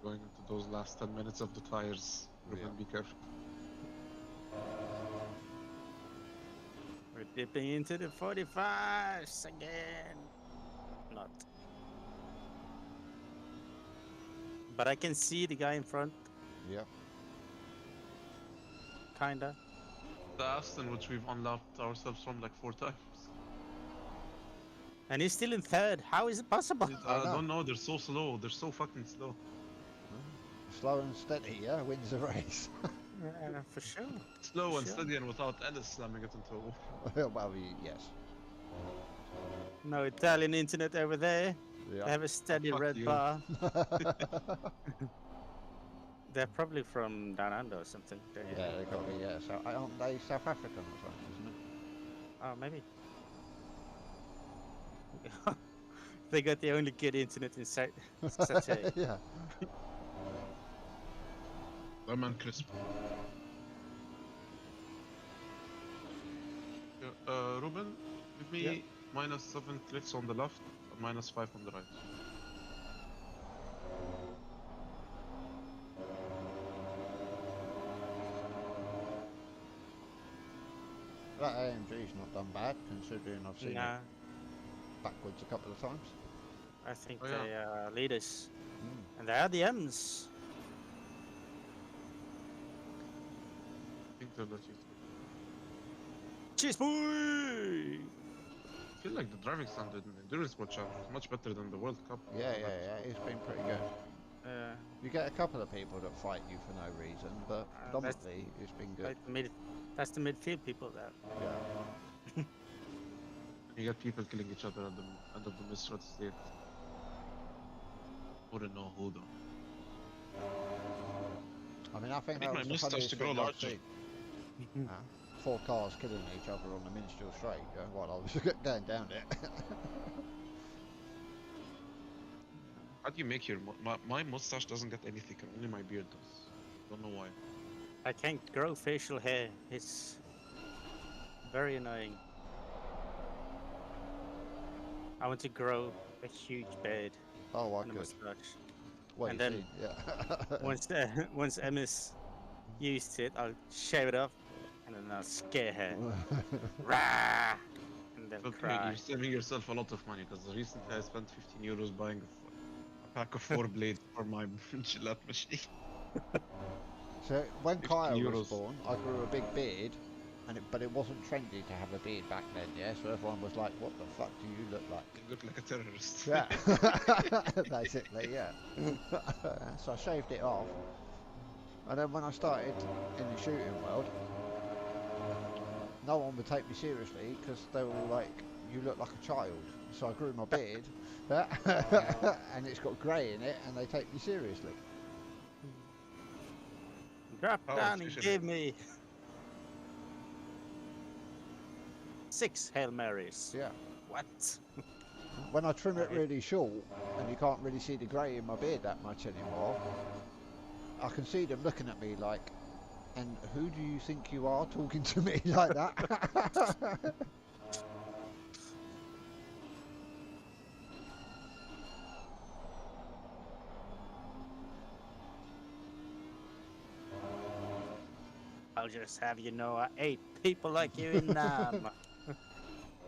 Going into those last 10 minutes of the tires. Ruben, Yeah. be careful. We're dipping into the 45s again. Not. But I can see the guy in front, Yeah. kinda. The Aston, which we've unlocked ourselves from like 4 times. And he's still in third. How is it possible? I I know. don't know, they're so slow. They're so fucking slow. Slow and steady, yeah, wins the race. For sure. Slow and Sure. steady and without Ellis slamming it into a wall. Well, yes. No Italian internet over there. They Yeah. have a steady Fuck red you. bar. They're probably from down under or something. Yeah, they got to be, yeah. So, aren't they South African or something, isn't it? Oh, maybe. They got the only good internet in Saturday. Yeah. Lemon crisp. Ruben, give me Yeah. -7 clicks on the left and -5 on the right. That AMG's not done bad, considering I've seen Nah, it backwards a couple of times. I think Oh, yeah. they are leaders. Mm. And they are the M's. I think they'll let you. Cheers, boy! I feel like the driving standard in Endurance World Challenge is much better than the World Cup. Yeah, it's been pretty good. You get a couple of people that fight you for no reason, but that's- predominantly it's been good. That's the midfield people there. Yeah. You get people killing each other at the end of the Misrad state. Wouldn't know who though. I mean, I think I need that my was the moustache funniest to grow thing I've larger. seen. 4 cars killing each other on the Minstrel Straight, while I was going down it. How do you make your my mustache doesn't get any thicker, only my beard does. Don't know why. I can't grow facial hair. It's very annoying. I want to grow a huge beard Oh, well, and a good. mustache. Well, And you then- see, yeah. Once Emma's used to it, I'll shave it off and then I'll scare her. Rah! And they'll Look, cry. you're saving yourself a lot of money because recently I spent 15 euros buying a pack of 4 blades for my Gillette machine. So when 50 Kaya was euros. born, I grew a big beard, but it wasn't trendy to have a beard back then, yeah? So everyone was like, what the fuck do you look like? You look like a terrorist. Yeah, basically, yeah. So I shaved it off, and then when I started in the shooting world, no one would take me seriously because they were all like, you look like a child. So I grew my beard, and it's got grey in it, and they take me seriously. Drop Oh, down and officially. give me 6 Hail Marys. Yeah. What? When I trim it really short, and you can't really see the grey in my beard that much anymore, I can see them looking at me like, and who do you think you are talking to me like that? I'll just have you know I ate people like you in Nam.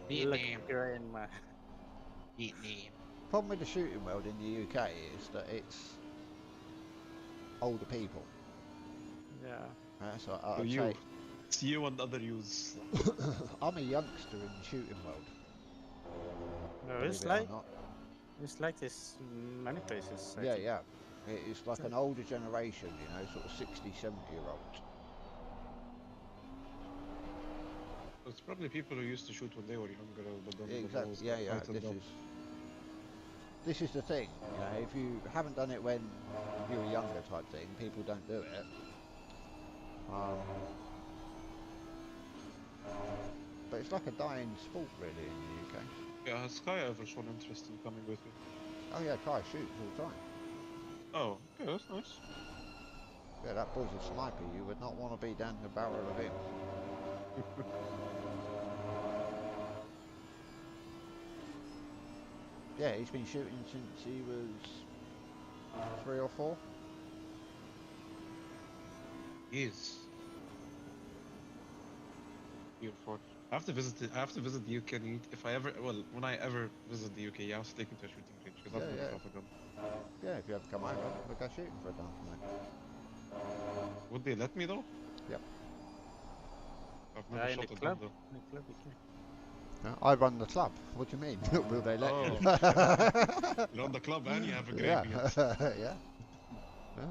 Looking grandma. Problem with the shooting world in the UK is that it's older people. Yeah. So So I'd you. say It's you and other yous. I'm a youngster in the shooting world. No, believe it's it or like not. this in many places. I Yeah, think. yeah. It's like an older generation, you know, sort of 60, 70-year-olds. It's probably people who used to shoot when they were younger, but then the Exactly. laws Yeah, got yeah. tightened This up. is this is the thing. You know, if you haven't done it when you were younger, type thing, people don't do it. But it's like a dying sport, really, in the UK. Yeah, has Sky ever shown interest in coming with you? Oh yeah, Kai shoots all the time. Oh, okay, that's nice. Yeah, that boy's a sniper. You would not want to be down the barrel of him. Yeah, he's been shooting since he was 3 or 4. Yes. Beautiful. I have to visit. I have to visit the UK. And if I ever, well, when I ever visit the UK, I have to take him to a shooting range because I've Yeah, never yeah. shot a gun. Yeah, if you ever come over, we'll go shooting for a dance, mate. Would they let me though? Yep. I've never In shot the a gun club. though. In the club, you can. I run the club. What do you mean? Will they let you? You're on the club and you have a Yeah. gravy. Yes. Yeah. Yeah.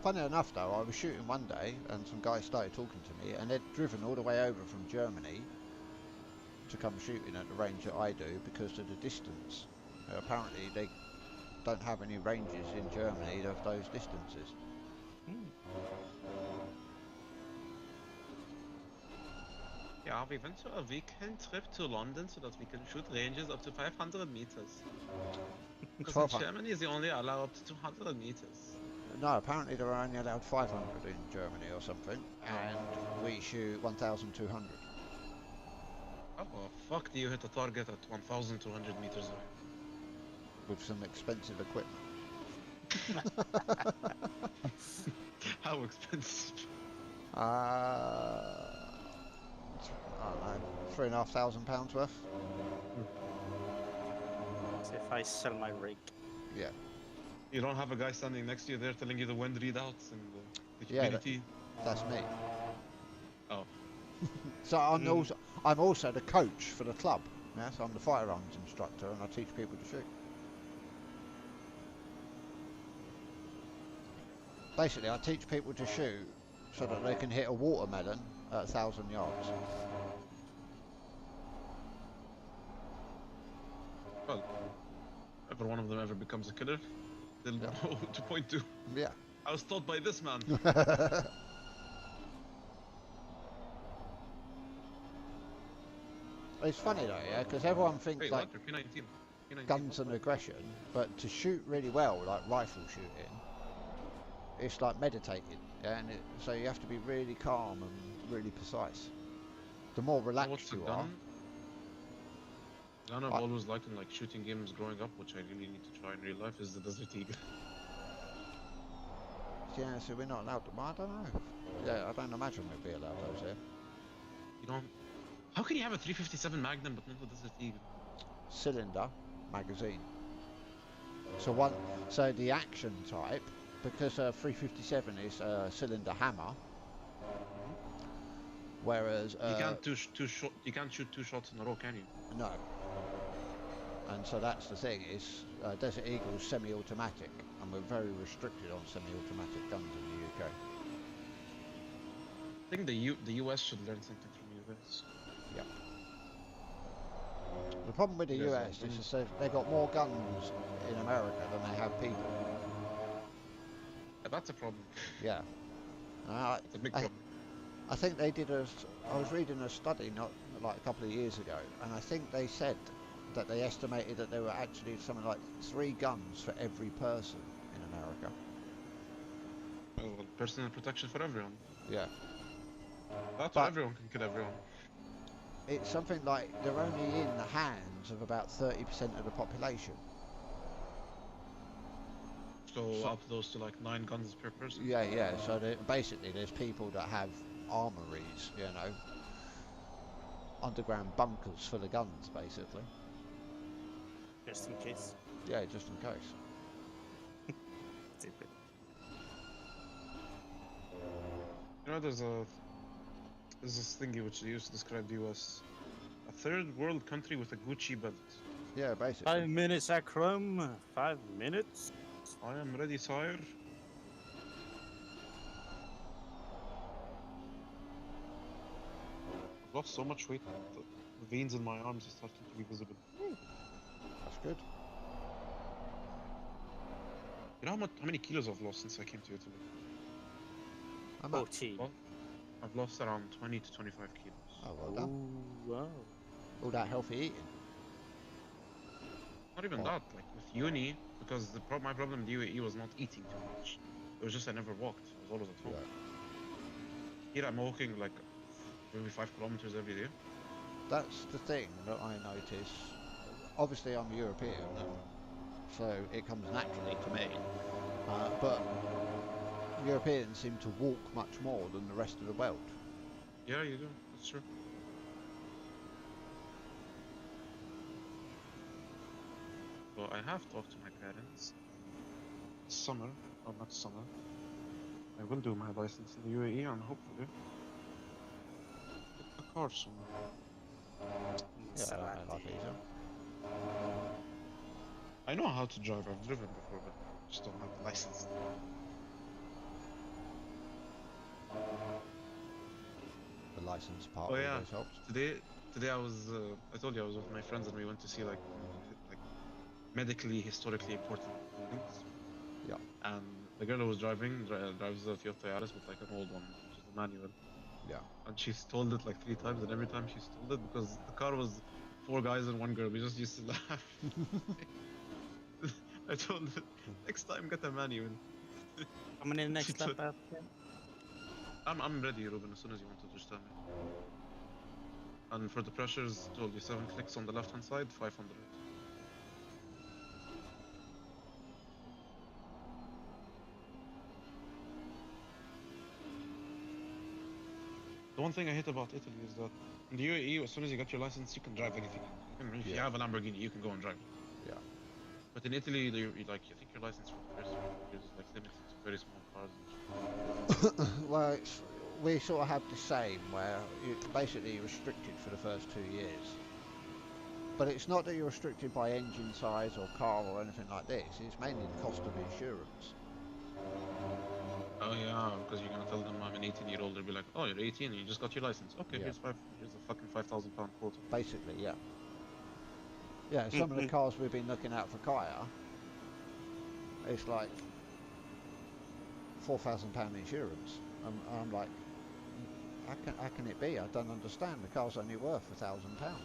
Funny enough though, I was shooting one day and some guys started talking to me and they'd driven all the way over from Germany to come shooting at the range that I do because of the distance. Apparently they don't have any ranges in Germany of those distances. Yeah, we went to a weekend trip to London so that we can shoot ranges up to 500 meters. Because in 1200. Germany they only allow up to 200 meters. No, apparently they're only allowed 500 in Germany or something, and we shoot 1,200. How the fuck do you hit a target at 1,200 meters away? With some expensive equipment. How expensive? I don't know, £3,500 worth. So if I sell my rig, Yeah, You don't have a guy standing next to you there telling you the wind readouts and the Yeah, humidity? that's me. Oh. So I'm also the coach for the club. Yeah, so I'm the firearms instructor and I teach people to shoot. Basically, I teach people to shoot so that they can hit a watermelon at 1,000 yards. Well, every one of them ever becomes a killer, they'll know who to point to. Yeah. I was taught by this man. It's funny though, yeah, because everyone thinks Wait, like what? You're P19. P19. guns and aggression, but to shoot really well, like rifle shooting, it's like meditating, yeah, and so you have to be really calm and really precise. The more relaxed you are. Gun I've always liked in like shooting games growing up, which I really need to try in real life, is the Desert Eagle. Yeah, so we're not allowed to. I don't know. Yeah, I don't imagine we'd be allowed those here. You don't. How can you have a 357 Magnum but not a Desert Eagle? Cylinder magazine. So the action type, because a 357 is a cylinder hammer, whereas You can't You can't shoot 2 shots in a row, can you? no. And so that's the thing, is Desert Eagle is semi-automatic, and we're very restricted on semi-automatic guns in the UK. I think the US should learn something from you guys. Yep. The problem with the US is they've got more guns in America than they have people. Yeah, that's a problem. Yeah. It's a big problem. I think they did I was reading a study not like a couple of years ago, and I think they said that they estimated that there were actually something like 3 guns for every person in America. Well, personal protection for everyone. Yeah. That's why everyone can kill everyone. It's something like they're only in the hands of about 30% of the population. So up those to like 9 guns per person. Yeah, yeah. So basically, there's people that have armories, you know, underground bunkers full of guns, basically. just in case. Yeah, just in case. Stupid. You know, there's this thingy which they used to describe the US. A third world country with a Gucci belt. Yeah, basically. 5 minutes, Akram. 5 minutes. I am ready, sire. I've lost so much weight that the veins in my arms are starting to be visible. That's good. You know how many kilos I've lost since I came to Italy? I'm up. 14. Well, I've lost around 20 to 25 kilos. Oh, well done. Ooh, wow. All that healthy eating. Not even What? that, like with uni, because my problem in the UAE was not eating too much. It was just I never walked. I was always at home. Yeah. Here I'm walking like maybe 5 kilometers every day. That's the thing that I notice. Obviously, I'm European, and so it comes naturally to me. But Europeans seem to walk much more than the rest of the world. Yeah, you do. That's true. So I have talked to my parents. This summer, or next summer, I will do my license in the UAE and hopefully get a car soon. Yeah, that made life easier. I know how to drive. I've driven before, but I just don't have the license. The license part Oh yeah. always helps. Today I told you I was with my friends and we went to see like medically historically important buildings. Yeah. And the girl who was drives a Toyota Yaris, but like an old one, which is a manual. Yeah. And she stalled it like 3 times, and every time she stalled it because the car was 4 guys and 1 girl. We just used to laugh. I told her next time get a manual. Coming in next She step told- up. Yeah. I'm ready, Ruben. As soon as you want to just tell me. And for the pressures, told you 7 clicks on the left hand side, 5 on the right. The one thing I hate about Italy is that in the UAE, as soon as you get your license, you can drive anything. If you Yeah. have a Lamborghini, you can go and drive. Yeah. But in Italy, I think your license for the first 3 years is like limited to very small cars. Well, we sort of have the same, where you're basically restricted for the first 2 years. But it's not that you're restricted by engine size or car or anything like this. It's mainly the cost of insurance. Oh yeah, because you're gonna tell them I'm an 18-year-old. They'll be like, "Oh, you're 18 and you just got your license. Okay, Yeah. here's a fucking £5,000 quota." Basically, yeah. Yeah, some of the cars we've been looking at for Kaya, it's like £4,000 insurance. I'm like, how can it be? I don't understand. The car's only worth £1,000.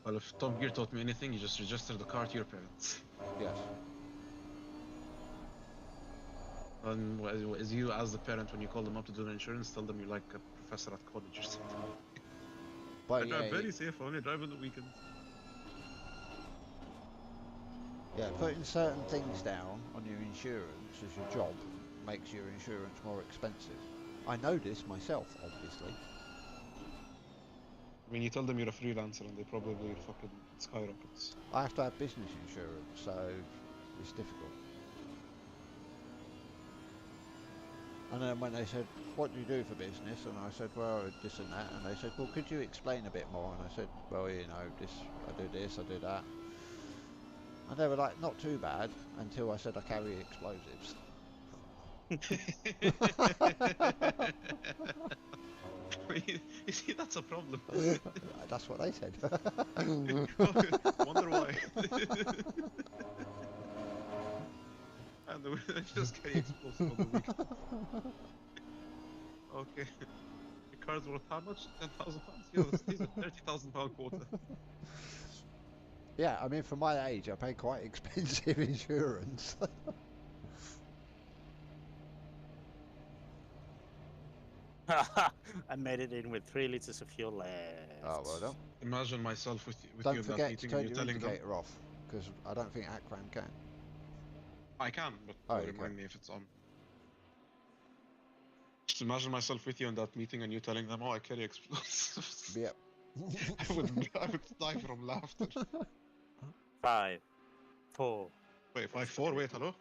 Well, if Top Gear taught me anything, you just register the car to your parents. Yes. And as you, as the parent, when you call them up to do the insurance, tell them you're like a professor at college or something. But I yeah, drive very safe. I only drive on the weekends. yeah, putting certain things down on your insurance as your job makes your insurance more expensive. I know this myself, obviously. I mean, you tell them you're a freelancer and they probably fucking skyrockets. I have to have business insurance, so it's difficult. And then when they said, what do you do for business? And I said, well, this and that. And they said, well, could you explain a bit more? And I said, well, you know, I do this, I do that. And they were like, not too bad, until I said I carry explosives. You see, that's a problem. That's what they said. Wonder why. And they just carry explosive on the weekend. Okay. Your car's worth how much? £10,000? Yeah, these are £30,000 quota. Yeah, I mean, for my age, I pay quite expensive insurance. I made it in with 3 liters of fuel left. Oh, well done. Imagine myself with you Don't in that forget to meeting and turn you're your telling them. indicator off, because I don't think Akram can. I can, but Oh, they'll you remind can. me if it's on. Just imagine myself with you in that meeting and you telling them, "Oh, I carry explosives." Yep. I would die from laughter. 5, 4. Wait, 5-4. Wait, hello.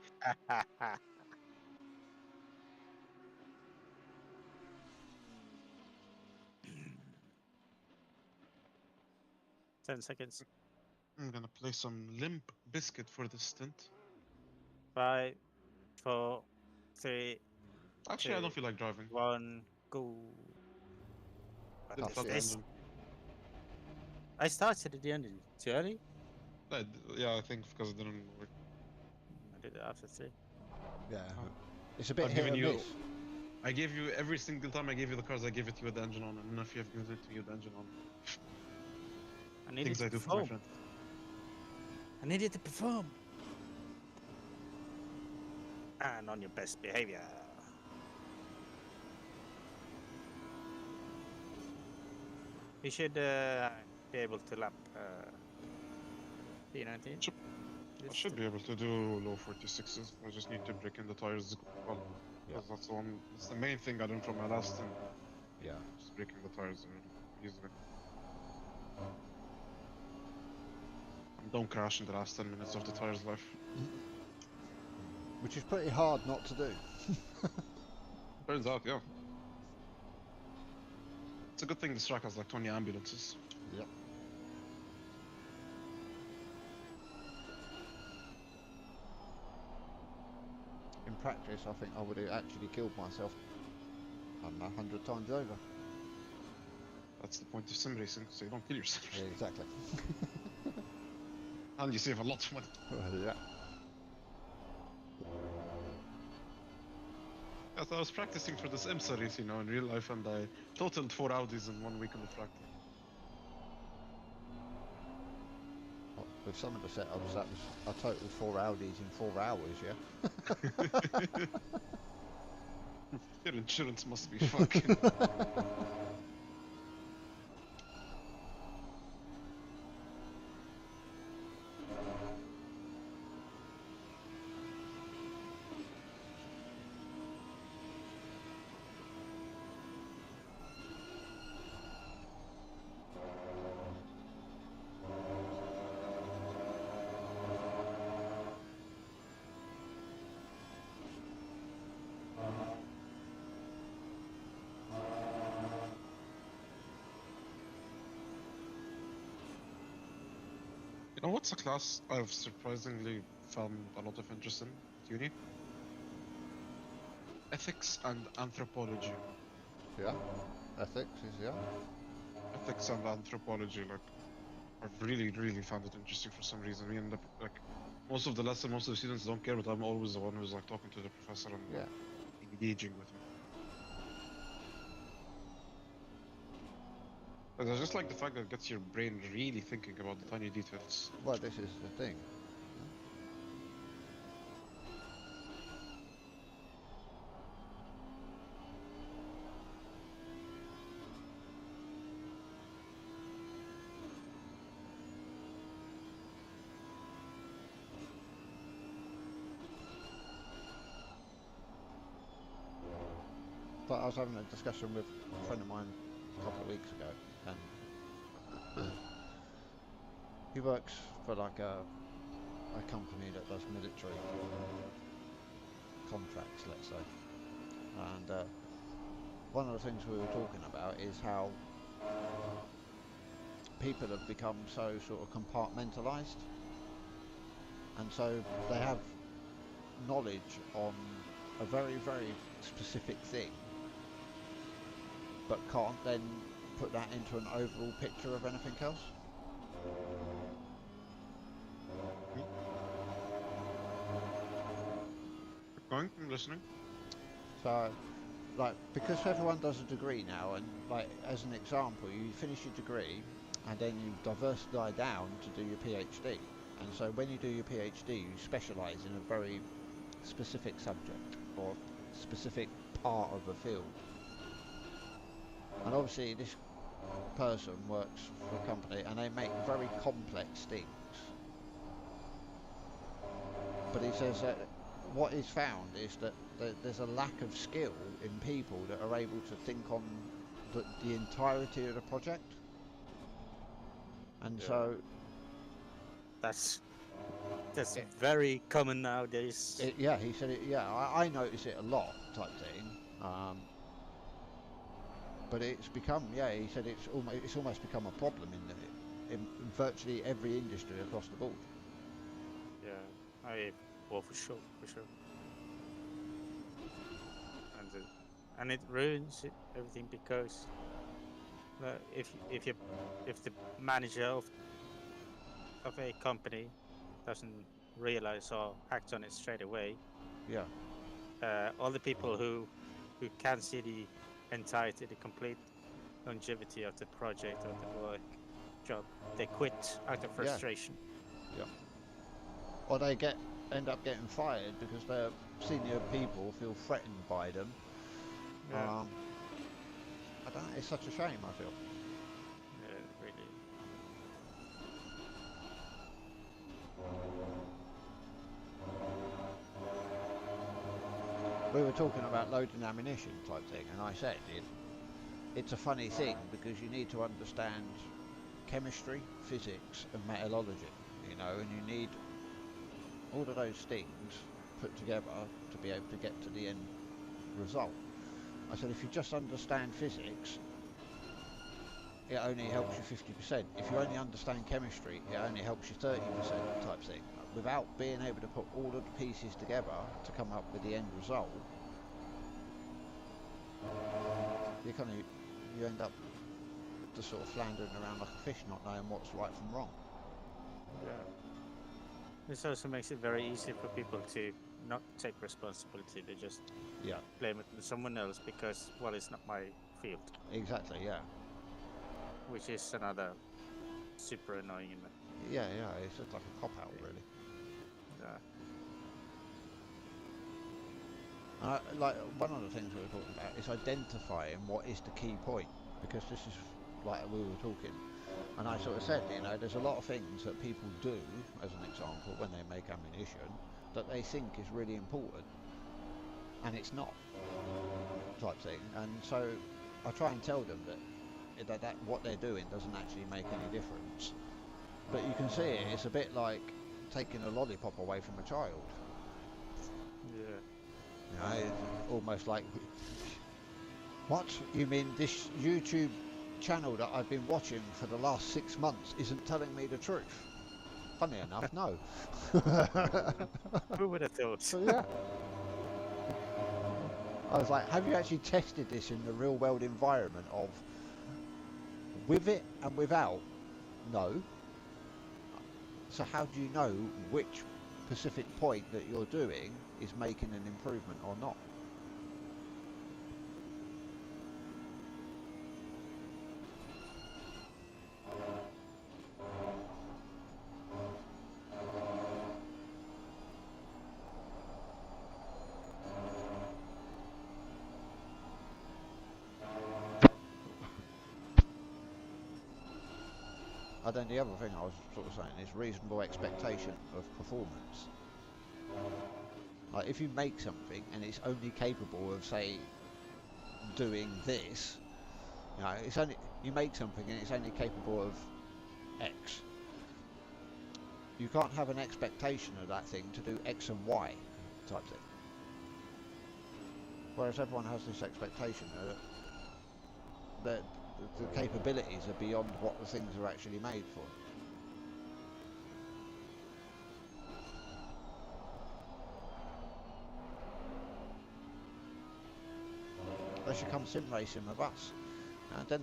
10 seconds. I'm gonna play some Limp Biscuit for this stint. 5, 4, 3, Actually, I don't Two. feel like driving. 1, go. What Didn't is start the this? engine. I started at the end. Too early? Yeah, I think because it didn't work. I did it after 3. Yeah. Oh. It's a bit I've hit given and you. miss. I gave you every single time I gave you the cars. I gave it to you with the engine on, and if you have given it to me with the engine on, I needed things to I do for my perform. friends. I needed to perform. And on your best behavior. We should be able to lap P19. I should be able to do low 46s. I just need to break in the tires well. Yeah. Because that's the one. That's the main thing I done from my last thing. Yeah. Just breaking the tires easily. And don't crash in the last 10 minutes of the tire's life. Which is pretty hard not to do. Turns out, yeah. It's a good thing this track has like 20 ambulances. Yep. In practice, I think I would have actually killed myself, I don't know, 100 times over. That's the point of sim racing, so you don't kill yourself. Yeah, exactly. And you save a lot of money. Well, yeah. Yeah, so I was practicing for this IMSA race, you know, in real life, and I totaled 4 Audis in 1 week on the practice. With some of the setups, that was a total 4 Audis in 4 hours, yeah? Your insurance must be fucking... You know what's a class I've surprisingly found a lot of interest in at uni? Ethics and anthropology. Yeah. Ethics is, yeah. Ethics and anthropology, like, I've really found it interesting for some reason. We end up, like, most of the lesson, most of the students don't care, but I'm always the one who's, like, talking to the professor and Yeah. engaging with him. But I just like the fact that it gets your brain really thinking about the tiny details. Well, this is the thing. But I was having a discussion with a friend of mine a couple of weeks ago, and he works for like a company that does military contracts, let's say. And one of the things we were talking about is how people have become so sort of compartmentalised, and so they have knowledge on a very specific thing, but can't then put that into an overall picture of anything else. Keep going, I'm listening. So, like, because everyone does a degree now, and like as an example, you finish your degree, and then you diversify down to do your PhD. And so when you do your PhD, you specialise in a very specific subject or specific part of a field. And obviously this person works for a company and they make very complex things. But he says that what he's found is that there's a lack of skill in people that are able to think on the entirety of the project. And Yeah. so That's very common nowadays. yeah, he said it. Yeah, I notice it a lot, type thing. But it's become, yeah, he said it's almost become a problem in virtually every industry across the board. Yeah, Well, for sure, for sure. And it ruins everything because if the manager of a company doesn't realize or act on it straight away, Yeah. all the people who can see the entirety, the complete longevity of the project or the work job, they quit out of Yeah. frustration. Yeah. Or they end up getting fired because their senior people feel threatened by them. Yeah, I don't know, it's such a shame, I feel. yeah, really. We were talking about loading ammunition type thing, and I said it's a funny thing because you need to understand chemistry, physics, and metallurgy, you know, and you need all of those things put together to be able to get to the end result. I said if you just understand physics, it only helps you 50%. If you only understand chemistry, it only helps you 30% type thing. Without being able to put all of the pieces together to come up with the end result, you end up just sort of floundering around like a fish, not knowing what's right from wrong. Yeah. This also makes it very easy for people to not take responsibility. They just Yeah, blame it on someone else because, well, it's not my field, exactly. Yeah, which is another super annoying. yeah. It's just like a cop out, really. Like one of the things we were talking about is identifying what is the key point, because this is like we were talking, and I sort of said, you know, there's a lot of things that people do, as an example, when they make ammunition, that they think is really important, and it's not, type thing. And so I try and tell them that what they're doing doesn't actually make any difference. But you can see it. It's a bit like taking a lollipop away from a child. Yeah. You know, it's almost like, what? You mean this YouTube channel that I've been watching for the last 6 months isn't telling me the truth? Funny enough, no. Who would have thought? So yeah. I was like, have you actually tested this in the real world environment of with it and without? No. So how do you know which specific point that you're doing is making an improvement or not? And then the other thing I was sort of saying is reasonable expectation of performance. Like if you make something and it's only capable of, say, doing this, you know, it's only, you make something and it's only capable of X. You can't have an expectation of that thing to do X and Y type thing. Whereas everyone has this expectation that the capabilities are beyond what the things are actually made for. They should come sim racing with us. Then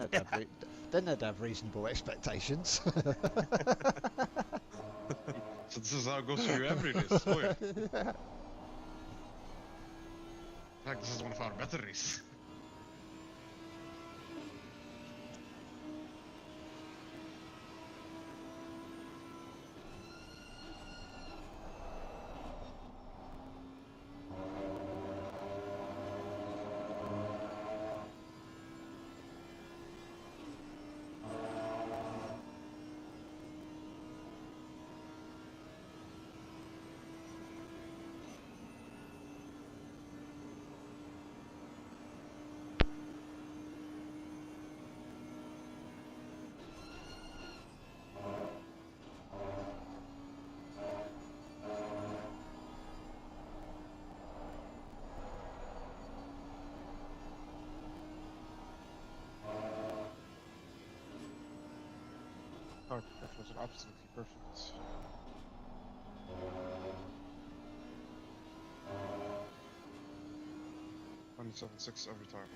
they'd have reasonable expectations. So this is how it goes for you every race. Oh yeah. Yeah. In fact, this is one of our better races. Our craft was absolutely perfect. 27.6 every time.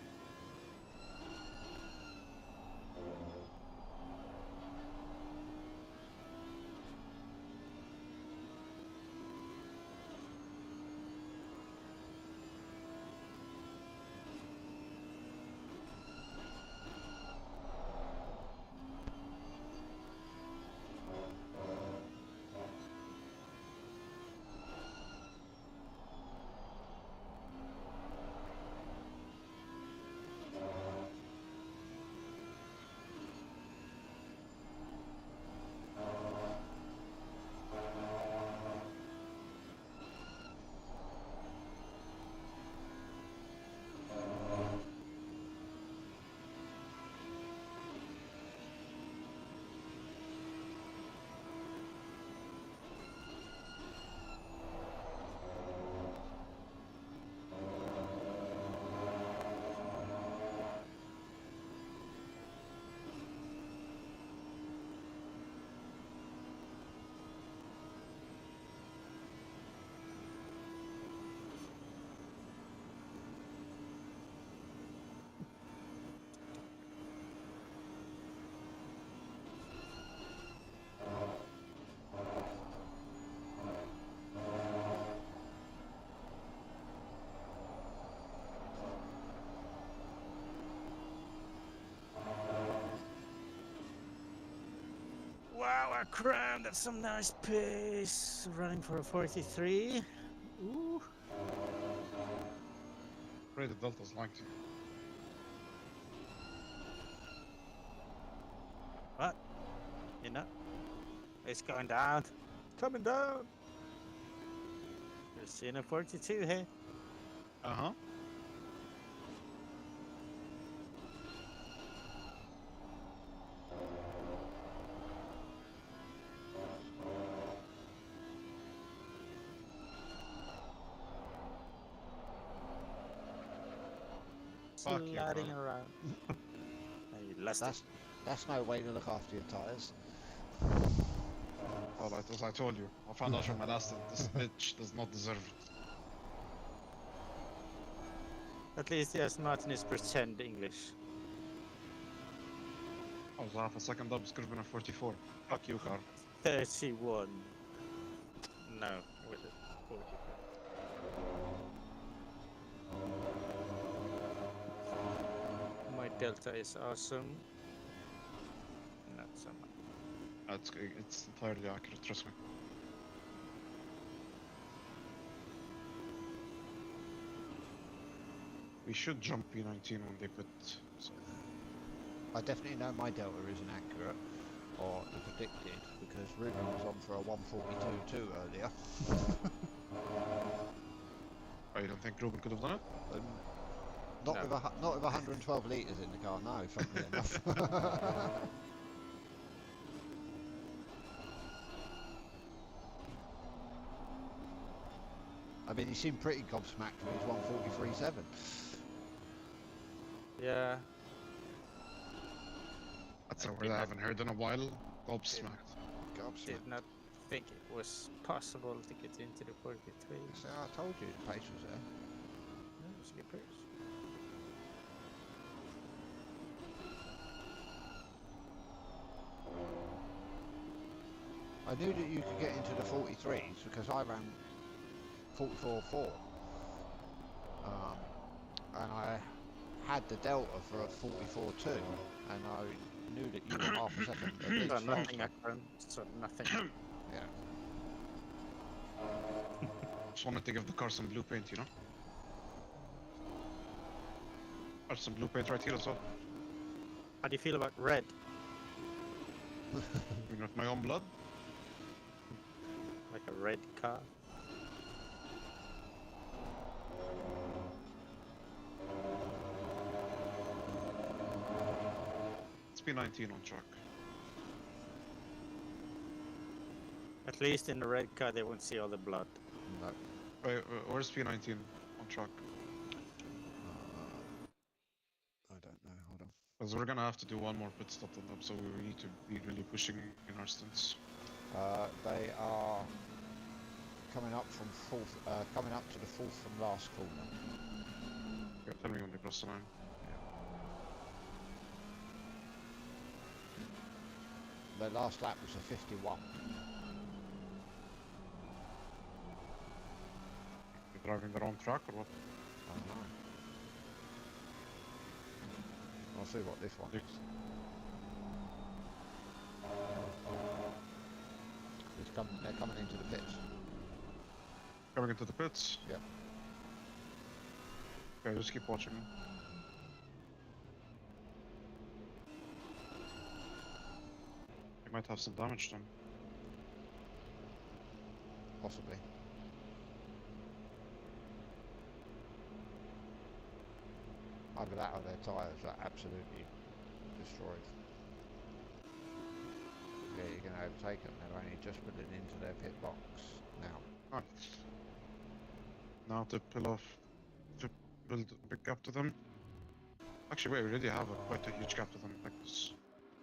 Wow, a crown, that's some nice pace. Running for a 43. Ooh. Afraid the Delta's lying to you. What? You know? It's going down. Coming down. You're seeing a 42 here. Uh-huh. Fuck you, Sliding bro. around. And you lost it. That's no way to look after your tyres. Well, as I told you, I found out from my last this bitch does not deserve it. At least yes, Martin is pretend English. I was half a second up, screwed a 44. Fuck you, car. 31. No, with it. 44. My delta is awesome. Not so much. It's entirely accurate, trust me. We should jump P19 when they put... So. I definitely know my delta isn't accurate, or the predicted, because Ruben was on for a 142.2 earlier. Oh, you don't think Ruben could have done it? Not No. with not with 112 litres in the car, no, funnily enough. I mean, he seemed pretty gobsmacked with his 143.7. Yeah. That's I a word did I not- haven't heard in a while. Gobsmacked. Gobsmacked. Did not think it was possible to get into the 43. So I told you the pace was there. Yeah, it was a good pace. I knew that you could get into the 43s because I ran 44.4. And I had the delta for a 44.2, and I knew that you were half a second at least So nothing, faster. Akron. So nothing. Yeah. Just wanted to give the car some blue paint, you know? There's some blue paint right here as well. How do you feel about red? You mean with my own blood? Like a red car? It's P19 on track. At least in the red car, they won't see all the blood. No. Wait, where's P19 on track? I don't know. Hold on. Because we're gonna have to do one more pit stop on them, so we need to be really pushing in our stints. They are coming up from fourth, coming up to the fourth from last corner. Yeah, tell me when you cross the line. The last lap was a 51. You're driving the wrong track or what? I don't know. I'll see what this one is. They're coming into the pits. Coming into the pits? Yeah. Okay, just keep watching. You might have some damage then. Possibly. Either that or their tyres are absolutely destroyed. Yeah, you're going to overtake them. They're only just putting into their pit box now. Right. Now to pull off, to build back up to them. Actually, we already have quite a huge gap to them. Like this.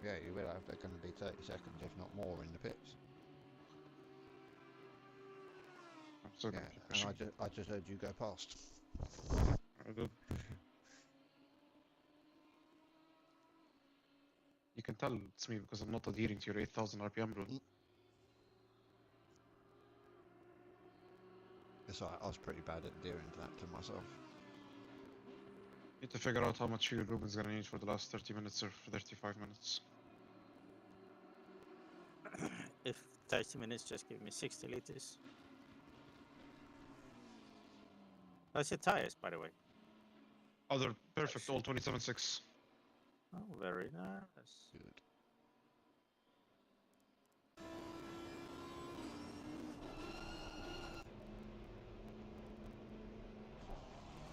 Yeah, you will have. They're going to be 30 seconds, if not more, in the pits. I'm still Yeah, gonna keep and pushing. I just heard you go past. I did. You can tell it's me because I'm not adhering to your 8,000 RPM rule. It's alright, I was pretty bad at doing that to myself. Need to figure out how much fuel Ruben's gonna need for the last 30 minutes or 35 minutes. If 30 minutes, just give me 60 liters. How's your tires, by the way? Oh, they're perfect, shit. all 27.6. Oh, very nice. Good.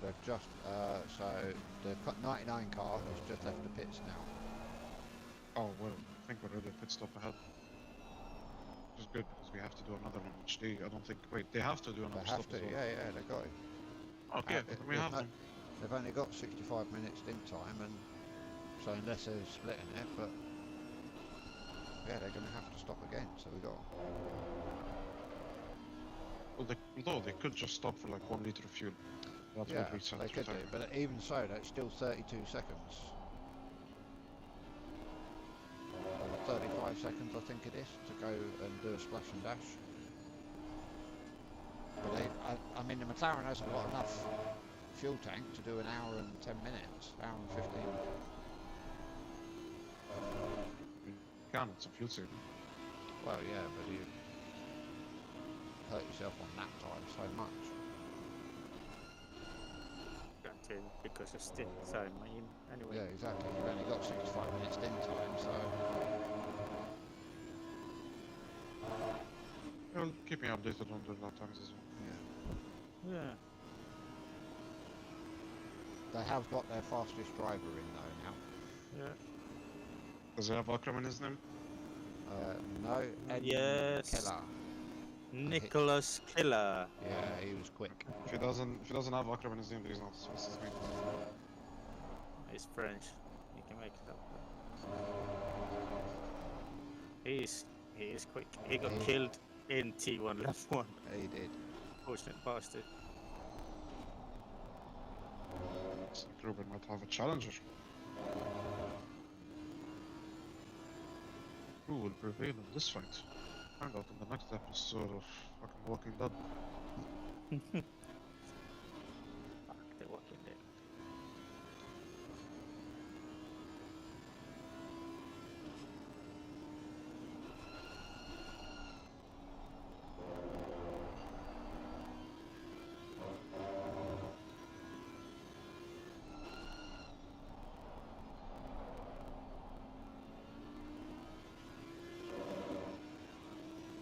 They've just, so the 99 car has just left the pits now. Oh, well, I think we're already a pit stop ahead. Which is good because we have to do another one, which they, I don't think, wait, they have to do another They have stop to, as well. yeah, they got it. Okay, then we have them. They've only got 65 minutes stint time, and so unless they're splitting it, but yeah, they're going to have to stop again, so we got. Well, although they could just stop for like 1 liter of fuel. That Yeah, would reset they could do, time. but even so, that's still 32 seconds. Or 35 seconds, I think it is, to go and do a splash and dash. But I mean, the McLaren hasn't got enough fuel tank to do an hour and 10 minutes, hour and 15. You can, it's a fuel saving. Well, yeah, but you hurt yourself on that time so much. Until because of stint time, I mean, anyway. Yeah, exactly. You've only got 65 minutes stint time, so. Well, keep me updated on the lap times as well. Yeah. Yeah. They have got their fastest driver in though now. Yeah. Does he have Akram in his name? No, Ed Yes. Keller. Nicholas Killer. Yeah, he was quick. If he doesn't have Akram in his name, then he's not. This is me. He's French. He can make it up. He is quick. He got killed in T1 lap 1. He did. Fortunate bastard. Ruben might have a challenger. Who will prevail in this fight? Find out in the next episode of fucking Walking Dead. Fuck the Walking Dead.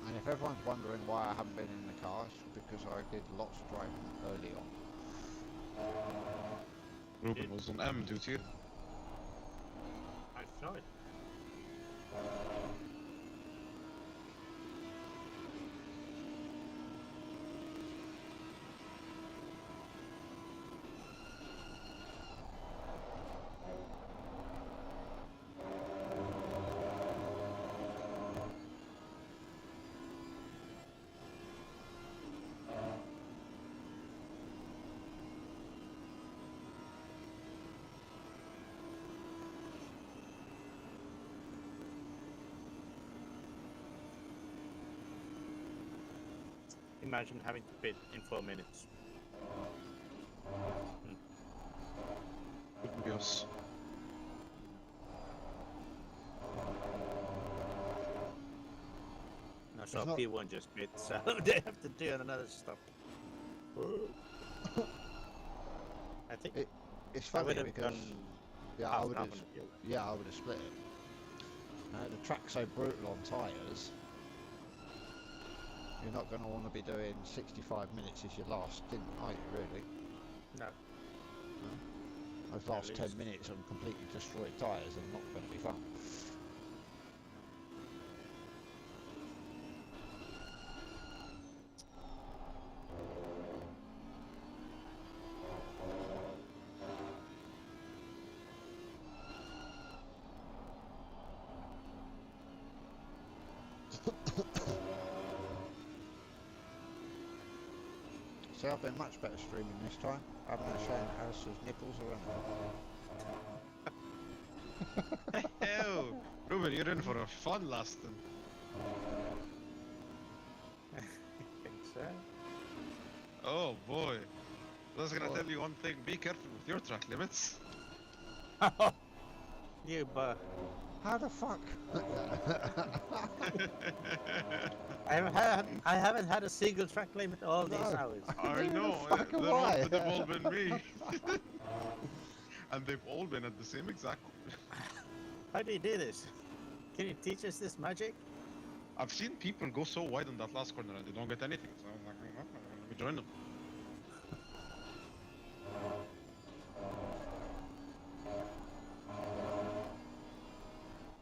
And if everyone's wondering why I haven't been in the car, it's because I did lots of driving early on. Ruben was on M duty. I saw it. imagine having to pit in 4 minutes. Couldn't be us. No, so not- P1 just pit, so they have to do another stop. I think It's I funny would have because done yeah, half I and would half have. on the fuel. Yeah, I would have split it. The track's so brutal on tyres. You're not going to want to be doing 65 minutes as your last stint, are you, really? No. Those last 10 least. minutes on completely destroyed tyres are not going to be fun. See, I've been much better streaming this time. I haven't had shown Alistair's nipples or anything. Ew! Ruben, you're in for a fun last stint. I think so. Oh boy. I was gonna Oh. tell you one thing, be careful with your track limits. You but How the fuck? I haven't had a single track limit all these No. hours. I Who the know, fuck there am must I? have all been me. And they've all been at the same exact... How do you do this? Can you teach us this magic? I've seen people go so wide in that last corner and they don't get anything, so I'm like, let me join them.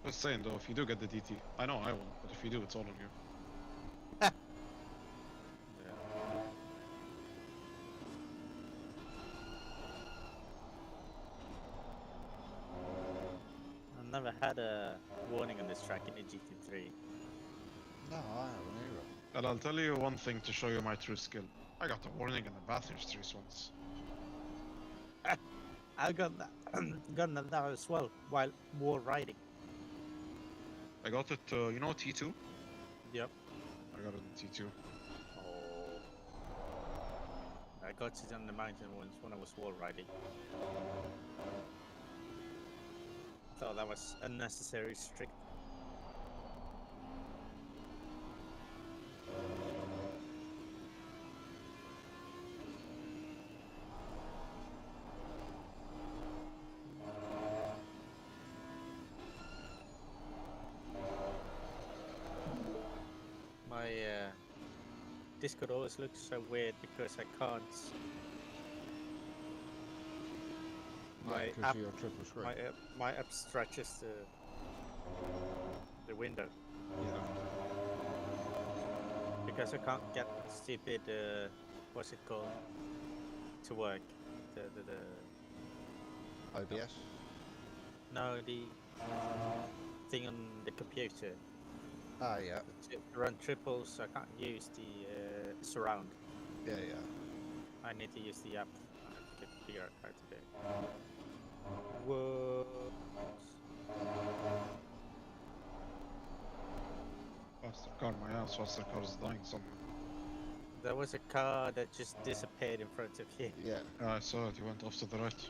Just saying though, if you do get the DT, I know I won't, but if you do, it's all on you. I've never had a warning on this track in a GT3. No, I haven't either. And I'll tell you one thing to show you my true skill. I got a warning in the bathurst race once. I got that, got that as well while war riding. I got it, you know T2? Yep. I got it in T2. Oh. I got it on the mountain once when I was wall riding. Thought that was unnecessary strict. My Discord always looks so weird because I can't. My Because app, you're triple screen. my app stretches the window Yeah. because I can't get stupid what's it called to work. The OBS. no the thing on the computer Ah, yeah. to run triples. I can't use the surround. Yeah, yeah. I need to use the app. I can figure out how to do it. Whoa. Faster car, my ass, faster car is dying somewhere. There was a car that just disappeared in front of you. Yeah. I saw it, he went off to the right.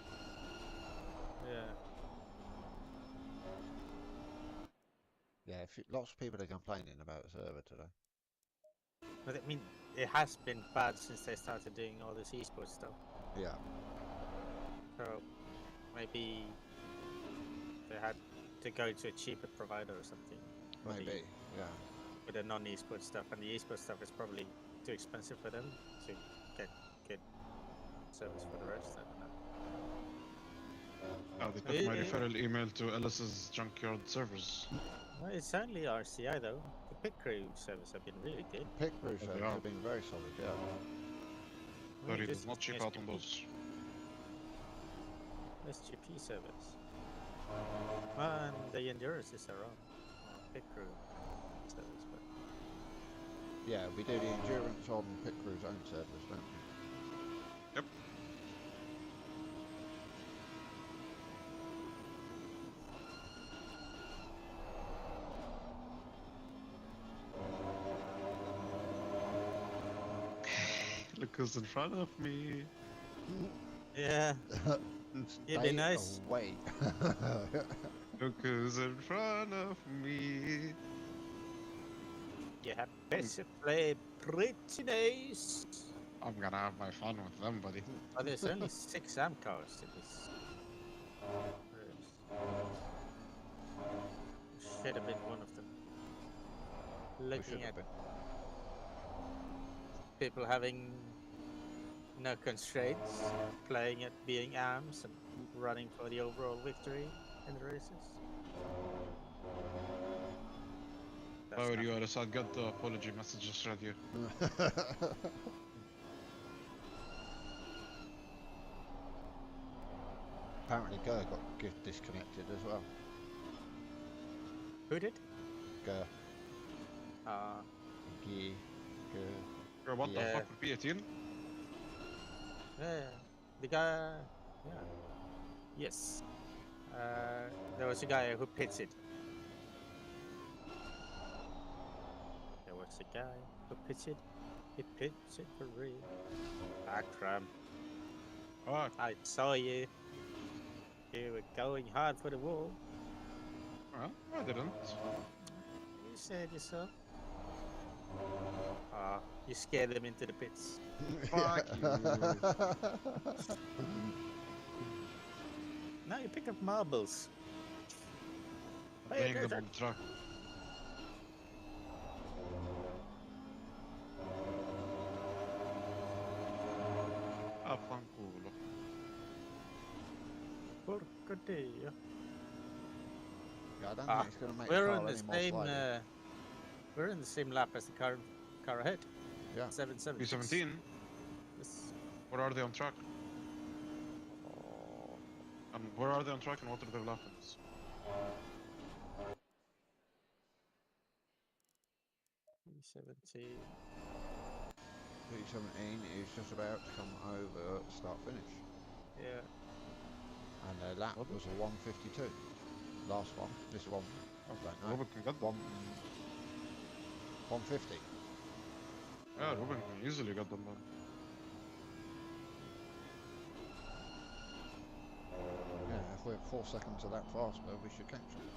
Yeah. Yeah, lots of people are complaining about the server today. But I mean, it has been bad since they started doing all this esports stuff. Yeah. So maybe they had to go to a cheaper provider or something. for the- Maybe. Yeah. with the non-esports stuff, and the esports stuff is probably too expensive for them to get good service for the rest. I don't know. Oh, they took my referral email to Ellis's junkyard servers. Well, it's only RCI though. The pit crew service have been really good. Pit crew they servers are. have been very solid, yeah. Sorry, this does not is cheap out on SGP. those. SGP service. And the endurance is around pit crew service, but Yeah, we do the endurance on Pit Crew's own servers, don't we? Yep. Look who's in front of me. Yeah. It'd be Stay nice. away. Look who's in front of me. You have better play pretty nice. I'm gonna have my fun with them, buddy. Oh, there's only 6 AM cars in this race. Should have been one of them. We Looking should at have been. people having no constraints, playing at being arms and running for the overall victory in the races. That's How are not- you, Aris? I got the apology messages right here. Apparently, Gur got disconnected as well. Who did? Gur. Uh, Gur. Bro, what the Yeah. fuck with P18? yeah, the guy. Yeah. Yes. There was a guy who pitted. There was a guy who pitted. He pitted for real. Akram, Fuck. I saw you. You were going hard for the wall. Well, I didn't. You said yourself. You scared them into the pits. Fuck you. Now you pick up marbles. Laying them on the truck. Affanculo. Porcadia. Yeah, I don't Ah, think it's going to make We're the in car the any more same. slidey. We're in the same lap as the car ahead. Yeah. 770. P17, Yes. where are they on track? Oh, And where are they on track and what are their laps? P17. P17 is just about to come over start finish. Yeah. And their lap was a 152. Last one. This one. I don't know. Ruben can get them. 150. Yeah, Ruben can easily get them done. Yeah, if we're 4 seconds of that faster, we should catch them.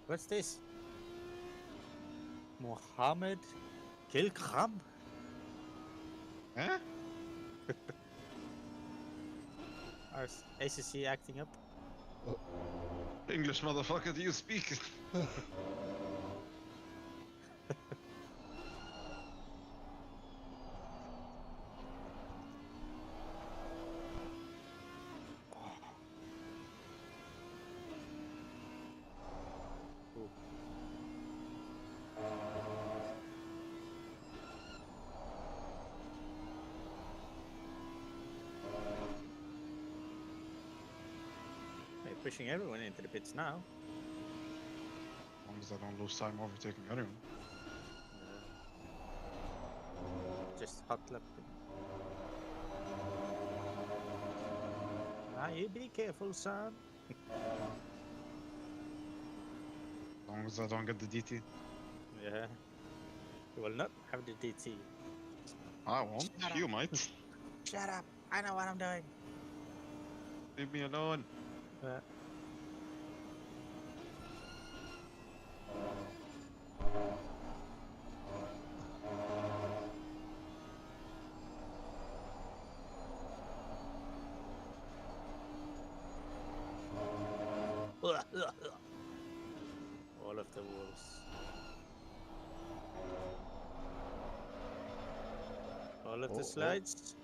What's this? Mohammed Kilkhab? Eh? Our ACC acting up? English motherfucker, do you speak? They're pushing everyone into the pits now. As long as I don't lose time overtaking anyone. Just hot lap. Now you be careful, son. As long as I don't get the DT. Yeah. You will not have the DT. I won't. Shut You up. might. Shut up! I know what I'm doing. Leave me alone. All of the wolves. All of Oh, the oh. slides.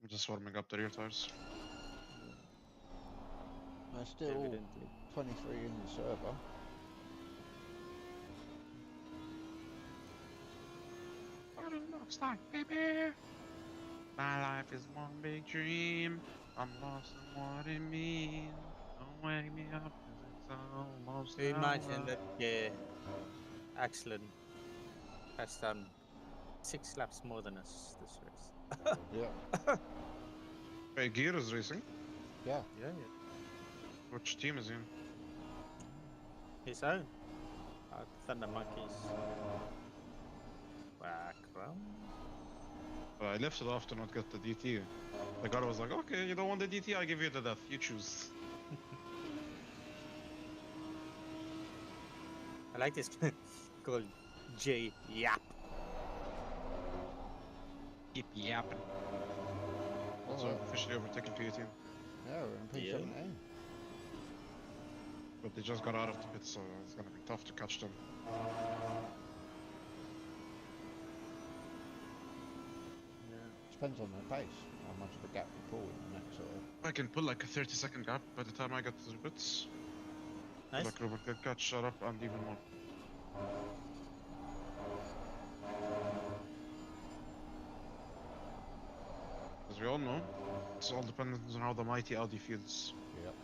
I'm just warming up the rear tires. There's still Evidently. 23 in the server. What it looks like, baby. My life is one big dream. I'm lost in what it means. Don't wake me up 'cause it's almost So imagine over. that Axelin has done 6 laps more than us this race. Yeah. Hey, Gear is racing. Yeah. Yeah. Which team is he in? His own. Thunder Monkeys. Wow, around. But I left it off to not get the DT. The guy was like, okay, you don't want the DT, I give you the death. You choose. I like this called J Yap. Keep yapping. Also, Oh, officially overtaken P18. yeah, we're in Yeah. P17. But they just got out of the pit, so it's gonna be tough to catch them. Yeah. Depends on the pace, how much of a gap you pull in the next sort of. I can pull like a 30-second gap by the time I get to the pits. Nice. Like Robert could catch, shut up, and even more. As we all know, it's all dependent on how the mighty Audi feels. Yep.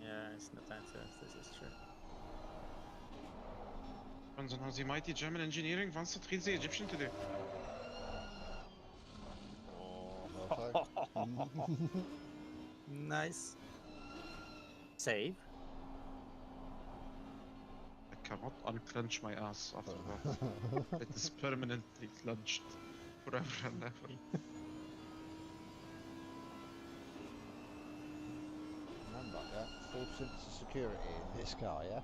Yeah, it's not answer. This is true. Depends on how the mighty German engineering wants to treat the Egyptian today. Well played. Nice. Save. I cannot unclench my ass after that. It is permanently clenched. Forever and ever. Remember that full sense of security in this car, yeah?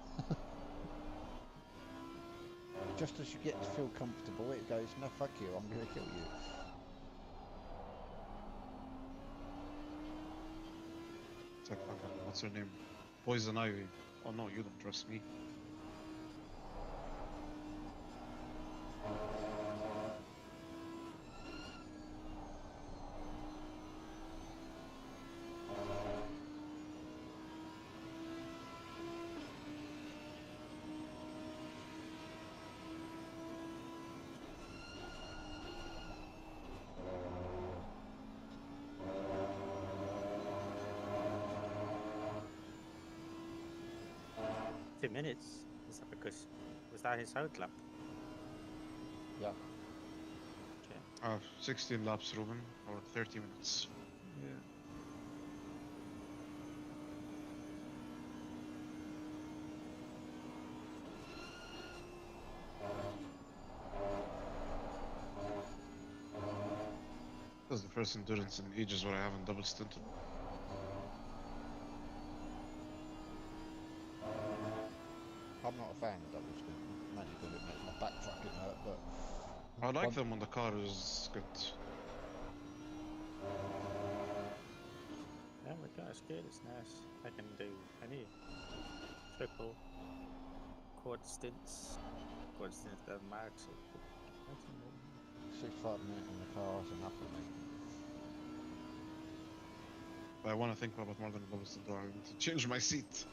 Just as you get to feel comfortable, it goes, no, fuck you, I'm gonna kill you. It's like fucking, what's her name? Poison Ivy. Oh no, you don't trust me. Minutes. Is that because was that his out lap? Yeah. Okay. 16 laps, Ruben, or 30 minutes. Yeah. This is the first endurance in ages where I haven't double stinted. I'm not a fan of double spin, mainly because it makes my back fucking hurt, but... I like One- them when the car is good. Yeah, my car's good. It's nice. I can do any triple quad stints. Quad stints that max. So that's amazing. 65 minutes in the car is enough for me. But I want to think about more than a double stint, though. I want to change my seat.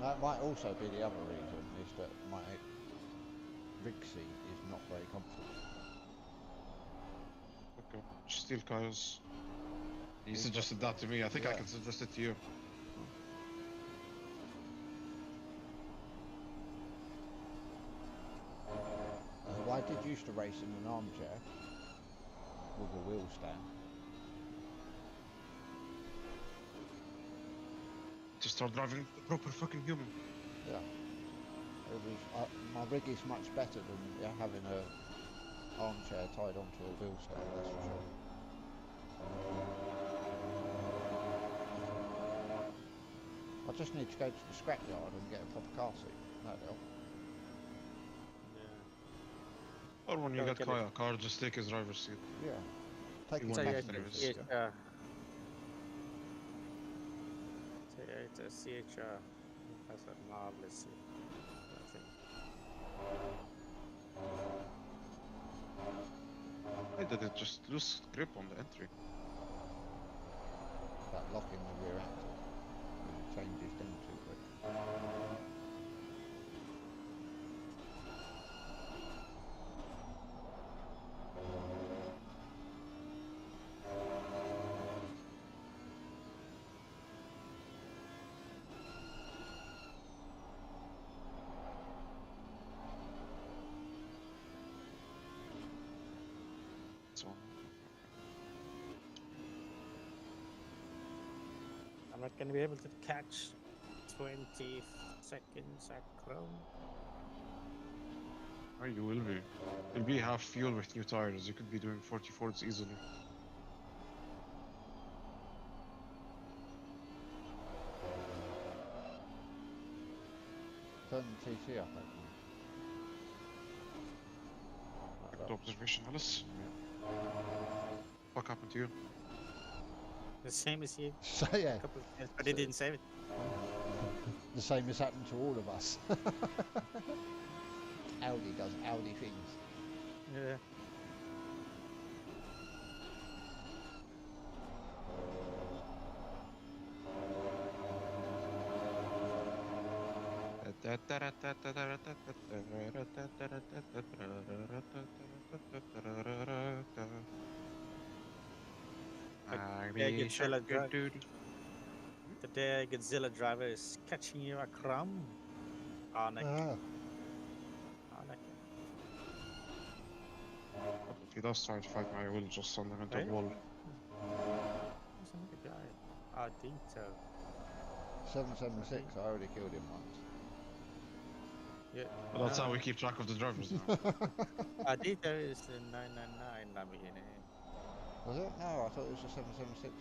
That might also be the other reason, is that my rig seat is not very comfortable. Okay, steel Kyle's. He He's suggested that to me. I think I yeah. can suggest it to you. I did used to race in an armchair with a wheel stand. To start driving the proper fucking human. Yeah. It was, my rig is much better than having a armchair tied onto a wheel stand, that's for sure. I just need to go to the scrapyard and get a proper car seat. That'll help. Yeah. Or when you Go get get Kaya a car, just take his driver's seat. Yeah. Take You his won't So have yeah, to passenger do seat. this. CHR. So yeah, it's a CHR. That's a marvelous seat, I think. Why did it just lose grip on the entry? That locking the rear axle. It changes down too quick. So, I'm not going to be able to catch 27 seconds at Chrome. Oh, you will be. You'll be half fuel with new tires. You could be doing 44s easily. Turn the TT up, actually. Like Good that. observation, Alice. What happened to you? The same as you. So yeah, A couple of times, but it didn't save it. the same has happened to all of us. Audi does Audi things. Yeah. Yeah, Godzilla driver. Today, Godzilla driver is catching you a crumb. Arnek. Ah, Arnek. If he does try to fight me, I will just send him into a Right? wall. There's another guy. Ardito. 776, I already killed him once. Yeah. But that's how no, we keep track of the drivers now. Ardito is the 999 Lamborghini. Was it? No, I thought it was a 776.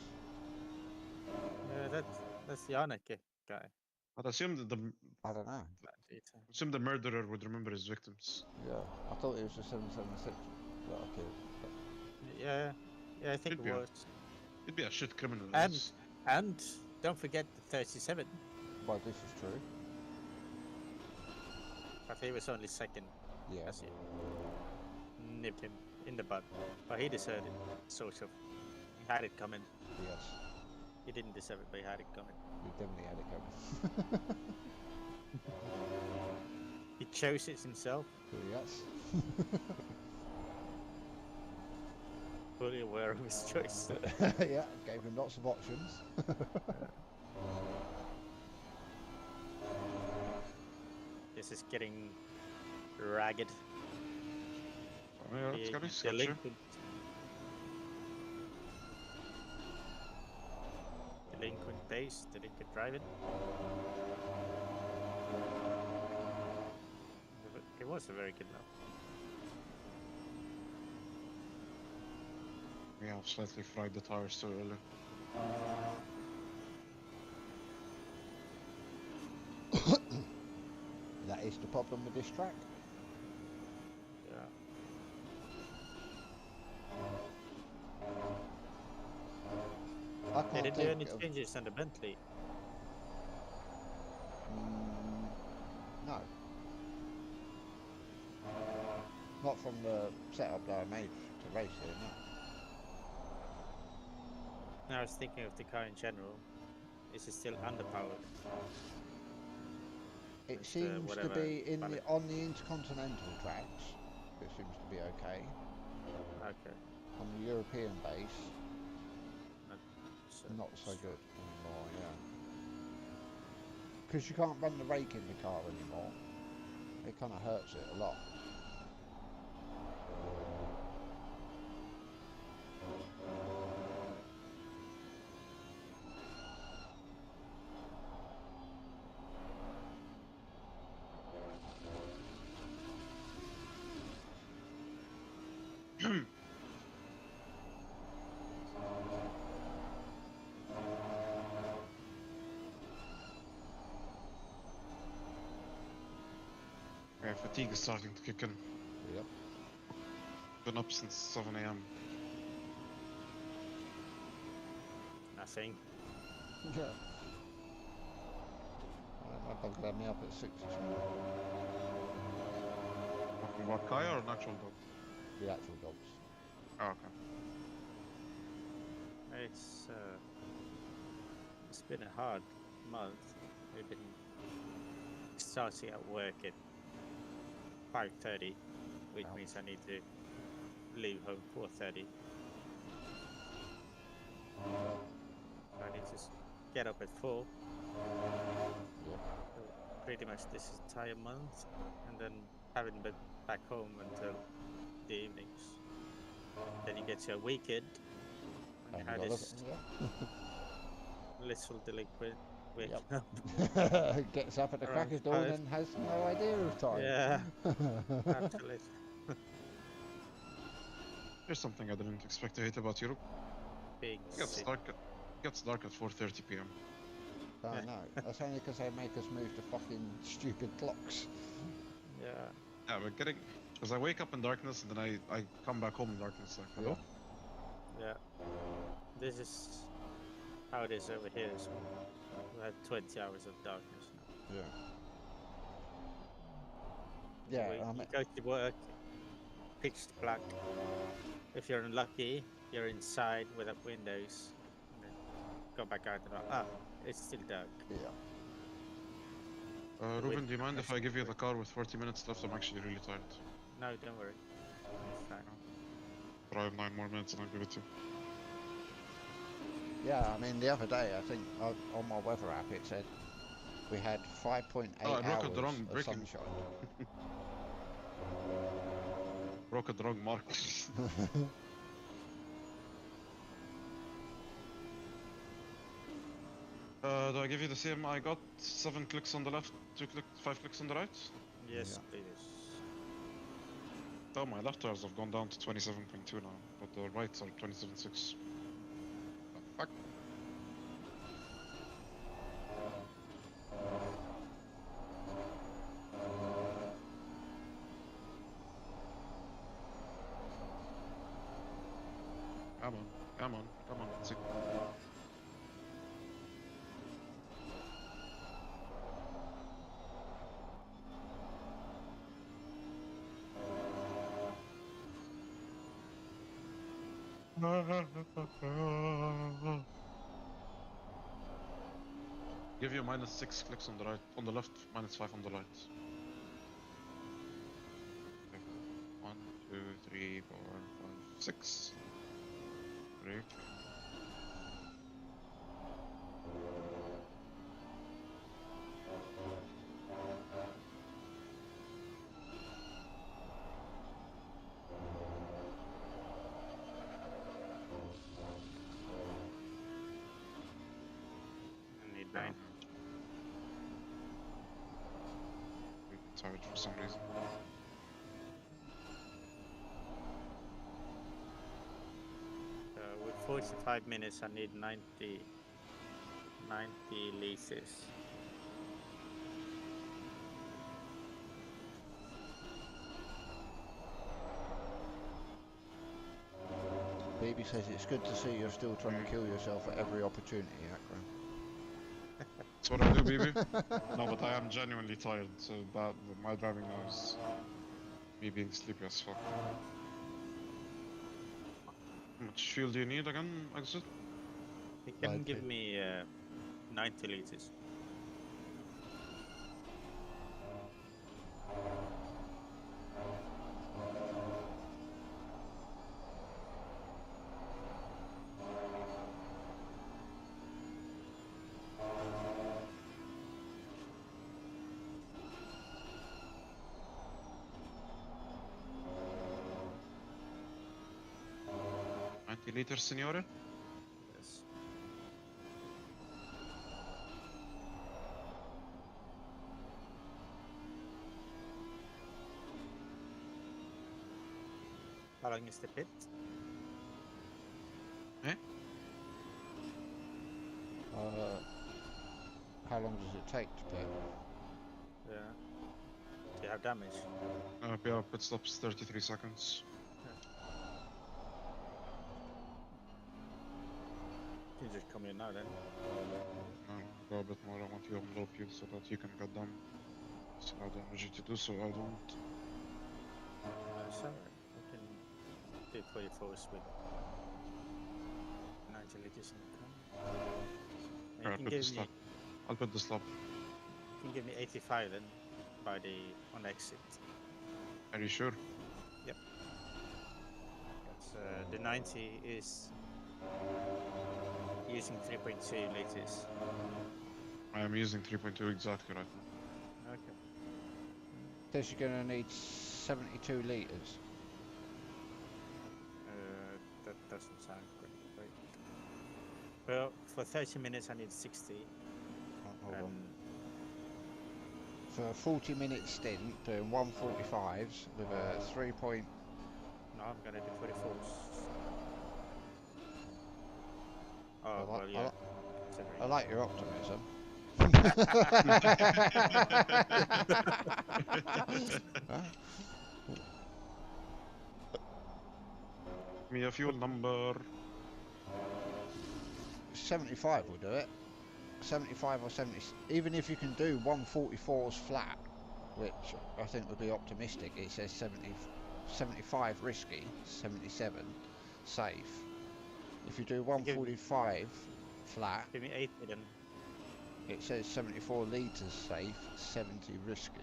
Yeah, that's the Arnek guy. I'd assume that I don't know. Ardito. murderer would remember his victims. Yeah, I thought it was a 776 that I killed. But Yeah, I think Could it be a- was. He'd be a shit criminal. And don't forget the 37. well, this is true. But he was only second. Yeah. As you nipped him in the butt. But he deserved it, sort of. He had it coming. Yes. He didn't deserve it, but he had it coming. We definitely had it coming. He chose it himself, Yes. fully aware of his choice. Yeah, gave him lots of options. This is getting ragged. Oh, yeah, it's gonna be sketchy. Delinquent. Delinquent pace, delinquent driving. It was a very good lap. Yeah, I've slightly fried the tires too early. That is the problem with this track. Yeah. I They can't didn't do any think of... changes on the Bentley. No. Not from the setup that I made to race here, no. I was thinking of the car in general. Is it still underpowered? It With, seems to whatever be in ballast. on the intercontinental tracks. It seems to be okay. Okay. On the European base, So not so good anymore. Yeah. Because you can't run the rake in the car anymore. It kind of hurts it a lot. Yeah, fatigue is starting to kick in. Yep. Been up since 7 AM. nothing. Yeah. My dog let me up at 6 this morning. Talking about Kaya or an actual dog? The actual dogs. Oh, okay. It's been a hard month. We've been starting at work at 5:30, which Ouch. means I need to leave home 4:30. I need to get up at 4. Yep. So pretty much this entire month, and then haven't been back home until the evenings. Then you get to a weekend, and And you you have got this yeah. little delinquent waking Yep. up. Gets up at the crack Around of dawn 5. and has no idea of time. Yeah, absolutely. Here's something I didn't expect to hate about Europe. Big Gets city. dark. Gets dark at 4:30 p.m. Oh no, that's only because they make us move to fucking stupid clocks. Yeah, Yeah, but getting because I wake up in darkness and then I come back home in darkness. Like, hello? yeah. This is how it is over here as well. We had 20 hours of darkness now. Yeah. You Yeah, wait- I mean, you go to work, pitch black. If you're unlucky, you're inside without windows. And then go back out and it's still dark. yeah. The Ruben, wind do you mind if doesn't I give you work. the car with 40 minutes left? I'm actually really tired. No, don't worry. It's fine. Drive 9 more minutes and I'll give it to you. Yeah, I mean, the other day, I think on my weather app it said we had 5.8 Oh, I broke hours the wrong of braking. sunshine. Broke the wrong mark. Do I give you the same? I got 7 clicks on the left, 5 clicks on the right. Yes, Yeah. please. Oh, my left tires have gone down to 27.2 now, but the rights are 27.6. The fuck? Come on, come on, come on, let's see. Give you -6 clicks on the right, on the left, -5 on the right. Okay. 1, 2, 3, 4, 5, 6. Great. I need 9. Really tired for some reason. With 45 minutes, I need 90 liters. BB says it's good to see you're still trying to kill yourself at every opportunity, Akram. That's what I do, BB. No, but I am genuinely tired, so that my driving now is me being sleepy as fuck. How much fuel do you need again, Exit? You can 90. give me 90 liters. Liters, signore? Yes. How long is the pit? How long does it take to pit? Yeah. Do you have damage? Yeah, pit stops 33 seconds. You can just come in now then. No, go a bit more. I want you on low fuel so that you can get down. Still have the energy to do so. I don't. That's alright. We can do 24s with 90 liters in the car. And Alright, put the slab. I'll put the slab. you can give me 85 then by the on exit. Are you sure? That's, the 90 is using 3.2 liters. I am using 3.2 exactly right now. Okay. Says you're going to need 72 litres. That doesn't sound great. Well, for 30 minutes I need 60. Hold on. And For a 40-minute stint, doing 145s with a 3 point. no, I'm gonna do 44s. Oh, I, well, li- yeah. I like your optimism. Give me a fuel number. 75 will do it. 75 or 70. Even if you can do 144s flat, which I think would be optimistic. It says 75 risky, 77 safe. If you do So give 145 flat, me 80 then. it says 74 litres safe, 70 risky.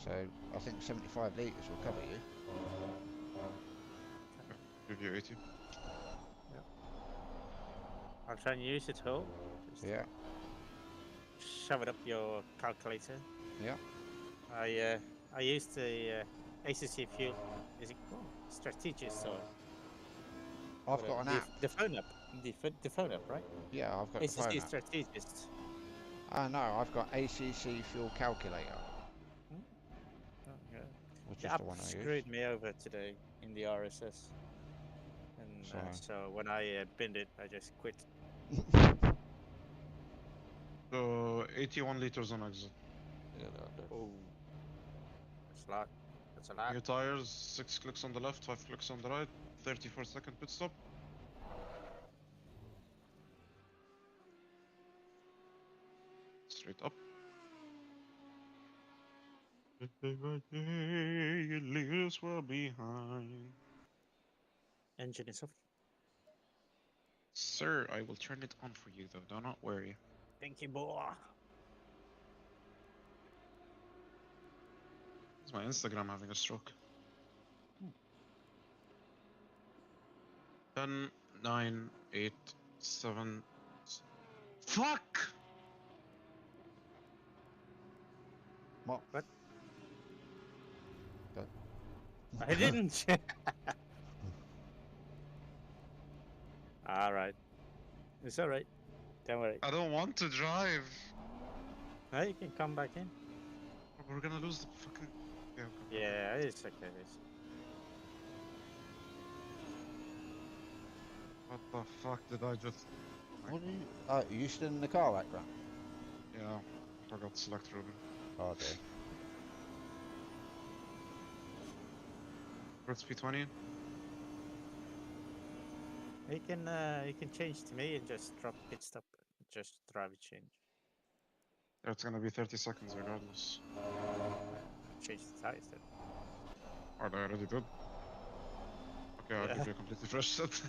So I think 75 litres will cover you. Give you 80. I'll try and use it all. Just Yeah, shove it up your calculator. yeah. I used the ACC fuel. Is it called Strategist or I've whatever? got an app. The phone app. The phone app, right? Yeah, I've got the phone ACC app. Strategist. No, I've got ACC fuel calculator, Hmm? Oh, yeah. which The is app the one I use. screwed me over today in the RSS, and Sorry. so when I binned it, I just quit. So 81 liters on exit. Yeah, that'll do. Oh, that's a lot. That's a lot. New tires, 6 clicks on the left, 5 clicks on the right, 34-second pit stop. Straight up. Leaves were behind. Engine is off. Sir, I will turn it on for you though, do not worry. Thank you, boy. Is my Instagram having a stroke? 10, 9, 8, 7. Fuck! What? What? Go. I didn't. All right. It's all right. Don't worry. I don't want to drive. No, you can come back in. We're gonna lose the fucking. Yeah, okay. Yeah, it's okay. What the fuck did I just. What are you? Are you still in the car background? Yeah, I forgot to select Ruben. Oh dear. Where's P20? You can change to me and just drop pit stop. Just drive a change. It's gonna be 30 seconds regardless. Change the tires then. Or they already did. Okay, I'll give you a completely fresh set.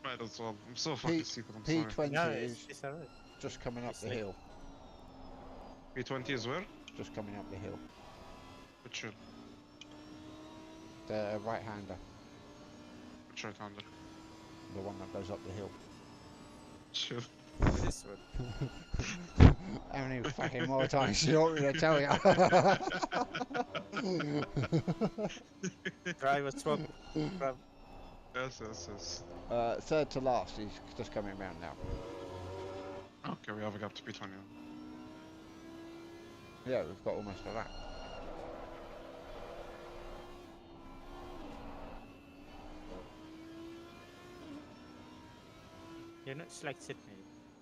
Might as well. I'm so fucking stupid, I'm sorry. P20 No, is it's alright. just coming up It's the like- hill. P20 is where? Just coming up the hill. Which hill? The right-hander, Which right hander? the one that goes up the hill. Chill. This one. How many fucking more times do you want me to tell you? Driver swap. Drive. Yes. Third to last, he's just coming round now. Okay, we have a gap to P20. Yeah, we've got almost a lap. You're not selected me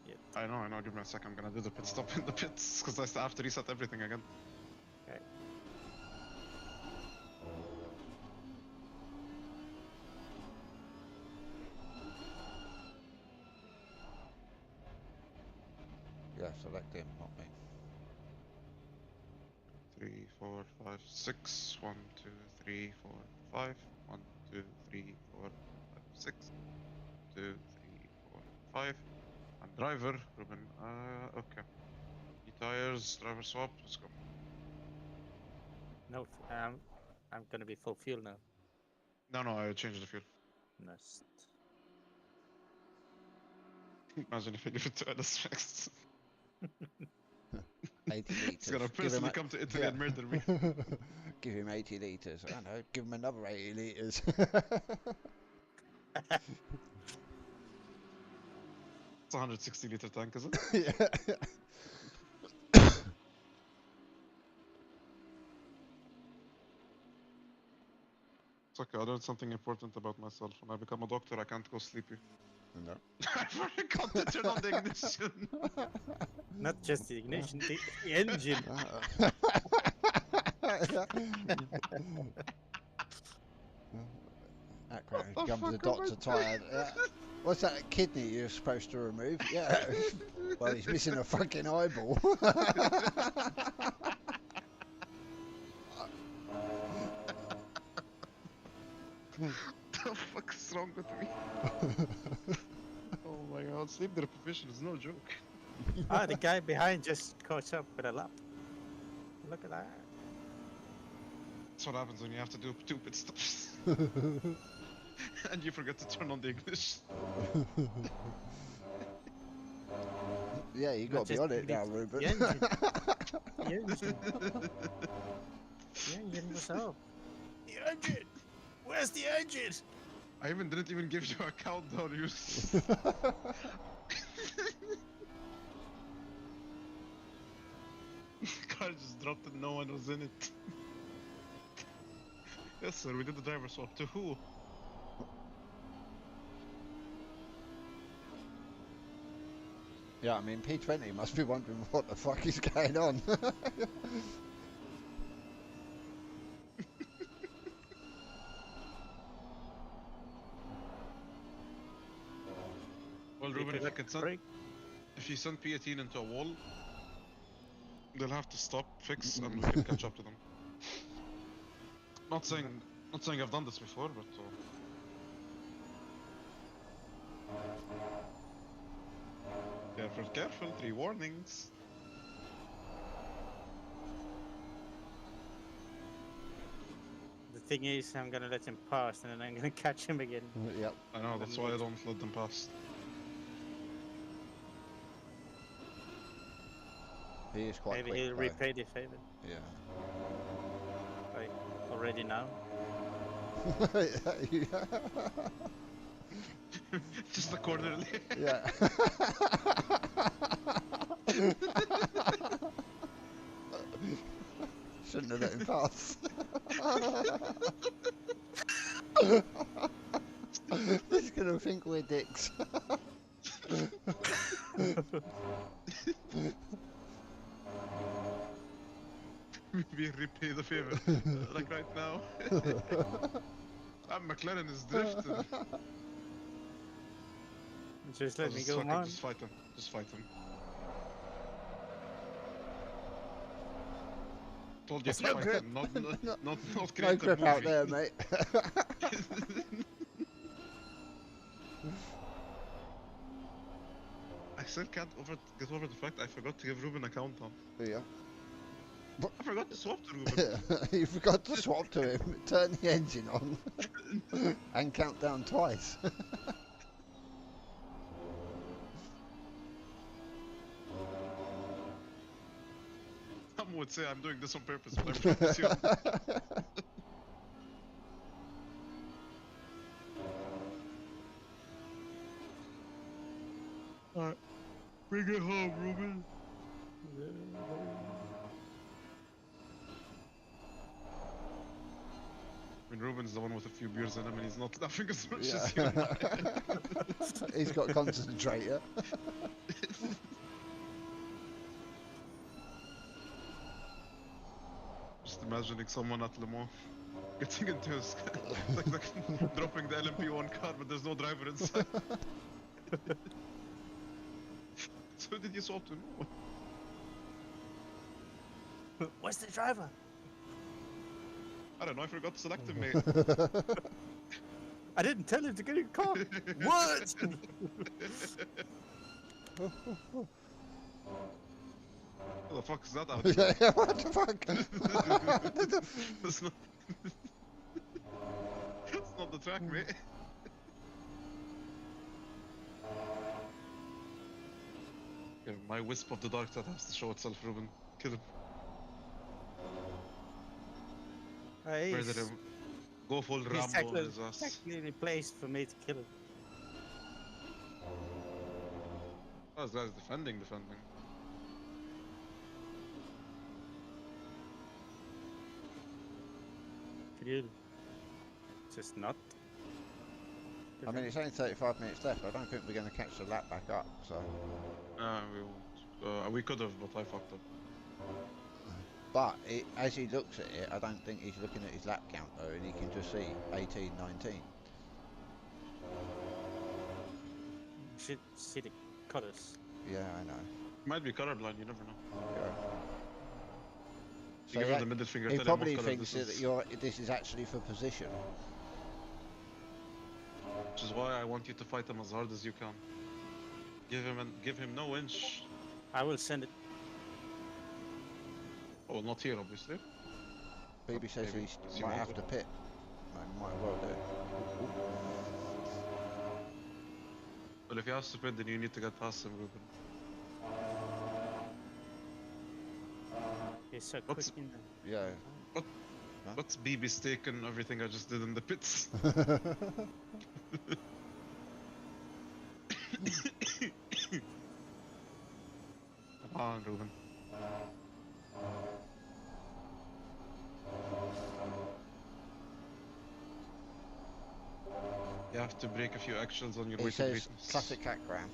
yet. I know, give me a sec, I'm gonna do the pit stop in the pits, because I still have to reset everything again. Okay. Yeah, select him, not me. 3, 4, 5, 6. 1, 2, 3, 4, 5. 1, 2, 3, 4, 5, 6. 2, 3, 4, 5. And driver, Ruben. Okay. E-tires, driver swap, let's go. No, I'm gonna be full fuel now. No, I changed the fuel. Nice. Imagine if I give it to LS Max. 80 He's litres. gonna Give him personally a- come to Italy yeah. and murder me. Give him 80 litres. I don't know, give him another 80 litres. It's a 160-liter tank, is it? Yeah. It's okay, I learned something important about myself. When I become a doctor, I can't go sleepy. No. I forgot to turn on the ignition. Not just the ignition, the engine. That What the comes the fuck am I doctor tired. What's that kidney you're supposed to remove? Yeah. Well, he's missing a fucking eyeball. The fuck is wrong with me? Oh my god, sleep deprivation is no joke. Ah, the guy behind just caught up with a lap. Look at that. That's what happens when you have to do stupid stuff. And you forget to turn on the ignition. Yeah, you Not got to be just on the it now, ignition, Ruben. the engine. The engine. The engine was off. The engine! Where's the engine? I didn't even give you a countdown, you car just dropped and no one was in it. Yes sir, we did the driver swap. To who? Yeah, I mean, P20 must be wondering what the fuck is going on. Well Ruben, if you send P18 into a wall, they'll have to stop, fix, and we can catch up to them. Not saying I've done this before, but careful, careful, 3 warnings. The thing is, I'm gonna let him pass and then I'm gonna catch him again. Yep. I know, that's why I don't let them pass. He is quite Maybe quick, he'll though. repay the favor. Yeah. Like, already now. Just the corner lane. Yeah. Shouldn't have let him pass. He's gonna think we're dicks. Maybe repay the favor. Like right now. McLaren is drifting. Just let me go, man. Just fight him. Just fight him. Told you to No fight grip. him, not No create a grip out movie. there, mate. I still can't get over the fact I forgot to give Ruben a countdown. Yeah. I forgot to swap to Ruben. You forgot to swap to him, turn the engine on, and count down twice. Some would say I'm doing this on purpose, but I promise you. Alright, bring it home, Ruben. I mean, Ruben's the one with a few beers in him, and he's not laughing as much as you. He's got concentrator. Just imagining someone at Le Mans getting into his like dropping the LMP1 car, but there's no driver inside. So did you swap to no? Where's the driver? I don't know, I forgot to select him, mate. I didn't tell him to get in the car. What? What the fuck is that out Yeah, what the fuck? That's not... That's not the track, mate. Yeah, my wisp of the dark side has to show itself, Ruben. Kill him. Murder him. Go full Rambo on his ass. Technically placed for me to kill him. Oh, this guy's defending. Fuel. Just not. I mean, it's only 35 minutes left. I don't think we're going to catch the lap back up, so... We won't. We could have, but I fucked up. But as he looks at it, I don't think he's looking at his lap count, though, and he can just see 18, 19. You should see the colors. Yeah, I know. Might be colorblind, you never know. Yeah. You give him the middle finger, he tell him what probably color thinks this that this is actually for position. Which is why I want you to fight him as hard as you can. Give him no inch. I will send it. Oh, not here, obviously. BB says Maybe. he might have to pit. Might well do. Well, if he has to pit, then you need to get past him, Ruben. He's so What's- quick in the... Yeah. Huh? What's BB's taken everything I just did in the pits? Come on, Ruben. You have to break a few eggshells on your He way to says greatness. classic Akram.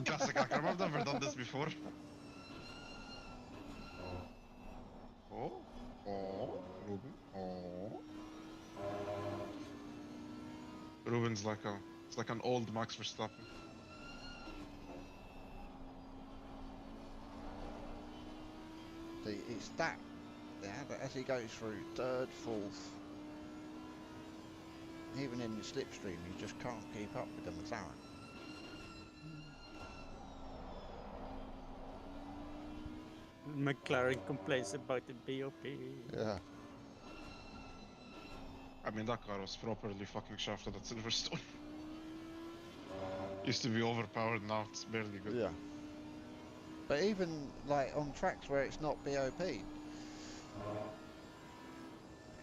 Classic Akram. I've never done this before. Oh, Ruben. Oh. Ruben's it's like an old Max Verstappen. See, it's that. Yeah, but as he goes through third, fourth, even in the slipstream, you just can't keep up with the McLaren. McLaren complains about the BOP. Yeah. I mean, that car was properly fucking shafted at Silverstone. Used to be overpowered, now it's barely good. Yeah. But even like on tracks where it's not BOP,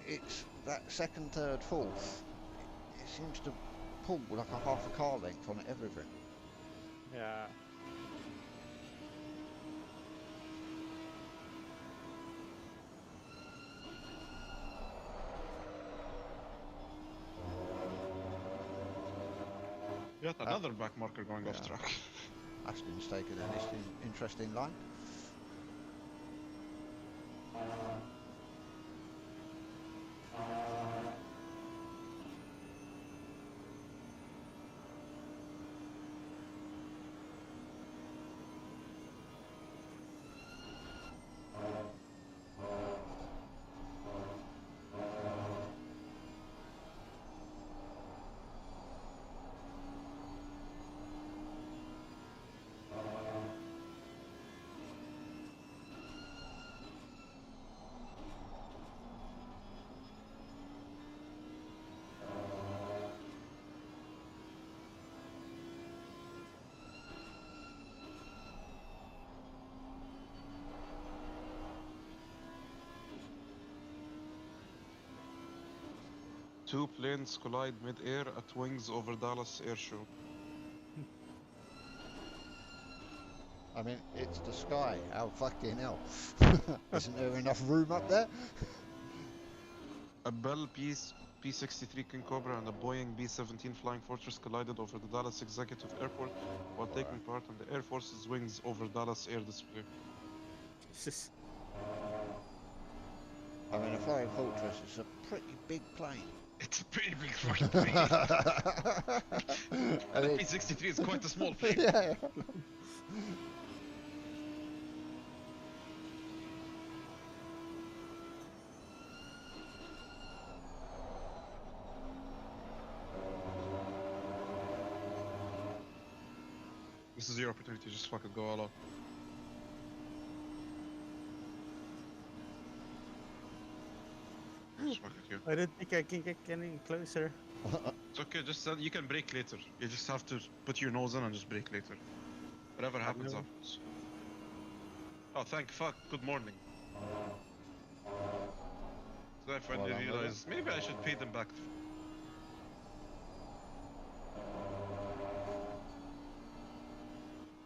it's that second, third, fourth. It seems to pull like a half a car length on everything. Yeah. Yet another back marker going off yeah. track. Aston's taken an interesting line. Two planes collide mid-air at wings over Dallas Air Show. I mean, it's the sky. How fucking hell? Isn't there enough room up there? A Bell P-63 King Cobra and a Boeing B-17 Flying Fortress collided over the Dallas Executive Airport while taking part in the Air Force's wings over Dallas Air Display. Jesus. I mean, a Flying Fortress is a pretty big plane. It's a pretty big fucking plane. And the P-63 is quite a small plane. Yeah. This is your opportunity, just fucking go all out. Just fuck it, you. I don't think I can get any closer. It's okay, just you can brake later. You just have to put your nose in and just brake later. Whatever happens, know. happens. Oh, thank fuck, good morning. So I finally Well done, realized maybe I should pay them back.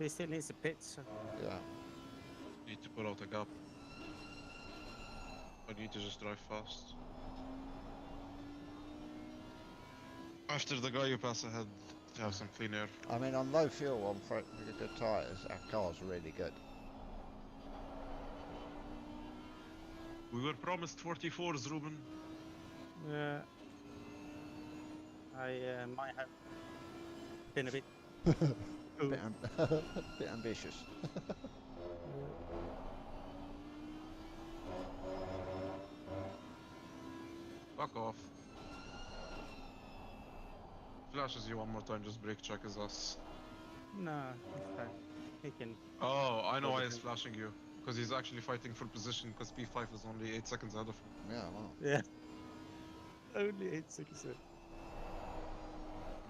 He still needs a pit, so Yeah. Need to put out a gap. I need to just drive fast. After the guy you pass ahead, to have some clean air. I mean, on low fuel, on pretty good tyres, our car's really good. We were promised 44s, Ruben. yeah. I might have been a bit. Bit, bit ambitious. Fuck off. Flashes you one more time, just brake check his ass. No, it's fine. He can. Oh, I know why he's Overtake. flashing you. Because he's actually fighting for position, because P5 is only 8 seconds ahead of him. Yeah, well. Yeah. Only 8 seconds.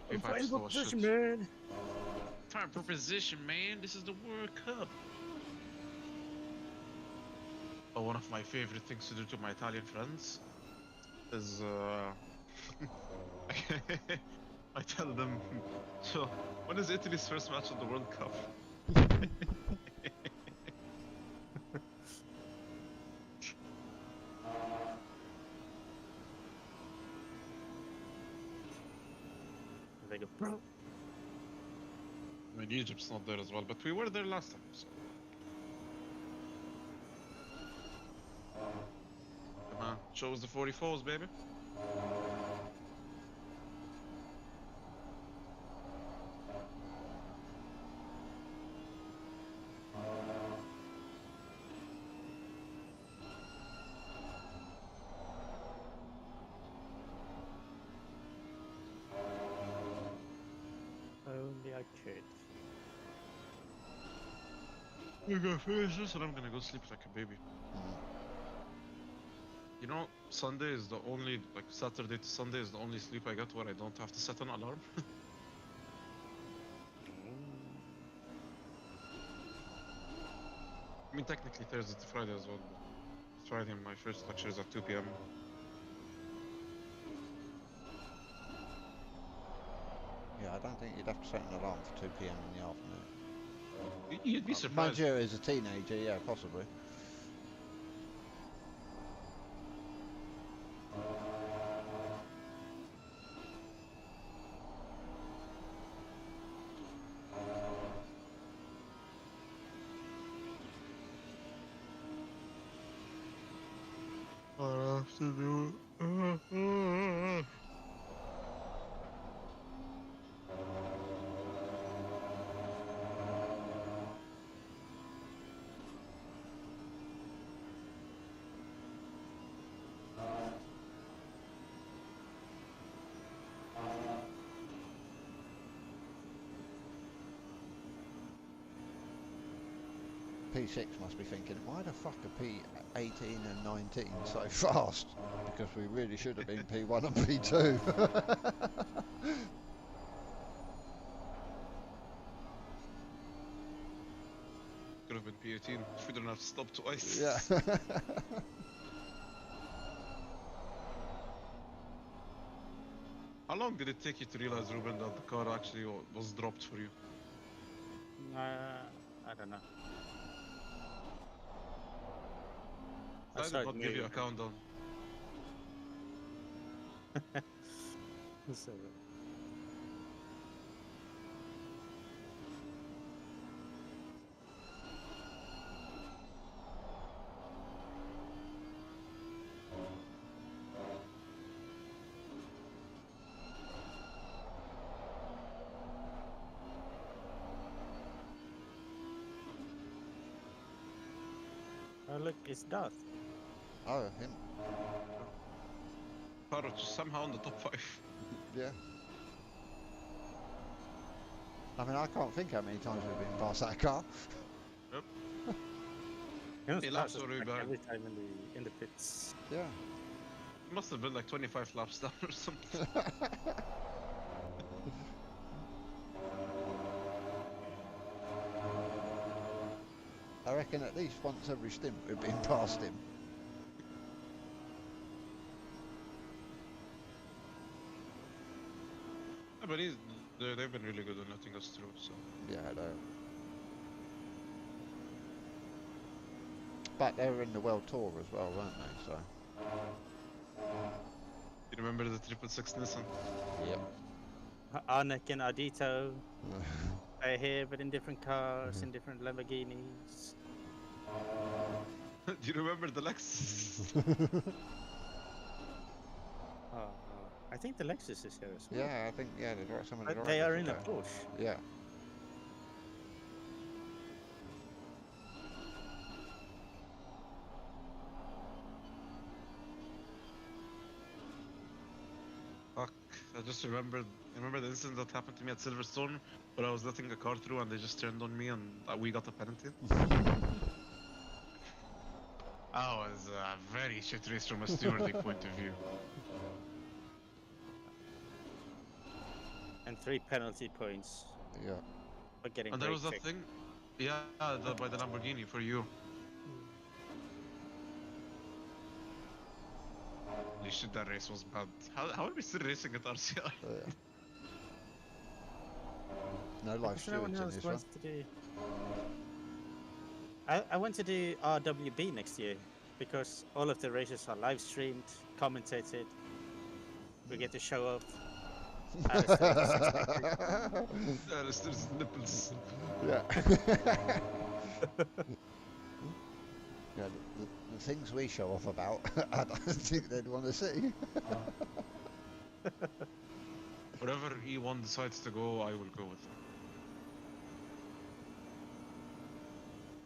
I'm P5 fighting for slow as shit. position, man. Time for position, man. This is the World Cup. Oh, one of my favorite things to do to my Italian friends is I tell them, so when is Italy's first match of the World Cup? They go, bro. I mean, Egypt's not there as well, but we were there last time, so. Come on, show us the 44s, baby. Only I could. We're gonna finish this and I'm gonna go sleep like a baby. You know, Sunday is the only, like Saturday to Sunday is the only sleep I get where I don't have to set an alarm. I mean, technically Thursday to Friday as well, but Friday my first lecture is at 2 p.m. Yeah, I don't think you'd have to set an alarm for 2 p.m. in the afternoon. You'd be Mind surprised. you, as a teenager, yeah, possibly. I have to do it. P6 must be thinking, why the fuck are P18 and 19 so fast? Because we really should have been P1 and P2. Could have been P18 if we didn't have to stop twice. Yeah. How long did it take you to realize, Ruben, that the car actually was dropped for you? I don't know. I did not give you a countdown. So, oh look, it's Darth. Oh, him. Car was just somehow in the top 5. Yeah. I mean, I can't think how many times we've been past that car. Yep. He was He laps fastest already back back. every time in the pits. Yeah. It must have been like 25 laps down or something. I reckon at least once every stint we've been past him. Yeah, but they've been really good at letting us through, so. Yeah, I know. back they were in the World Tour as well, weren't they? So. You remember the 666 Nissan? Yep. Arnek and Ardito are here, but in different cars, in different Lamborghinis. Do you remember the Lexus? I think the Lexus is here as well. Yeah, I think some of the But they are in a drivers Porsche. Yeah. Fuck, I just remembered. Remember the incident that happened to me at Silverstone where I was letting a car through and they just turned on me and we got a penalty? That was a very shit race from a stewarding point of view. And 3 penalty points Yeah. for getting And there was brake that check. thing, yeah, by the Lamborghini for you. Holy shit, that race was bad. How are we still racing at RCR? Yeah. No live Because no one stewards in else this one. wants to do. I want to do RWB next year because all of the races are live streamed, commentated. We get to show off. Alistair's nipples. Yeah. Yeah, the things we show off about, I don't think they'd want to see. Wherever E1 decides to go, I will go with them.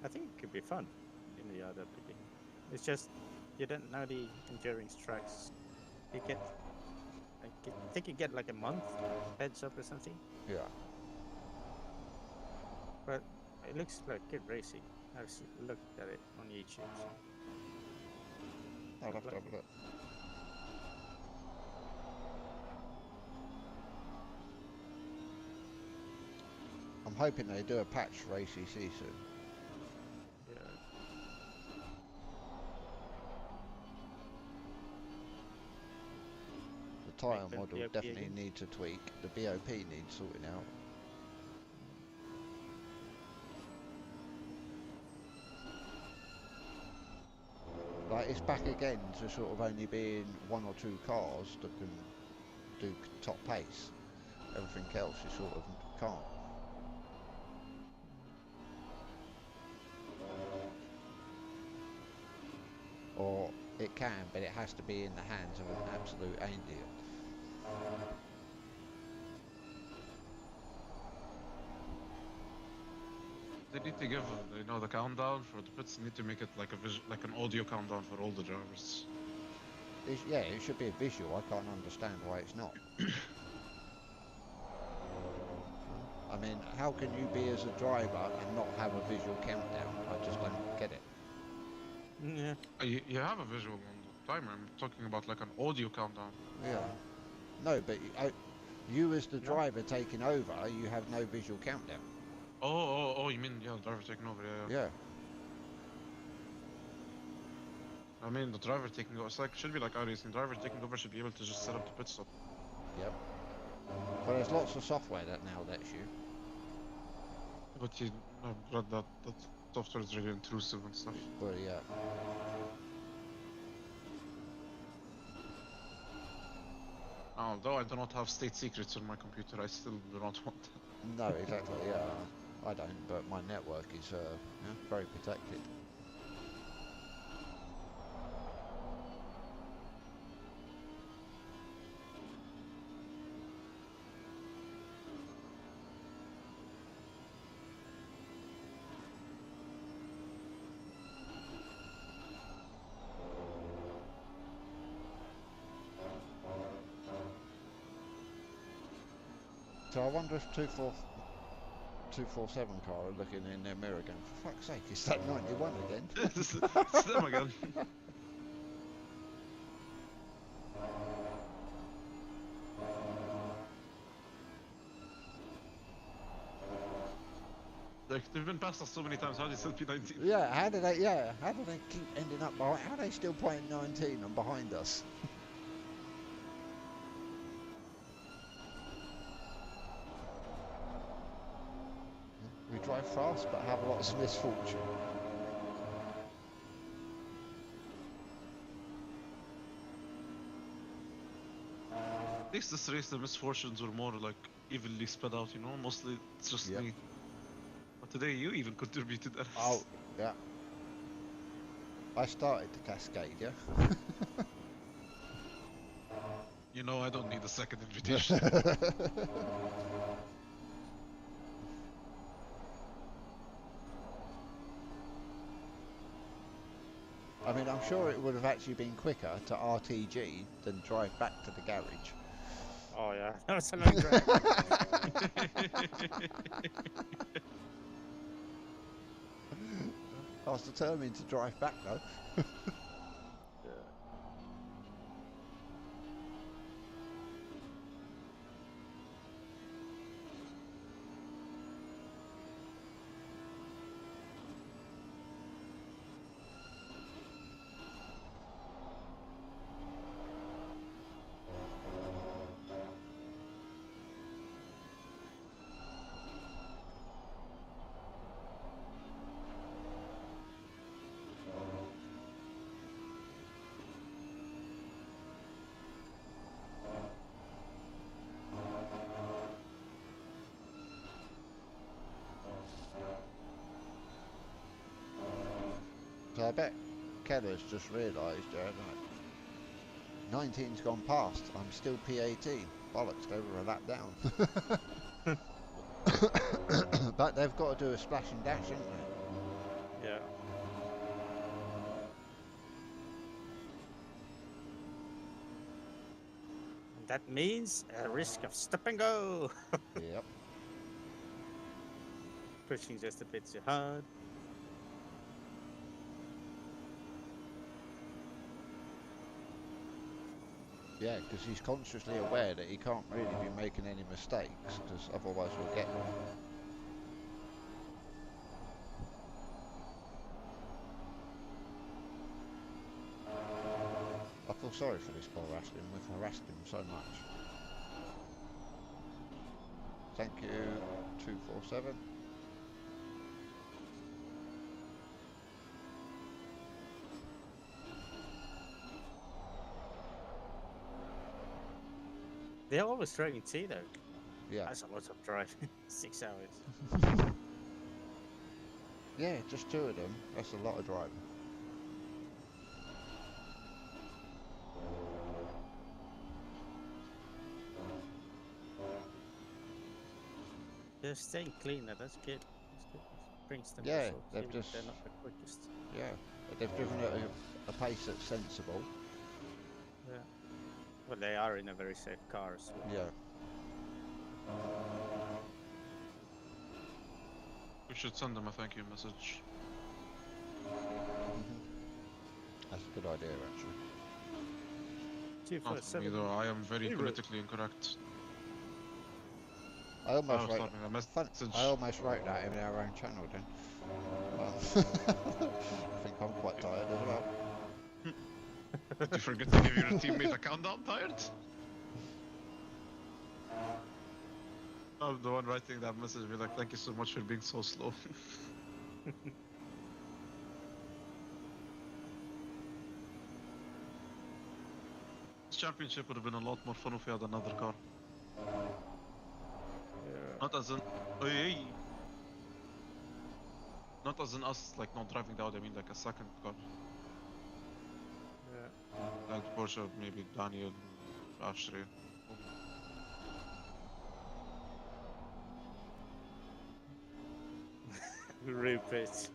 I think it could be fun in the RWB. It's just you don't know the endurance tracks. You get, I think you get like a month heads up or something. Yeah. But it looks like good racing. I've looked at it on YouTube. So. I'll have to have a look. I'm hoping they do a patch for ACC soon. Yeah. The tyre Make them model BOP definitely again. needs a tweak. The BOP needs sorting out. Like, it's back again to sort of only being 1 or 2 cars that can do top pace. Everything else is sort of can't. Or it can, but it has to be in the hands of an absolute idiot. They need to give, the countdown for the pits. They need to make it like like an audio countdown for all the drivers. Yeah, it should be a visual. I can't understand why it's not. I mean, how can you be as a driver and not have a visual countdown? I just don't get it. Yeah. You have a visual on the timer. I'm talking about like an audio countdown. Yeah. No, but you as the driver taking over, you have no visual countdown. Oh, you mean, the driver taking over, yeah. Yeah. I mean, the driver taking over, should be like iRacing. Driver taking over should be able to just set up the pit stop. Yep. Well, there's lots of software that now lets you. But I've read that software is really intrusive and stuff. But yeah. Although I do not have state secrets on my computer, I still do not want that. No, exactly, yeah. I don't, but my network is very protected. So I wonder if 247 car are looking in their mirror again. For fuck's sake, is that 91 again? It's them again. They've been past us so many times. How do they still be 19? Yeah, how do they keep ending up behind? How are they still playing 19 and behind us? We drive fast but have lots of misfortune. least this race, the misfortunes were more like evenly spread out, you know? Mostly it's just Yep. me. But today you even contributed that. Oh, yeah. I started the cascade, yeah? You know, I don't need a second invitation. I mean, I'm sure it would have actually been quicker to RTG than drive back to the garage. Oh yeah, that was a long drive. I was determined to drive back though. Yeah. So I bet Keller's just realised, yeah, like 19's gone past, I'm still P18. Bollocks, they were a lap down. But they've got to do a splash and dash, haven't they? Yeah. And that means a risk of stop and go. Yep. Pushing just a bit too hard. Yeah, because he's consciously aware that he can't really be making any mistakes, because otherwise we'll get them. I feel sorry for this poor Raskin. We've harassed him so much. Thank you, 247. They're always driving T though. Yeah. That's a lot of driving. 6 hours. Yeah, just two of them. That's a lot of driving. They're staying cleaner. That's good. That's good. It brings them Yeah, results, they've even if just- they're not the quickest. Yeah, they've driven at a pace that's sensible. Yeah. Well, they are in a very safe car as well. Yeah. We should send them a thank you message. That's a good idea, actually. Not for me 247. though, I am very Zero. politically incorrect. I almost was wrote. typing a Fun, message. I almost wrote that in our own channel then. I think I'm quite tired as well. Did you forget to give your teammate a countdown, tired? I'm the one writing that message, be like, thank you so much for being so slow. This championship would have been a lot more fun if we had another car. Yeah. Not as in, oh, hey. Not as in us, like not driving down, I mean like a second car. Yeah. Like Porsche, maybe Daniel, Ashley. Rupert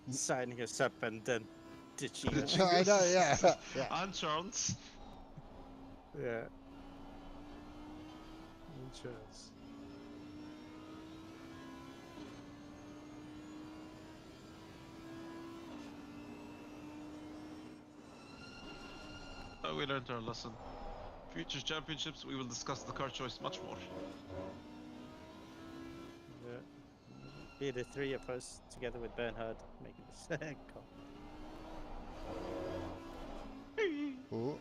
signing us up and then ditching us. I know, yeah. Yeah. And Charles. Yeah. Insurance. We learned our lesson. Future championships, we will discuss the car choice much more. Yeah. Be the three of us together with Bernhard making the second car. Ooh.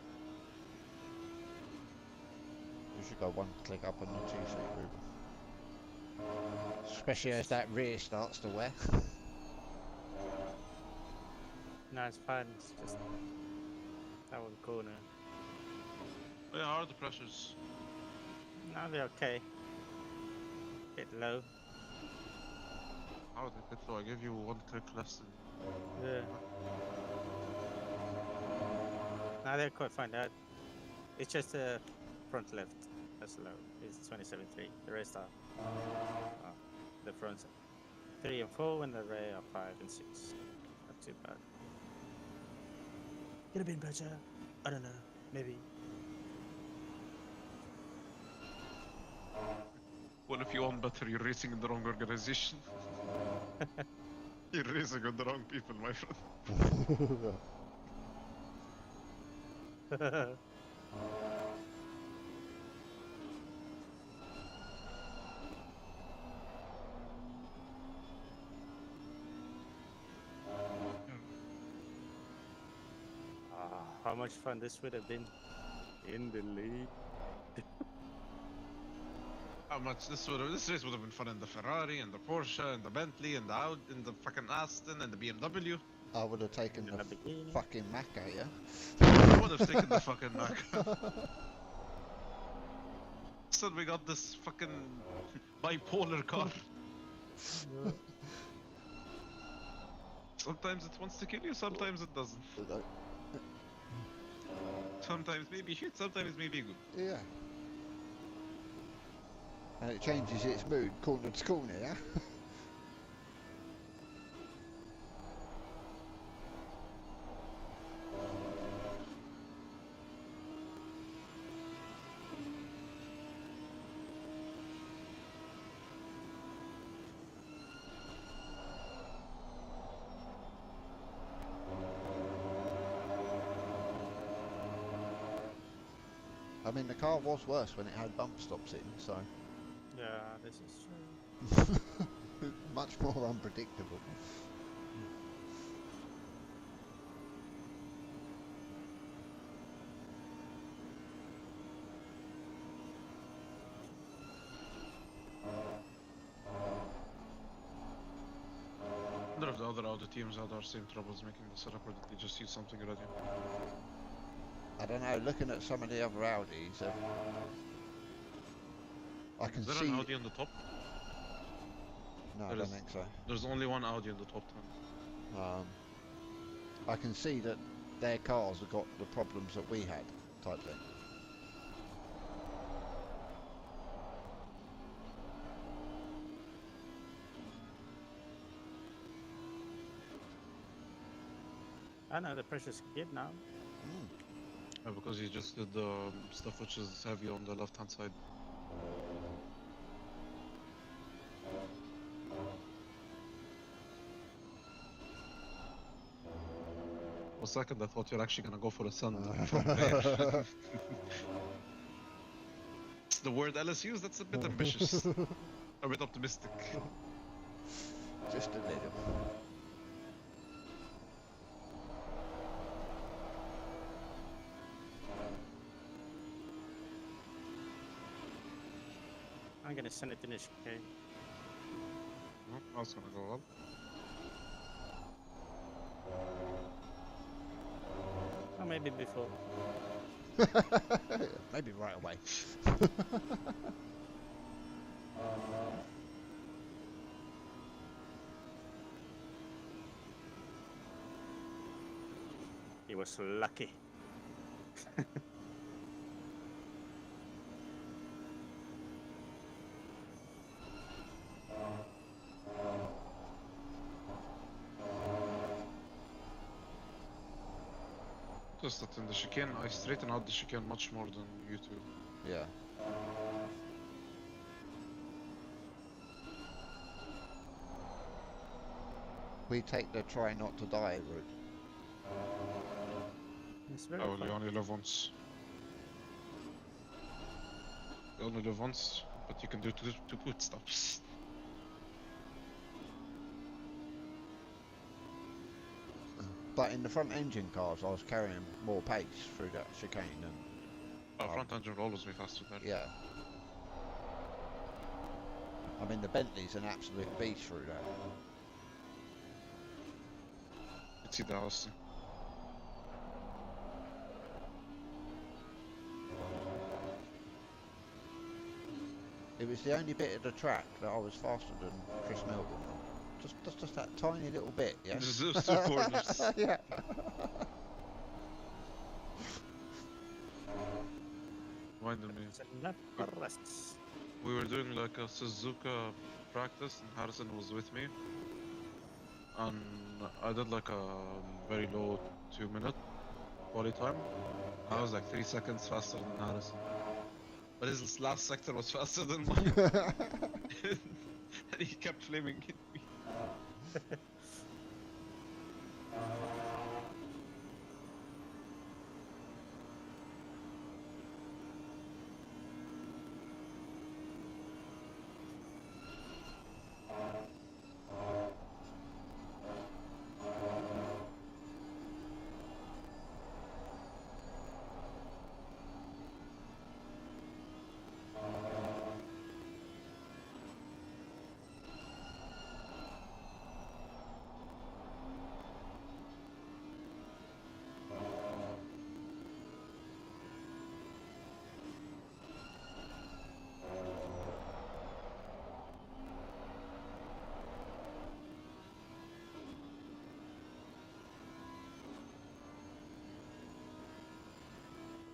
You should go one click up on the two-seat, Ruben. Especially as that rear starts to wear. No, it's fine. It's just that one corner. Oh yeah, how are the pressures? Now they're okay. Bit low. How did it go? I gave you one click less than. Yeah. Now they're quite fine. It's just the front left that's low. It's 27.3. The rest are the fronts 3 and 4, and the rear are 5 and 6. Not too bad. Could have been better. I don't know. Maybe. Well, if you want better, you're racing in the wrong organization. You're racing with the wrong people, my friend. How much fun this would have been in the league. How much this race would have been fun in the Ferrari and the Porsche and the Bentley and the Audi and the fucking Aston and the BMW. I would have taken the Lamborghini. fucking Maca, yeah? I would have taken the fucking Mac. So we got this fucking bipolar car. Sometimes it wants to kill you, sometimes it doesn't. Sometimes maybe shit, sometimes maybe good. Yeah. And it changes its mood corner to corner, yeah? I mean, the car was worse when it had bump stops in, so Yeah, this is true. much more unpredictable. I wonder if the other Audi teams had our same troubles making the setup, or did they just use something already? I don't know, looking at some of the other Audis, I can Is there see... an Audi on the top? No, I There don't is. think so. There's only one Audi on the top 10. I can see that their cars have got the problems that we had, type thing. I know the pressure's good now. Because he just did the stuff which is heavy on the left hand side. For a second I thought you're actually gonna go for a send from there. It's the word LSUs, that's a bit ambitious. A bit optimistic. Just a little. I'm gonna send it in the chicane. No, that's gonna go well. Or maybe before. Maybe right away. He was lucky. Just that in the chicane, I straighten out the chicane much more than you two. Yeah. We take the try not to die route. It's very Oh, fun. you only live once. You only live once, but you can do two pit stops. But in the front engine cars, I was carrying more pace through that chicane and Oh, front engine will always be faster there. yeah. I mean, the Bentley's an absolute beast through that. It's the house. It was the only bit of the track that I was faster than Chris Melbourne on. Just that tiny little bit, yes? There's those two corners. Yeah. Reminded me. Arrests. We were doing like a Suzuka practice and Harrison was with me. And I did like a very low 2-minute quali time. I was like 3 seconds faster than Harrison. But his last sector was faster than mine. And he kept flaming at me.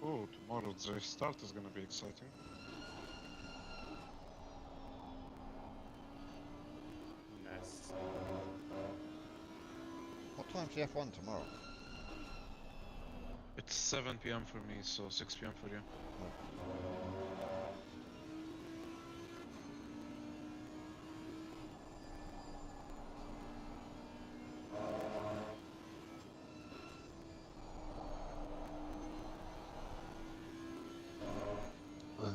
Oh, tomorrow's race start is gonna be exciting. Nice. What time's the F1 tomorrow? It's 7 PM for me, so 6 PM for you.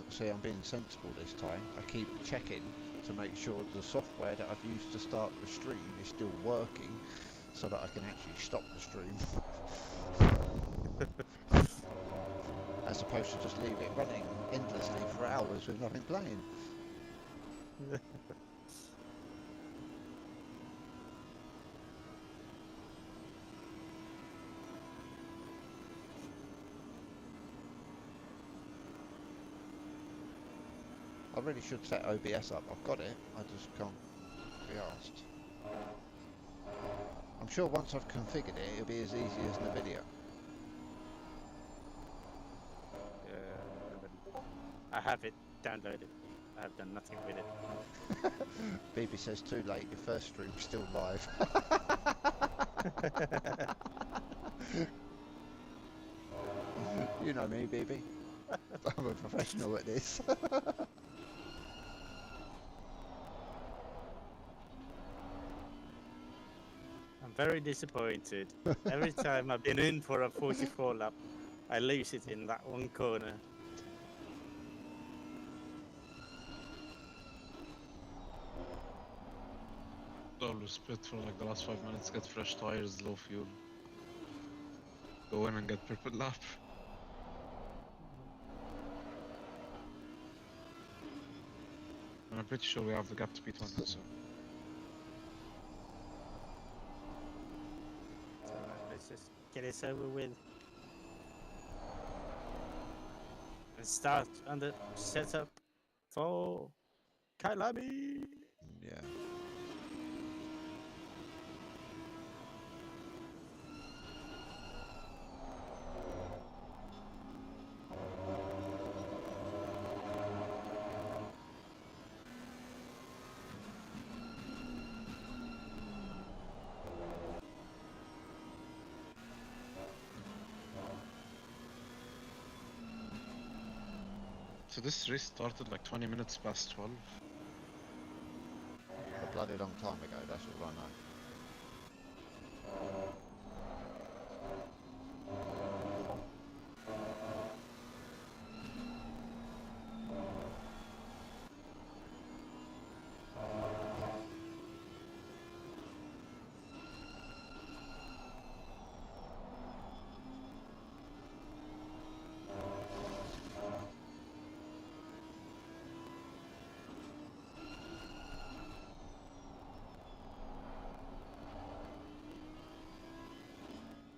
See, I'm being sensible this time. I keep checking to make sure the software that I've used to start the stream is still working, so that I can actually stop the stream. As opposed to just leave it running endlessly for hours with nothing playing. I really should set OBS up. I've got it, I just can't be asked. I'm sure once I've configured it, it'll be as easy as NVIDIA. I have it downloaded. I have done nothing with it. BB says too late, your first stream's still live. You know me, BB. I'm a professional at this. I'm very disappointed. Every time I've been in for a 44 lap, I lose it in that one corner. Double split for like the last 5 minutes, get fresh tires, low fuel. Go in and get purple lap. And I'm pretty sure we have the gap to P20, so. Let's just get this over with. And start on the setup for Kailami. Yeah. So this race started like 20 minutes past 12. A bloody long time ago, that's all I know.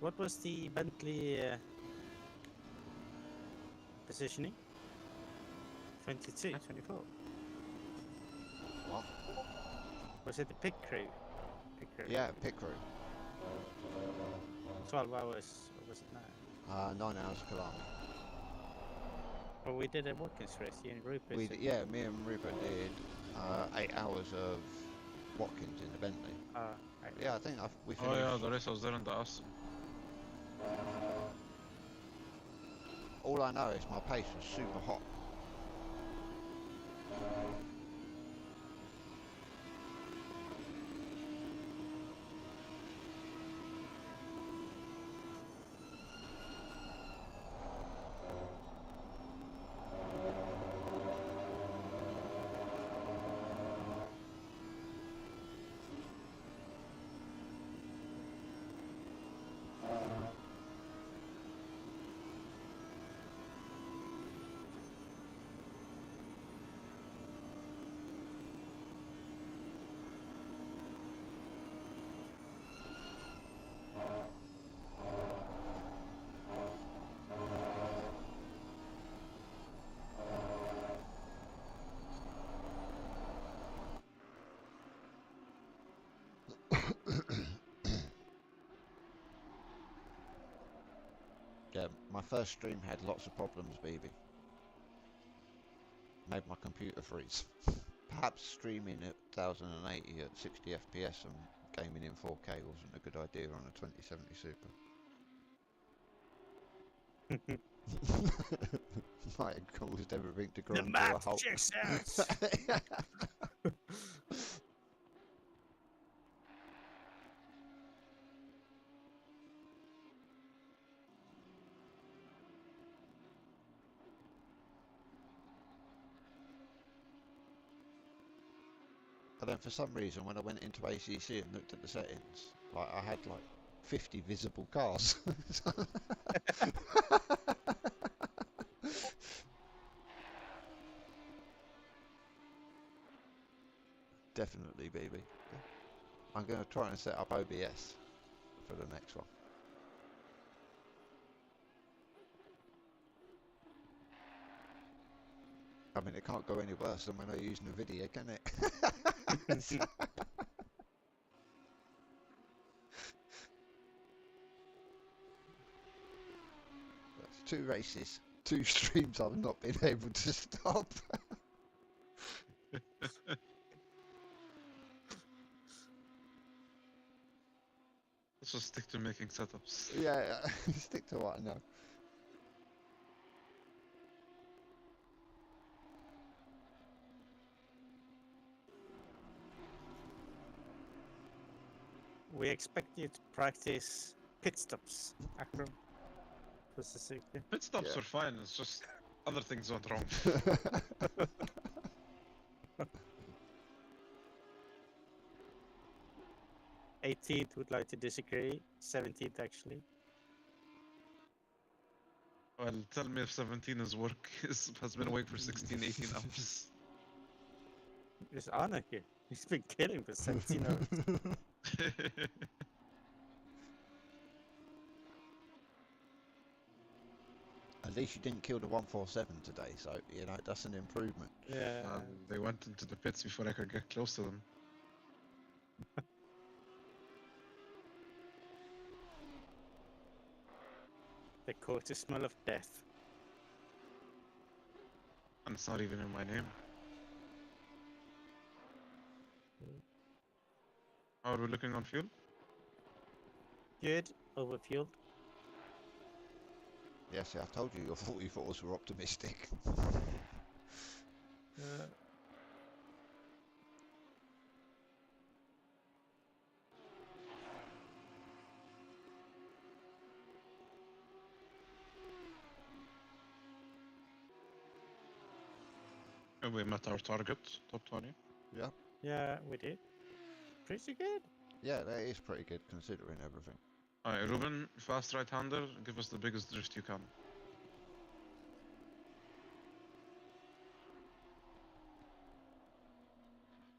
What was the Bentley positioning? 22, 24. What? Was it the pit crew? Pit crew. Yeah, pit crew. 12 hours, or was it 9? 9 hours kilometre. Well, we did a Watkins race, you and Rupert. Yeah, me and Rupert did 8 hours of Watkins in the Bentley. Right. Yeah, I think we Oh finished. yeah, the race I was there in the Aston. All I know is my pace was super hot. Yeah, my first stream had lots of problems, baby. Made my computer freeze. Perhaps streaming at 1080 at 60 FPS and gaming in 4K wasn't a good idea on a 2070 Super. Might have caused everything to The grind to a math halt. checks out! And then for some reason, when I went into ACC and looked at the settings, like I had like 50 visible cars. Definitely, baby. I'm going to try and set up OBS for the next one. I mean, it can't go any worse than when I use NVIDIA, can it? That's 2 races, 2 streams I've not been able to stop. Let's just stick to making setups. Yeah, stick to what I know. We expect you to practice pit stops, Akram. For Suzuki. Pit stops Yeah. were fine, it's just other things went wrong. 18th would like to disagree. 17th, actually. Well, tell me if 17 is work has been awake for 16, 18 hours. There's Anna here. He's been killing for 17 hours. At least you didn't kill the 147 today, so you know that's an improvement. Yeah. They went into the pits before I could get close to them. They caught the smell of death. And it's not even in my name. How are we looking on fuel? Good. Overfueled. Yeah, see, I told you your 44s were optimistic. And we met our target, top 20. Yeah. Yeah, we did. Pretty good. Yeah, that is pretty good considering everything. Alright, Ruben, fast right-hander, give us the biggest drift you can.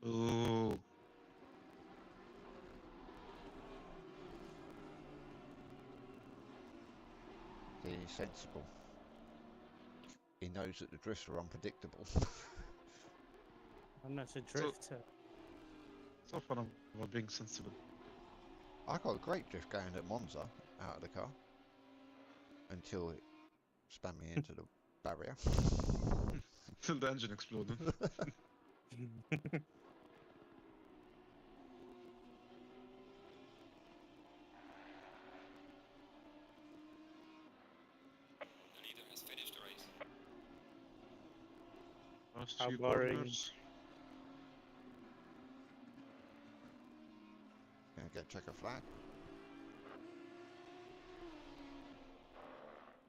Ooh. He's sensible. He knows that the drifts are unpredictable. I'm not a drifter. So fun about being sensible. I got a great drift going at Monza out of the car until it spun me into the barrier. Till the engine exploded. The leader has finished the race. Last How few boring. corners. Gonna get checker flag.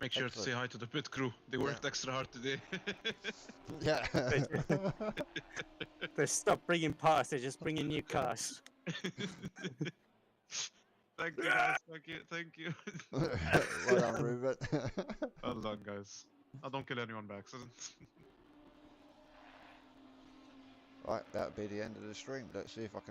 Make sure to say Excellent. hi to the pit crew. They worked extra hard today. Yeah. They stop bringing parts. They're just bringing new cars. Thank you guys. Thank you. Well done, Ruben. Well done, guys. I don't kill anyone by accident. Right, that'll be the end of the stream. Let's see if I can